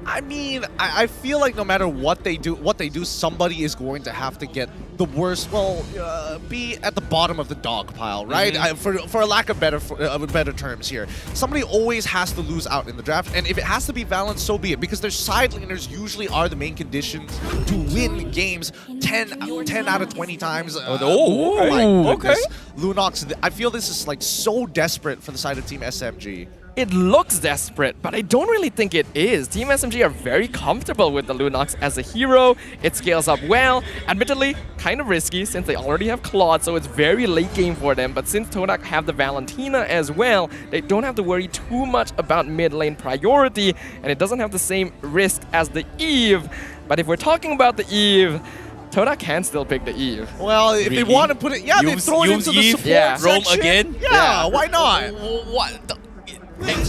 I mean, I feel like no matter what they do, somebody is going to have to get the worst. Well, be at the bottom of the dog pile, right? For a lack of better terms here, somebody always has to lose out in the draft, and if it has to be Valence, so be it. Because their side laners usually are the main conditions to win games 10 out of 20 times. My goodness. Lunox, I feel this is like so desperate for the side of Team SMG. It looks desperate, but I don't really think it is. Team SMG are very comfortable with the Lunox as a hero. It scales up well. Admittedly, kind of risky since they already have Claude, so it's very late game for them. But since Todak have the Valentina as well, they don't have to worry too much about mid lane priority, and it doesn't have the same risk as the Eve. But if we're talking about the Eve, Todak can still pick the Eve. Well, if they want to put it, they throw it into the support Roam section. again? Yeah, why not? What?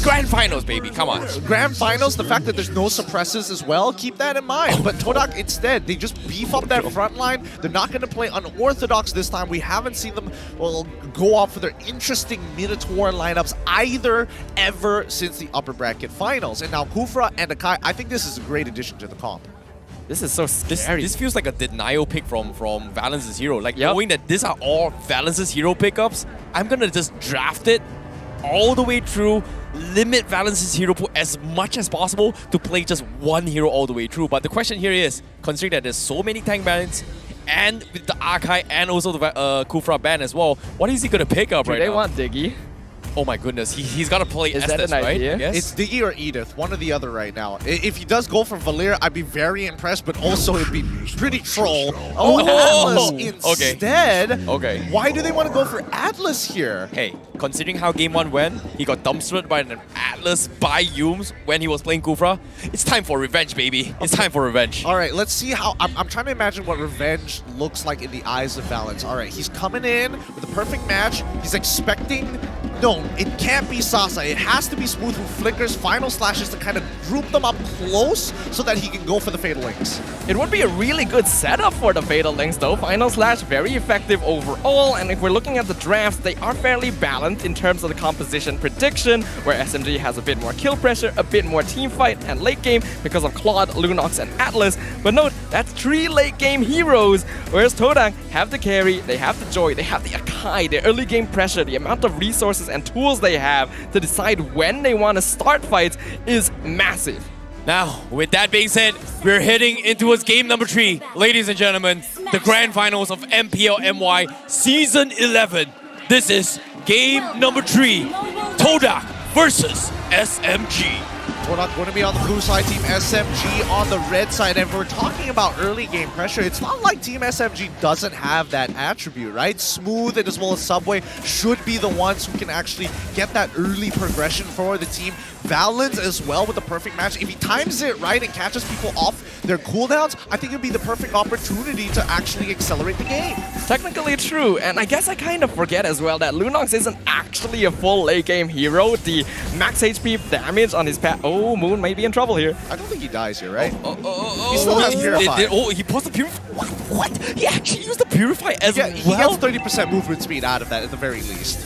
Grand Finals, baby, come on. Grand Finals, the fact that there's no suppressors as well, keep that in mind. But Todak, instead, they just beef up that front line. They're not going to play unorthodox this time. We haven't seen them go off for their interesting Minotaur lineups ever since the upper bracket finals. And now Kufra and Akai, I think this is a great addition to the comp. This is so scary. This feels like a denial pick from Valence's hero. Like, knowing that these are all Valence's hero pickups, I'm going to just draft it all the way through, limit Valence's hero pool as much as possible to play just one hero all the way through. But the question here is, considering that there's so many tank bans, and with the Akai and also the Kufra ban as well, what is he going to pick up right now? Do they want Diggy? Oh my goodness, he's got to play Is Estes, that an idea? right? Yes. It's Diggy or Edith, one or the other right now. If he does go for Valir, I'd be very impressed, but also it'd be pretty troll. Atlas instead. Okay. Why do they want to go for Atlas here? Hey, considering how game 1 went, he got dumpstered by an Atlas by Yumes when he was playing Kufra. It's time for revenge, baby. It's time for revenge. All right, let's see how... I'm trying to imagine what revenge looks like in the eyes of Valence. All right, he's coming in with a perfect match. He's expecting... No, it can't be Sasa. It has to be Smooth who flickers final slashes to kind of group them up close so that he can go for the Fatal Links. It would be a really good setup for the Fatal Links though. Final Slash, very effective overall, and if we're looking at the drafts, they are fairly balanced in terms of the composition prediction, where SMG has a bit more kill pressure, a bit more team fight, and late game because of Claude, Lunox, and Atlas. But note, that's 3 late game heroes, whereas Todak have the carry, they have the Joy, they have the Akai, the early game pressure, the amount of resources and tools they have to decide when they want to start fights is massive. Now, with that being said, we're heading into game number 3. Ladies and gentlemen, the grand finals of MPL MY Season 11. This is game number 3. Todak versus SMG. Todak going to be on the blue side, Team SMG on the red side, and we're talking about early game pressure. It's not like Team SMG doesn't have that attribute, right? Smooth and as well as Subway should be the ones who can actually get that early progression for the team. Valens as well with the perfect match. If he times it right and catches people off their cooldowns, I think it would be the perfect opportunity to actually accelerate the game. Technically true, and I guess I kind of forget as well that Lunox isn't actually a full late game hero. The max HP damage on his pet. Oh, Moon might be in trouble here. I don't think he dies here, right? He still has Purify. He paused the Purify? What? He actually used the Purify as well? He gets 30% movement speed out of that at the very least.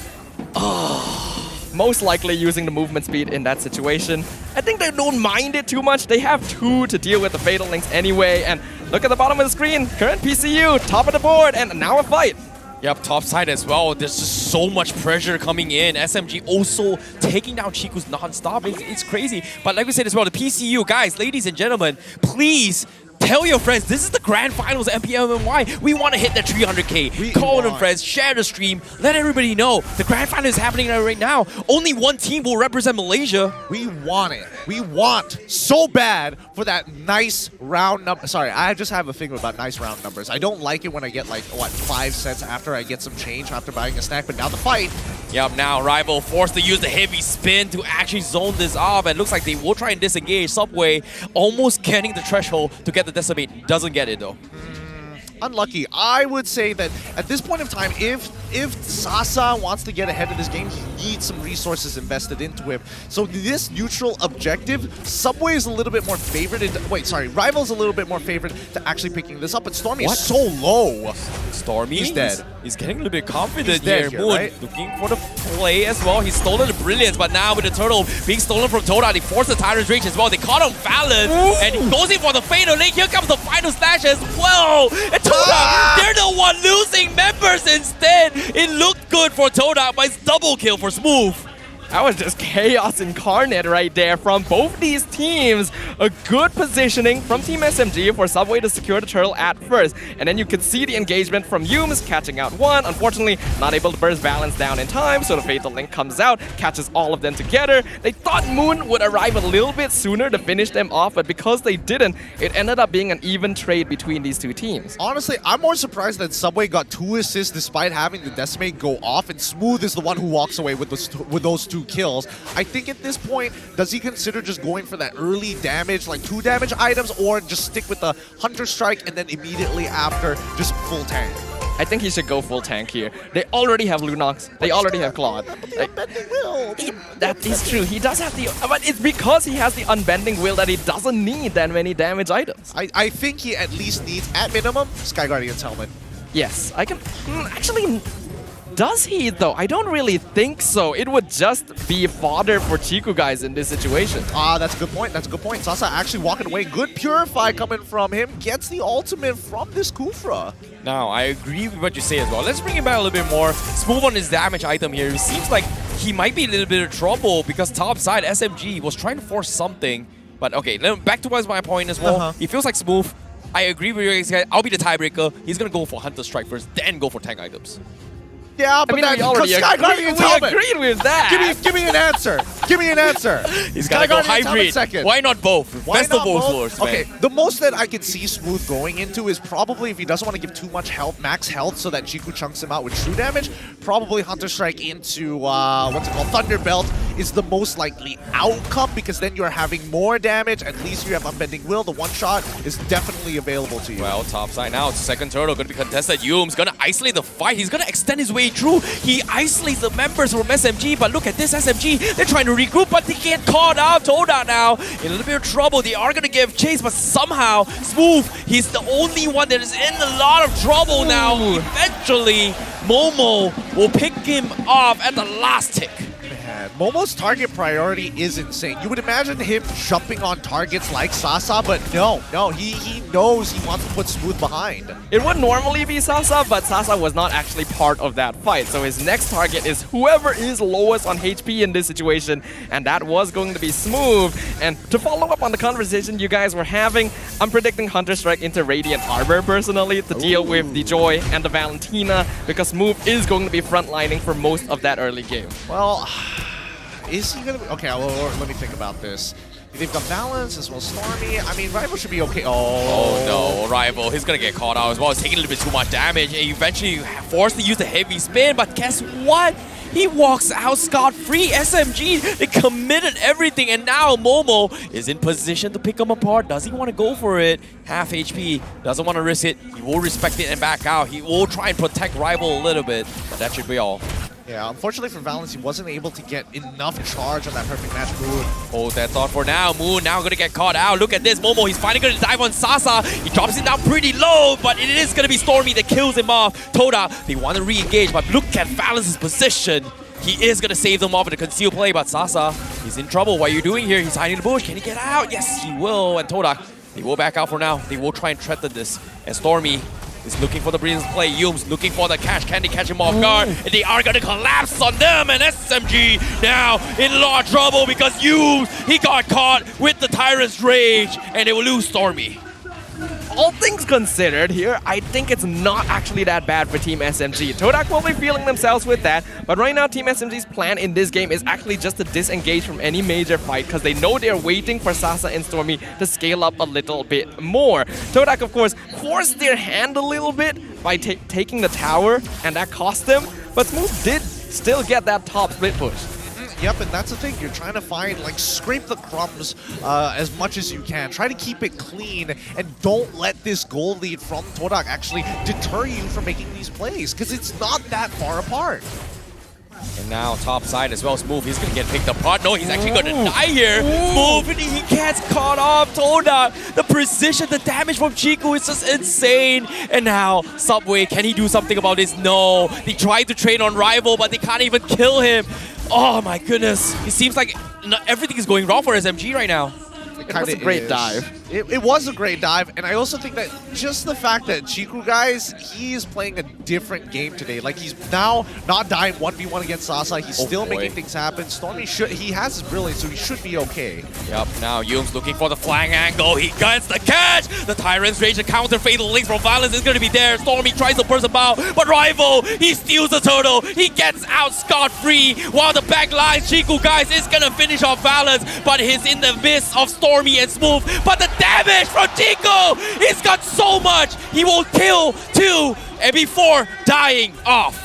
Most likely using the movement speed in that situation. I think they don't mind it too much. They have 2 to deal with the Fatal Links anyway. And look at the bottom of the screen. Current PCU, top of the board, and now a fight. Yep, top side as well. There's just so much pressure coming in. SMG also taking down Chiku's non-stop. It's crazy. But like we said as well, the PCU, guys, ladies and gentlemen, please tell your friends, this is the grand finals of MPLMY. We want to hit that 300k. Call them friends, share the stream, let everybody know. The grand final is happening right now. Only one team will represent Malaysia. We want it. We want so bad for that nice round number. Sorry, I just have a thing about nice round numbers. I don't like it when I get like, what, 5 cents after I get some change after buying a snack, but now the fight. Yep, now Rival forced to use the heavy spin to actually zone this off, and looks like they will try and disengage. Subway almost getting the threshold to get the decimate. Doesn't get it though. Unlucky. I would say that at this point of time, if Sasa wants to get ahead of this game, he needs some resources invested into him. So this neutral objective, Subway is a little bit more favored. Rival's a little bit more favored to actually picking this up, but Stormy is so low. Stormy? He's dead. He's getting a little bit confident here, Moon right? looking for the play as well. He's stolen the Brilliance, but now with the turtle being stolen from Todak, they force the Tyrant's Rage as well. They caught him Fallon, and he goes in for the Fatal Link. Here comes the final slash as well. And Todak, they're the one losing members instead. It looked good for Todak, but it's double kill for Smooth. That was just chaos incarnate right there from both these teams. A good positioning from Team SMG for Subway to secure the turtle at first. And then you could see the engagement from Yumes catching out one. Unfortunately, not able to burst Balance down in time, so the Fatal Link comes out, catches all of them together. They thought Moon would arrive a little bit sooner to finish them off, but because they didn't, it ended up being an even trade between these 2 teams. Honestly, I'm more surprised that Subway got 2 assists despite having the Decimate go off, and Smooth is the one who walks away with those 2 kills. I think at this point, does he consider just going for that early damage, like 2 damage items, or just stick with the Hunter Strike and then immediately after just full tank? I think he should go full tank here. They already have Lunox. They already have Claude. That is true. He does have the... But it's because he has the Unbending Will that he doesn't need that many damage items. I think he at least needs, at minimum, Sky Guardian's helmet. Yes, I can... Actually... Does he though? I don't really think so. It would just be fodder for Chiku guys in this situation. That's a good point. That's a good point. Sasa actually walking away. Good Purify coming from him. Gets the ultimate from this Kufra. Now, I agree with what you say as well. Let's bring it back a little bit more. Smooth on his damage item here. It seems like he might be in a little bit of trouble because top side SMG was trying to force something. But okay, back towards my point as well. He feels like Smooth. I agree with you guys. I'll be the tiebreaker. He's going to go for Hunter Strike first, then go for tank items. Yeah, but we already agreed with that. Give me an answer. Give me an answer. He's got to go hybrid. Why not both? Best of both worlds, man. Okay, the most that I could see Smooth going into is probably if he doesn't want to give too much health, max health, so that Chiku chunks him out with true damage, probably Hunter Strike into, what's it called, Thunder Belt is the most likely outcome, because then you're having more damage. At least you have Unbending Will. The one-shot is definitely available to you. Well, top side now. It's second turtle. Going to be contested. Yume's going to isolate the fight. He's going to extend his way through. He isolates the members from SMG, but look at this SMG. They're trying to regroup, but they get caught out. Todak now in a little bit of trouble. They are going to give chase, but somehow Smooth, he's the only one that is in a lot of trouble now. Eventually, Momo will pick him off at the last tick. Man, man. Momo's target priority is insane. You would imagine him jumping on targets like Sasa, but no, he knows he wants to put Smooth behind. It would normally be Sasa, but Sasa was not actually part of that fight. So his next target is whoever is lowest on HP in this situation, and that was going to be Smooth. And to follow up on the conversation you guys were having, I'm predicting Hunter Strike into Radiant Arbor personally to deal with the Joy and the Valentina, because Smooth is going to be frontlining for most of that early game. Well, is he gonna be okay? Well, let me think about this. They've got Balance as well as Stormy. I mean, Rival should be okay. Oh no, Rival, he's gonna get caught out as well. He's taking a little bit too much damage. And eventually forced to use the heavy spin, but guess what? He walks out scot-free. SMG, they committed everything, and now Momo is in position to pick him apart. Does he want to go for it? Half HP, doesn't want to risk it. He will respect it and back out. He will try and protect Rival a little bit, but that should be all. Yeah, unfortunately for Valence, he wasn't able to get enough charge on that perfect match Moon. Hold that thought for now. Moon now gonna get caught out. Look at this, Momo, he's finally gonna dive on Sasa. He drops him down pretty low, but it is gonna be Stormy that kills him off. Toda, they want to re-engage, but look at Valence's position. He is gonna save them off with a concealed play, but Sasa, he's in trouble. What are you doing here? He's hiding in the bush. Can he get out? Yes, he will. And Todak, they will back out for now. They will try and threaten this. And Stormy is looking for the brilliant play. Yums looking for the catch. Can they catch him off guard? And they are going to collapse on them. And SMG now in a lot of trouble because Yums, he got caught with the Tyrant's Rage. And they will lose Stormy. All things considered here, I think it's not actually that bad for Team SMG. Todak will be feeling themselves with that, but right now Team SMG's plan in this game is actually just to disengage from any major fight because they know they're waiting for Sasa and Stormy to scale up a little bit more. Todak, of course, forced their hand a little bit by taking the tower, and that cost them, but Smooth did still get that top split push. Yep, and that's the thing. You're trying to find, like, scrape the crumbs as much as you can. Try to keep it clean, and don't let this goal lead from Todak actually deter you from making these plays, because it's not that far apart. And now top side as well. Smooth, he's gonna get picked apart. No, he's actually gonna die here. Smooth, and he gets caught off. Todak, the precision, the damage from Chiku is just insane. And now Subway, can he do something about this? No. They tried to train on Rival, but they can't even kill him. Oh my goodness. It seems like everything is going wrong for SMG right now. It was a great dive. It was a great dive, and I also think that just the fact that Chiku, guys, he's playing a different game today. Like, he's now not dying 1v1 against Sasa. He's still making things happen. Stormy, he has his brilliance, so he should be okay. Yep, now Yums looking for the flying angle. He gets the catch! The Tyrant's Rage, the counter fatal links from Valence is going to be there. Stormy tries to burst him out, but Rival, he steals the turtle. He gets out scot-free, while the back line, Chiku, guys, is going to finish off Valence, but he's in the midst of Stormy and Smooth. But the damage from Chiku! He's got so much! He will kill two and before dying off.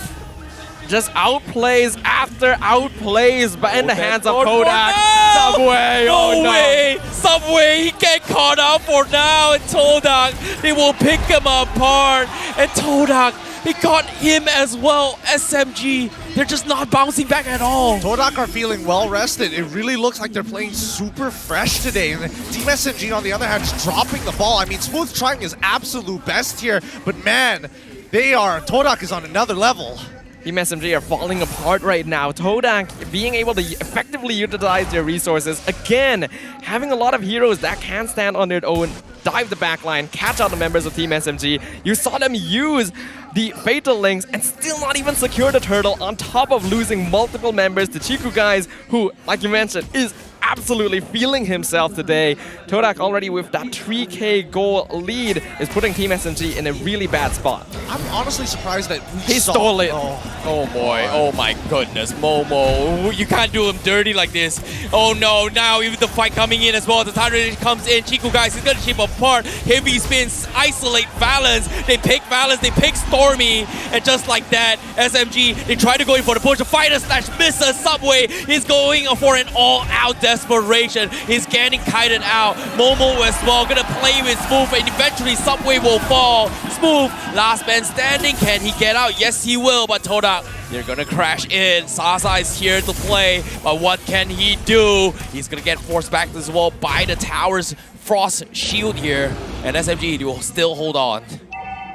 Just outplays after outplays, but in the hands of Todak. Subway, no way! Subway, he get caught out for now, and Todak, they will pick him apart. And Todak, he got him as well. SMG, they're just not bouncing back at all. Todak are feeling well rested. It really looks like they're playing super fresh today. And Team SMG, on the other hand, is dropping the ball. I mean, Smooth trying his absolute best here, but man, Todak is on another level. Team SMG are falling apart right now. Todak being able to effectively utilize their resources. Again, having a lot of heroes that can stand on their own, dive the backline, catch out the members of Team SMG. You saw them use the Fatal Links and still not even secure the turtle, on top of losing multiple members to Chiku, guys, who, like you mentioned, is absolutely feeling himself today. Todak already with that 3K goal lead is putting Team SMG in a really bad spot. I'm honestly surprised that he stole it. Oh boy, oh my goodness, Momo, you can't do him dirty like this. Oh no, now even the fight coming in as well. The Tyrant comes in. Chiku, guys, he's gonna chip apart. Heavy spins, isolate Valence. They pick Valence, they pick Stormy, and just like that, SMG, they try to go in for the push. The fighter slash misses. Subway is going for an all-out desperation. He's getting kited out. Momo as well, gonna play with Smooth, and eventually Subway will fall. Smooth, last man standing. Can he get out? Yes, he will, but Todak, they're gonna crash in. Sasa is here to play, but what can he do? He's gonna get forced back as well by the tower's frost shield here, and SMG will still hold on.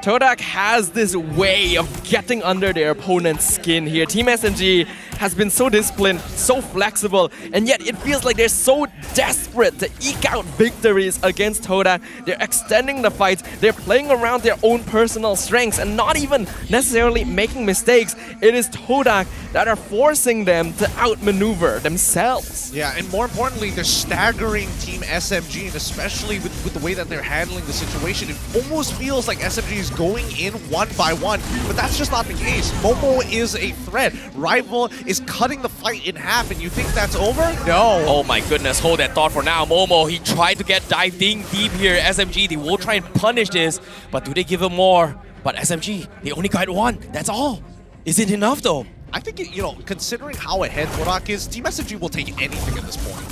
Todak has this way of getting under their opponent's skin here. Team SMG has been so disciplined, so flexible, and yet it feels like they're so desperate to eke out victories against Todak. They're extending the fights, they're playing around their own personal strengths and not even necessarily making mistakes. It is Todak that are forcing them to outmaneuver themselves. Yeah, and more importantly, they're staggering Team SMG, and especially with the way that they're handling the situation. It almost feels like SMG is going in one by one, but that's just not the case. Momo is a threat. Rival is cutting the fight in half, and you think that's over? No. Oh my goodness, hold that thought for now. Momo, he tried to get dived in deep here. SMG, they will try and punish this, but do they give him more? But SMG, they only got one. That's all. Is it enough though? I think, considering how ahead Todak is, Team SMG will take anything at this point.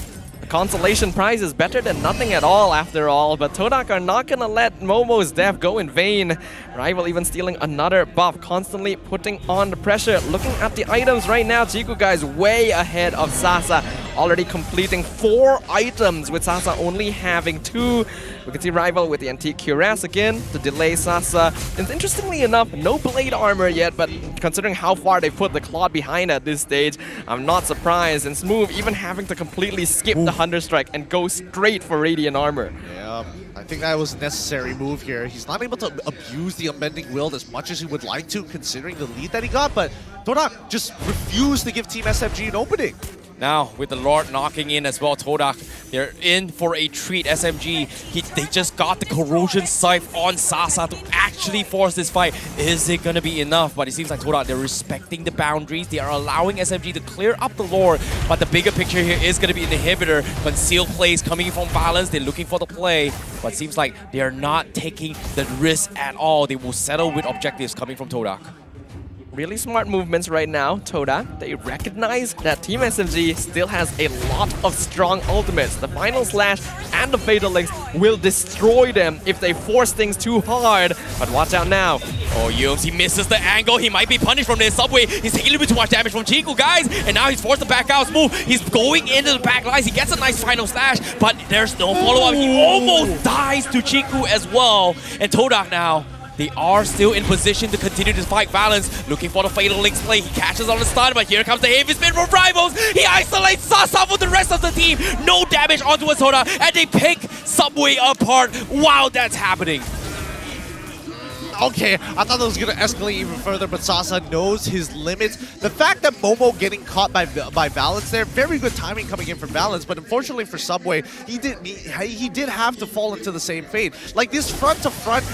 The consolation prize is better than nothing at all after all, but Todak are not gonna let Momo's death go in vain. Rival even stealing another buff, constantly putting on the pressure. Looking at the items right now, Chiku guys way ahead of Sasa, already completing 4 items with Sasa only having 2. We can see Rival with the antique cuirass again to delay Sasa. And interestingly enough, no blade armor yet, but considering how far they put the Claude behind at this stage, I'm not surprised. And Smooth even having to completely skip the Hunter Strike and go straight for Radiant armor. Yeah, I think that was a necessary move here. He's not able to abuse the Unbending Will as much as he would like to, considering the lead that he got, but Todak just refused to give Team SMG an opening. Now, with the Lord knocking in as well, Todak, they're in for a treat. SMG, they just got the Corrosion Scythe on Sasa to actually force this fight. Is it going to be enough? But it seems like Todak, they're respecting the boundaries. They are allowing SMG to clear up the Lord. But the bigger picture here is going to be an inhibitor. Concealed plays coming from Balance. They're looking for the play. But it seems like they are not taking the risk at all. They will settle with objectives coming from Todak. Really smart movements right now, Todak. They recognize that Team SMG still has a lot of strong ultimates. The Final Slash and the Fatal Links will destroy them if they force things too hard. But watch out now. Oh, Yums, he misses the angle. He might be punished from this. Subway, he's taking a little bit too much damage from Chiku, guys. And now he's forced to back out. Smooth, he's going into the back lines. He gets a nice Final Slash, but there's no follow-up. He almost dies to Chiku as well. And Todak now, they are still in position to continue this fight. Balance looking for the Fatal Links play. He catches on the stun, but here comes the heavy spin from Rivals. He isolates Sasa with the rest of the team. No damage onto a Todak, and they pick Subway apart while that's happening. Okay, I thought that was going to escalate even further, but Sasa knows his limits. The fact that Momo getting caught by Balance there, very good timing coming in from Balance, but unfortunately for Subway, he did have to fall into the same fate. Like this front-to-front.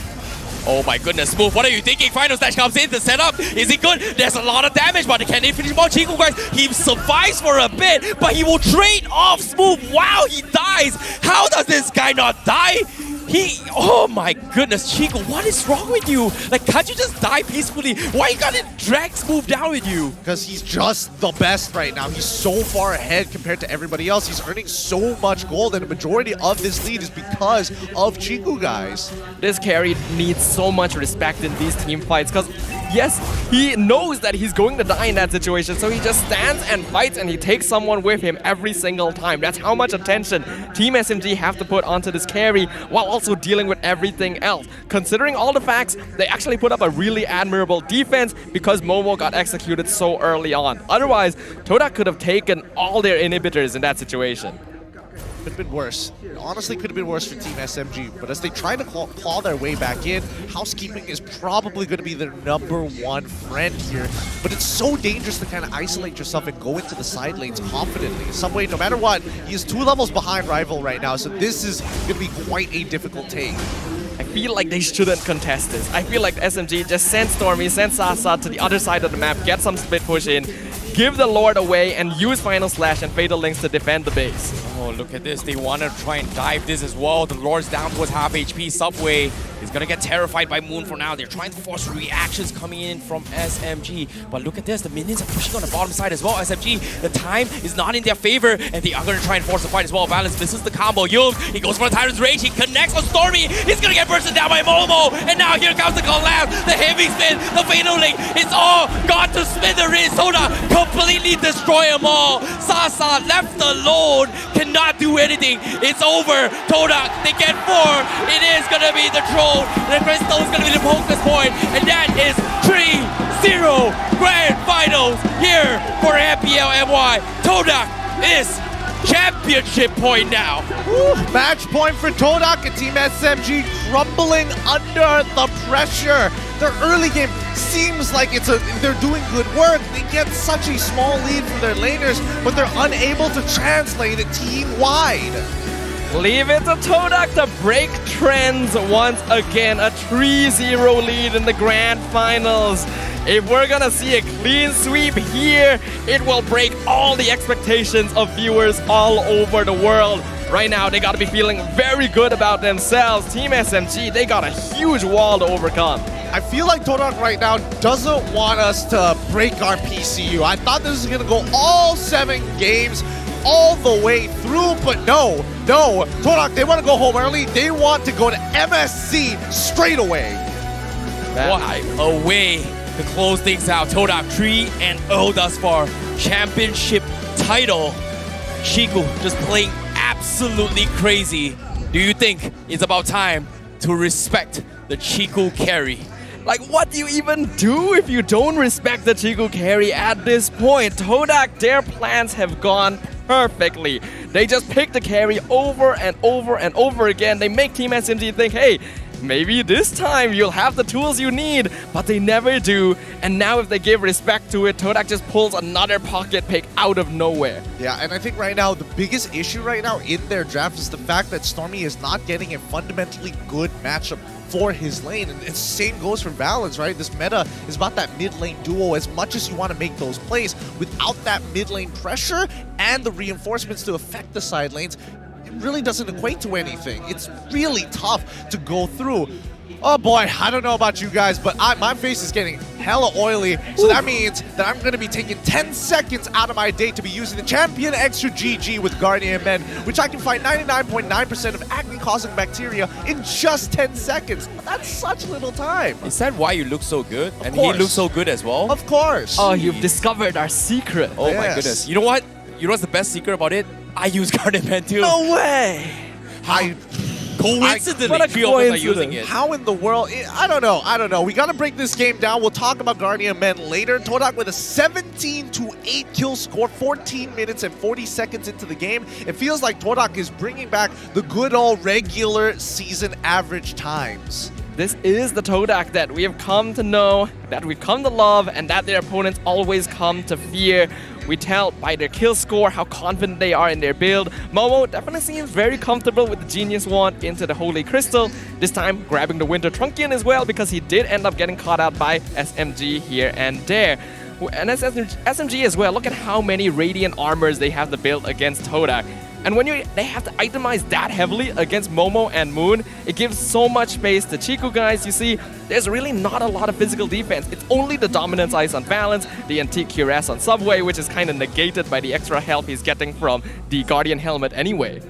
Oh my goodness, Smooth, what are you thinking? Final Slash comes in to set up. Is he good? There's a lot of damage, but can he finish more? Chiku, guys, he survives for a bit, but he will trade off Smooth. Wow, he dies. How does this guy not die? Oh my goodness, Chiku, what is wrong with you? Like, can't you just die peacefully? Why you gotta drag Smooth down with you? Because he's just the best right now. He's so far ahead compared to everybody else. He's earning so much gold, and the majority of this lead is because of Chiku, guys. This carry needs so much respect in these team fights, because yes, he knows that he's going to die in that situation, so he just stands and fights and he takes someone with him every single time. That's how much attention Team SMG have to put onto this carry while also dealing with everything else. Considering all the facts, they actually put up a really admirable defense because Momo got executed so early on. Otherwise, Todak could have taken all their inhibitors in that situation. Could have been worse. Honestly, could have been worse for Team SMG. But as they try to claw their way back in, housekeeping is probably going to be their #1 friend here. But it's so dangerous to kind of isolate yourself and go into the side lanes confidently. Subway, no matter what, he is 2 levels behind Rival right now, so this is going to be quite a difficult take. I feel like they shouldn't contest this. I feel like SMG just send Stormy, send Sasa to the other side of the map, get some split push in, give the Lord away, and use Final Slash and Fatal Links to defend the base. Oh, look at this. They want to try and dive this as well. The Lord's down towards half HP. Subway is going to get terrified by Moon for now. They're trying to force reactions coming in from SMG. But look at this. The minions are pushing on the bottom side as well. SMG, the time is not in their favor, and they are going to try and force the fight as well. Balance misses the combo. Yum, he goes for the Tyrant's Rage. He connects on Stormy. He's going to get bursted down by Momo. And now here comes the collapse. The heavy spin, the Fatal Link. It's all gone to smithereens. Toda completely destroy them all. Sasa left alone. Cannot do anything. It's over. Todak, they get 4. It is going to be the troll. The crystal is going to be the focus point. And that is 3 0 Grand Finals here for MPL MY. Todak is championship point now. Match point for Todak and Team SMG crumbling under the pressure. Their early game seems like they're doing good work. They get such a small lead from their laners, but they're unable to translate it team-wide. Leave it to Todak to break trends once again. A 3-0 lead in the Grand Finals. If we're gonna see a clean sweep here, it will break all the expectations of viewers all over the world. Right now, they gotta be feeling very good about themselves. Team SMG, they got a huge wall to overcome. I feel like Todak right now doesn't want us to break our PCU. I thought this was gonna go all 7 games all the way through, but no. Todak, they want to go home early. They want to go to MSC straight away. What a way to close things out. Todak 3-0 thus far. Championship title. Chiku just playing absolutely crazy. Do you think it's about time to respect the Chiku carry? Like, what do you even do if you don't respect the Chiku carry at this point? Todak, their plans have gone perfectly. They just pick the carry over and over and over again. They make Team SMG think, hey, maybe this time you'll have the tools you need, but they never do. And now if they give respect to it, Todak just pulls another pocket pick out of nowhere. Yeah, and I think right now, the biggest issue right now in their draft is the fact that Stormy is not getting a fundamentally good matchup for his lane, and the same goes for Valens, right? This meta is about that mid lane duo. As much as you want to make those plays, without that mid lane pressure and the reinforcements to affect the side lanes, it really doesn't equate to anything. It's really tough to go through. Oh boy, I don't know about you guys, but my face is getting hella oily, so that means that I'm going to be taking 10 seconds out of my day to be using the Champion Extra GG with Guardian Men, which I can fight 99.9% of acne-causing bacteria in just 10 seconds. That's such little time. Is that why you look so good? Of And course. he looks so good as well? Of course. Oh, you've discovered our secret. Oh my goodness. You know what? You know what's the best secret about it? I use Guardian Man too. No way! Coincidentally, what a three of us are coincidence. using it. How in the world? I don't know. We got to break this game down. We'll talk about Guardian Men later. Todak with a 17-8 kill score, 14 minutes and 40 seconds into the game. It feels like Todak is bringing back the good old regular season average times. This is the Todak that we have come to know, that we've come to love, and that their opponents always come to fear. We tell by their kill score how confident they are in their build. Momo definitely seems very comfortable with the Genius Wand into the Holy Crystal. This time grabbing the Winter Trunkian as well, because he did end up getting caught out by SMG here and there. And as SMG as well, look at how many Radiant armors they have to build against Todak. And when they have to itemize that heavily against Momo and Moon, it gives so much space to Chiku guys. You see, there's really not a lot of physical defense. It's only the Dominance Ice on Balance, the Antique Cuirass on Subway, which is kind of negated by the extra health he's getting from the Guardian Helmet anyway.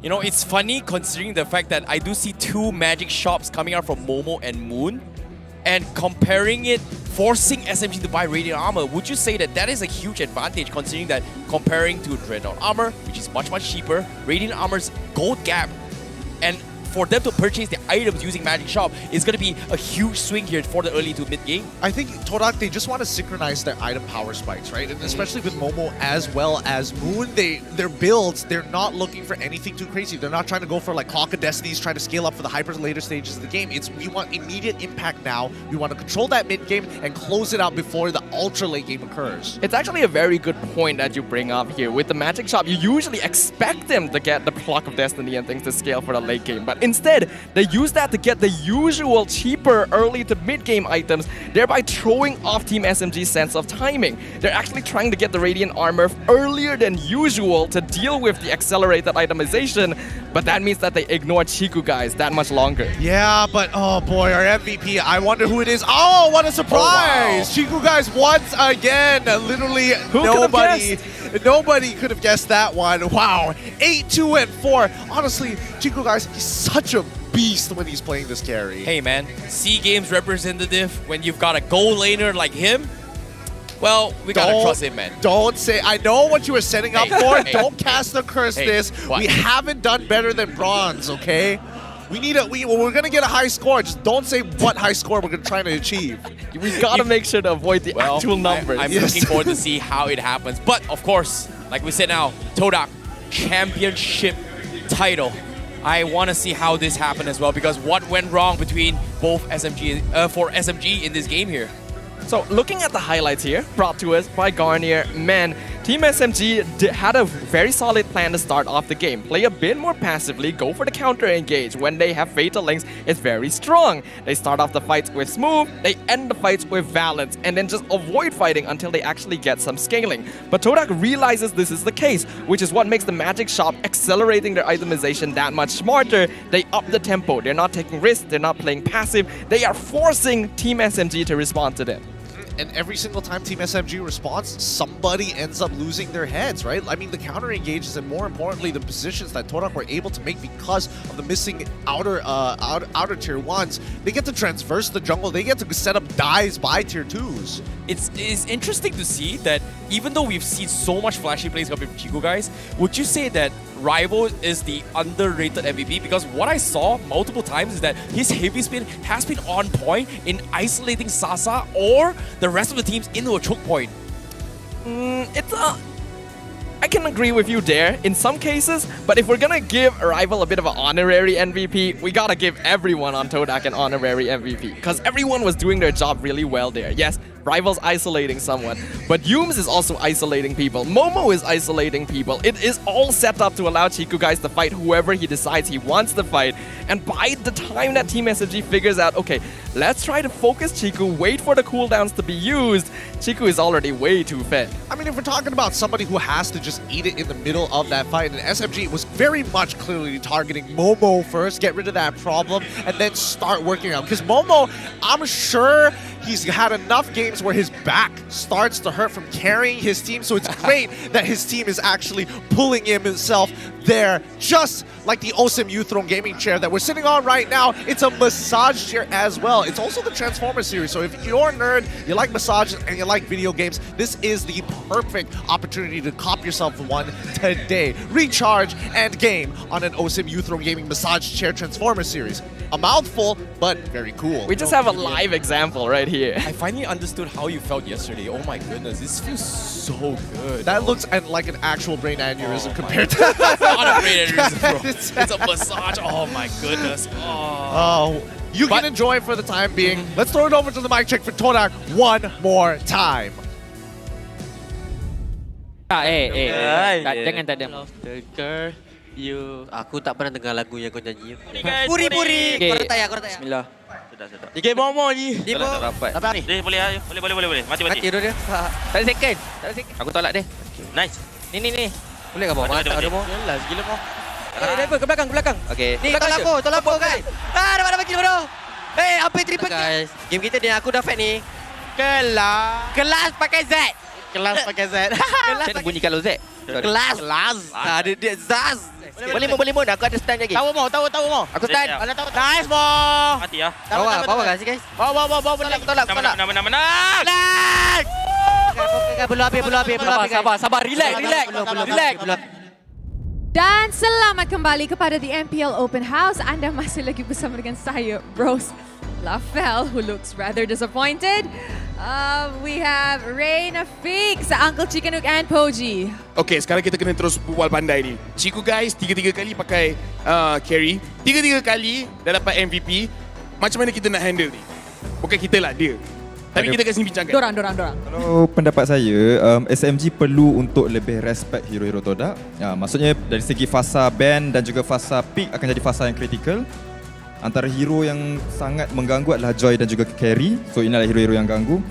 You know, it's funny considering the fact that I do see 2 magic shops coming out from Momo and Moon, and comparing it, forcing SMG to buy Radiant Armor. Would you say that that is a huge advantage considering that comparing to Dreadnought Armor, which is much, much cheaper, Radiant Armor's gold gap, and for them to purchase the items using Magic Shop is going to be a huge swing here for the early to mid game. I think Todak, they just want to synchronize their item power spikes, right? And especially with Momo as well as Moon, their builds, they're not looking for anything too crazy. They're not trying to go for like Clock of Destinies, trying to scale up for the hyper later stages of the game. We want immediate impact now. We want to control that mid game and close it out before the ultra late game occurs. It's actually a very good point that you bring up here. With the Magic Shop, you usually expect them to get the Clock of Destiny and things to scale for the late game. But instead, they use that to get the usual cheaper early to mid-game items, thereby throwing off Team SMG's sense of timing. They're actually trying to get the Radiant Armor earlier than usual to deal with the accelerated itemization, but that means that they ignore Chiku guys that much longer. Yeah, but oh boy, our MVP, I wonder who it is. Oh, what a surprise! Oh, wow. Chiku guys once again, literally nobody could have guessed that one. Wow, 8-2 and 4. Honestly, Chiku guys, he's such a beast when he's playing this carry. Hey man, SEA Games representative, when you've got a gold laner like him, well, we gotta trust him, man. Don't say, I know what you were setting up for. Hey, don't cast the curse this. What? We haven't done better than bronze, okay? we're gonna get a high score. Just don't say what high score we're gonna try to achieve. We gotta make sure to avoid the actual numbers. I'm looking forward to see how it happens. But of course, like we said now, Todak championship title. I want to see how this happened as well, because what went wrong between both for SMG in this game here. So looking at the highlights here, brought to us by Garnier, man, Team SMG had a very solid plan to start off the game. Play a bit more passively, go for the counter engage. When they have Fatal Links, it's very strong. They start off the fights with Smooth, they end the fights with Valence, and then just avoid fighting until they actually get some scaling. But Todak realizes this is the case, which is what makes the Magic Shop accelerating their itemization that much smarter. They up the tempo, they're not taking risks, they're not playing passive, they are forcing Team SMG to respond to them. And every single time Team SMG responds, somebody ends up losing their heads, right? I mean, the counter engages and more importantly, the positions that Todak were able to make because of the missing outer tier 1s. They get to transverse the jungle, they get to set up dives by tier 2s. It's interesting to see that even though we've seen so much flashy plays coming from Chico, guys, would you say that Rival is the underrated MVP? Because what I saw multiple times is that his heavy spin has been on point in isolating Sasa or the rest of the teams into a choke point. I can agree with you there in some cases, but if we're gonna give Rival a bit of an honorary MVP, we gotta give everyone on Todak an honorary MVP, because everyone was doing their job really well there. Yes, Rival's isolating someone, but Yumes is also isolating people. Momo is isolating people. It is all set up to allow Chiku guys to fight whoever he decides he wants to fight. And by the time that Team SMG figures out, okay, let's try to focus Chiku, wait for the cooldowns to be used, Chiku is already way too fed. I mean, if we're talking about somebody who has to just eat it in the middle of that fight, and SMG was very much clearly targeting Momo first, get rid of that problem, and then start working out. Because Momo, I'm sure he's had enough games where his back starts to hurt from carrying his team, so it's great that his team is actually pulling himself there, just like the Awesome Youth Throne gaming chair that we're sitting on right now. It's a massage chair as well. It's also the Transformer series, so if you're a nerd, you like massages, and you like video games, this is the perfect opportunity to cop yourself one today. Recharge and game on an Awesome Youth Throne gaming massage chair Transformer series. A mouthful, but very cool. We just have a live example right here. I finally understood how you felt yesterday. Oh my goodness, this feels so good. That looks like an actual brain aneurysm compared to... It's not a brain aneurysm, bro. It's a massage. Oh my goodness. Oh, you can enjoy it for the time being. Let's throw it over to the mic check for Todak one more time. Jangan tak ada. Girl, you. Aku tak pernah dengar lagu yang kau nyanyi. Puri-puri. Kau tak ya. Bismillah. Sudah. Tiga momo ni. Dia rapat. Apa ni? Boleh. Mati. Tidur dia. Tak ada second. Aku tolak dia. Nice. Ni. Boleh ke bawa? Tak ada mo. Jelas gila mo. Driver ke belakang. Okey. Ni tolak aku guys. Dapat kill bro. Apa triple guys. Game kita ni aku dah fat ni. Kelas pakai Z. Kelas Saya bunyi kalau Z. Kelas. Dia Zaz. Boleh mo. Aku ada stand lagi. Tahu mo. Aku stand. Nice mo. Mati ya. Bawa kasih guys. Bawa. Tolak. Menang. Belum habis. Sabar. Relax. Dan selamat kembali kepada The MPL Open House. Anda masih lagi bersama dengan saya, Rose Lafel, who looks rather disappointed. We have Reina Fix, Uncle Chicken Nook and Poji. Okay, sekarang kita kena terus berbual pandai ni. Chiku guys 3 kali pakai carry, 3 kali dah dapat MVP. Macam mana kita nak handle ni? Bukan kita lah, dia. Tapi kita kat sini bincangkan. Dorang. Kalau pendapat saya, SMG perlu untuk lebih respect hero-hero Todak. Maksudnya dari segi fasa ban dan juga fasa pick akan jadi fasa yang kritikal. Antara hero yang sangat mengganggu adalah Joy dan juga Carry. So inilah hero-hero yang ganggu.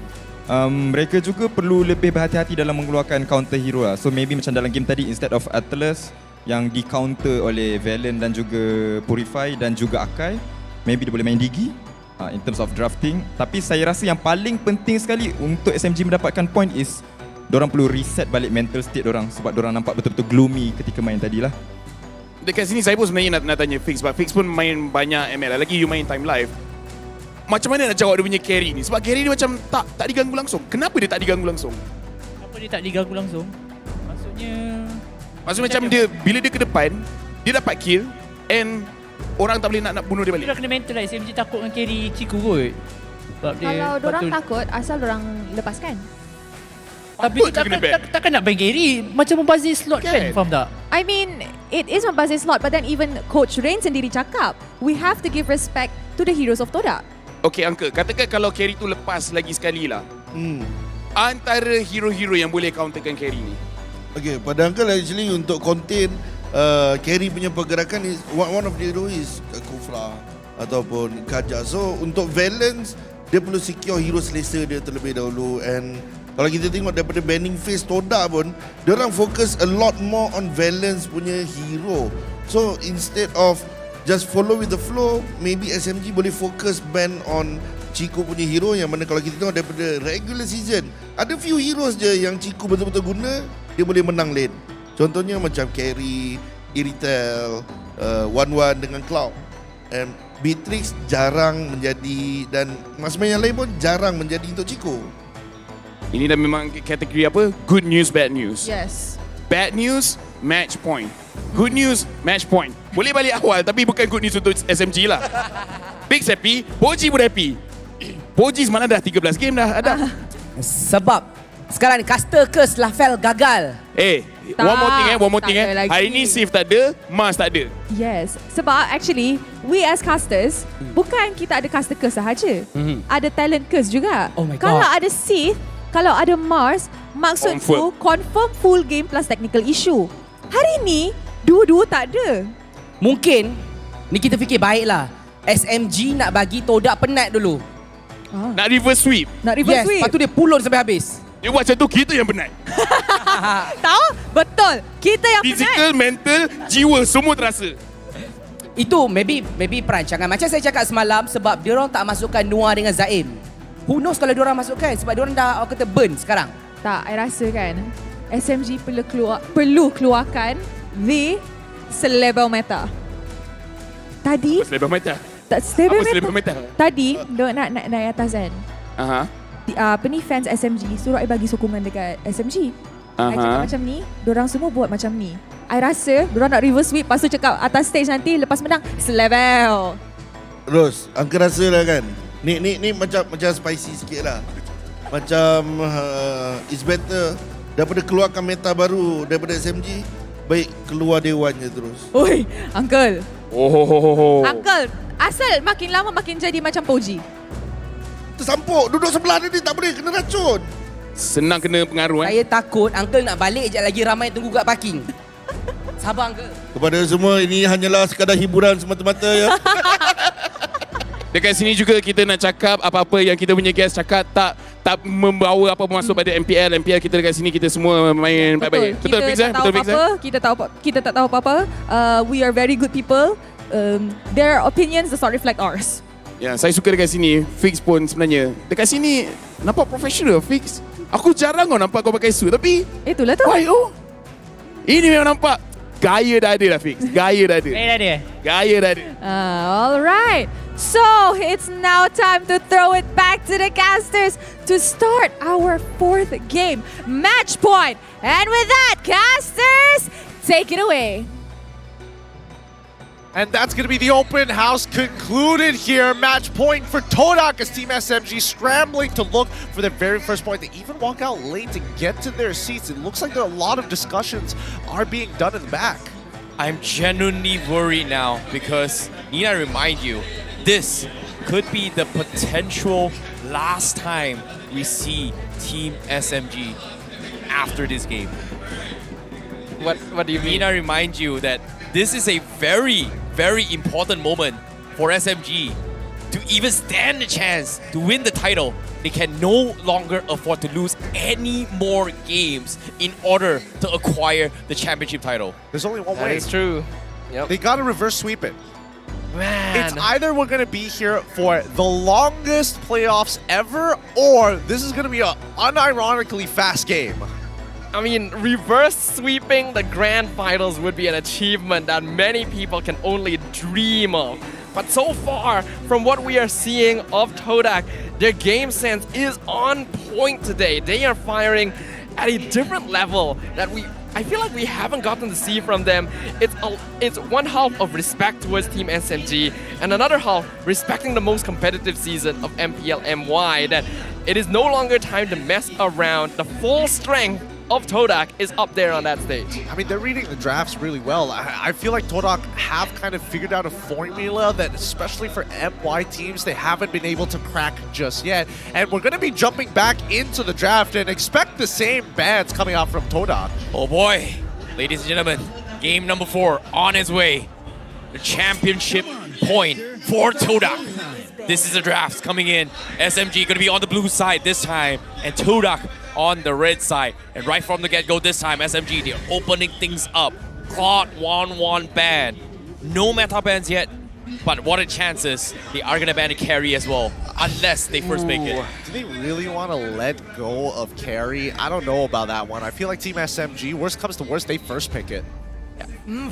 Mereka juga perlu lebih berhati-hati dalam mengeluarkan counter hero lah. So maybe macam dalam game tadi, instead of Atlas yang di counter oleh Valen dan juga Purify dan juga Akai, maybe dia boleh main Digi in terms of drafting. Tapi saya rasa yang paling penting sekali untuk SMG mendapatkan point is dorang perlu reset balik mental state dorang, sebab dorang nampak betul-betul gloomy ketika main tadilah. Dekat sini saya pun sebenarnya nak tanya Fix, sebab Fix pun main banyak ML, lagi you main time live. Macam mana nak jawab dia punya carry ni? Sebab carry dia macam tak diganggu langsung. Kenapa dia tak diganggu langsung? Kenapa dia tak diganggu langsung? Maksudnya macam dia bila dia ke depan, dia dapat kill and orang tak boleh nak bunuh dia balik. Dia dah kena mental lah. SMG takut dengan carry Ciku kot. Sebab dia Kalau dorang takut, asal dorang lepaskan. Tapi takkan nak main carry. Macam membazir slot kan? Faham tak? I mean, it is membazir slot, but then even Coach Rain sendiri cakap, we have to give respect to the heroes of Todak. Okay, Uncle, katakan kalau carry tu lepas lagi sekali lah. Antara hero-hero yang boleh counterkan carry ni. Okay, pada Uncle actually untuk contain carry punya pergerakan is one of the hero is Kufra ataupun Kaja. So untuk balance, dia perlu secure hero selesa dia terlebih dahulu. And kalau kita tengok daripada banning phase Todak pun, diorang fokus a lot more on balance punya hero. So instead of just follow with the flow, maybe SMG boleh fokus ban on Ciku punya hero, yang mana kalau kita tengok daripada regular season, ada few heroes je yang Ciku betul-betul guna, dia boleh menang lane. Contohnya macam Carry, Iritel, One dengan Cloud. And Beatrix jarang menjadi, dan Marsman yang lain pun jarang menjadi untuk Ciku. Ini dah memang kategori apa? Good news, bad news. Yes. Bad news, match point. Good news, match point. Boleh balik awal, tapi bukan good news untuk SMG lah. Big happy, Poji pun happy. Poji semalam dah 13 game dah ada. Sebab sekarang ni caster curse Lafel gagal. One more thing. Hari ni Sif tak ada, Mars tak ada. Yes, sebab actually we as casters, bukan kita ada caster curse sahaja. Ada talent curse juga. Oh my God. Kalau ada Sith, kalau ada Mars, maksudku confirm full game plus technical issue. Hari ni dua-dua tak ada. Mungkin ni kita fikir baiklah. SMG nak bagi Todak penat dulu. Nak reverse sweep. Yes, lepas tu dia pull on sampai habis. Dia buat macam tu, kita yang penat. Tahu? Betul. Kita yang Physical, penat. mental, jiwa semua terasa. Itu maybe perancangan. Macam saya cakap semalam, sebab diorang tak masukkan Noah dengan Zaim. Who knows kalau diorang masukkan, sebab diorang dah orang kata burn sekarang. Tak, I rasa kan SMG perlu keluarkan the Celebel meta. Tadi Celebel meta? Tak, Celebel meta? Tadi dia nak naik atas kan. Apa ni, fans SMG suruh I bagi sokongan dekat SMG. I cakap macam ni, diorang semua buat macam ni. I rasa diorang nak reverse sweep, lepas tu cakap atas stage nanti lepas menang Celebel. Ros, Uncle rasa lah kan, ni macam spicy sikit lah. Macam it's better daripada keluarkan meta baru daripada SMG, baik keluar dewannya terus. Oi, Uncle. Oh. Uncle, asal makin lama makin jadi macam Poji. Tersampuk, duduk sebelah dia tak boleh, kena racun. Senang kena pengaruh. Saya takut Uncle nak balik sekejap lagi, ramai tunggu kat parking. Sabar Uncle. Kepada semua, ini hanyalah sekadar hiburan semata-mata ya. Dekat sini juga kita nak cakap apa-apa yang kita punya guest cakap tak membawa apa-apa masuk pada MPL. MPL kita dekat sini kita semua main baik-baik. Betul Fix eh? Betul Fix eh? Kita tak tahu apa-apa. We are very good people. Their opinions does not reflect ours. Ya, saya suka dekat sini. Fix pun sebenarnya dekat sini nampak professional Fix. Aku jarang kau nampak kau pakai suit, tapi itulah tu. Ini memang nampak gaya dah ada lah Fix. Gaya dah ada. Gaya dah ada. Alright. So, it's now time to throw it back to the casters to start our fourth game. Match point. And with that, casters, take it away. And that's going to be the open house concluded here. Match point for Todak as Team SMG scrambling to look for their very first point. They even walk out late to get to their seats. It looks like there are a lot of discussions are being done in the back. I'm genuinely worried now because, need I remind you, this could be the potential last time we see Team SMG after this game. What do you mean? Need I remind you that this is a very, very important moment for SMG to even stand a chance to win the title. They can no longer afford to lose any more games in order to acquire the championship title. There's only one way. That is true. Yep. They got to reverse sweep it. Man. It's either we're going to be here for the longest playoffs ever, or this is going to be an unironically fast game. I mean, reverse sweeping the grand finals would be an achievement that many people can only dream of. But so far, from what we are seeing of Todak, their game sense is on point today. They are firing at a different level that we I feel like we haven't gotten to see from them. It's one half of respect towards Team SMG and another half respecting the most competitive season of MPL MY, that it is no longer time to mess around. The full strength of Todak is up there on that stage. I mean, they're reading the drafts really well. I feel like Todak have kind of figured out a formula that, especially for MY teams, they haven't been able to crack just yet. And we're going to be jumping back into the draft and expect the same bans coming out from Todak. Oh boy, ladies and gentlemen, game number 4 on its way. The championship point for Todak. This is the drafts coming in. SMG going to be on the blue side this time, and Todak on the red side. And right from the get-go this time, SMG, they're opening things up. Claude 1-1 ban. No meta bans yet, but what a chances they are going to ban a carry as well, unless they first pick it. Do they really want to let go of carry? I don't know about that one. I feel like Team SMG, worst comes to worst, they first pick it.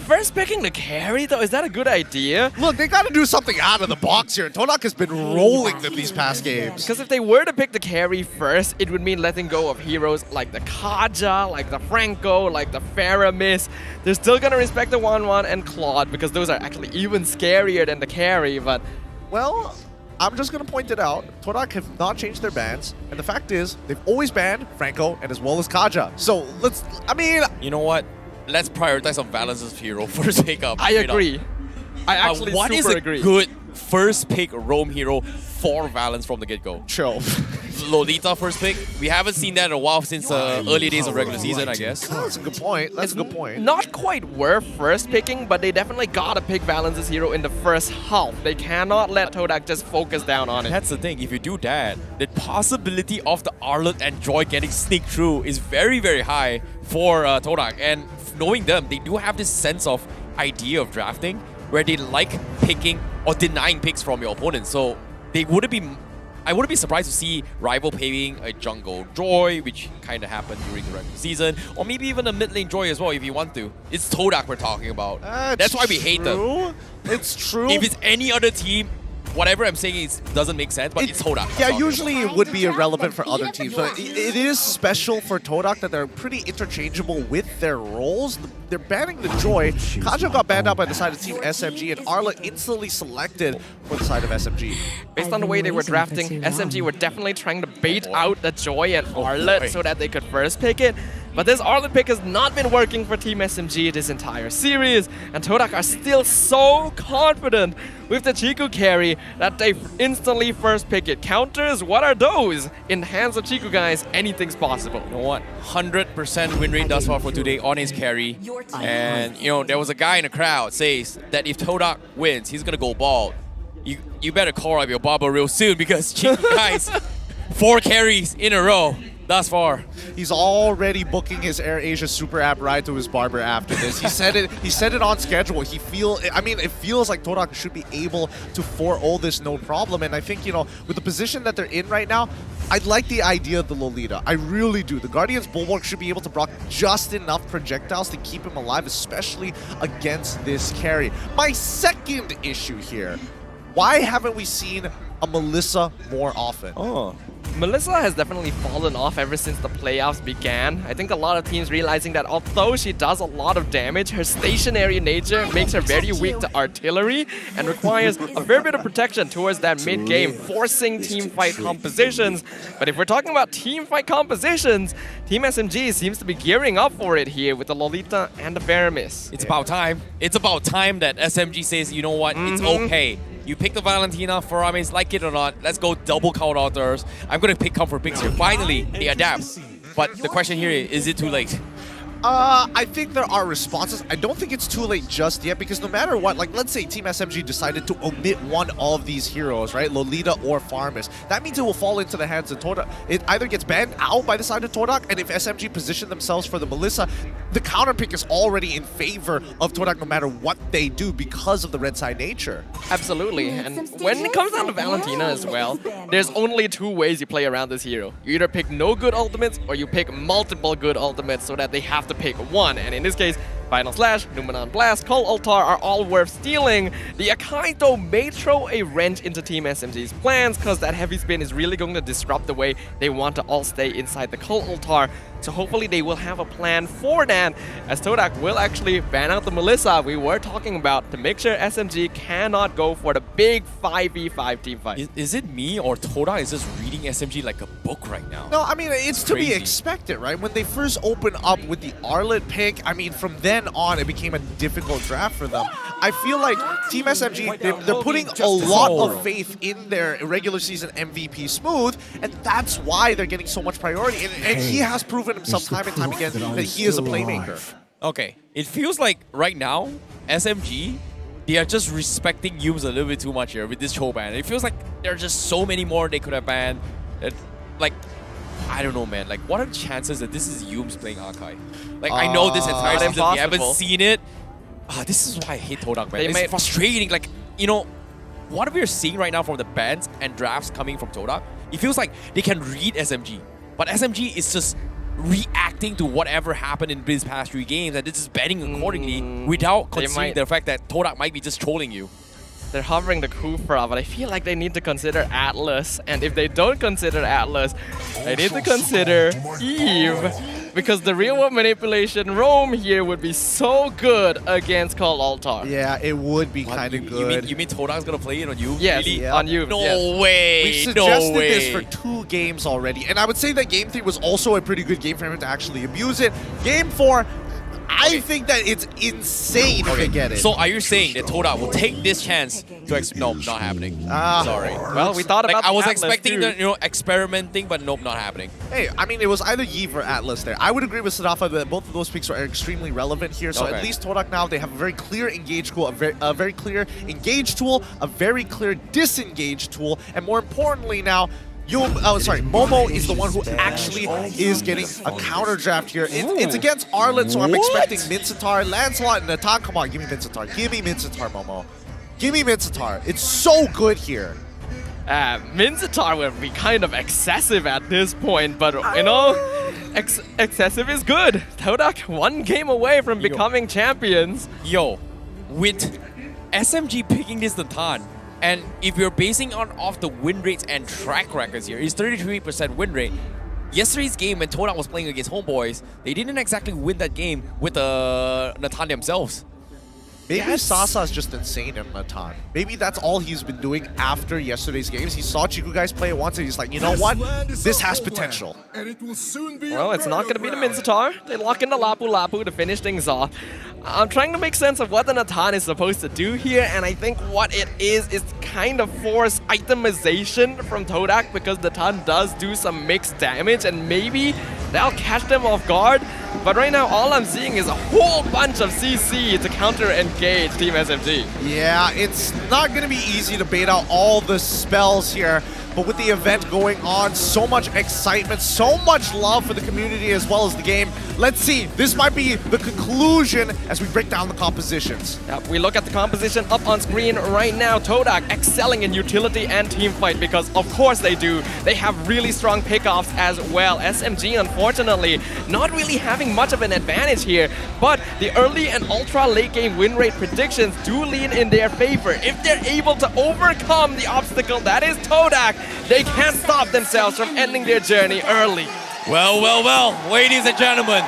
First picking the carry though, is that a good idea? Look, they got to do something out of the box here. Todak has been rolling them these past games. Because if they were to pick the carry first, it would mean letting go of heroes like the Kaja, like the Franco, like the Faramis. They're still going to respect the 1-1 and Claude because those are actually even scarier than the carry, but... Well, I'm just going to point it out. Todak have not changed their bans, and the fact is, they've always banned Franco and as well as Kaja. So let's, I mean... You know what? Let's prioritize some balances hero first pick up. I agree. I actually what is super a agree. good first pick roam hero for Valence from the get-go? Chill. Lolita first pick. We haven't seen that in a while since early days of regular season, I guess. That's a good point. That's a good point. Not quite worth first picking, but they definitely gotta pick Valence's hero in the first half. They cannot let Todak just focus down on it. That's the thing. If you do that, the possibility of the Arlet and Joy getting sneaked through is very, very high for Todak. And knowing them, they do have this sense of idea of drafting where they like picking or denying picks from your opponent. So they wouldn't be... I wouldn't be surprised to see Rival paying a jungle Joy, which kind of happened during the regular season, or maybe even a mid lane Joy as well if you want to. It's Todak we're talking about. That's why we hate them. It's true. If it's any other team, whatever I'm saying doesn't make sense, but it's Todak. Yeah, usually it would be irrelevant for other teams, but it is special for Todak that they're pretty interchangeable with their roles. They're banning the Joy. Kaja got banned out by the side of Team SMG, and Arla instantly selected for the side of SMG. Based on the way they were drafting, SMG were definitely trying to bait out the Joy and Arlet so that they could first pick it. But this Arlet pick has not been working for Team SMG this entire series, and Todak are still so confident with the Chiku carry that they instantly first pick it. Counters, what are those? In the hands of Chiku guys, anything's possible. You know what? 100% win rate thus far for today on his carry. And, you know, there was a guy in the crowd says that if Todak wins, he's gonna go bald. You better call up your barber real soon because Chiku guys, 4 carries in a row thus far. He's already booking his Air Asia Super App ride to his barber after this. He said it on schedule. It feels like Todak should be able to 4-0 this no problem. And I think, you know, with the position that they're in right now, I like the idea of the Lolita. I really do. The Guardian's Bulwark should be able to block just enough projectiles to keep him alive, especially against this carry. My second issue here, why haven't we seen a Melissa more often? Melissa has definitely fallen off ever since the playoffs began. I think a lot of teams realizing that although she does a lot of damage, her stationary nature makes her very weak to artillery and requires a fair bit of protection towards that mid-game, forcing team fight compositions. But if we're talking about team fight compositions, Team SMG seems to be gearing up for it here with the Lolita and the Faramis. It's about time. It's about time that SMG says, you know what, it's okay. You pick the Valentina, Faramis, like it or not, let's go double count outdoors. I'm going to pick comfort picks here. Finally, they adapt. But the question here is it too late? I think there are responses. I don't think it's too late just yet because no matter what, like let's say Team SMG decided to omit one of these heroes, right? Lolita or Faramis. That means it will fall into the hands of Todak. It either gets banned out by the side of Todak, and if SMG position themselves for the Melissa, the counter pick is already in favor of Todak no matter what they do because of the red side nature. Absolutely, and when it comes down to Valentina as well, there's only 2 ways you play around this hero. You either pick no good ultimates or you pick multiple good ultimates so that they have to to pick one. And in this case, Final Slash, Numenon Blast, Cold Altar are all worth stealing. The Akai though may throw a wrench into Team SMG's plans because that heavy spin is really going to disrupt the way they want to all stay inside the Cold Altar. So hopefully they will have a plan for that, as Todak will actually ban out the Melissa we were talking about to make sure SMG cannot go for the big 5v5 team fight. Is it me or Todak is just reading SMG like a book right now? No, I mean, it's to be expected, right? When they first opened up with the Arlet pick, I mean, from then on, it became a difficult draft for them. I feel like Team SMG, they're putting a lot of faith in their regular season MVP Smooth, and that's why they're getting so much priority. And he has proven himself time and time again that he is a playmaker. Okay, it feels like right now, SMG, they are just respecting Yums a little bit too much here with this Cho ban. It feels like there are just so many more they could have banned. That, like, I don't know, man. Like, what are the chances that this is Yums playing Akai? Like, I know this entire season, we haven't seen it. This is why I hate Todak, man. It's frustrating. Like, you know, what we're seeing right now from the bans and drafts coming from Todak, it feels like they can read SMG. But SMG is just reacting to whatever happened in these past 3 games and this is betting accordingly without considering the fact that Todak might be just trolling you. They're hovering the Kufra, but I feel like they need to consider Atlas. And if they don't consider Atlas, they need to consider Eve. Because the real world manipulation roam here would be so good against Cold Altar. Yeah, it would be kind of good. You mean Todak's gonna play it on you? Yes, really? on you. No way. We've suggested this for 2 games already. And I would say that Game 3 was also a pretty good game for him to actually abuse it. Game 4, I think that it's insane if they get it. So are you saying that Todak will take this chance to no, not happening. Sorry. Well, we thought about I was Atlas expecting too. the, experimenting, but nope, not happening. Hey, I mean, it was either Yves or Atlas there. I would agree with Sadafa that both of those picks are extremely relevant here. So at least Todak now, they have a very clear engage tool, a very clear engage tool, a very clear disengage tool, and more importantly now, Momo is the one who actually is getting a counter draft here. It's against Arlet, so I'm expecting Mincetar, Lancelot, and Natan. Come on, give me Mincetar. Give me Mincetar, Momo. Give me Mincetar. It's so good here. Mincetar will be kind of excessive at this point, but you know, excessive is good. Todak 1 game away from becoming champions. Yo, with SMG picking this Natan, and if you're basing off the win rates and track records here, it's 33% win rate. Yesterday's game when Todak was playing against Homeboys, they didn't exactly win that game with Natan themselves. Maybe Sasa's just insane in Natan. Maybe that's all he's been doing after yesterday's games. He saw Chiku guys play it once and he's like, you know what? This has potential. Well, it's not going to be the Mincetar. They lock in the Lapu Lapu to finish things off. I'm trying to make sense of what the Natan is supposed to do here, and I think what it is kind of forced itemization from Todak, because Natan does do some mixed damage, and maybe that'll catch them off guard. But right now, all I'm seeing is a whole bunch of CC to counter-engage Team SMG. Yeah, it's not going to be easy to bait out all the spells here. But with the event going on, so much excitement, so much love for the community as well as the game. Let's see, this might be the conclusion as we break down the compositions. Yep, we look at the composition up on screen right now. Todak excelling in utility and team fight because of course they do. They have really strong pickoffs as well. SMG, unfortunately, not really having much of an advantage here, but the early and ultra late game win rate predictions do lean in their favor. If they're able to overcome the obstacle that is Todak, they can't stop themselves from ending their journey early. Well, ladies and gentlemen,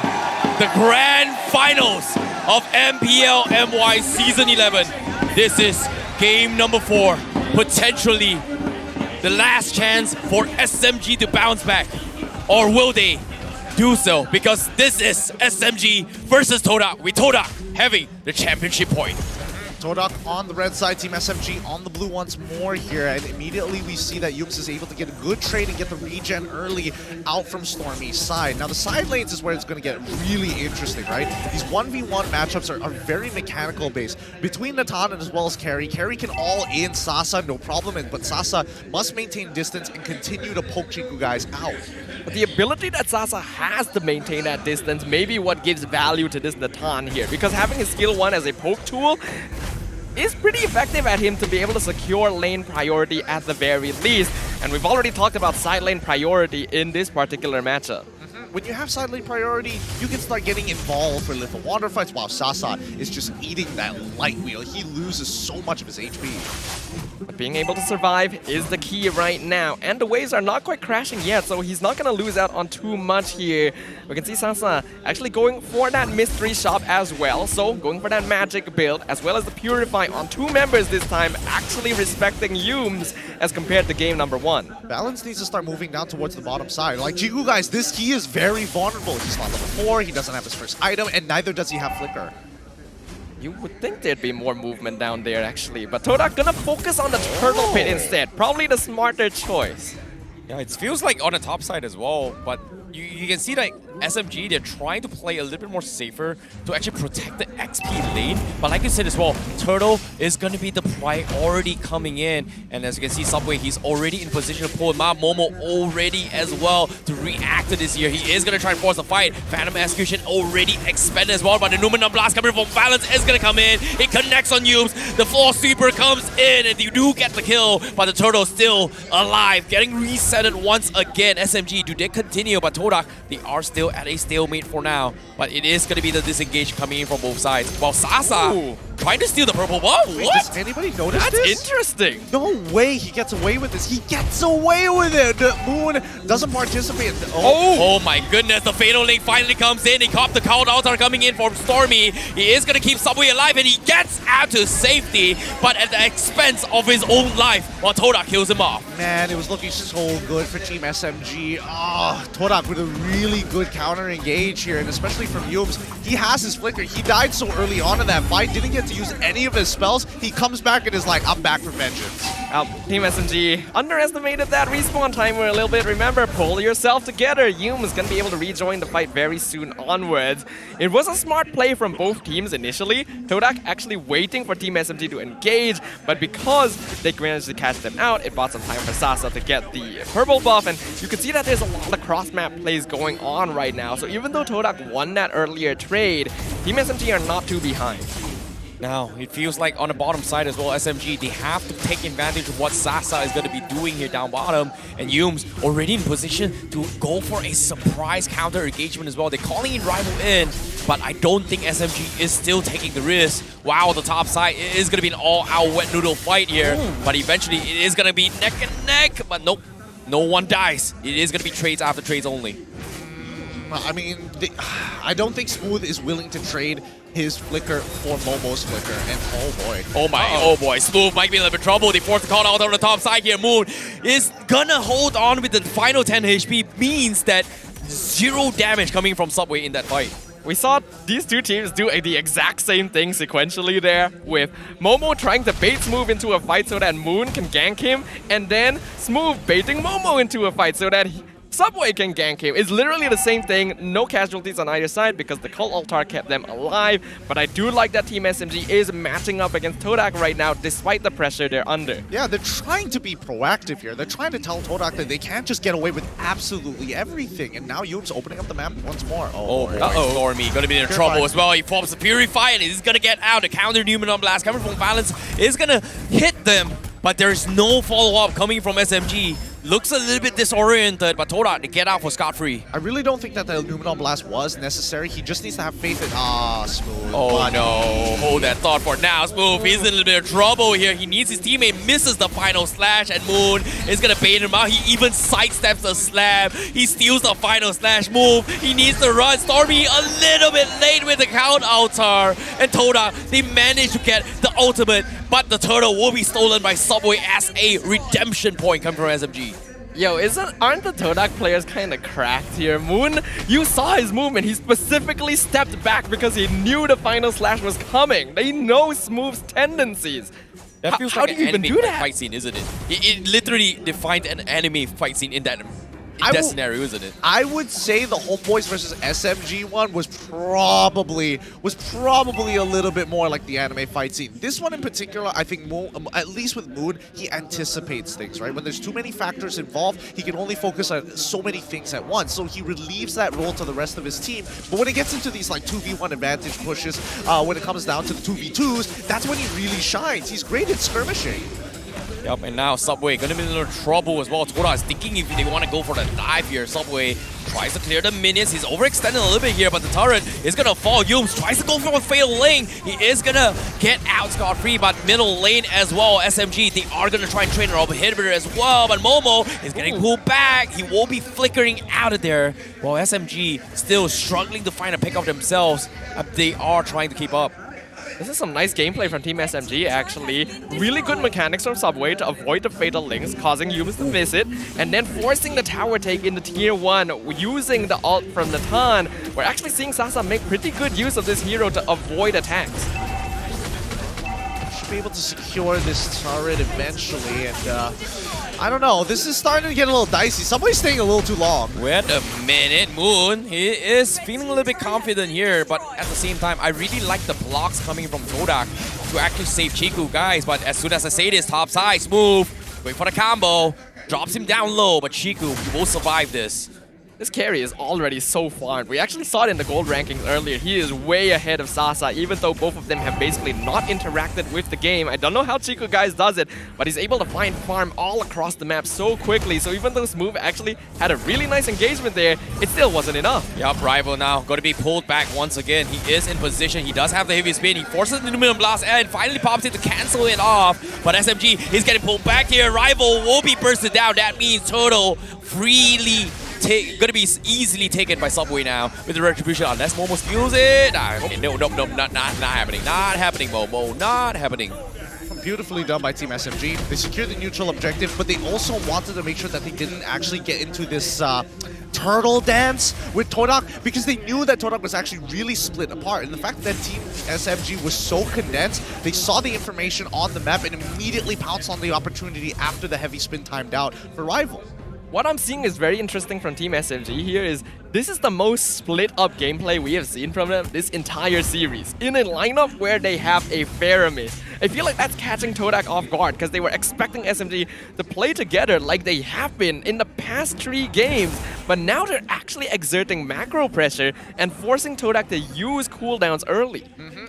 the grand finals of MPL MY Season 11. This is game number 4, potentially the last chance for SMG to bounce back. Or will they do so? Because this is SMG versus Todak, with Todak having the championship point. Todak on the red side, Team SMG on the blue once more here, and immediately we see that Yux is able to get a good trade and get the regen early out from Stormy's side. Now the side lanes is where it's going to get really interesting, right? These 1v1 matchups are very mechanical based. Between Natan and as well as Carry can all in Sasa, no problem, but Sasa must maintain distance and continue to poke Chiku guys out. But the ability that Sasa has to maintain that distance may be what gives value to this Natan here, because having his skill 1 as a poke tool is pretty effective at him to be able to secure lane priority at the very least. And we've already talked about side lane priority in this particular matchup. when you have side lane priority, you can start getting involved for little water fights, while Sasa is just eating that light wheel. He loses so much of his HP. But being able to survive is the key right now, and the waves are not quite crashing yet, so he's not going to lose out on too much here. We can see Sasa actually going for that mystery shop as well, so going for that magic build, as well as the Purify on 2 members this time, actually respecting Yumes as compared to game number 1. Balance needs to start moving down towards the bottom side. Like, Jigu, guys, he is very vulnerable. He's not level 4, he doesn't have his first item, and neither does he have Flicker. You would think there'd be more movement down there, actually, but Todak gonna focus on the turtle pit instead. Probably the smarter choice. Yeah, it feels like on the top side as well, but you can see that SMG, they're trying to play a little bit more safer to actually protect the XP lane. But like you said as well, Turtle is going to be the priority coming in. And as you can see, Subway, he's already in position to pull him out. Momo already as well to react to this here. He is going to try and force the fight. Phantom Execution already expended as well, but the Numenor Blast coming from Balance is going to come in. It connects on Yumes. The Floor Sweeper comes in, and you do get the kill, but the Turtle still alive, getting resetted once again. SMG, do they continue? But Todak, they are still at a stalemate for now, but it is going to be the disengage coming in from both sides. While Sasa trying to steal the purple buff. Wait, what? Does anybody notice That's this? interesting. No way he gets away with this. He gets away with it. The Moon doesn't participate. Oh my goodness, the Fatal Link finally comes in. He caught the Cold Altar coming in from Stormy. He is going to keep Subway alive, and he gets out to safety, but at the expense of his own life, while Todak kills him off. Man, it was looking so good for Team SMG. Todak with a really good counter engage here, and especially from Yumes. He has his Flicker. He died so early on in that fight, didn't get to use any of his spells. He comes back and is like, I'm back for vengeance. Team SMG underestimated that respawn timer a little bit. Remember, pull yourself together. Yume is going to be able to rejoin the fight very soon onwards. It was a smart play from both teams initially. Todak actually waiting for Team SMG to engage, but because they managed to catch them out, it bought some time for Sasa to get the purple buff, and you can see that there's a lot of cross-map plays going on right now. So even though Todak won that earlier trade, Team SMG are not too behind. Now, it feels like on the bottom side as well, SMG, they have to take advantage of what Sasa is going to be doing here down bottom. And Yumes already in position to go for a surprise counter engagement as well. They're calling in Rival in, but I don't think SMG is still taking the risk. Wow, the top side is going to be an all-out wet noodle fight here. But eventually, it is going to be neck and neck. But nope, no one dies. It is going to be trades after trades only. I mean, I don't think Smooth is willing to trade his Flicker for Momo's Flicker, and oh boy. Oh boy, Smooth might be in a little bit of trouble. They force the call out on the top side here. Moon is gonna hold on with the final 10 HP, means that 0 damage coming from Subway in that fight. We saw these two teams do the exact same thing sequentially there, with Momo trying to bait Smooth into a fight so that Moon can gank him, and then Smooth baiting Momo into a fight so that Subway can gank him. It's literally the same thing, no casualties on either side because the Cult Altar kept them alive, but I do like that Team SMG is matching up against Todak right now despite the pressure they're under. Yeah, they're trying to be proactive here. They're trying to tell Todak that they can't just get away with absolutely everything, and now Yume's opening up the map once more. Oh boy, Stormy gonna be in trouble as well. He forms the Purify and he's gonna get out. The counter Numenor Blast coming from Balance is gonna hit them, but there's no follow-up coming from SMG. Looks a little bit disoriented, but Todak to get out for scot-free. I really don't think that the Numenor Blast was necessary. He just needs to have faith in Smooth. Oh no, hold that thought for now. Smooth, he's in a little bit of trouble here. He needs his teammate, misses the final slash, and Moon is gonna bait him out. He even sidesteps the slab. He steals the final slash move. He needs to run. Stormy a little bit late with the count altar. And Todak, they managed to get the ultimate, but the turtle will be stolen by Subway as a redemption point coming from SMG. Yo, aren't the Todak players kind of cracked here? Moon, you saw his movement. He specifically stepped back because he knew the final slash was coming. They know Smooth's tendencies. That feels how like do an you even anime do that? fight scene, isn't it? It literally defined an anime fight scene in that scenario, isn't it? I would say the Homeboys versus SMG one was probably a little bit more like the anime fight scene. This one in particular, I think, at least with Moon, he anticipates things, right? When there's too many factors involved, he can only focus on so many things at once. So he relieves that role to the rest of his team. But when it gets into these like 2v1 advantage pushes, when it comes down to the 2v2s, that's when he really shines. He's great at skirmishing. Yep, and now Subway gonna be in a little trouble as well. Todak is thinking if they want to go for the dive here. Subway tries to clear the minions. He's overextended a little bit here, but the turret is gonna fall. Yums tries to go for a fatal lane. He is gonna get out scot-free, but middle lane as well. SMG, they are gonna try and train an inhibitor as well, but Momo is getting pulled back. He will be flickering out of there, while SMG still struggling to find a pick of themselves. They are trying to keep up. This is some nice gameplay from Team SMG actually. Really good mechanics from Subway to avoid the fatal links, causing humans to miss it, and then forcing the tower take into tier 1 using the ult from Natan. We're actually seeing Sasa make pretty good use of this hero to avoid attacks. Should be able to secure this turret eventually, and I don't know, this is starting to get a little dicey. Subway's staying a little too long. Wait a minute, Moon. He is feeling a little bit confident here, but at the same time, I really like the blocks coming from Todak to actually save Chiku, guys. But as soon as I say this, top side, smooth, wait for the combo, drops him down low, but Chiku, he will survive this. This carry is already so farmed. We actually saw it in the gold rankings earlier. He is way ahead of Sasa, even though both of them have basically not interacted with the game. I don't know how Chiku guys does it, but he's able to find farm all across the map so quickly. So even though Smooth actually had a really nice engagement there, it still wasn't enough. Yup, Rival now going to be pulled back once again. He is in position. He does have the heavy spin. He forces the Numinum Blast and finally pops it to cancel it off. But SMG is getting pulled back here. Rival will be bursted down. That means Turtle freely gonna be easily taken by Subway now with the retribution, unless Momo steals it. No, not happening. Not happening, Momo. Not happening. Beautifully done by Team SMG. They secured the neutral objective, but they also wanted to make sure that they didn't actually get into this turtle dance with Todak, because they knew that Todak was actually really split apart. And the fact that Team SMG was so condensed, they saw the information on the map and immediately pounced on the opportunity after the heavy spin timed out for Rival. What I'm seeing is very interesting from Team SMG here is this is the most split up gameplay we have seen from them this entire series. In a lineup where they have a pyramid. I feel like that's catching Todak off guard because they were expecting SMG to play together like they have been in the past 3 games. But now they're actually exerting macro pressure and forcing Todak to use cooldowns early.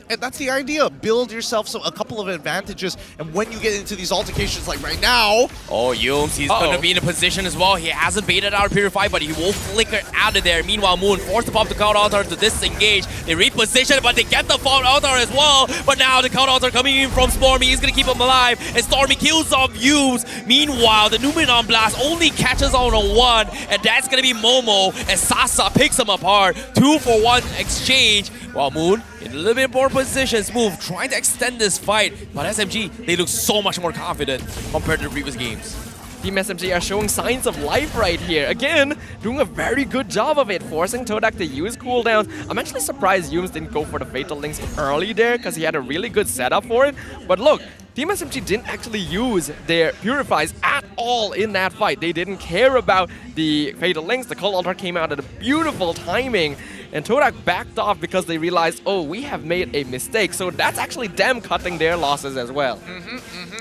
And that's the idea. Build yourself a couple of advantages, and when you get into these altercations like right now... Oh, Yums, he's going to be in a position as well. He hasn't baited out Purify, but he will flicker out of there. Meanwhile, Moon forced to pop the Cloud Altar to disengage. They reposition, but they get the Cloud Altar as well. But now the Cloud Altar coming in from Stormy. He's going to keep him alive, and Stormy kills off Yums. Meanwhile, the Numenon Blast only catches on a 1, and that's going to be Momo, and Sasa picks him apart. 2-for-1 exchange, while Moon in a little bit more position. Smooth trying to extend this fight, but SMG, they look so much more confident compared to the previous games. Team SMG are showing signs of life right here. Again, doing a very good job of it, forcing Todak to use cooldowns. I'm actually surprised Yums didn't go for the Fatal Links early there because he had a really good setup for it. But look, Team SMG didn't actually use their Purifies at all in that fight. They didn't care about the Fatal Links. The Cold Altar came out at a beautiful timing. And Todak backed off because they realized, oh, we have made a mistake. So that's actually them cutting their losses as well.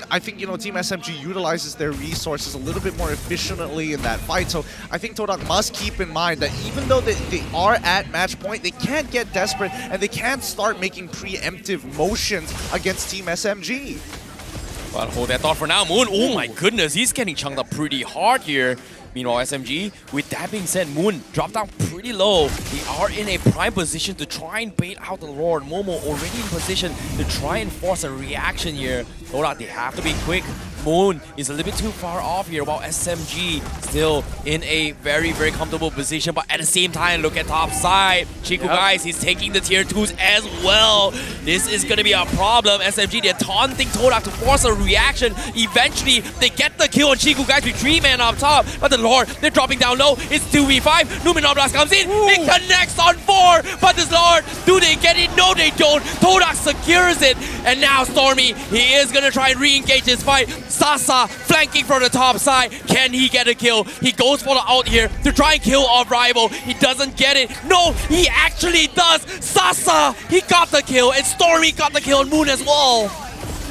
I think, you know, Team SMG utilizes their resources a little bit more efficiently in that fight. So I think Todak must keep in mind that even though they are at match point, they can't get desperate and they can't start making preemptive motions against Team SMG. But hold that thought for now, Moon. Oh my goodness, he's getting chunked up pretty hard here. Meanwhile, SMG, with that being said, Moon dropped down pretty low. They are in a prime position to try and bait out the Lord. Momo already in position to try and force a reaction here. Todak, they have to be quick. Moon is a little bit too far off here, while SMG still in a very, very comfortable position. But at the same time, look at top side. Chiku, guys, he's taking the tier 2s as well. This is going to be a problem. SMG, they're taunting Todak to force a reaction. Eventually, they get the kill on Chiku, guys, with 3 men up top. But the Lord, they're dropping down low. It's 2v5. Numenon Blast comes in. It connects on 4. But this Lord, do they get it? No, they don't. Todak secures it. And now Stormy, he is going to try and re-engage this fight. Sasa flanking from the top side. Can he get a kill? He goes for the ult here to try and kill off Rival. He doesn't get it. No, he actually does. Sasa, he got the kill. And Stormy got the kill on Moon as well.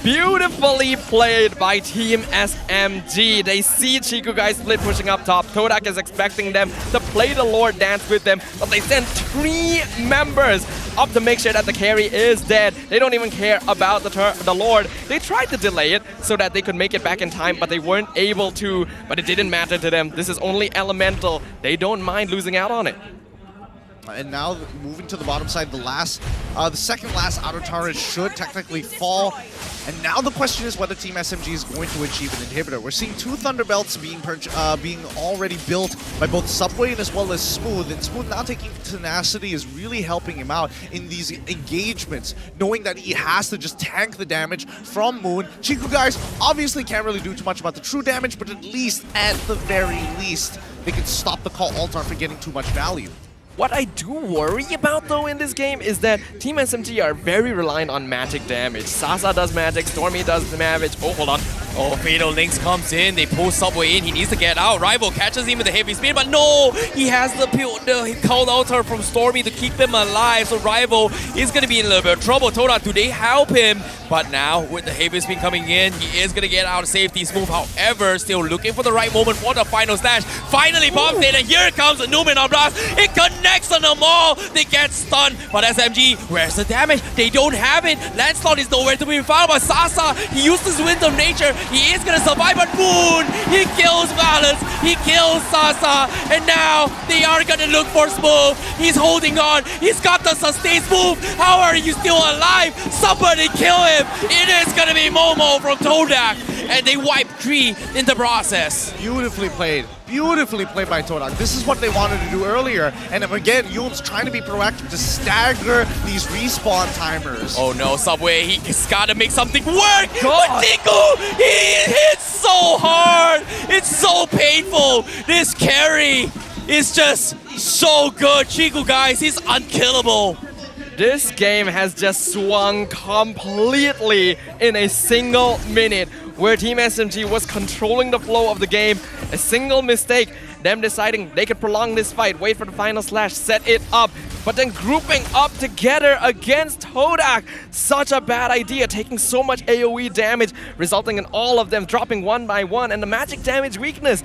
Beautifully played by Team SMG. They see Chiku guys split pushing up top. Todak is expecting them to play the Lord dance with them, but they send 3 members up to make sure that the carry is dead. They don't even care about the Lord. They tried to delay it so that they could make it back in time, but they weren't able to. But it didn't matter to them. This is only elemental. They don't mind losing out on it. And now moving to the bottom side, the second last outer turret should technically fall. And now the question is whether Team SMG is going to achieve an inhibitor. We're seeing 2 Thunderbelts being already built by both Subway and as well as Smooth. And Smooth now taking Tenacity is really helping him out in these engagements, knowing that he has to just tank the damage from Moon. Chiku guys obviously can't really do too much about the true damage, but at the very least, they can stop the Call Altar from getting too much value. What I do worry about though in this game is that Team SMG are very reliant on magic damage. Sasa does magic, Stormy does damage. Oh, hold on. Oh, Fatal Links comes in, they pull Subway in, he needs to get out. Rival catches him with the heavy speed, but no! He has the Cold Altar from Stormy to keep them alive, so Rival is going to be in a little bit of trouble. Todak, do they help him? But now, with the heavy speed coming in, he is going to get out of safety. Smooth, however, still looking for the right moment for the final slash. Finally bombs it, and here comes the Numenor Blast. It connects on them all. They get stunned, but SMG, where's the damage? They don't have it. Lancelot is nowhere to be found, but Sasa, he used his Wind of Nature. He is going to survive, but Moon, he kills Valence, he kills Sasa, and now they are going to look for Smooth. He's holding on. He's got the sustain. Smooth. How are you still alive? Somebody kill him. It is going to be Momo from Todak, and they wipe 3 in the process. Beautifully played. Beautifully played by Todak. This is what they wanted to do earlier. And again, Yoon's trying to be proactive to stagger these respawn timers. Oh no, Subway, he's got to make something work. But Tiku, he hits so hard. It's so painful. This carry is just so good. Chiku, guys, he's unkillable. This game has just swung completely in a single minute, where Team SMG was controlling the flow of the game. A single mistake, them deciding they could prolong this fight, wait for the final slash, set it up, but then grouping up together against Todak. Such a bad idea, taking so much AoE damage, resulting in all of them dropping 1 by 1, and the magic damage weakness.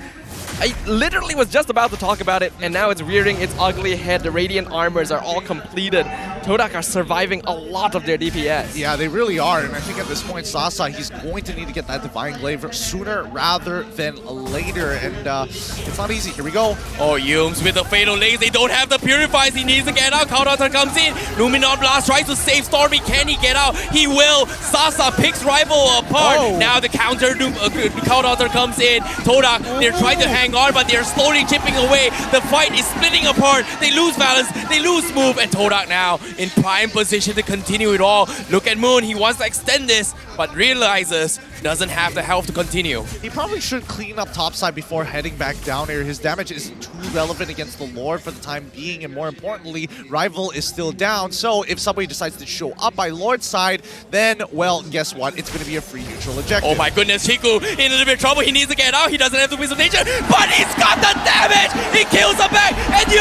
I literally was just about to talk about it, and now it's rearing its ugly head. The Radiant Armors are all completed. Todak are surviving a lot of their DPS. Yeah, they really are, and I think at this point, Sasa, he's going to need to get that Divine Glaive sooner rather than later, and it's not easy. Here we go. Oh, Yums with the Fatal Links. They don't have the Purifies. He needs to get out. Counter comes in. Numenor Blast tries to save Stormy. Can he get out? He will. Sasa picks Rival apart. Oh. Now the counter comes in. Todak, they're trying to hang on, but they're slowly chipping away. The fight is splitting apart. They lose balance. They lose move, and Todak now in prime position to continue it all. Look at Moon. He wants to extend this, but realizes doesn't have the health to continue. He probably should clean up topside before heading back down here. His damage isn't too relevant against the Lord for the time being, and more importantly, Rival is still down. So if Subway decides to show up by Lord's side, then, well, guess what? It's going to be a free neutral ejective. Oh my goodness, Chiku in a little bit of trouble. He needs to get out. He doesn't have the Wisdom of Nature, but he's got the damage. He kills him back, and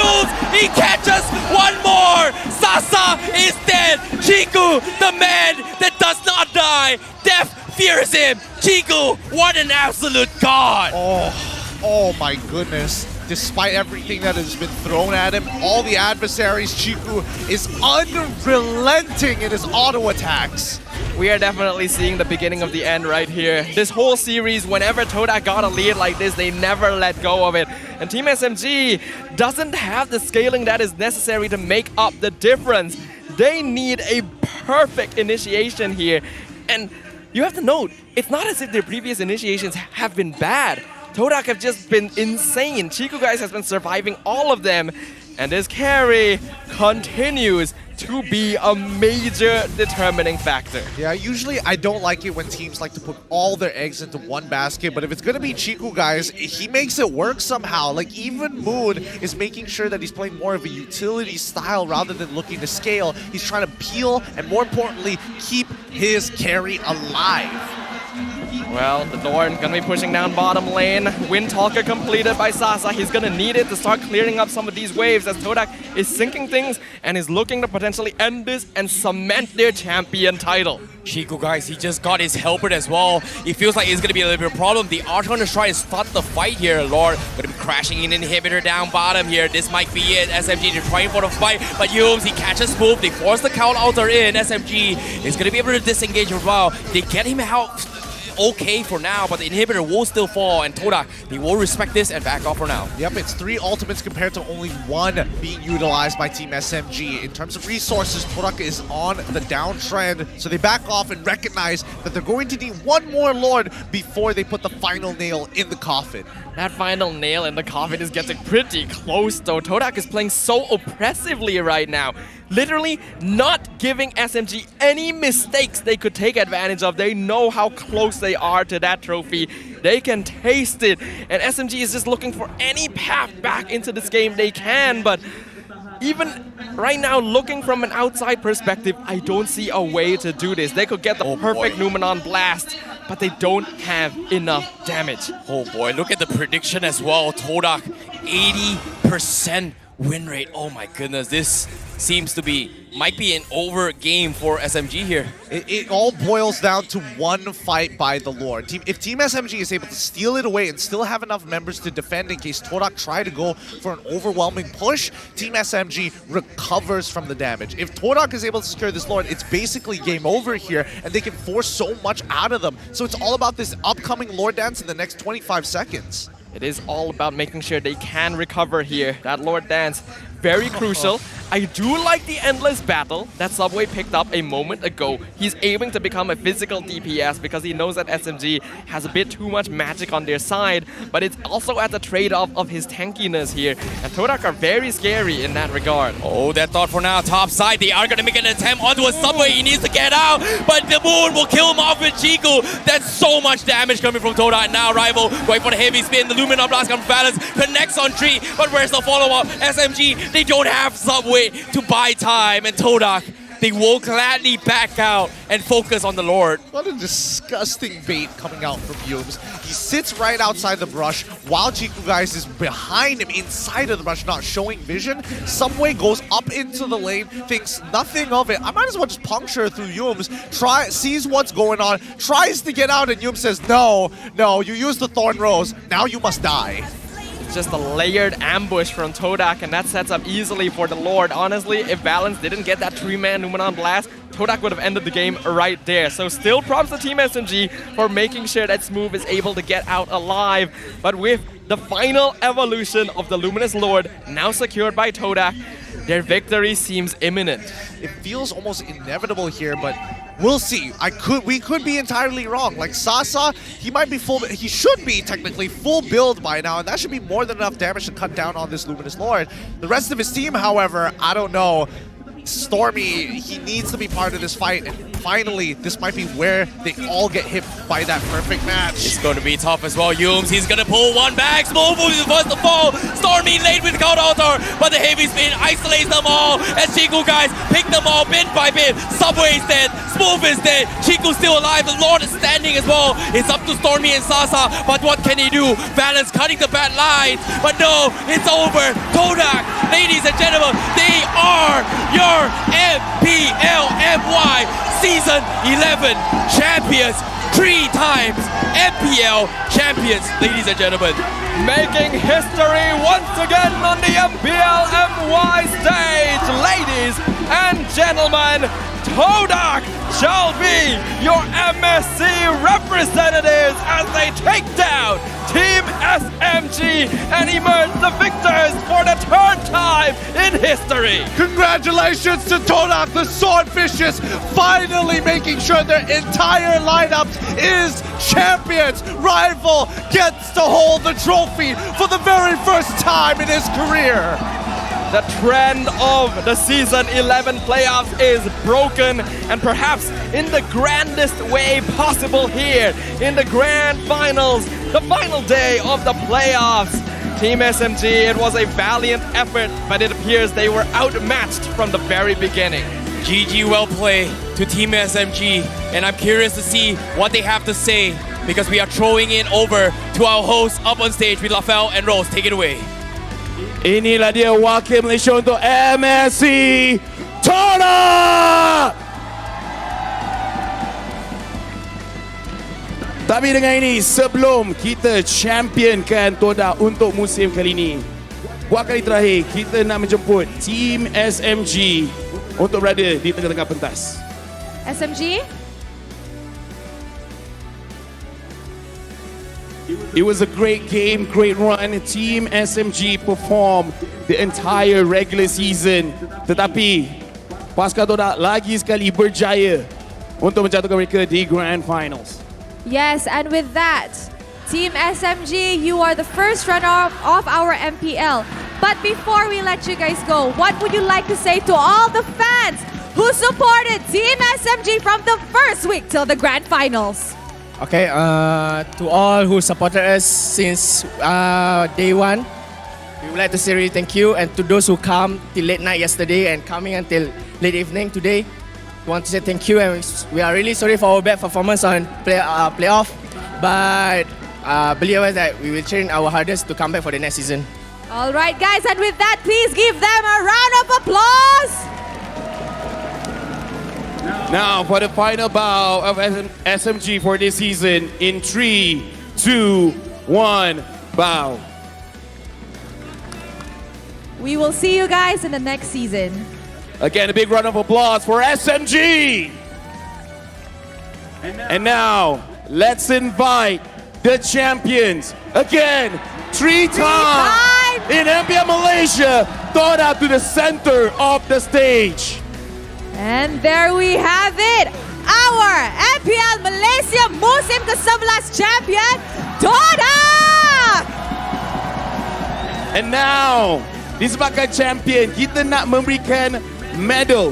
he catches one more. Sasa is dead. Chiku, the man that does not die. Death fears him. Chiku, what an absolute god. Oh my goodness. Despite everything that has been thrown at him, all the adversaries, Chiku is unrelenting in his auto attacks. We are definitely seeing the beginning of the end right here. This whole series, whenever Todak got a lead like this, they never let go of it. And Team SMG doesn't have the scaling that is necessary to make up the difference. They need a perfect initiation here. And you have to note, it's not as if their previous initiations have been bad. Todak have just been insane. Chiku guys has been surviving all of them. And this carry continues to be a major determining factor. Yeah, usually I don't like it when teams like to put all their eggs into one basket, but if it's gonna be Chiku guys, he makes it work somehow. Like even Moon is making sure that he's playing more of a utility style rather than looking to scale. He's trying to peel and more importantly, keep his carry alive. Well, the Lord gonna be pushing down bottom lane. Windtalker completed by Sasa. He's gonna need it to start clearing up some of these waves as Todak is sinking things and is looking to potentially end this and cement their champion title. Chico, guys, he just got his helper as well. It feels like it's going to be a little bit of a problem. The Archon is trying to start the fight here. Lord going to be crashing in inhibitor down bottom here. This might be it. SMG, they're trying for the fight, but Yums, he catches Smooth. They force the count outer in. SMG is going to be able to disengage as well. They get him out okay for now, but the inhibitor will still fall, and Todak, they will respect this and back off for now. Yep, it's 3 ultimates compared to only 1 being utilized by Team SMG. In terms of resources, Todak is on the downtrend, so they back off and recognize that they're going to need 1 more Lord before they put the final nail in the coffin. That final nail in the coffin is getting pretty close though. Todak is playing so oppressively right now. Literally not giving SMG any mistakes they could take advantage of. They know how close they are to that trophy. They can taste it. And SMG is just looking for any path back into this game they can. But even right now, looking from an outside perspective, I don't see a way to do this. They could get the perfect Numenon blast, but they don't have enough damage. Oh boy, look at the prediction as well. Todak, 80% win rate. Oh my goodness, this seems to might be an over game for SMG here. It all boils down to 1 fight by the Lord. If Team SMG is able to steal it away and still have enough members to defend in case Todak try to go for an overwhelming push, Team SMG recovers from the damage. If Todak is able to secure this Lord, it's basically game over here, and they can force so much out of them. So it's all about this upcoming Lord dance in the next 25 seconds. It is all about making sure they can recover here. That Lord dance, very crucial. I do like the endless battle that Subway picked up a moment ago. He's aiming to become a physical DPS because he knows that SMG has a bit too much magic on their side, but it's also at the trade-off of his tankiness here. And Todak are very scary in that regard. Oh, that thought for now. Top side, they are going to make an attempt onto a Subway. He needs to get out, but the Moon will kill him off with Chiku. That's so much damage coming from Todak. And now Rival going for the heavy spin. The Luminon Blast comes balance, connects on Tree, but where's the follow-up? SMG, they don't have Subway to buy time, and Todak, they will gladly back out and focus on the Lord. What a disgusting bait coming out from Yums. He sits right outside the brush while Chiku guys is behind him inside of the brush, not showing vision. Subway goes up into the lane, thinks nothing of it. I might as well just puncture through Yums, sees what's going on, tries to get out, and Yums says, no, you used the Thorn Rose, now you must die. Just a layered ambush from Todak, and that sets up easily for the Lord. Honestly, if Balance didn't get that 3-man Numenon blast, Todak would have ended the game right there. So still props to Team SMG for making sure that Smooth is able to get out alive. But with the final evolution of the Luminous Lord now secured by Todak, their victory seems imminent. It feels almost inevitable here, but we'll see. We could be entirely wrong. Like Sasa, he should be technically full build by now, and that should be more than enough damage to cut down on this Luminous Lord. The rest of his team, however, I don't know. Stormy, he needs to be part of this fight, and finally, this might be where they all get hit by that perfect match. It's going to be tough as well. Yums, he's going to pull one back. Smooth is the first to fall. Stormy late with the count altar, but the heavy spin isolates them all. And Chiku guys pick them all bit by bit. Subway is dead. Smooth is dead. Chiku's still alive. The Lord is standing as well. It's up to Stormy and Sasa, but what can he do? Balance cutting the bad lines, but no, it's over. Todak, ladies and gentlemen, they are your MPL MY Season 11 champions, 3 times MPL champions, ladies and gentlemen. Making history once again on the MPL MY stage, ladies and gentlemen, Todak shall be your MSC representatives as they take down Team SMG and emerge the victors for the 3rd time in history. Congratulations to Todak, the Swordfishes, finally making sure their entire lineup is champions. Rival gets to hold the trophy for the very first time in his career. The trend of the Season 11 playoffs is broken, and perhaps in the grandest way possible here in the grand finals, the final day of the playoffs. Team SMG, it was a valiant effort, but it appears they were outmatched from the very beginning. GG, well played to Team SMG, and I'm curious to see what they have to say because we are throwing it over to our hosts up on stage with Lafel and Rose. Take it away. Inilah dia wakil Malaysia untuk MSC, Todak! Tapi dengan ini, sebelum kita championkan Todak untuk musim kali ini, buat kali terakhir, kita nak menjemput Team SMG untuk berada di tengah-tengah pentas. SMG? It was a great game, great run. Team SMG performed the entire regular season. Tetapi, pasukan Todak lagi sekali berjaya untuk menjatuhkan mereka di Grand Finals. Yes, and with that, Team SMG, you are the first runner-up of our MPL. But before we let you guys go, what would you like to say to all the fans who supported Team SMG from the first week till the Grand Finals? Okay, to all who supported us since day one, we would like to say really thank you. And to those who come till late night yesterday and coming until late evening today, we want to say thank you. And we are really sorry for our bad performance on playoff, but believe us that we will train our hardest to come back for the next season. All right, guys, and with that, please give them a round of applause. Now for the final bow of SMG for this season in 3, 2, 1, bow. We will see you guys in the next season. Again, a big round of applause for SMG. And now, let's invite the champions again, three times in MPL Malaysia, Todak to the center of the stage. And there we have it, our MPL Malaysia Musim ke-11 champion, Todak! And now, disebabkan champion, kita nak memberikan medal.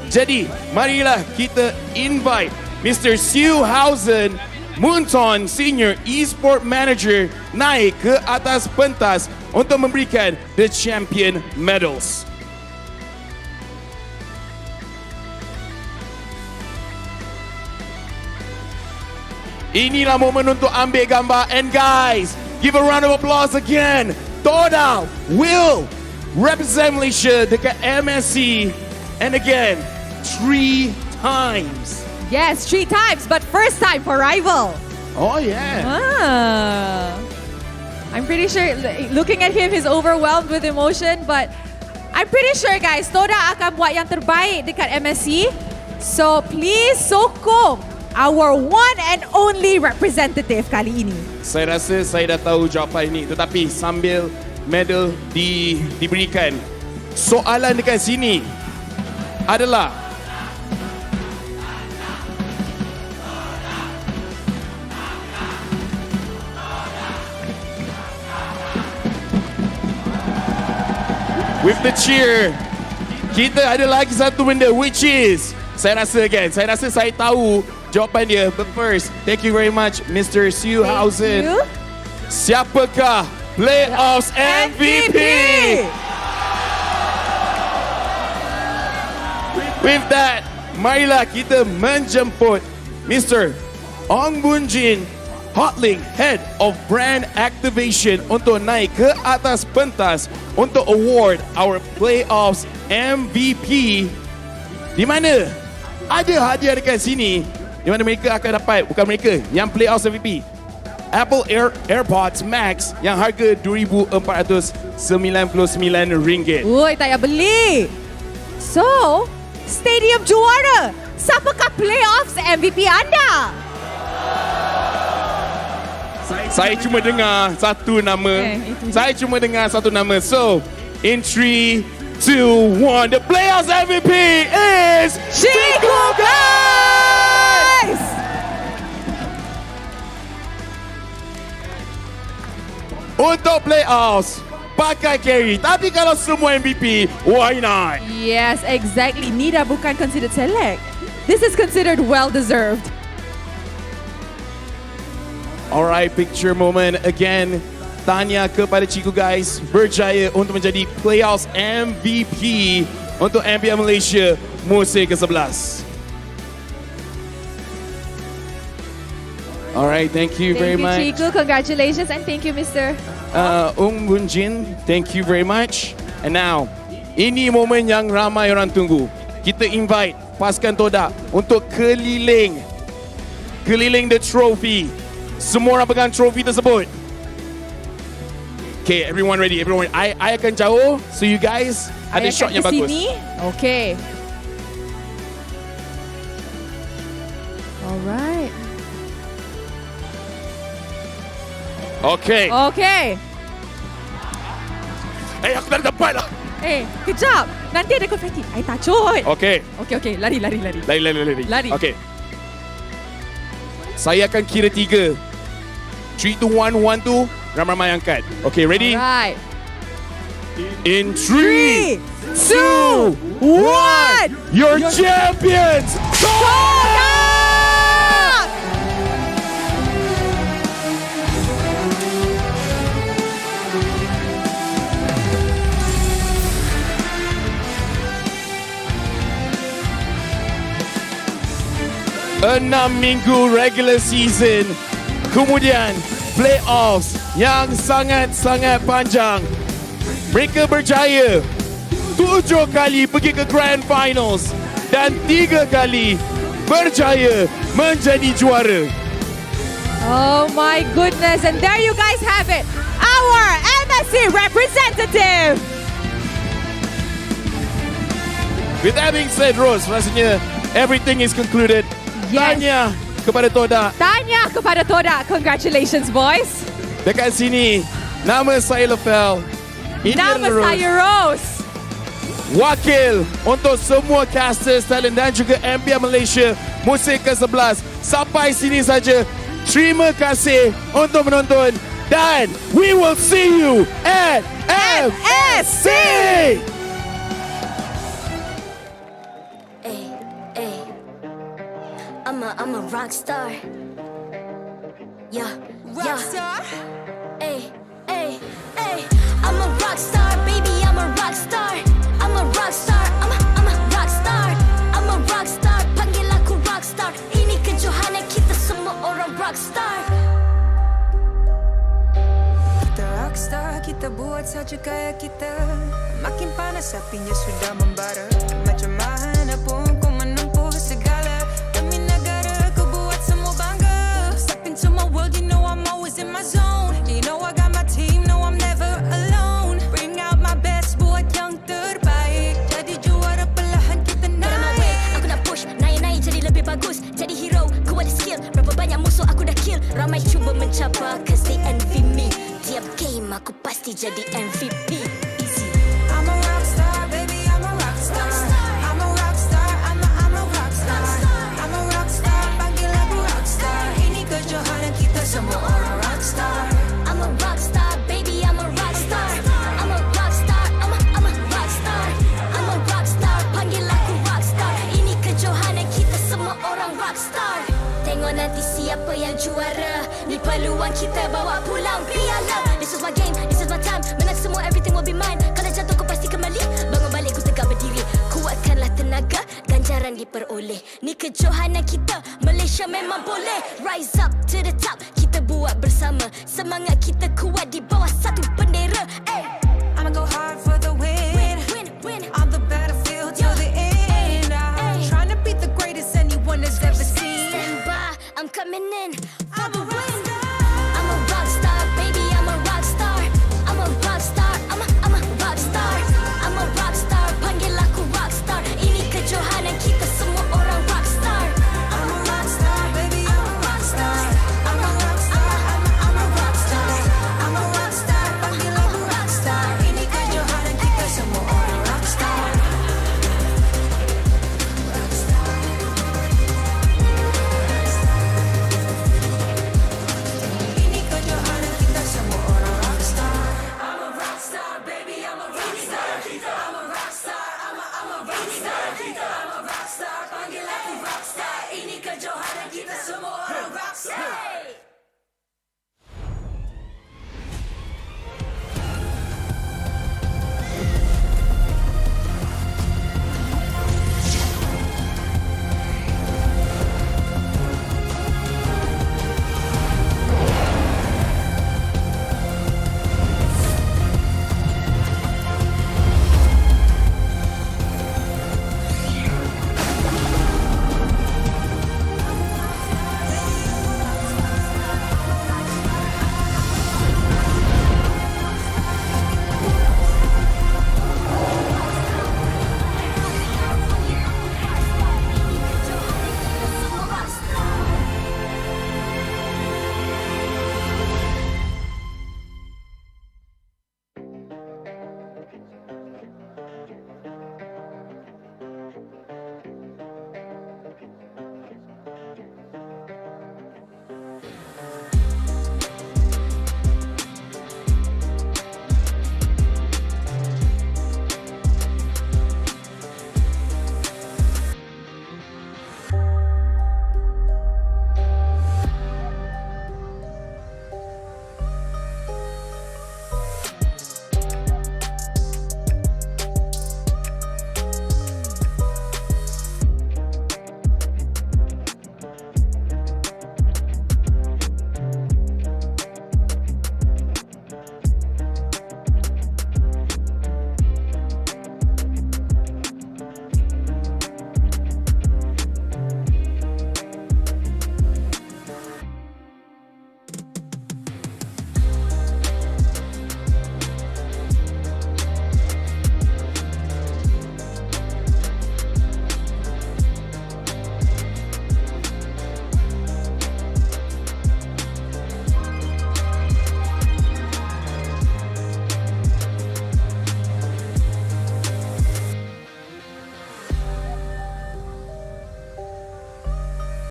Jadi, marilah kita invite Mr. Sewhausen, Munton Senior Esports Manager, naik ke atas pentas untuk memberikan the champion medals. Inilah momen untuk ambil gambar. And guys, give a round of applause again. Todak will represent Malaysia dekat MSC. And again, 3 times. Yes, 3 times, but first time for rival. Oh yeah. I'm pretty sure, looking at him, he's overwhelmed with emotion, but I'm pretty sure guys, Todak akan buat yang terbaik dekat MSC. So please sokong our one and only representative kali ini. Saya rasa saya dah tahu jawapan ini, tetapi sambil medal diberikan, soalan dekat sini adalah with the cheer, kita ada lagi satu benda, which is saya rasa saya tahu jawapan dia. But first, thank you very much, Mr. Sewhausen. Siapakah Playoffs MVP? With that, marilah kita menjemput Mr. Ong Boon Jin, Hotlink Head of Brand Activation, untuk naik ke atas pentas untuk award our Playoffs MVP, di mana ada hadiah dekat sini, di mana mereka akan dapat, bukan mereka yang Playoffs MVP, Apple AirPods Max yang harga RM2,499. Ui, tak payah beli. So, Stadium juara, siapakah Playoffs MVP anda? Saya cuma dengar satu nama. So, in 3, 2, 1, the Playoffs MVP is Chico, guys! Untuk Playoffs, pakai carry. Tapi kalau semua MVP, why not? Yes, exactly. Nida bukan considered select. This is considered well-deserved. Alright, picture moment again. Tanya kepada Chico guys, berjaya untuk menjadi Playoffs MVP untuk MPL Malaysia musim ke-11. Alright, thank you very much. Thank you, Chiku. Congratulations and thank you, Mr. Bun Jin, thank you very much. And now, ini momen yang ramai orang tunggu. Kita invite pasukan Todak untuk keliling the trophy. Semua orang pegang trophy tersebut. Okay, everyone ready? Everyone, I akan jauh, so you guys ada shot yang bagus. Sini. Okay. Alright. Okay. Okay. Aku tak dapat lah. Kejap. Nanti ada konfeti. I tacut. Okay. Okay. Lari. Lari. Okay. Saya akan kira 3. 3, 2, 1, 1, 2. Ramai-ramai angkat. Okay, ready? Alright. In 3, 2, 1. 1. Your champions, Todak! Enam minggu regular season, kemudian playoffs yang sangat-sangat panjang. Mereka berjaya 7 kali pergi ke Grand Finals dan 3 kali berjaya menjadi juara. Oh my goodness, and there you guys have it. Our MSC representative. With that being said, Rose, rasanya everything is concluded. Yes. Tanya kepada Todak. Congratulations, boys. Dekat sini, nama saya Lefel. Nama saya Rose. Wakil untuk semua casters, talent dan juga MPL Malaysia musim ke-11. Sampai sini saja. Terima kasih untuk menonton dan we will see you at MSC. I'm a rock star. Yeah. Ay. I'm a rock star, baby. I'm a rock star. I'm a rock star. I'm a rock star. I'm a rock star. Panggil aku rock star. Ini kejohanan kita semua orang rock star. Kita rock star, kita buat saja gaya kita. Makin panas apinya sudah membara. Macam mana pun kau menempuh segala. Demi negara kau buat semua bangga. Step into my world, you know I'm always in my zone. You know I got my team, no I'm never alone. Bring out my best, buat yang terbaik. Jadi juara perlahan kita naik. Aku nak push, naik jadi lebih bagus. Jadi hero, ku ada skill. Berapa banyak musuh aku dah kill. Ramai cuba mencapai, cause they envy me. Tiap game aku pasti jadi MVP. Easy. I'm a rock star, baby, I'm a rock star. I'm a rock star, I'm a rock star. I'm a rock star, panggil aku rock star. Ini kejohanan kita semua orang rock star. I'm a rock star, baby, I'm a rock star. I'm a rock star, I'm a rock star. I'm a rock star, panggil aku rock star. Ini kejohanan kita semua orang rock star. Tengok nanti siapa yang juara. Ni peluang kita bawa pulang piala. This is my game, this is my time. Menang semua, everything will be mine. Kalau jatuh kau pasti kembali. Bangun balik ku tegak berdiri. Kuatkanlah tenaga, ganjaran diperoleh. Ni kejohanan kita, Malaysia memang boleh. Rise up to the top, kita buat bersama. Semangat kita kuat di bawah satu